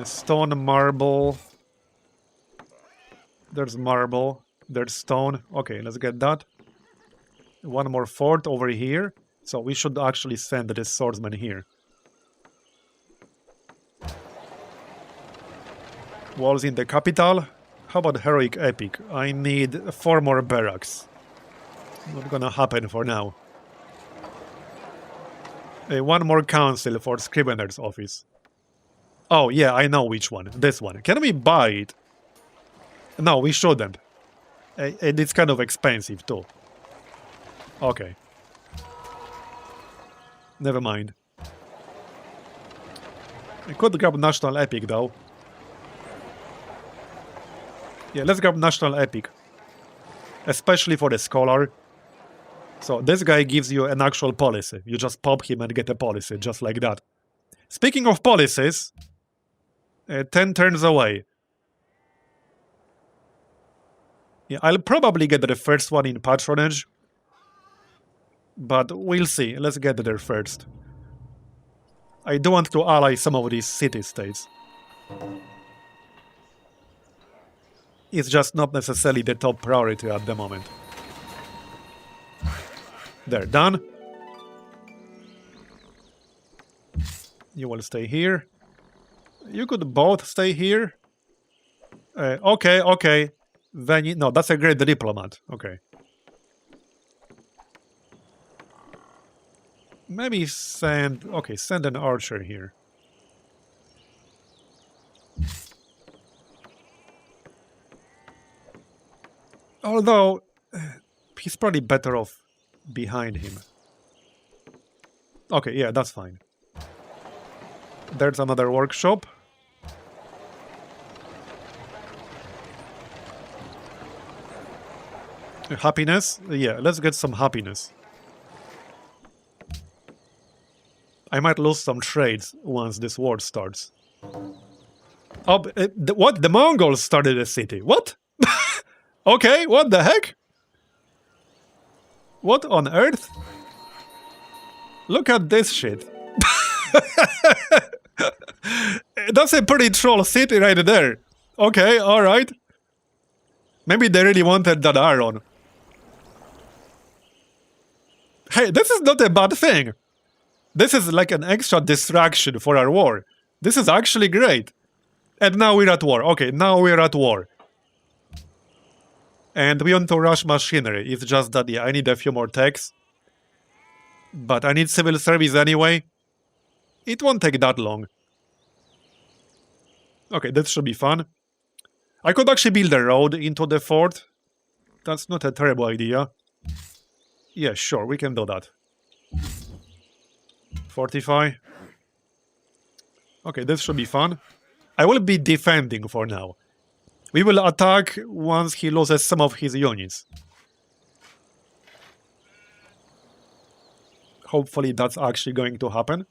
Stone, marble. There's marble. There's stone. Okay, let's get that. One more fort over here. So we should actually send this swordsman here. Walls in the capital. How about heroic epic? I need 4 more barracks. Not gonna happen for now. 1 more council for scrivener's office. Oh yeah, I know which one. This one. Can we buy it? No, we shouldn't. And it's kind of expensive too. Okay. Never mind. I could grab National Epic though. Yeah, let's grab National Epic. Especially for the Scholar. So this guy gives you an actual policy. You just pop him and get a policy, just like that. Speaking of policies, 10 turns away. Yeah, I'll probably get the first one in patronage. But we'll see. Let's get there first. I do want to ally some of these city-states. It's just not necessarily the top priority at the moment. There, done. You will stay here. You could both stay here. Okay, okay. Then no, that's a great diplomat. Okay. Maybe send... Okay, send an archer here. Although, he's probably better off behind him. Okay, yeah, that's fine. There's another workshop. Happiness? Yeah, let's get some happiness. I might lose some trades once this war starts. Oh, what? The Mongols started a city. What? Okay, what the heck? What on earth? Look at this shit. That's a pretty troll city right there. Okay, alright. Maybe they really wanted that iron. Hey, this is not a bad thing. This is like an extra distraction for our war. This is actually great. And now we're at war. Okay, now we're at war. And we want to rush machinery. It's just that, yeah, I need a few more techs. But I need civil service anyway. It won't take that long. Okay, that should be fun. I could actually build a road into the fort. That's not a terrible idea. Yeah, sure, we can do that. Fortify. Okay, this should be fun. I will be defending for now. We will attack once he loses some of his units. Hopefully that's actually going to happen.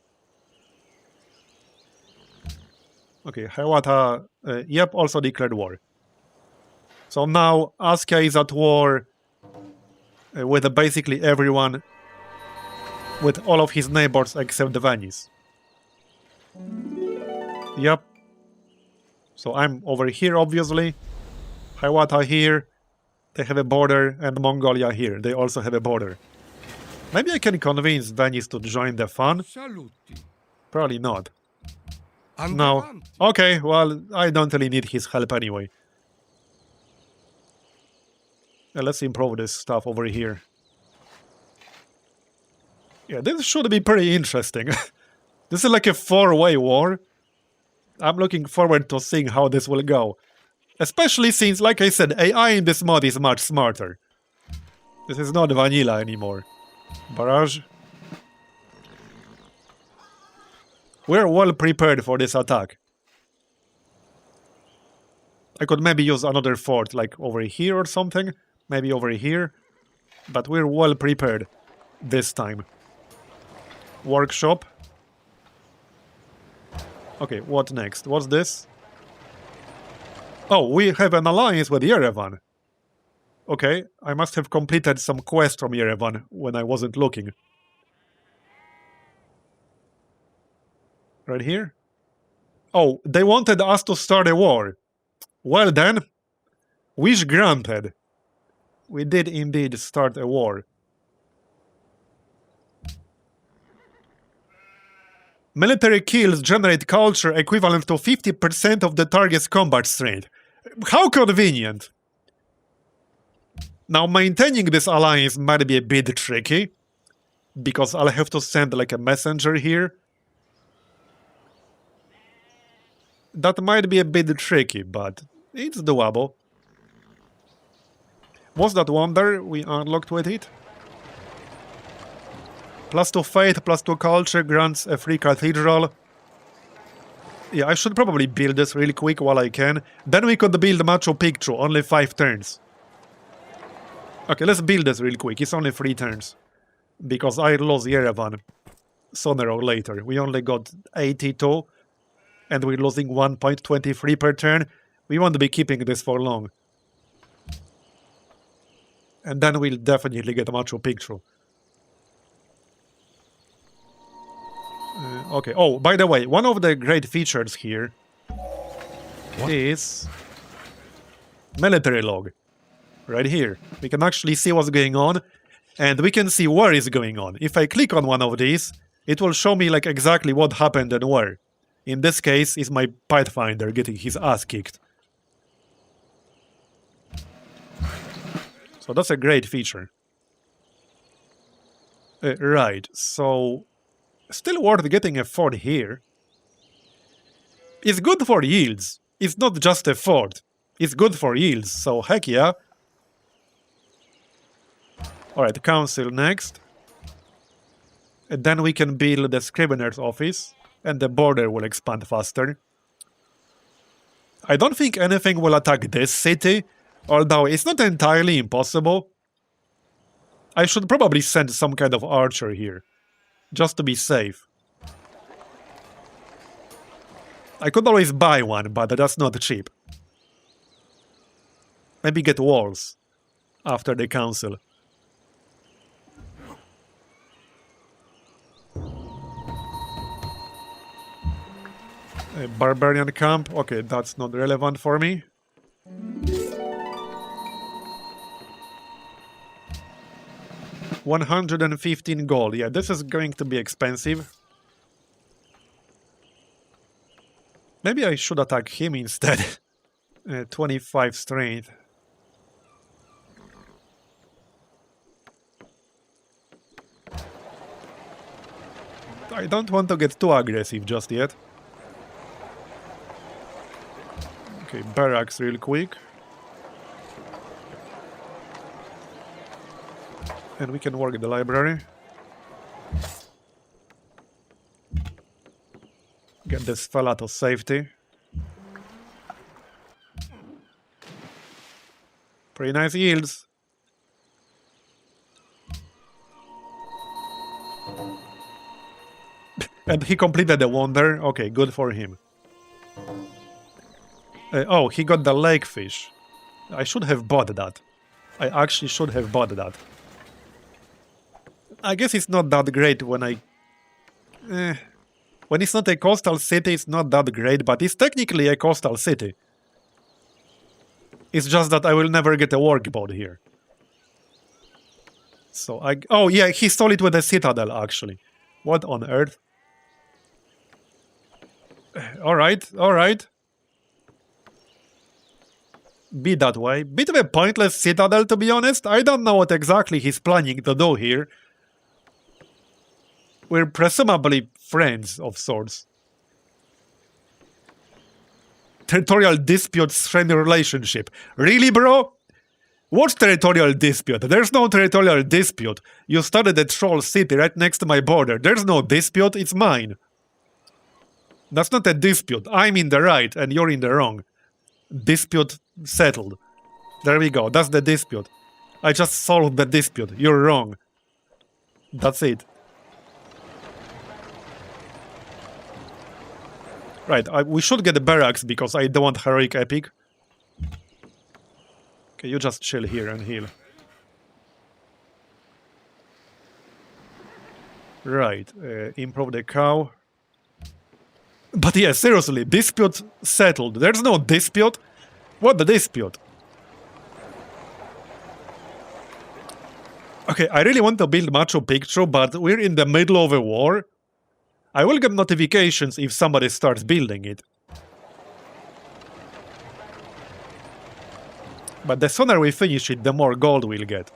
Okay, Hiawatha, yep, also declared war. So now Askia is at war with basically everyone, with all of his neighbors except Venice. Yep. So I'm over here, obviously. Hiawatha here. They have a border, and Mongolia here. They also have a border. Maybe I can convince Venice to join the fun. Saluti. Probably not. No. Andavanti. Okay, well, I don't really need his help anyway. Let's improve this stuff over here. Yeah, this should be pretty interesting. This is like a 4-way war. I'm looking forward to seeing how this will go. Especially since, like I said, AI in this mod is much smarter. This is not vanilla anymore. Barrage. We're well prepared for this attack. I could maybe use another fort, like over here or something. Maybe over here. But we're well prepared this time. Workshop. Okay, what next? What's this? Oh, we have an alliance with Yerevan. Okay, I must have completed some quest from Yerevan when I wasn't looking. Right here? Oh, they wanted us to start a war. Well then, wish granted. We did indeed start a war. Military kills generate culture equivalent to 50% of the target's combat strength. How convenient! Now, maintaining this alliance might be a bit tricky, because I'll have to send like a messenger here. That might be a bit tricky, but it's doable. What's that wonder we unlocked with it? +2 faith, +2 culture grants a free cathedral. Yeah, I should probably build this really quick while I can. Then we could build Machu Picchu, only 5 turns. Okay, let's build this real quick. It's only 3 turns. Because I lost Yerevan sooner or later. We only got 82. And we're losing 1.23 per turn. We won't be keeping this for long. And then we'll definitely get Machu Picchu. Okay. Oh, by the way, one of the great features here is military log. Right here. We can actually see what's going on, and we can see where is going on. If I click on one of these, it will show me like exactly what happened and where. In this case, is my Pathfinder getting his ass kicked. So that's a great feature. Right, so still worth getting a fort here. It's good for yields. It's not just a fort. It's good for yields, so heck yeah. Alright, council next. And then we can build the scrivener's office, and the border will expand faster. I don't think anything will attack this city, although it's not entirely impossible. I should probably send some kind of archer here, just to be safe. I could always buy one, but that's not cheap. Maybe get walls after the council. A barbarian camp. Okay, that's not relevant for me. $115 gold. Yeah, this is going to be expensive. Maybe I should attack him instead. 25 strength. I don't want to get too aggressive just yet. Okay, barracks real quick. And we can work in the library. Get this fella to safety. Pretty nice yields. And he completed the wonder. Okay, good for him. Oh, he got the lake fish. I should have bought that. I actually should have bought that. I guess it's not that great when I... When it's not a coastal city, it's not that great, but it's technically a coastal city. It's just that I will never get a workboat here. So oh yeah, he stole it with a citadel, actually. What on earth? Alright, alright. Be that way. Bit of a pointless citadel, to be honest. I don't know what exactly he's planning to do here. We're presumably friends of sorts. Territorial dispute, strained relationship. Really, bro? What's territorial dispute? There's no territorial dispute. You started a troll city right next to my border. There's no dispute, it's mine. That's not a dispute. I'm in the right and you're in the wrong. Dispute settled. There we go. That's the dispute. I just solved the dispute. You're wrong. That's it. Right, we should get the barracks because I don't want heroic epic. Okay, you just chill here and heal. Right, improve the cow. But yeah, seriously, dispute settled. There's no dispute. What the dispute? Okay, I really want to build Machu Picchu, but we're in the middle of a war. I will get notifications if somebody starts building it. But the sooner we finish it, the more gold we'll get.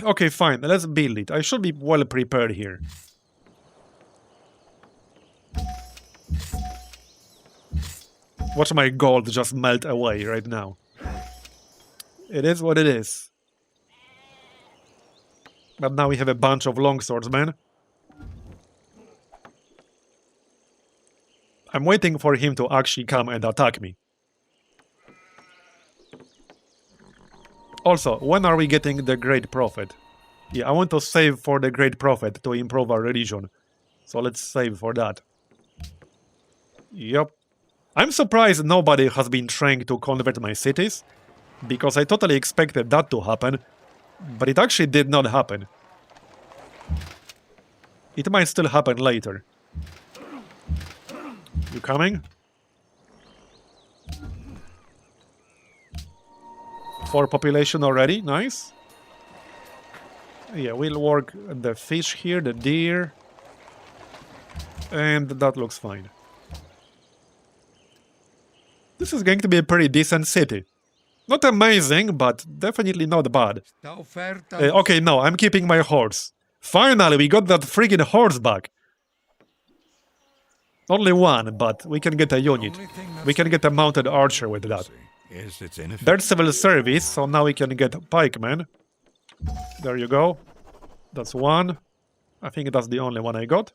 Okay, fine, let's build it. I should be well prepared here. Watch my gold just melt away right now. It is what it is. But now we have a bunch of longswordsmen. I'm waiting for him to actually come and attack me. Also, when are we getting the Great Prophet? Yeah, I want to save for the Great Prophet to improve our religion. So let's save for that. Yup. I'm surprised nobody has been trying to convert my cities, because I totally expected that to happen, but it actually did not happen. It might still happen later. You coming? 4 population already, nice. Yeah, we'll work the fish here, the deer. And that looks fine. This is going to be a pretty decent city. Not amazing, but definitely not bad. Okay, no, I'm keeping my horse. Finally, we got that freaking horse back. Only one, but we can get a unit. We can get a mounted archer with that. There's civil service, so now we can get pikemen. There you go. That's one. I think that's the only one I got.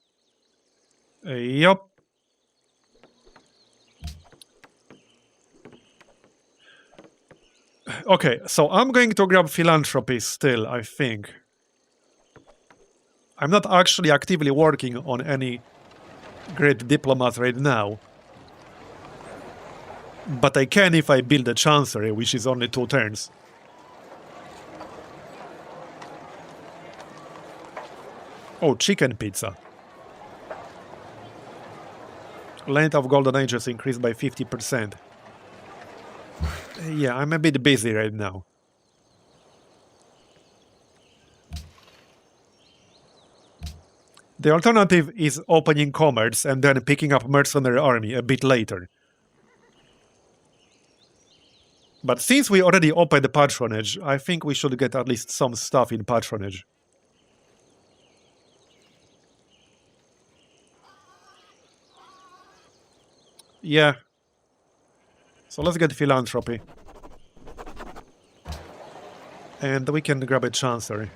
Yup. Okay, so I'm going to grab philanthropy still, I think. I'm not actually actively working on any great diplomat right now. But I can if I build a chancery, which is only 2 turns. Oh, chicken pizza. Length of golden ages increased by 50%. Yeah, I'm a bit busy right now. The alternative is opening commerce and then picking up mercenary army a bit later. But since we already opened patronage, I think we should get at least some stuff in patronage. Yeah. So let's get philanthropy. And we can grab a chancery.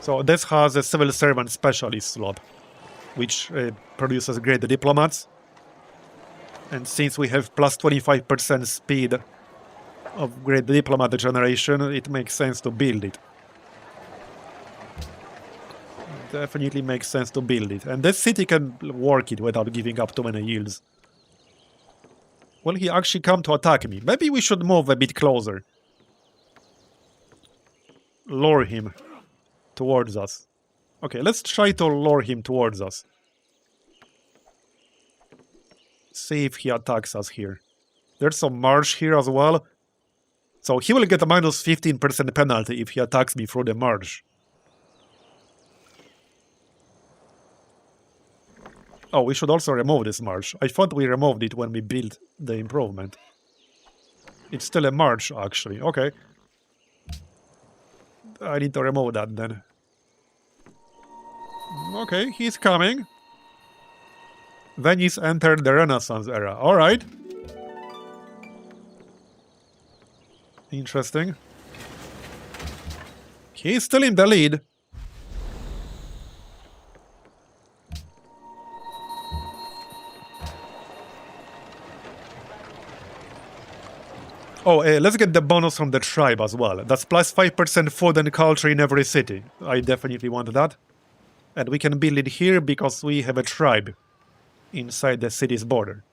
So this has a civil servant specialist slot, which produces great diplomats. And since we have plus 25% speed of great diplomat generation, it makes sense to build it. Definitely makes sense to build it. And this city can work it without giving up too many yields. Will he actually come to attack me? Maybe we should move a bit closer. Lure him towards us. Okay, let's try to lure him towards us. See if he attacks us here. There's some marsh here as well. So he will get a minus 15% penalty if he attacks me through the marsh. Oh, we should also remove this marsh. I thought we removed it when we built the improvement. It's still a marsh, actually. Okay. I need to remove that then. Okay, he's coming. Venice entered the Renaissance era. Alright. Interesting. He's still in the lead. Oh, let's get the bonus from the tribe as well. That's plus 5% food and culture in every city. I definitely want that. And we can build it here because we have a tribe inside the city's border.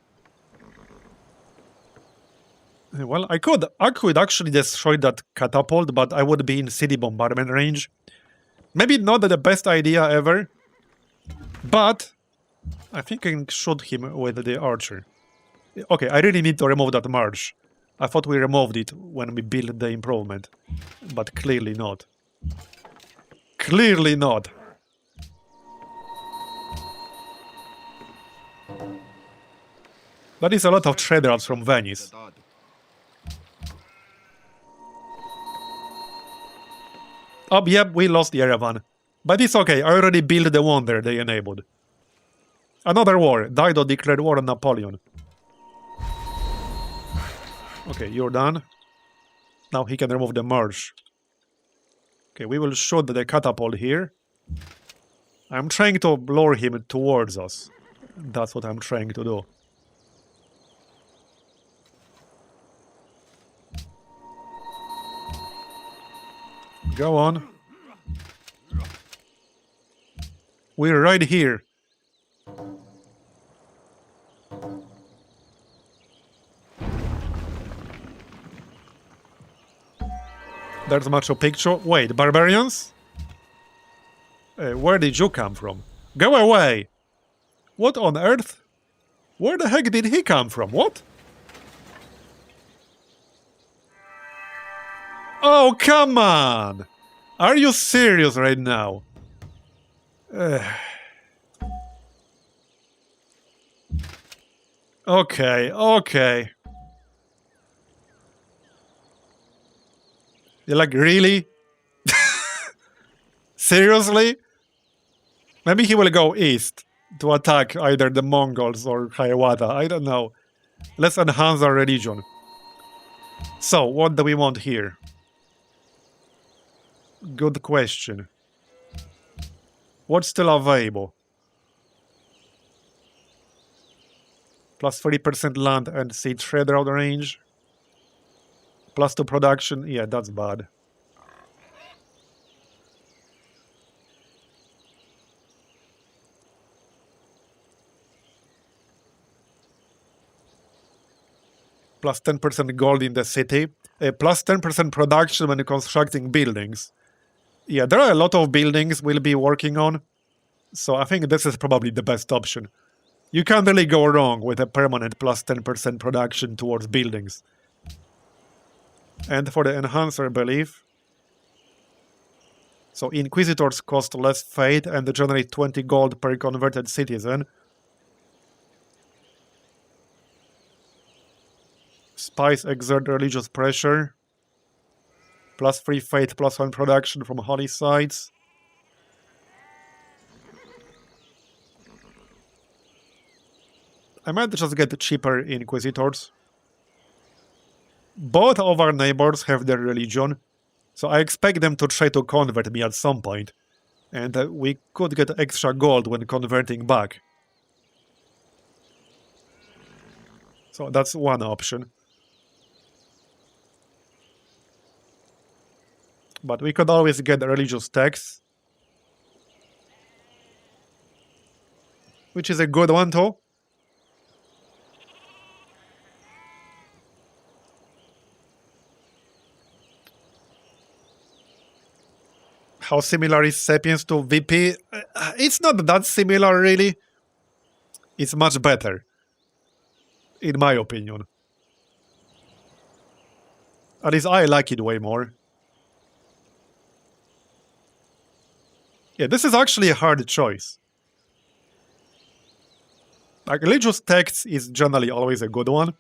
Well, I could actually destroy that catapult, but I would be in city bombardment range. Maybe not the best idea ever, but I think I can shoot him with the archer. Okay, I really need to remove that marsh. I thought we removed it when we built the improvement, but clearly not. Clearly not. That is a lot of trade-offs from Venice. Oh, yep, we lost Yerevan. But it's okay, I already built the wonder they enabled. Another war. Dido declared war on Napoleon. Okay, you're done. Now he can remove the marsh. Okay, we will shoot the catapult here. I'm trying to lure him towards us. That's what I'm trying to do. Go on. We're right here. There's Machu Picchu. Wait, barbarians? Where did you come from? Go away! What on earth? Where the heck did he come from? What? Oh, come on! Are you serious right now? Okay, okay. You're like, really? Seriously? Maybe he will go east to attack either the Mongols or Hiawatha. I don't know. Let's enhance our religion. So, what do we want here? Good question. What's still available? Plus 30% land and sea trade route range. Plus 2 production. Yeah, that's bad. Plus 10% gold in the city. Plus 10% production when constructing buildings. Yeah, there are a lot of buildings we'll be working on. So I think this is probably the best option. You can't really go wrong with a permanent plus 10% production towards buildings. And for the enhancer belief. So Inquisitors cost less faith and generate 20 gold per converted citizen. Spies exert religious pressure. Plus 3 faith, plus 1 production from holy sites. I might just get cheaper Inquisitors. Both of our neighbors have their religion, so I expect them to try to convert me at some point. And we could get extra gold when converting back. So that's one option. But we could always get religious texts. Which is a good one too. How similar is Sapiens to VP? It's not that similar really. It's much better. in my opinion. At least I like it way more. Yeah, this is actually a hard choice. Like, religious texts is generally always a good one,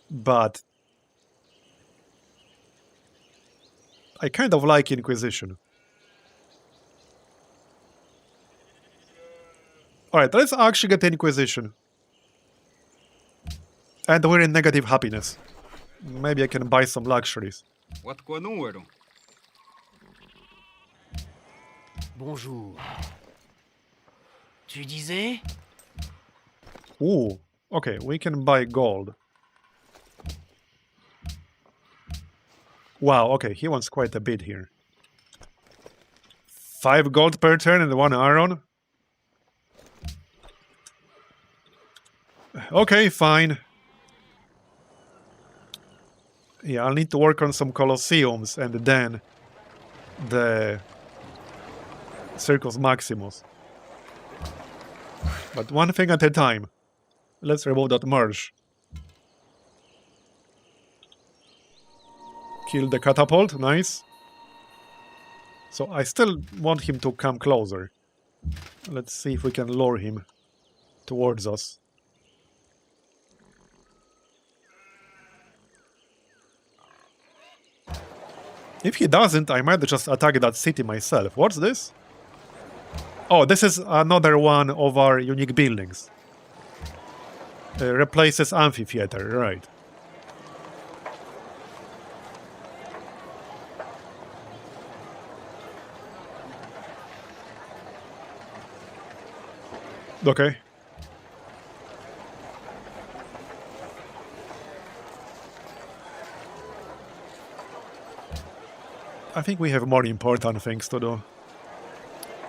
but I kind of like Inquisition. Alright, let's actually get Inquisition. And we're in negative happiness. Maybe I can buy some luxuries. What qua número? Bonjour. Tu disais? Ooh, okay, we can buy gold. Wow, okay, he wants quite a bit here. 5 gold per turn and 1 iron. Okay, fine. Yeah, I'll need to work on some Colosseums and then the Circus Maximus. But one thing at a time. Let's remove that merge. Kill the catapult, nice. So I still want him to come closer. Let's see if we can lure him towards us. If he doesn't, I might just attack that city myself. What's this? Oh, this is another one of our unique buildings. Replaces amphitheater, right. Okay. I think we have more important things to do.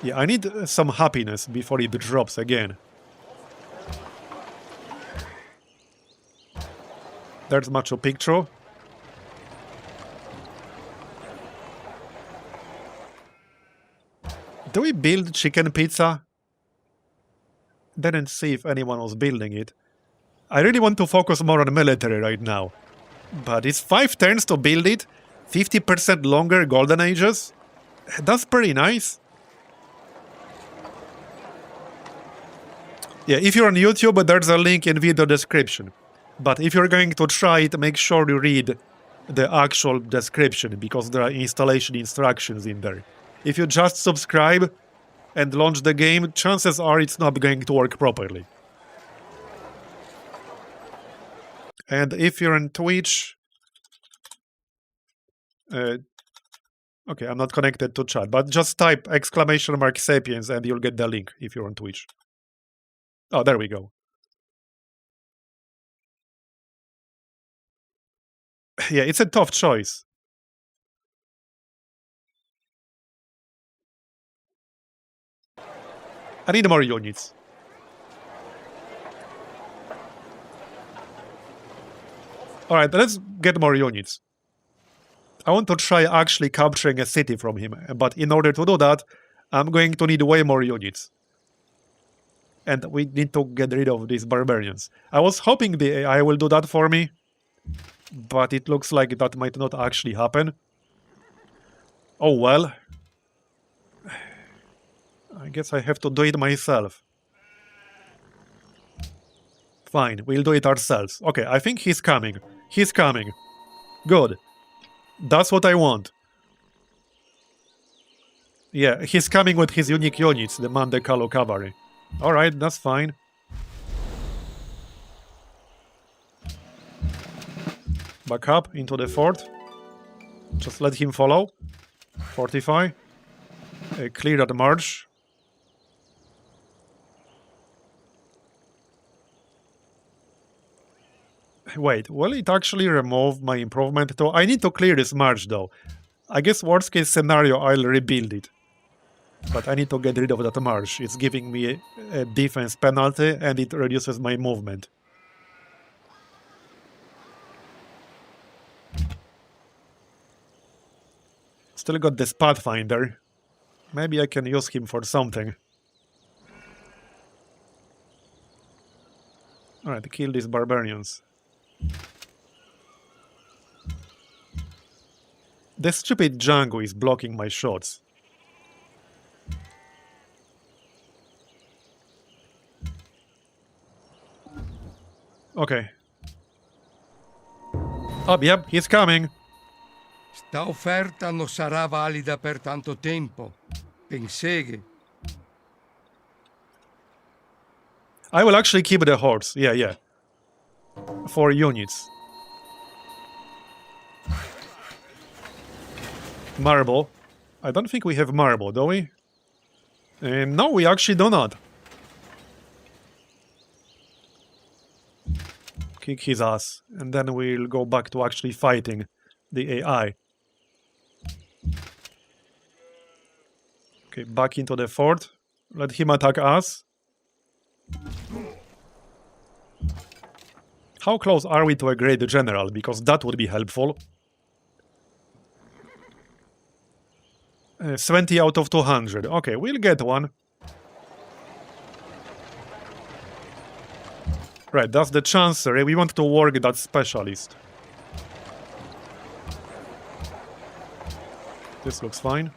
Yeah, I need some happiness before it drops again. There's Machu Picchu. Do we build chicken pizza? Didn't see if anyone was building it. I really want to focus more on military right now. But it's 5 turns to build it? 50% longer golden ages? That's pretty nice. Yeah, if you're on YouTube, there's a link in video description. But if you're going to try it, make sure you read the actual description, because there are installation instructions in there. If you just subscribe and launch the game, chances are it's not going to work properly. And if you're on Twitch... okay, I'm not connected to chat, but just type !Sapiens and you'll get the link if you're on Twitch. Oh, there we go. Yeah, it's a tough choice. I need more units. Alright, let's get more units. I want to try actually capturing a city from him, but in order to do that, I'm going to need way more units. And we need to get rid of these barbarians. I was hoping the AI will do that for me, but it looks like that might not actually happen. Oh well. I guess I have to do it myself. Fine, we'll do it ourselves. Okay, I think he's coming. He's coming. Good. That's what I want. Yeah, he's coming with his unique units, the Monte Carlo Cavalry. Alright, that's fine. Back up into the fort. Just let him follow. Fortify. Clear that march. Wait, will it actually remove my improvement though? I need to clear this march though. I guess worst case scenario, I'll rebuild it. But I need to get rid of that march. It's giving me a defense penalty and it reduces my movement. Still got this Pathfinder. Maybe I can use him for something. Alright, kill these barbarians. This stupid Django is blocking my shots. Okay. Oh, yep, he's coming. Sta offerta non sarà valida per tanto tempo. Penseghe. I will actually keep the horse. Yeah. 4 units. Marble. I don't think we have marble, do we? No, we actually do not. Kick his ass. And then we'll go back to actually fighting the AI. Okay, back into the fort. Let him attack us. How close are we to a great general? Because that would be helpful. 70 out of 200. Okay, we'll get one. Right, that's the chancery. We want to work that specialist. This looks fine.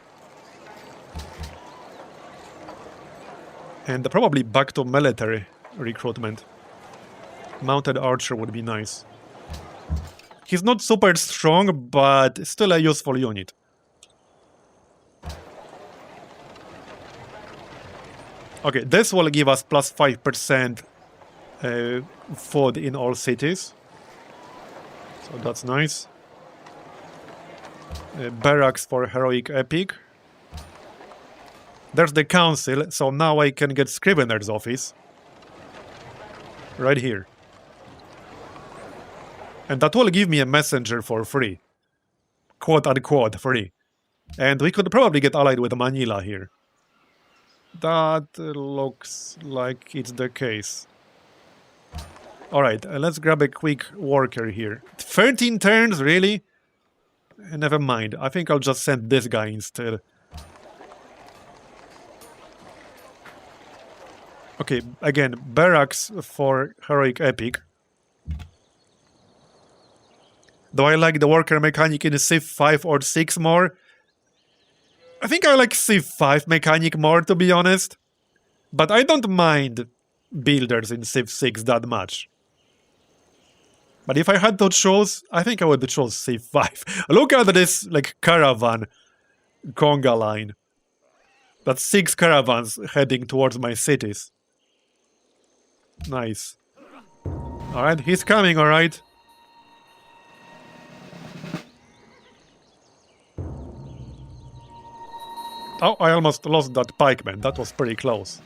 And probably back to military recruitment. Mounted archer would be nice. He's not super strong, but still a useful unit. Okay, this will give us plus 5% food in all cities. So that's nice. Barracks for heroic epic. There's the council, so now I can get Scrivener's office. Right here. And that will give me a messenger for free. Quote unquote free. And we could probably get allied with Manila here. That looks like it's the case. Alright, let's grab a quick worker here. 13 turns, really? Never mind, I think I'll just send this guy instead. Okay, again, barracks for heroic epic. Do I like the worker mechanic in Civ 5 or 6 more? I think I like Civ 5 mechanic more, to be honest. But I don't mind builders in Civ 6 that much. But if I had to choose, I think I would choose Civ 5. Look at this, like, caravan conga line. That's 6 caravans heading towards my cities. Nice. Alright, he's coming, alright. Oh, I almost lost that pikeman. That was pretty close.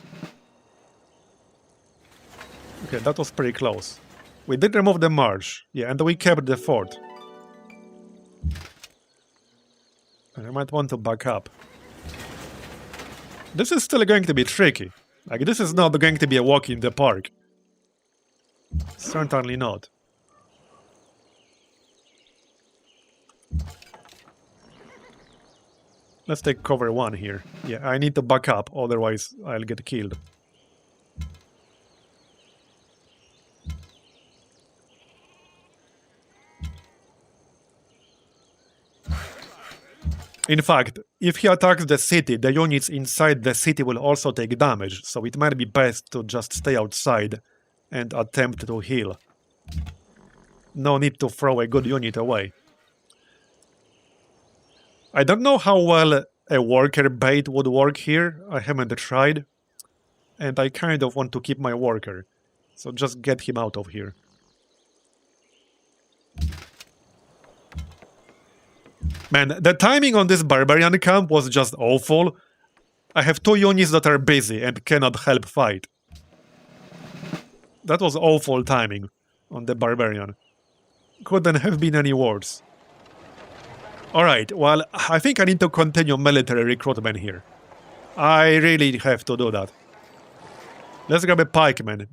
Okay, that was pretty close. We did remove the marsh. Yeah, and we kept the fort. I might want to back up. This is still going to be tricky. Like, this is not going to be a walk in the park. Certainly not. Let's take cover 1 here. Yeah, I need to back up, otherwise I'll get killed. In fact, if he attacks the city, the units inside the city will also take damage, so it might be best to just stay outside and attempt to heal. No need to throw a good unit away. I don't know how well a worker bait would work here. I haven't tried. And I kind of want to keep my worker. So just get him out of here. Man, the timing on this barbarian camp was just awful. I have 2 units that are busy and cannot help fight. That was awful timing on the barbarian. Couldn't have been any worse. Alright, well, I think I need to continue military recruitment here. I really have to do that. Let's grab a pikeman,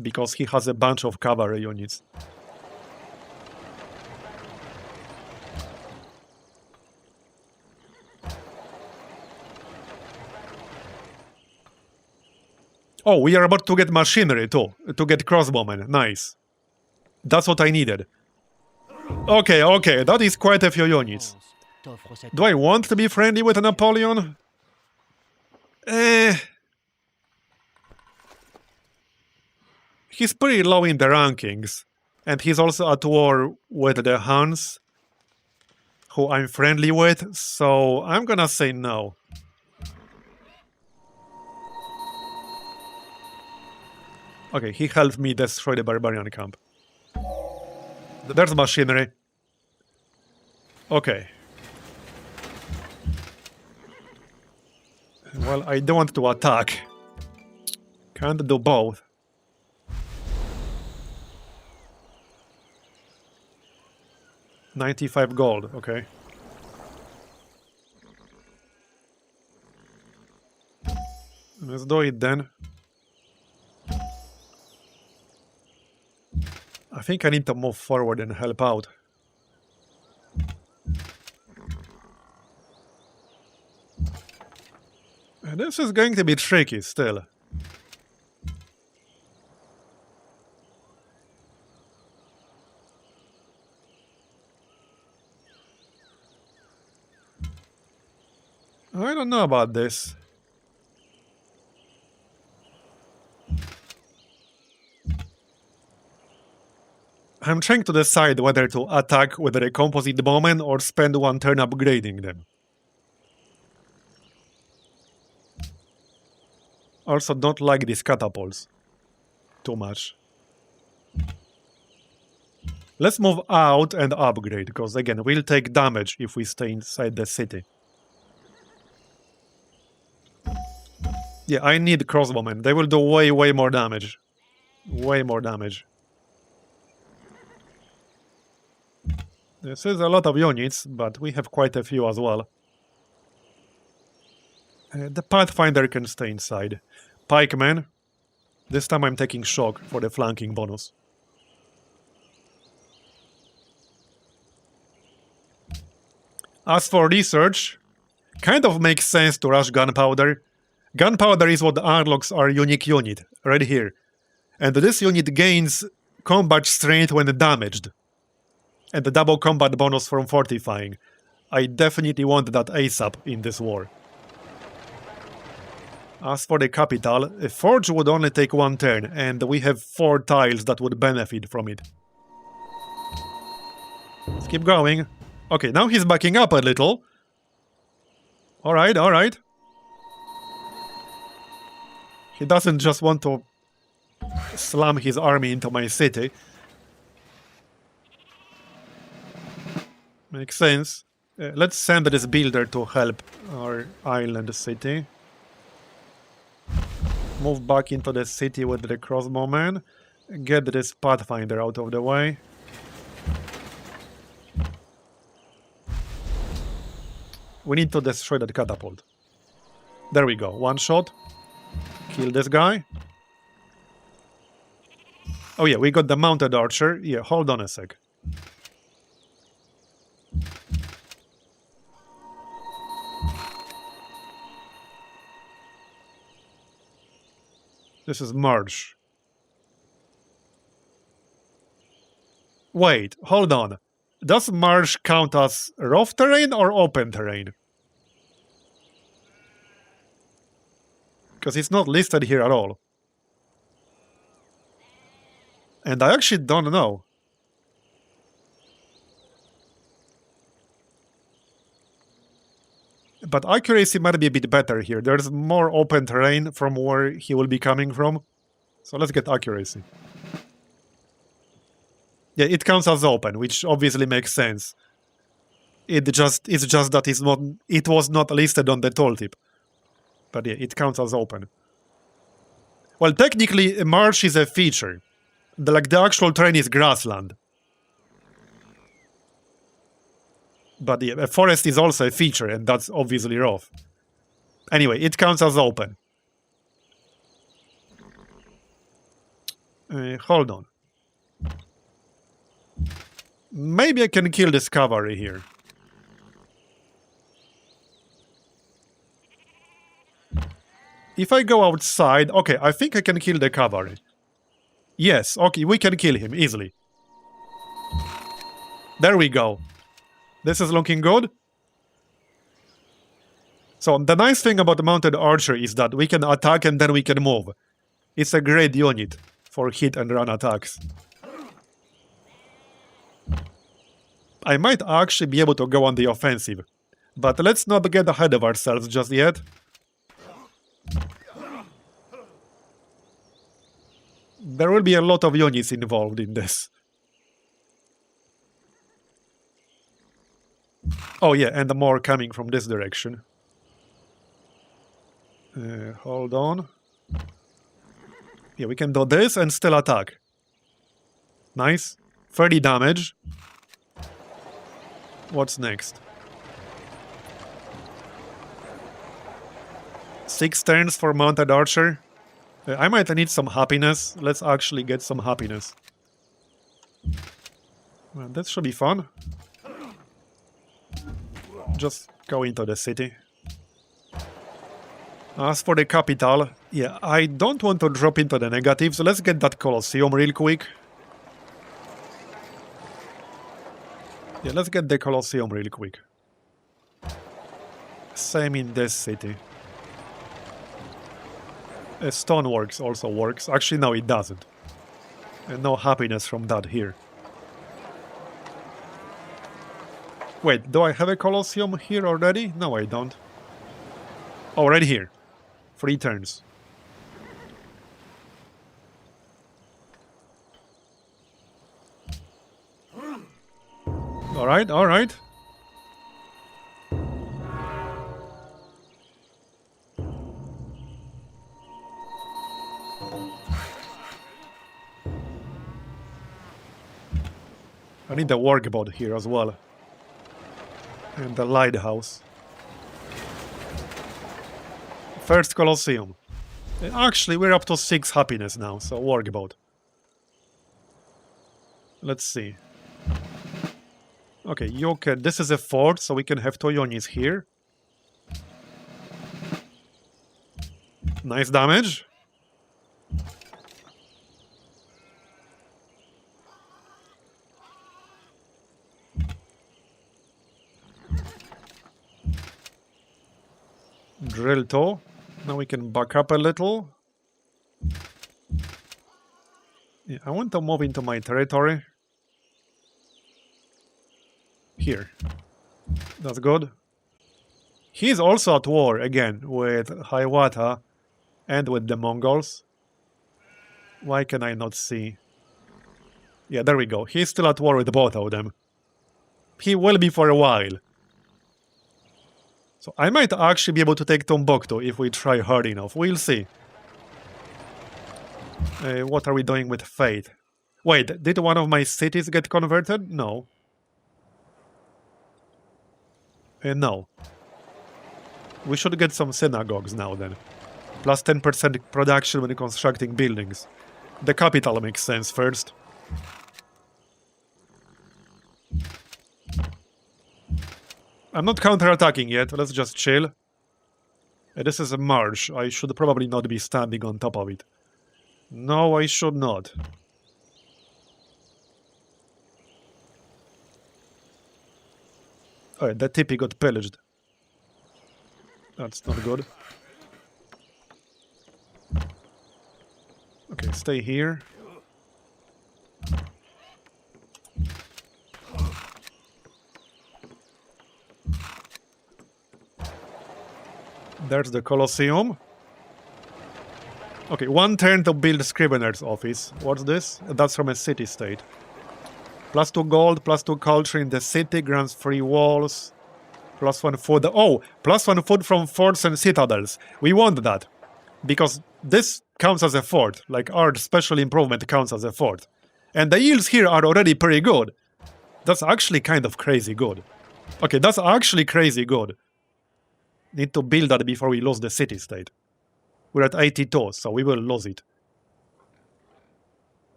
because he has a bunch of cavalry units. Oh, we are about to get machinery too. To get crossbowmen. Nice. That's what I needed. Okay, okay. That is quite a few units. T'offre cette Do I want to be friendly with Napoleon? He's pretty low in the rankings. And he's also at war with the Huns, who I'm friendly with, so I'm gonna say no. Okay, he helped me destroy the barbarian camp. There's machinery. Okay. Well, I don't want to attack. Can't do both. $95 gold, okay. Let's do it then. I think I need to move forward and help out. This is going to be tricky still. I don't know about this. I'm trying to decide whether to attack with a composite bowman or spend one turn upgrading them. Also don't like these catapults too much. Let's move out and upgrade, because again, we'll take damage if we stay inside the city. Yeah, I need crossbowmen. They will do way more damage. Way more damage. This is a lot of units, but we have quite a few as well. The Pathfinder can stay inside. Pikemen. This time I'm taking shock for the flanking bonus. As for research, kind of makes sense to rush gunpowder. Gunpowder is what unlocks our unique unit, right here. And this unit gains combat strength when damaged. And the double combat bonus from fortifying. I definitely want that ASAP in this war. As for the capital, a forge would only take one turn, and we have 4 tiles that would benefit from it. Let's keep going. Okay, now he's backing up a little. Alright, alright. He doesn't just want to slam his army into my city. Makes sense. Let's send this builder to help our island city. Move back into the city with the crossbowman. Get this Pathfinder out of the way. We need to destroy that catapult. There we go. One shot. Kill this guy. Oh yeah, we got the mounted archer. Yeah, hold on a sec. This is March. Wait, hold on. Does Marsh count as rough terrain or open terrain? Because it's not listed here at all. And I actually don't know. But accuracy might be a bit better here. There's more open terrain from where he will be coming from. So let's get accuracy. Yeah, it counts as open, which obviously makes sense. It's just that it was not listed on the tooltip. But yeah, it counts as open. Well, technically, marsh is a feature. The actual terrain is grassland. But yeah, a forest is also a feature, and that's obviously rough. Anyway, it counts as open. Hold on. Maybe I can kill this cavalry here. If I go outside... Okay, I think I can kill the cavalry. Yes, okay, we can kill him easily. There we go. This is looking good. So the nice thing about the mounted archer is that we can attack and then we can move. It's a great unit for hit and run attacks. I might actually be able to go on the offensive. But let's not get ahead of ourselves just yet. There will be a lot of units involved in this. Oh yeah, and more coming from this direction. Hold on. Yeah, we can do this and still attack. Nice. 30 damage. What's next? 6 turns for mounted archer. I might need some happiness. Let's actually get some happiness. Well, that should be fun. Just go into the city. As for the capital, yeah, I don't want to drop into the negatives. Let's get that Colosseum real quick. Yeah, let's get the Colosseum real quick. Same in this city. Stoneworks also works. Actually, no, it doesn't. And no happiness from that here. Wait, do I have a Colosseum here already? No, I don't. Oh, right here. 3 turns. Alright, alright. I need a workboat here as well. And the lighthouse. First Colosseum. Actually, we're up to 6 happiness now, so workboat. Let's see. Okay, you can... This is a fort, so we can have 2 units here. Nice damage. Drill toe. Now we can back up a little. Yeah, I want to move into my territory. Here. That's good. He's also at war again with Hiawatha and with the Mongols. Why can I not see? Yeah, there we go. He's still at war with both of them. He will be for a while. So I might actually be able to take Timbuktu if we try hard enough. We'll see. What are we doing with Faith? Wait, did one of my cities get converted? No. No. We should get some synagogues now then. Plus 10% production when constructing buildings. The capital makes sense first. I'm not counterattacking yet, let's just chill. This is a marsh, I should probably not be standing on top of it. No, I should not. Oh, that tipi got pillaged. That's not good. Okay, stay here. There's the Colosseum. Okay, 1 turn to build Scrivener's office. What's this? That's from a city-state. Plus 2 gold, plus 2 culture in the city, grants 3 walls. Plus 1 food. Oh, plus 1 food from forts and citadels. We want that. Because this counts as a fort. Like our special improvement counts as a fort. And the yields here are already pretty good. That's actually kind of crazy good. Okay, that's actually crazy good. Need to build that before we lose the city-state. We're at 82, so we will lose it.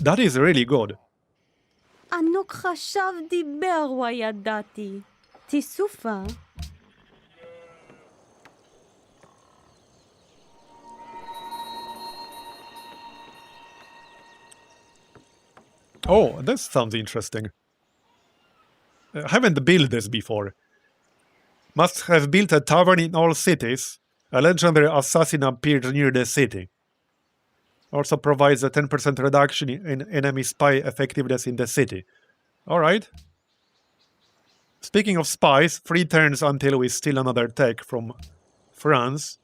That is really good. ענוג חשב דיבר וידעתי. תיסופה. Oh, this sounds interesting. I haven't built this before. Must have built a tavern in all cities. A legendary assassin appeared near the city. Also provides a 10% reduction in enemy spy effectiveness in the city. Alright. Speaking of spies, 3 turns until we steal another tech from France.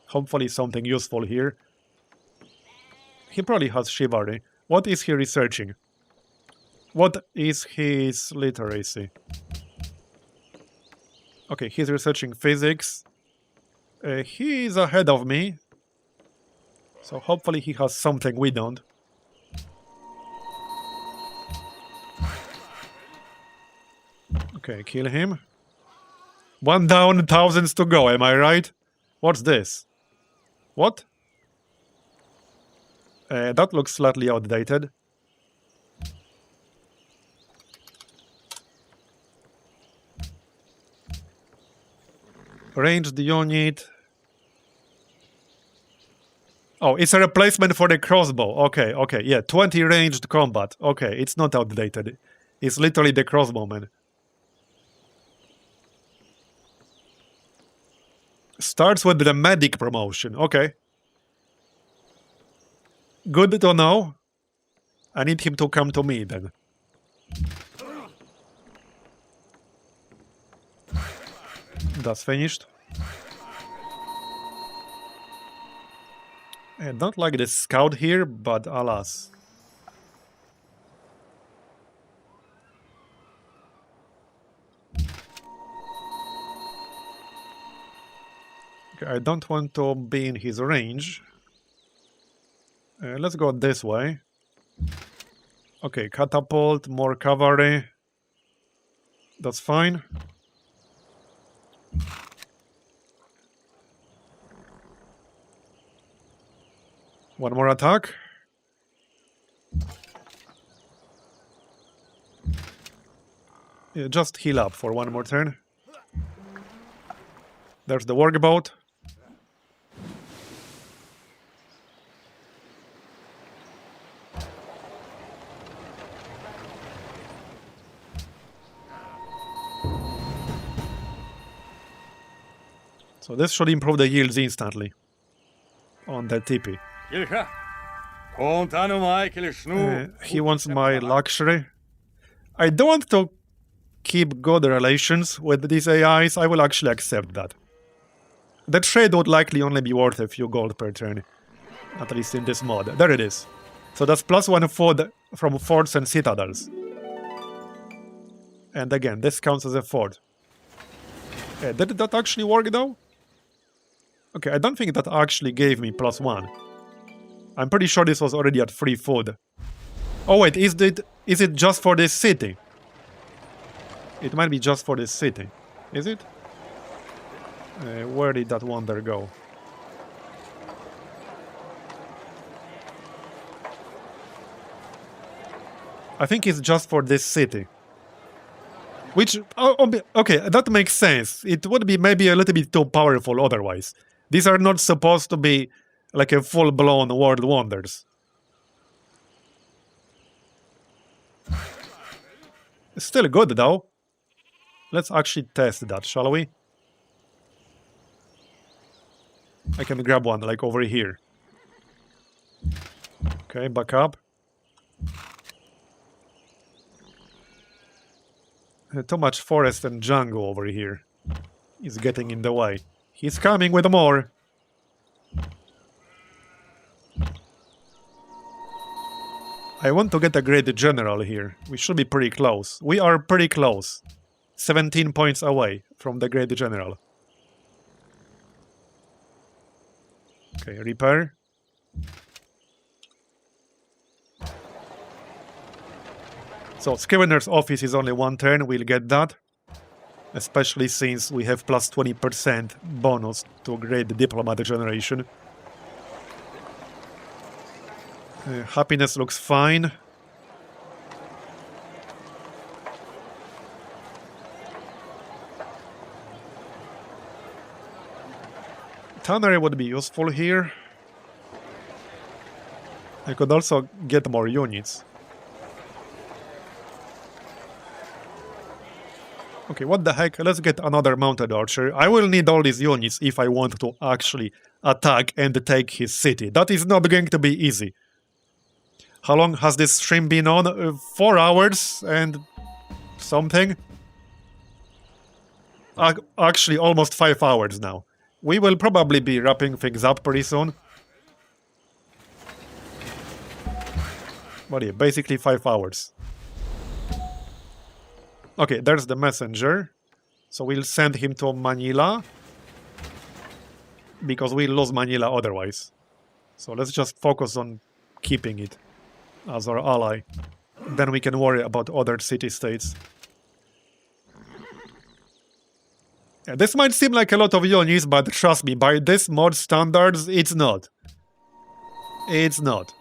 Hopefully something useful here. He probably has chivalry. What is he researching? What is his literacy? Okay, he's researching physics. He is ahead of me. So hopefully he has something we don't. Okay, kill him. 1 down, thousands to go, am I right? What's this? What? That looks slightly outdated. Ranged unit. Oh, it's a replacement for the crossbow. Okay, okay, yeah, 20 ranged combat. Okay, it's not outdated. It's literally the crossbowman. Starts with the medic promotion. Okay. Good to know. I need him to come to me then. That's finished. I don't like the scout here, but alas. Okay, I don't want to be in his range. Let's go this way. Okay, catapult, more cavalry. That's fine. One more attack. Yeah, just heal up for one more turn. There's the workboat. So this should improve the yields instantly on the tipi. He wants my luxury. I don't want to keep good relations with these AIs. I will actually accept that. The trade would likely only be worth a few gold per turn. At least in this mod. There it is. So that's +1 food from forts and citadels. And again, this counts as a fort. Did that actually work though? Okay, I don't think that actually gave me +1. I'm pretty sure this was already at free food. Oh wait, is it just for this city? It might be just for this city. Is it? Where did that wonder go? I think it's just for this city. Which, okay, that makes sense. It would be maybe a little bit too powerful otherwise. These are not supposed to be like a full-blown world wonders. Still good though. Let's actually test that, shall we? I can grab one, like over here. Okay, back up. Too much forest and jungle over here. He's getting in the way. He's coming with more. I want to get a great general here. We should be pretty close. We are pretty close. 17 points away from the great general. Okay, repair. So, Scrivener's office is only 1 turn, we'll get that. Especially since we have plus 20% bonus to great diplomat generation. Happiness looks fine. Tannery would be useful here. I could also get more units. Okay, what the heck? Let's get another mounted archer. I will need all these units if I want to actually attack and take his city. That is not going to be easy. How long has this stream been on? 4 hours and something? Actually, almost 5 hours now. We will probably be wrapping things up pretty soon. But yeah, basically 5 hours. Okay, there's the messenger. So we'll send him to Manila. Because we'll lose Manila otherwise. So let's just focus on keeping it as our ally. Then we can worry about other city-states. Yeah, this might seem like a lot of units, but trust me, by this mod standards, it's not. It's not.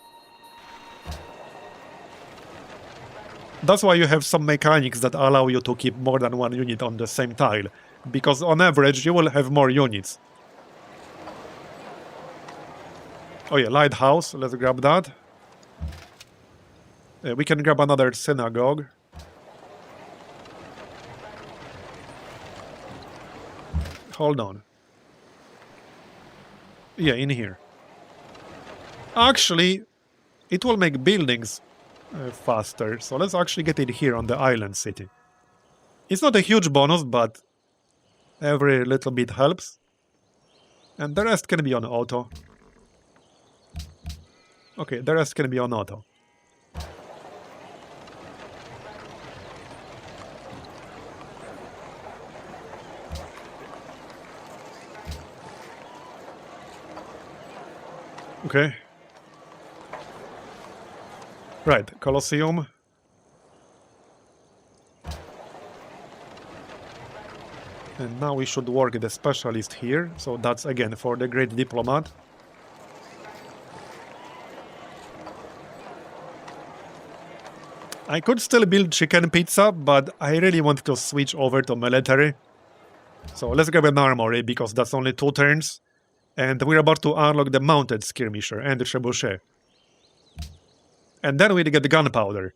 That's why you have some mechanics that allow you to keep more than one unit on the same tile. Because on average, you will have more units. Oh yeah, lighthouse. Let's grab that. We can grab another synagogue. Hold on. Yeah, in here. Actually, it will make buildings faster. So let's actually get it here on the island city. It's not a huge bonus, but every little bit helps. And the rest can be on auto. Okay, the rest can be on auto. Okay. Right, Colosseum. And now we should work the specialist here. So that's again for the great diplomat. I could still build chicken pizza, but I really want to switch over to military. So let's grab an armory because that's only 2 turns. And we're about to unlock the mounted skirmisher and the trebuchet. And then we get the gunpowder.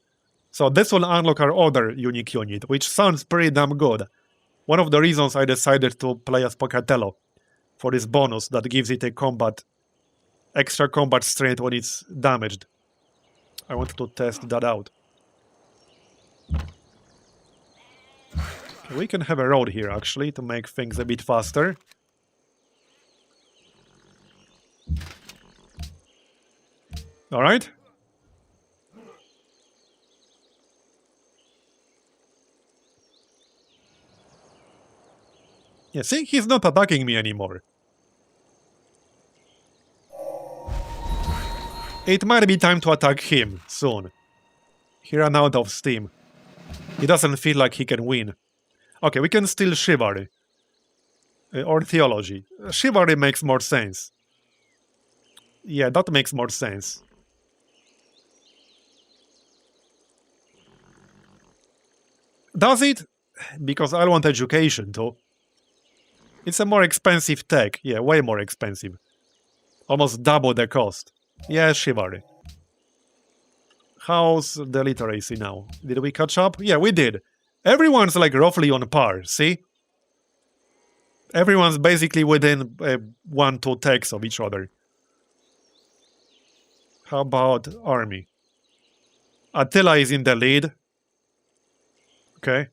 So this will unlock our other unique unit, which sounds pretty damn good. One of the reasons I decided to play as Pocatello, for this bonus that gives it a extra combat strength when it's damaged. I want to test that out. We can have a road here actually to make things a bit faster. Alright. Yeah, see, he's not attacking me anymore. It might be time to attack him soon. He ran out of steam. He doesn't feel like he can win. Okay, we can steal chivalry. Or theology. Chivalry makes more sense. Yeah, that makes more sense. Does it? Because I want education too. It's a more expensive tech. Yeah, way more expensive. Almost double the cost. Yeah, chivalry. How's the literacy now? Did we catch up? Yeah, we did. Everyone's like roughly on par, see? Everyone's basically within 1-2 techs of each other. How about army? Attila is in the lead. Okay.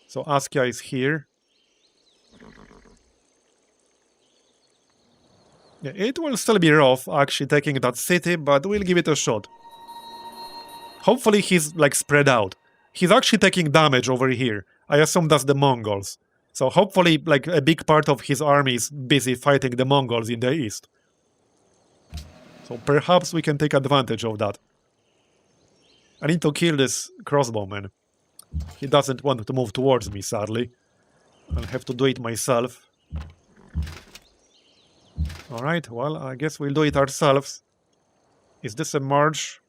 So Askia is here. Yeah, it will still be rough actually taking that city, but we'll give it a shot. Hopefully he's like spread out. He's actually taking damage over here. I assume that's the Mongols. So hopefully like a big part of his army is busy fighting the Mongols in the east. So perhaps we can take advantage of that. I need to kill this crossbowman. He doesn't want to move towards me, sadly. I'll have to do it myself. Alright, well, I guess we'll do it ourselves. Is this a march?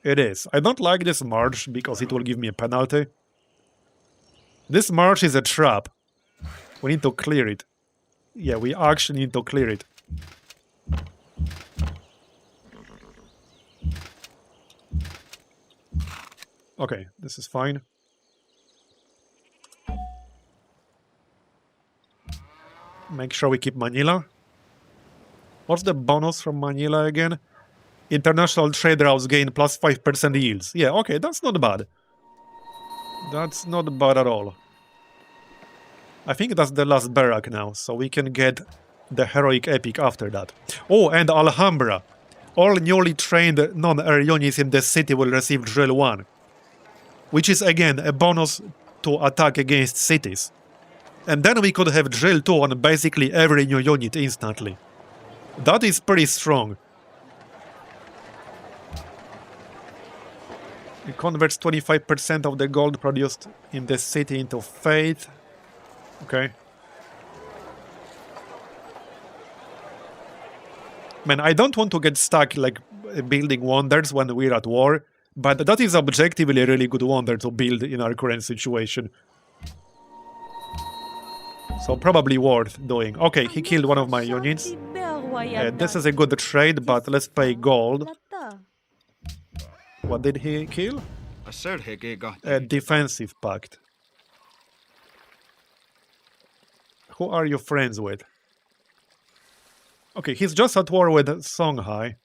It is. I don't like this march because it will give me a penalty. This march is a trap. We need to clear it. Yeah, we actually need to clear it. Okay, this is fine. Make sure we keep Manila. What's the bonus from Manila again? International trade routes gain plus 5% yields. Yeah, okay, that's not bad. That's not bad at all. I think that's the last barrack now, so we can get the heroic epic after that. Oh, and Alhambra. All newly trained non-air units in the city will receive drill 1, which is again a bonus to attack against cities. And then we could have drill 2 on basically every new unit instantly. That is pretty strong. It converts 25% of the gold produced in the city into faith. Okay. Man, I don't want to get stuck like building wonders when we're at war, but that is objectively a really good wonder to build in our current situation. So probably worth doing. Okay, he killed one of my units. This is a good trade, but let's pay gold. What did he kill? A defensive pact. Who are you friends with? Okay, he's just at war with Songhai.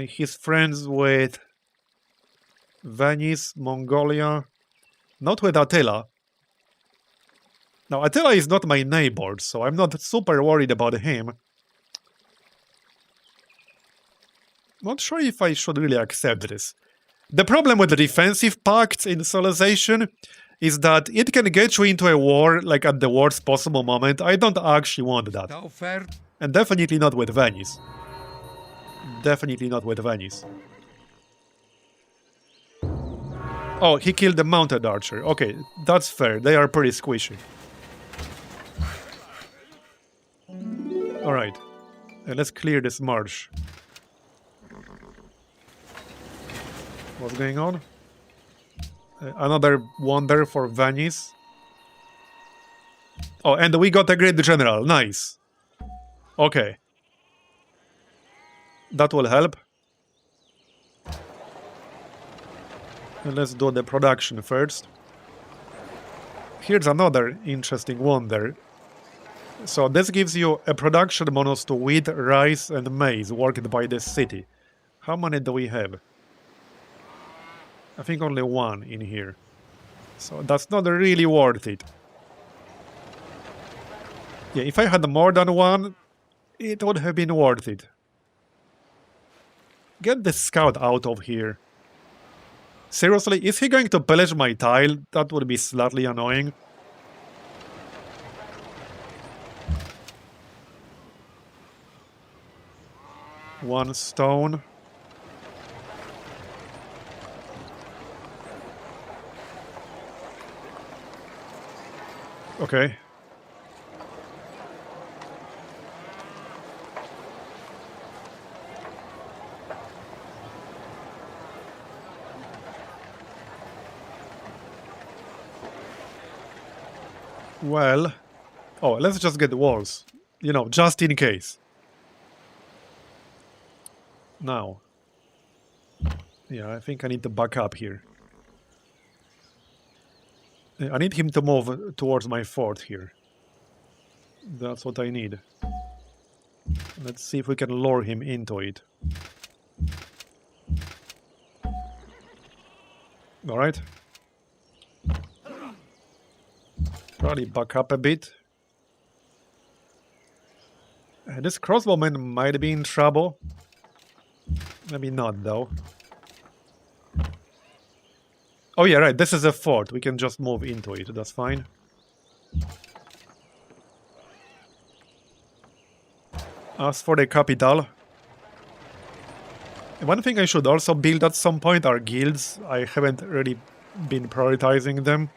He's friends with Venice, Mongolia. Not with Attila. Now, Attila is not my neighbor, so I'm not super worried about him. Not sure if I should really accept this. The problem with the defensive pacts in Civilization is that it can get you into a war, like at the worst possible moment. I don't actually want that. And definitely not with Venice. Definitely not with Venice. Oh, he killed the mounted archer. Okay, that's fair. They are pretty squishy. Alright. Let's clear this marsh. What's going on? Another wonder for Venice. Oh, and we got a great general. Nice. Okay. That will help. And let's do the production first. Here's another interesting wonder. So this gives you a production bonus to wheat, rice, and maize worked by the city. How many do we have? I think only 1 in here. So that's not really worth it. Yeah, if I had more than 1, it would have been worth it. Get the scout out of here. Seriously, is he going to pillage my tile? That would be slightly annoying. One stone. Okay. Well, oh, let's just get the walls. You know, just in case. Now. Yeah, I think I need to back up here. I need him to move towards my fort here. That's what I need. Let's see if we can lure him into it. Alright. Probably back up a bit. This crossbowman might be in trouble. Maybe not, though. Oh yeah, right, this is a fort. We can just move into it, that's fine. As for the capital... One thing I should also build at some point are guilds. I haven't really been prioritizing them.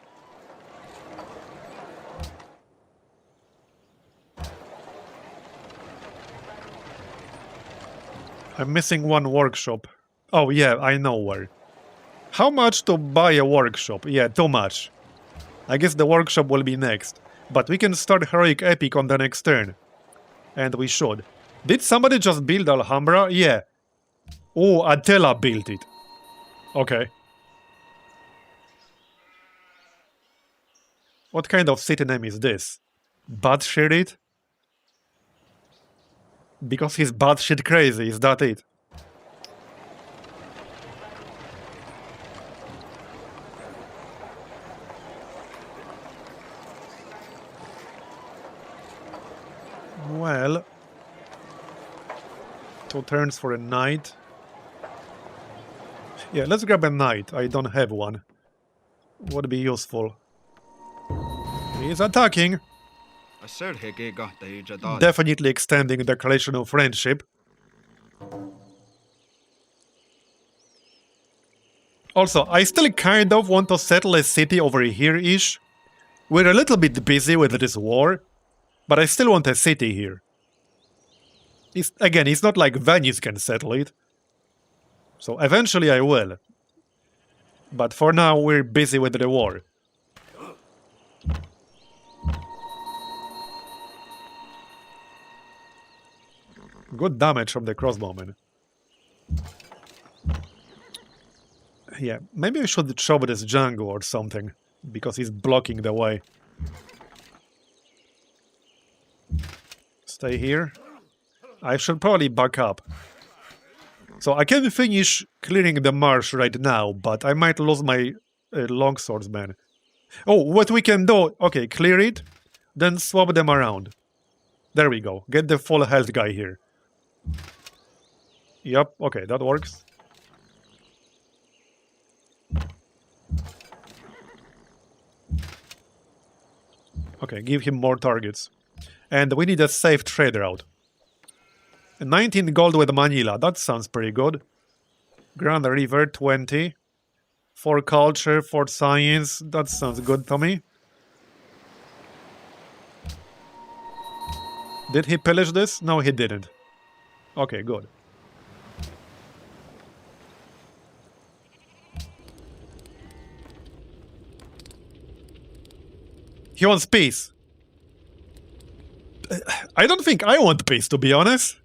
I'm missing one workshop. Oh yeah, I know where. How much to buy a workshop? Yeah, too much. I guess the workshop will be next. But we can start Heroic Epic on the next turn. And we should. Did somebody just build Alhambra? Yeah. Oh, Attila built it. Okay. What kind of city name is this? Batshit? Because he's batshit crazy, is that it? Well, 2 turns for a knight. Yeah, let's grab a knight. I don't have one. Would be useful. He's attacking. A sir hege got the jadad. Definitely extending the relation of friendship. Also, I still kind of want to settle a city over here-ish. We're a little bit busy with this war, but I still want a city here. Again, it's not like Venice can settle it. So eventually I will. But for now, we're busy with the war. Good damage from the crossbowman. Yeah, maybe I should chop this Django or something, because he's blocking the way. Stay here. I should probably back up. So I can finish clearing the marsh right now, but I might lose my longswordsman. Oh, what we can do... Okay, clear it, then swap them around. There we go. Get the full health guy here. Yep, okay, that works. Okay, give him more targets. And we need a safe trade route. 19 gold with Manila, that sounds pretty good. Grand River, 20. For culture, for science, that sounds good to me. Did he pillage this? No, he didn't. Okay, good. He wants peace. I don't think I want peace, to be honest.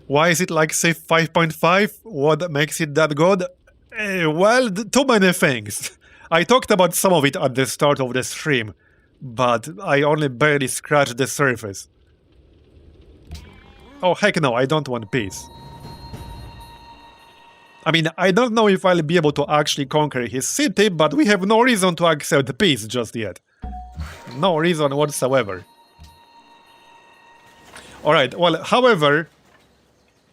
Why is it like, say, 5.5? What makes it that good? Well, too many things. I talked about some of it at the start of the stream, but I only barely scratched the surface. Oh, heck no, I don't want peace. I mean, I don't know if I'll be able to actually conquer his city, but we have no reason to accept peace just yet. No reason whatsoever. Alright, well, however,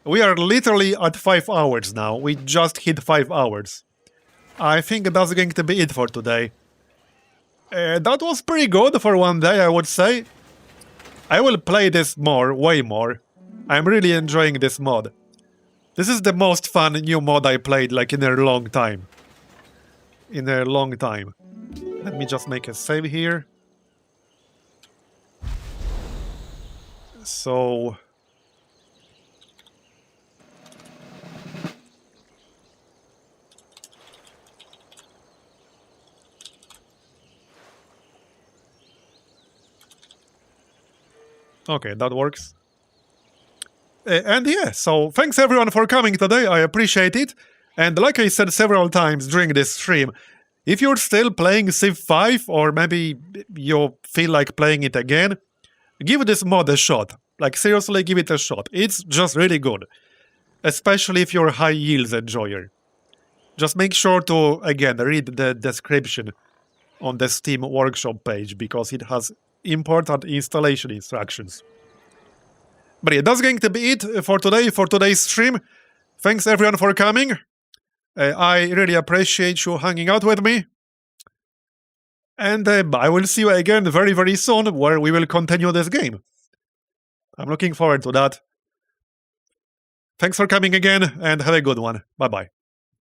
we are literally at 5 hours now. We just hit 5 hours. I think that's going to be it for today. That was pretty good for one day, I would say. I will play this more, way more. I'm really enjoying this mod. This is the most fun new mod I played, like, in a long time. In a long time. Let me just make a save here. So... Okay, that works. And yeah, so thanks everyone for coming today, I appreciate it. And like I said several times during this stream, if you're still playing Civ 5, or maybe you feel like playing it again, give this mod a shot. Like, seriously, give it a shot. It's just really good. Especially if you're a high yields enjoyer. Just make sure to, again, read the description on the Steam workshop page, because it has important installation instructions. But yeah, that's going to be it for today, for today's stream. Thanks everyone for coming. I really appreciate you hanging out with me. And I will see you again very, very soon, where we will continue this game. I'm looking forward to that. Thanks for coming again, and have a good one. Bye-bye.